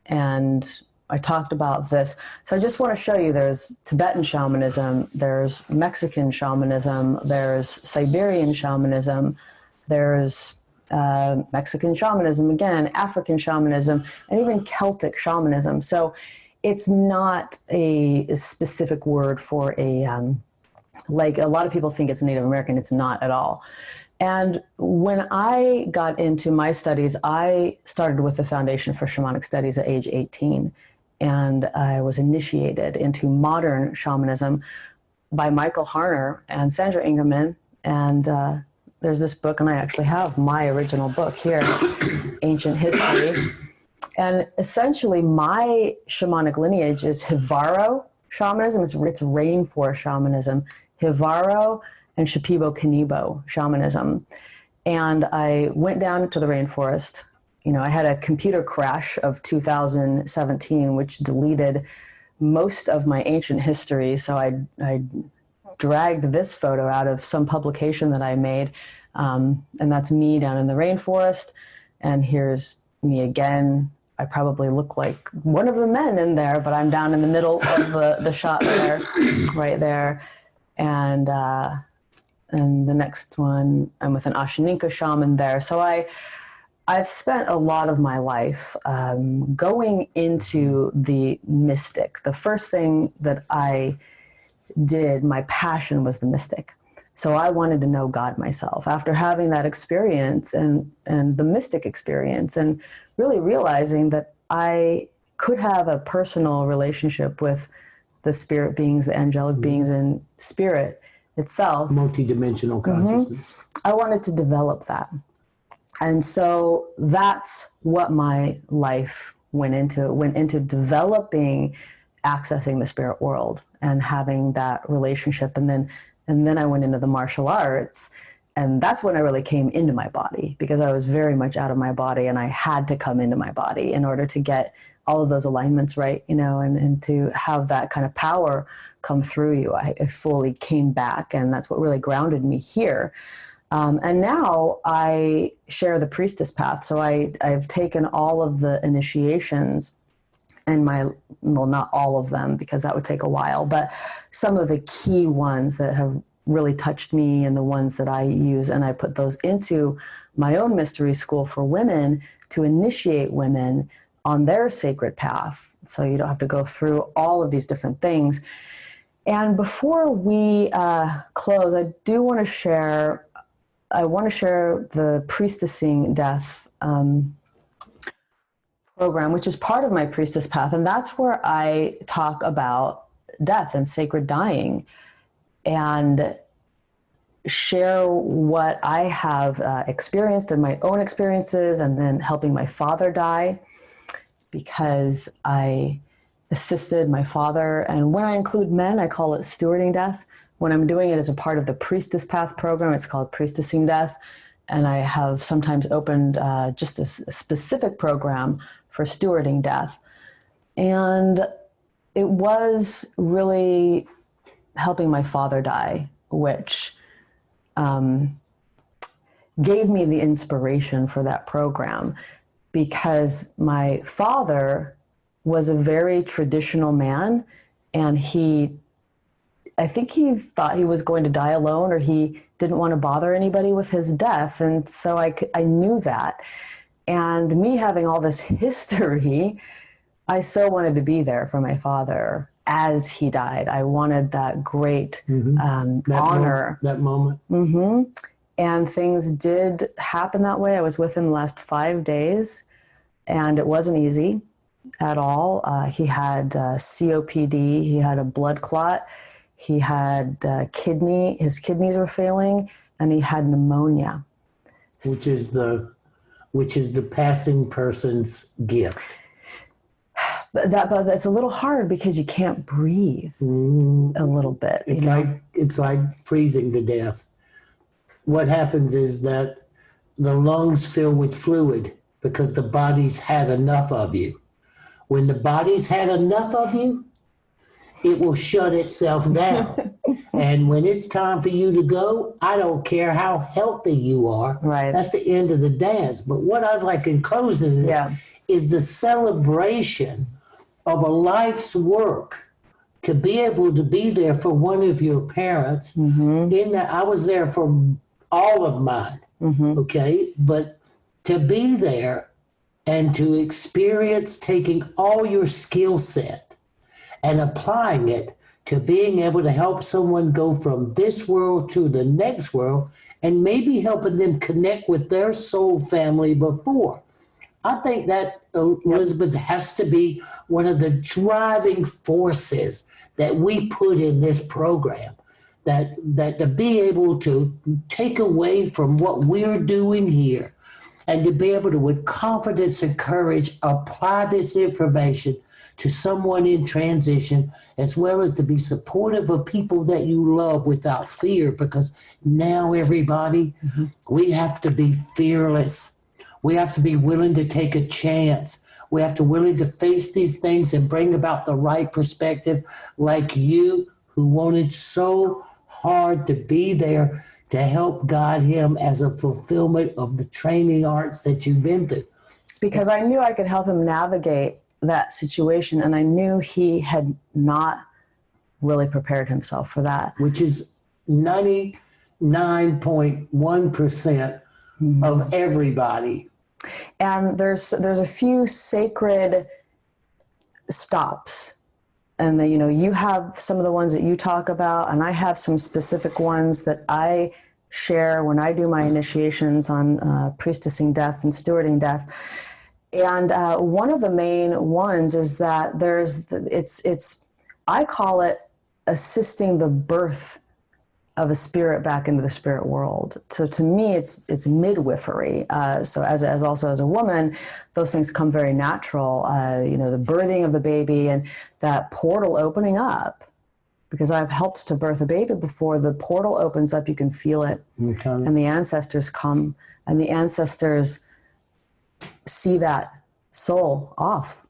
and I talked about this. So I just want to show you, there's Tibetan shamanism, there's Mexican shamanism, there's Siberian shamanism, there's Mexican shamanism again, African shamanism, and even Celtic shamanism. So it's not a specific word for like a lot of people think it's Native American. It's not at all. And when I got into my studies, I started with the Foundation for Shamanic Studies at age 18. And I was initiated into modern shamanism by Michael Harner and Sandra Ingerman. And there's this book, and I actually have my original book here, Ancient History. And essentially my shamanic lineage is Jivaro shamanism. It's rainforest shamanism, Jivaro and Shipibo-Kanibo shamanism. And I went down to the rainforest. You know, I had a computer crash of 2017, which deleted most of my ancient history. So I dragged this photo out of some publication that I made. And that's me down in the rainforest. And here's me again. I probably look like one of the men in there, but I'm down in the middle of the shot there, right there. And the next one, I'm with an Ashaninka shaman there. So I've spent a lot of my life going into the mystic. The first thing that I did, my passion was the mystic. So I wanted to know God myself. After having that experience and the mystic experience, and really realizing that I could have a personal relationship with the spirit beings, the angelic beings, and spirit itself. Multidimensional consciousness. I wanted to develop that. And so that's what my life went into. It went into developing, accessing the spirit world and having that relationship. And then I went into the martial arts. And that's when I really came into my body, because I was very much out of my body, and I had to come into my body in order to get all of those alignments right, you know, and to have that kind of power come through you. I fully came back, and that's what really grounded me here. And now I share the priestess path. So I've taken all of the initiations and well, not all of them, because that would take a while, but some of the key ones that have really touched me and the ones that I use, and I put those into my own mystery school for women to initiate women on their sacred path. So you don't have to go through all of these different things. And before we close, I want to share the Priestessing Death program, which is part of my priestess path. And that's where I talk about death and sacred dying and share what I have experienced and my own experiences, and then helping my father die. because I assisted my father. And when I include men, I call it stewarding death. When I'm doing it as a part of the Priestess Path program, it's called Priestessing Death. And I have sometimes opened just a specific program for stewarding death. And it was really helping my father die, which gave me the inspiration for that program, because my father was a very traditional man, and I think he thought he was going to die alone, or he didn't want to bother anybody with his death. And so I knew that. And me having all this history, I so wanted to be there for my father as he died. I wanted that great honor. That moment. Mm-hmm. And things did happen that way. I was with him the last 5 days, and it wasn't easy at all. He had COPD. He had a blood clot. He had his kidneys were failing, and he had pneumonia. Which is the passing person's gift. But that's a little hard because you can't breathe a little bit. It's like freezing to death. What happens is that the lungs fill with fluid because the body's had enough of you. When the body's had enough of you, it will shut itself down. And when it's time for you to go, I don't care how healthy you are. Right. That's the end of the dance. But what I'd like in closing is the celebration of a life's work, to be able to be there for one of your parents. In that, I was there for all of mine, okay? But to be there and to experience taking all your skill set and applying it to being able to help someone go from this world to the next world, and maybe helping them connect with their soul family before. I think that, Elizabeth, has to be one of the driving forces that we put in this program, that to be able to take away from what we're doing here and to be able to, with confidence and courage, apply this information to someone in transition, as well as to be supportive of people that you love without fear, because now, everybody, we have to be fearless. We have to be willing to take a chance. We have to willing to face these things and bring about the right perspective, like you, who wanted so hard to be there to help guide him as a fulfillment of the training arts that you've been through. Because I knew I could help him navigate that situation, and I knew he had not really prepared himself for that. Which is 99.1% of everybody. And there's a few sacred stops, and you have some of the ones that you talk about, and I have some specific ones that I share when I do my initiations on priestessing death and stewarding death. And one of the main ones is that I call it assisting the birth of a spirit back into the spirit world. So to me, it's midwifery. So as a woman, those things come very natural. The birthing of the baby and that portal opening up, because I've helped to birth a baby before. The portal opens up, you can feel it, and the ancestors come, and the ancestors see that soul off.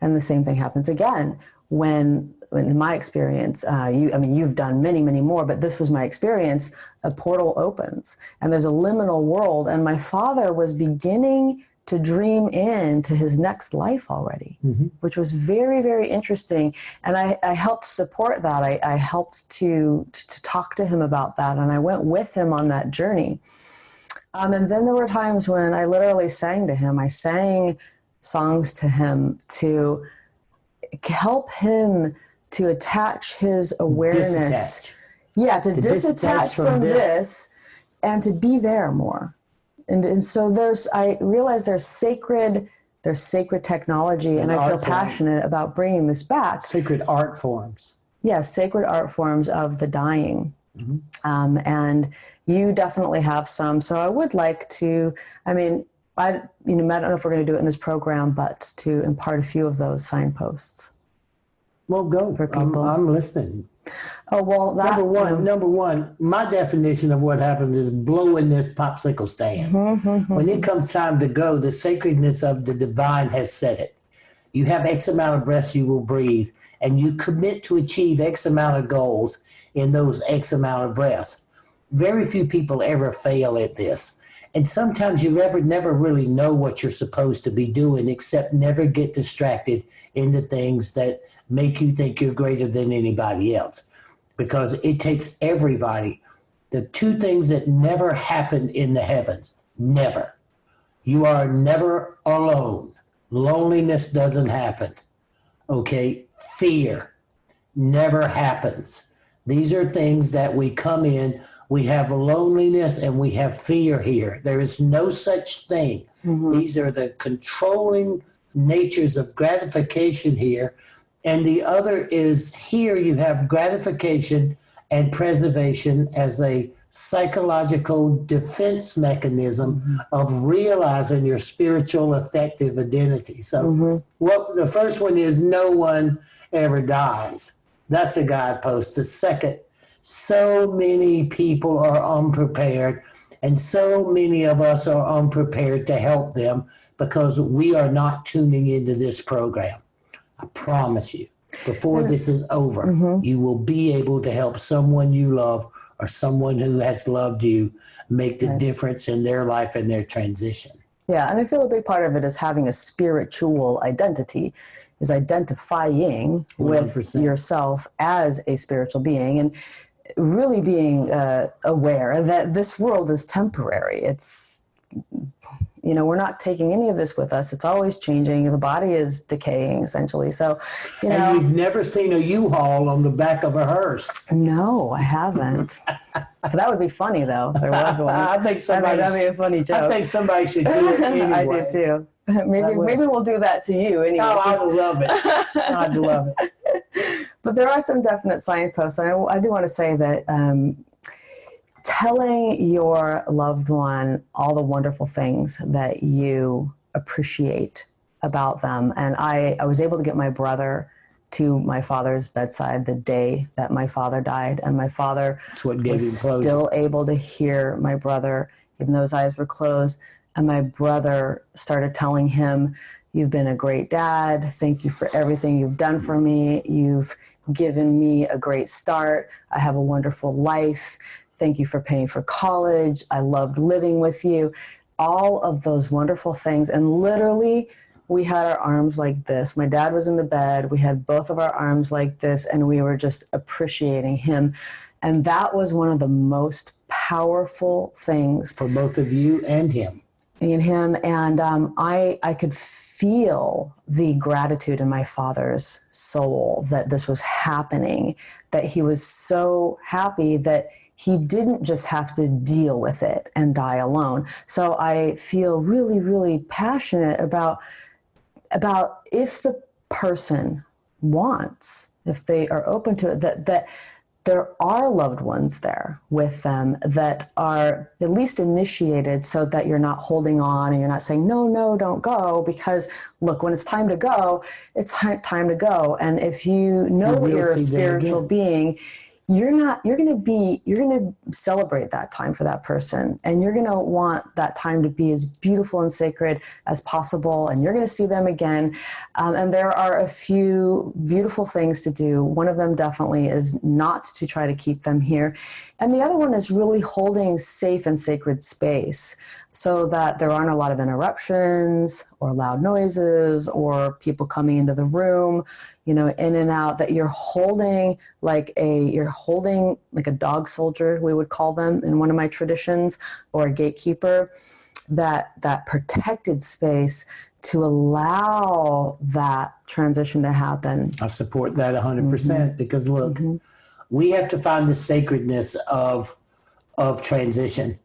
And the same thing happens again when in my experience, you've done many, many more, but this was my experience, a portal opens and there's a liminal world. And my father was beginning to dream into his next life already, which was very, very interesting. And I helped support that. I helped to talk to him about that. And I went with him on that journey. And then there were times when I literally sang to him. I sang songs to him to help him to attach his awareness. To disattach from this and to be there more. And so I realize there's sacred technology, and I feel passionate about bringing this back. Sacred art forms. Yes, sacred art forms of the dying. And you definitely have some. So I would like to, I don't know if we're going to do it in this program, but to impart a few of those signposts. Well, go. For people. I'm listening. Oh, well, that, number one, my definition of what happens is blowing this popsicle stand. When it comes time to go, the sacredness of the divine has said it. You have X amount of breaths you will breathe, and you commit to achieve X amount of goals in those X amount of breaths. Very few people ever fail at this. And sometimes you never really know what you're supposed to be doing, except never get distracted into things that make you think you're greater than anybody else. Because it takes everybody. The two things that never happen in the heavens, never. You are never alone. Loneliness doesn't happen. Okay? Fear never happens. These are things that we come in. We have loneliness and we have fear here. There is no such thing. These are the controlling natures of gratification here. And the other is here you have gratification and preservation as a psychological defense mechanism of realizing your spiritual effective identity. So what the first one is, no one ever dies. That's a guidepost. The second, so many people are unprepared, and so many of us are unprepared to help them because we are not tuning into this program. I promise you, before this is over, you will be able to help someone you love or someone who has loved you make the difference in their life and their transition. Yeah, and I feel a big part of it is having a spiritual identity, is identifying 100%. With yourself as a spiritual being and really being aware that this world is temporary. It's, we're not taking any of this with us. It's always changing. The body is decaying, essentially. So, And you've never seen a U-Haul on the back of a hearse. No, I haven't. That would be funny, though. If there was one. I think somebody. That'd be a funny joke. I think somebody should do it anyway. I do too. Maybe we'll do that to you anyway. Oh, I would love it. I'd love it. But there are some definite signposts, and I do want to say that telling your loved one all the wonderful things that you appreciate about them. And I was able to get my brother to my father's bedside the day that my father died, and my father was still able to hear my brother, even though his eyes were closed. And my brother started telling him, "You've been a great dad. Thank you for everything you've done for me. You've given me a great start. I have a wonderful life. Thank you for paying for college. I loved living with you." All of those wonderful things. And literally, we had our arms like this. My dad was in the bed. We had both of our arms like this, and we were just appreciating him. And that was one of the most powerful things. For both of you and him. And him. And I could feel the gratitude in my father's soul that this was happening, that he was so happy that he didn't just have to deal with it and die alone. So I feel really, really passionate about if the person wants, if they are open to it, that there are loved ones there with them that are at least initiated, so that you're not holding on and you're not saying, no, don't go, because look, when it's time to go, it's time to go. And if you know that you're a spiritual being, you're going to celebrate that time for that person. And you're going to want that time to be as beautiful and sacred as possible. And you're going to see them again. And there are a few beautiful things to do. One of them definitely is not to try to keep them here. And the other one is really holding safe and sacred space, so that there aren't a lot of interruptions or loud noises or people coming into the room, in and out, that you're holding like a dog soldier, we would call them in one of my traditions, or a gatekeeper, that protected space to allow that transition to happen. I support that 100% because look, we have to find the sacredness of transition.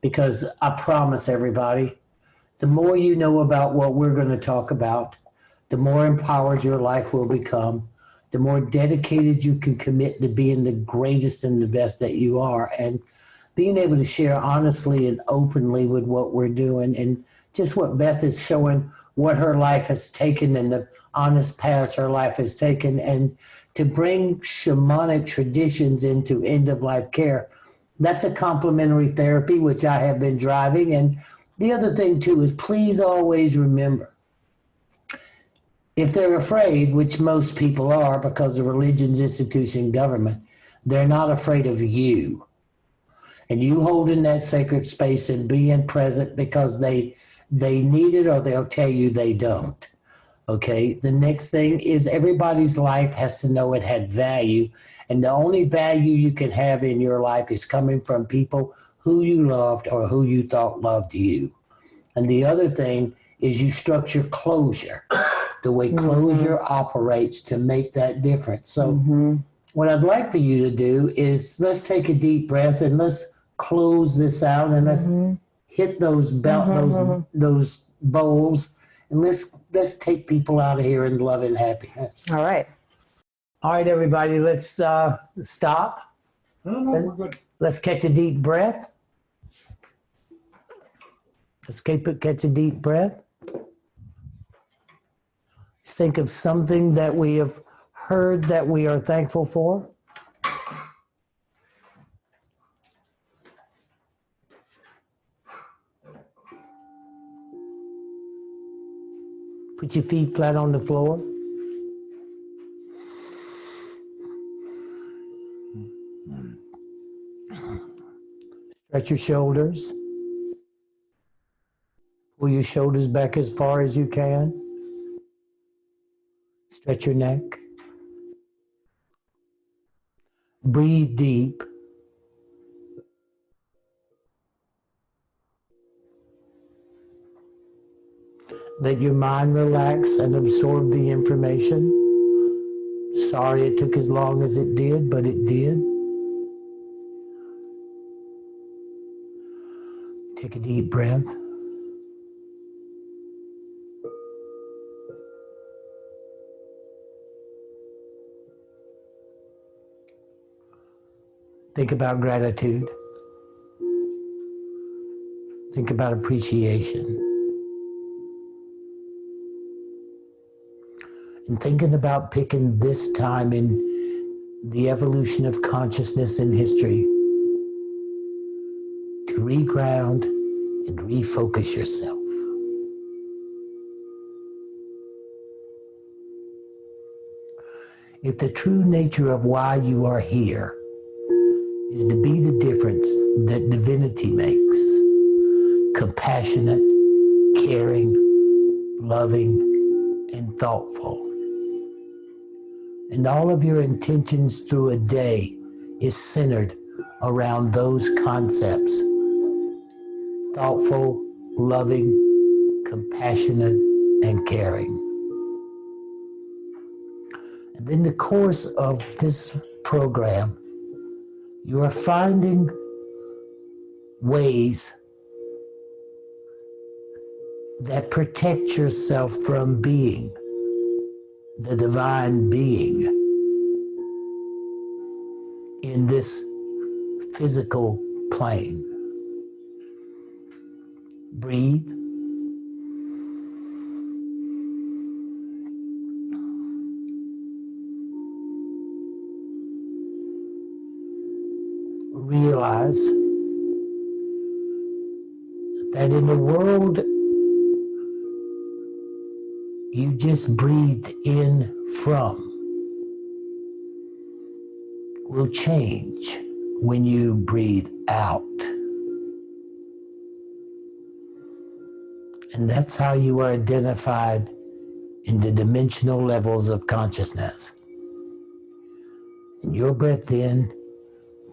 Because I promise everybody, the more you know about what we're going to talk about, the more empowered your life will become, the more dedicated you can commit to being the greatest and the best that you are. And being able to share honestly and openly with what we're doing and just what Beth is showing, what her life has taken and the honest paths her life has taken, and to bring shamanic traditions into end-of-life care. That's a complementary therapy, which I have been driving. And the other thing, too, is please always remember, if they're afraid, which most people are because of religions, institution, government, they're not afraid of you. And you holding that sacred space and being present because they need it, or they'll tell you they don't. Okay, the next thing is everybody's life has to know it had value. And the only value you can have in your life is coming from people who you loved or who you thought loved you. And the other thing is you structure closure, the way closure operates to make that difference. So what I'd like for you to do is let's take a deep breath and let's close this out, and let's hit those those bowls, and let's take people out of here in love and happiness. All right. All right, everybody, let's stop. No, we're good. Let's catch a deep breath. Let's catch a deep breath. Let's think of something that we have heard that we are thankful for. Put your feet flat on the floor. Stretch your shoulders. Pull your shoulders back as far as you can. Stretch your neck. Breathe deep. Let your mind relax and absorb the information. Sorry it took as long as it did, but it did. Take a deep breath. Think about gratitude. Think about appreciation. And thinking about picking this time in the evolution of consciousness in history to reground and refocus yourself. If the true nature of why you are here is to be the difference that divinity makes, compassionate, caring, loving, and thoughtful, and all of your intentions through a day is centered around those concepts: thoughtful, loving, compassionate, and caring. And in the course of this program, you are finding ways that protect yourself from being the divine being in this physical plane. Breathe. Realize that in the world you just breathed in from will change when you breathe out. And that's how you are identified in the dimensional levels of consciousness. And your breath in,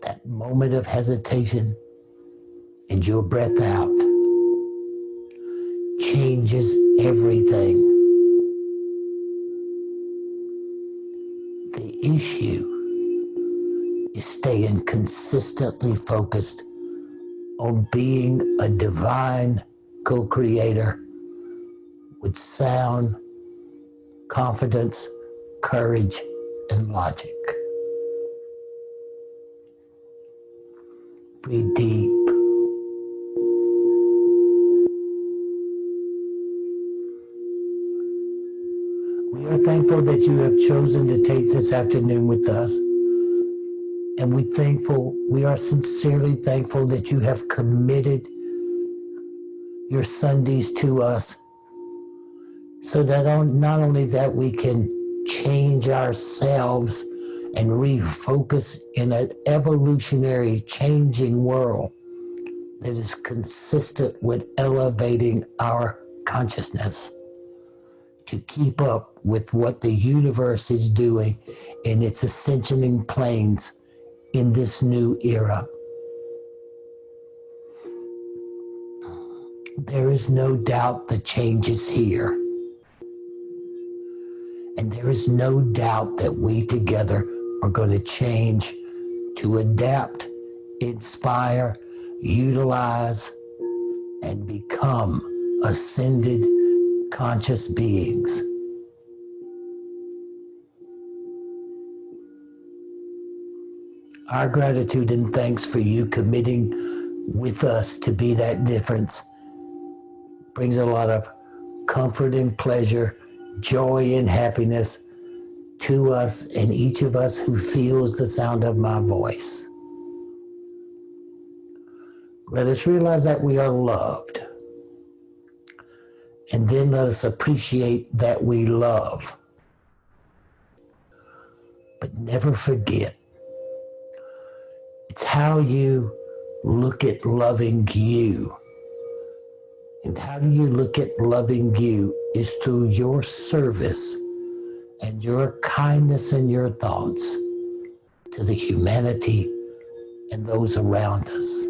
that moment of hesitation, and your breath out changes everything. The issue is staying consistently focused on being a divine co-creator with sound, confidence, courage, and logic. Breathe deep. thankful that you have chosen to take this afternoon with us. And we are sincerely thankful that you have committed your Sundays to us, so that not only that we can change ourselves and refocus in an evolutionary changing world that is consistent with elevating our consciousness to keep up with what the universe is doing in its ascensioning planes in this new era. There is no doubt the change is here. And there is no doubt that we together are going to change to adapt, inspire, utilize, and become ascended conscious beings. Our gratitude and thanks for you committing with us to be that difference brings a lot of comfort and pleasure, joy and happiness to us and each of us who feels the sound of my voice. Let us realize that we are loved. And then let us appreciate that we love. But never forget, it's how you look at loving you. And how do you look at loving you is through your service and your kindness and your thoughts to the humanity and those around us.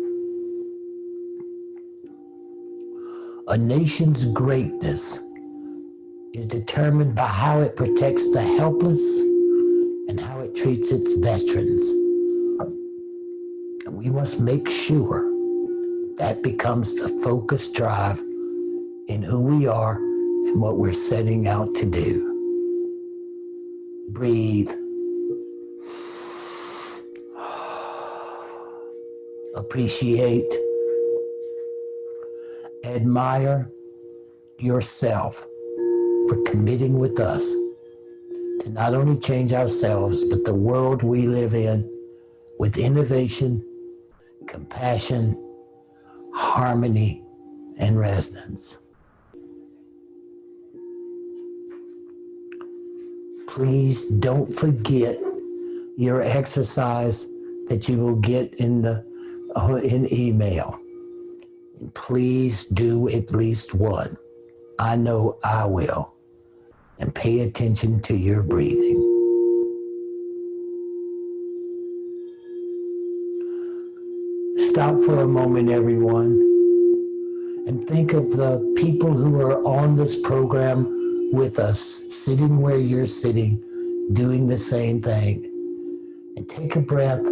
A nation's greatness is determined by how it protects the helpless and how it treats its veterans. And we must make sure that becomes the focus drive in who we are and what we're setting out to do. Breathe. Appreciate. Admire yourself for committing with us to not only change ourselves, but the world we live in with innovation, compassion, harmony, and resonance. Please don't forget your exercise that you will get in email. And please do at least one. I know I will. And pay attention to your breathing. Stop for a moment, everyone, and think of the people who are on this program with us, sitting where you're sitting, doing the same thing. And take a breath.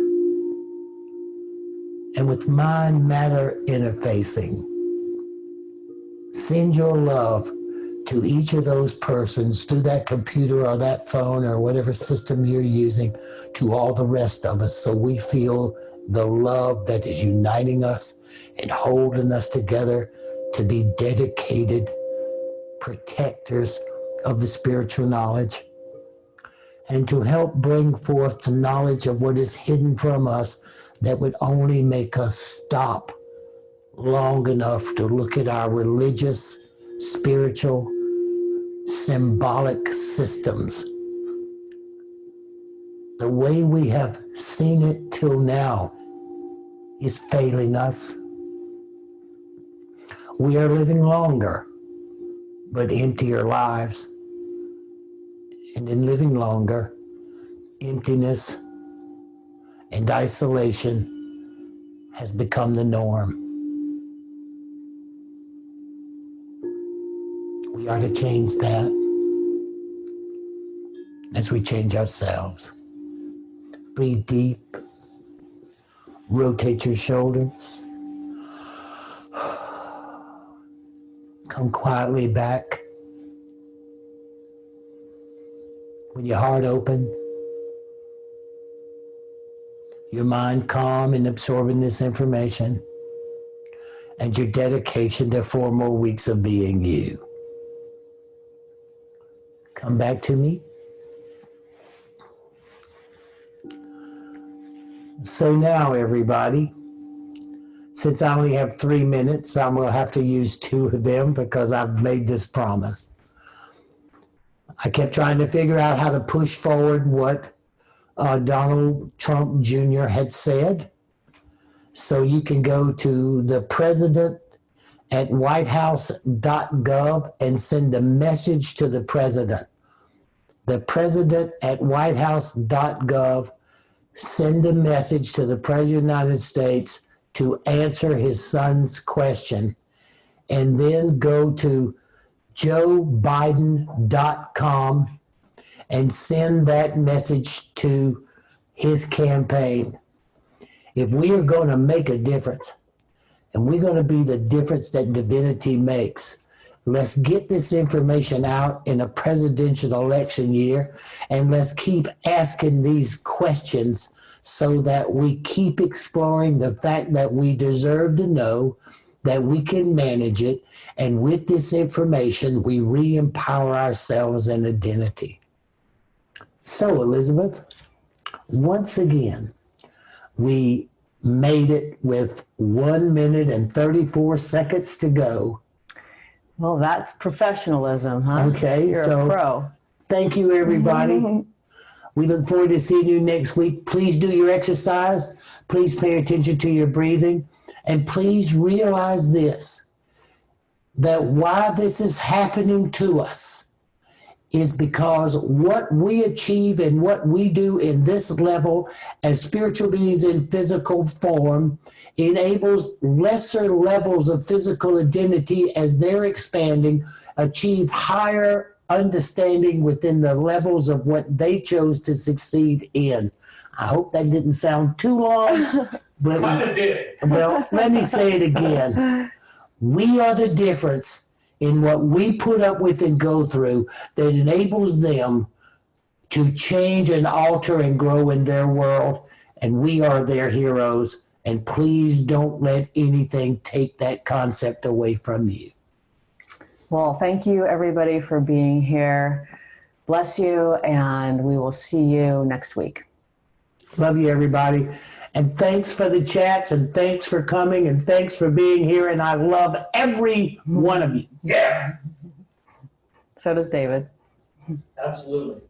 And with mind-matter interfacing, send your love to each of those persons through that computer or that phone or whatever system you're using to all the rest of us, so we feel the love that is uniting us and holding us together to be dedicated protectors of the spiritual knowledge, and to help bring forth the knowledge of what is hidden from us that would only make us stop long enough to look at our religious, spiritual, symbolic systems. The way we have seen it till now is failing us. We are living longer, but emptier lives. And in living longer, emptiness and isolation has become the norm. We are to change that as we change ourselves. Breathe deep. Rotate your shoulders. Come quietly back. With your heart open, your mind calm and absorbing this information, and your dedication to 4 more weeks of being you. Come Come back to me. So now, everybody, since I only have 3 minutes, I'm going to have to use 2 of them because I've made this promise. I kept trying to figure out how to push forward what Donald Trump Jr. had said. So you can go to the president at whitehouse.gov and send a message to the president. The president at whitehouse.gov, send a message to the President of the United States to answer his son's question. And then go to joebiden.com and send that message to his campaign. If we are going to make a difference, and we're going to be the difference that divinity makes, let's get this information out in a presidential election year, and let's keep asking these questions so that we keep exploring the fact that we deserve to know, that we can manage it, and with this information, we re-empower ourselves in identity. So, Elizabeth, once again, we made it with 1 minute and 34 seconds to go. Well, that's professionalism, huh? Okay, You're so a pro. Thank you, everybody. We look forward to seeing you next week. Please do your exercise. Please pay attention to your breathing. And please realize this, that why this is happening to us is because what we achieve and what we do in this level as spiritual beings in physical form enables lesser levels of physical identity as they're expanding, achieve higher understanding within the levels of what they chose to succeed in. I hope that didn't sound too long, but Kind of did. well, let me say it again. We are the difference in what we put up with and go through that enables them to change and alter and grow in their world, and we are their heroes. And please don't let anything take that concept away from you. Well, thank you, everybody, for being here. Bless you, and we will see you next week. Love you, everybody. And thanks for the chats, and thanks for coming, and thanks for being here. And I love every one of you. Yeah. So does David. Absolutely.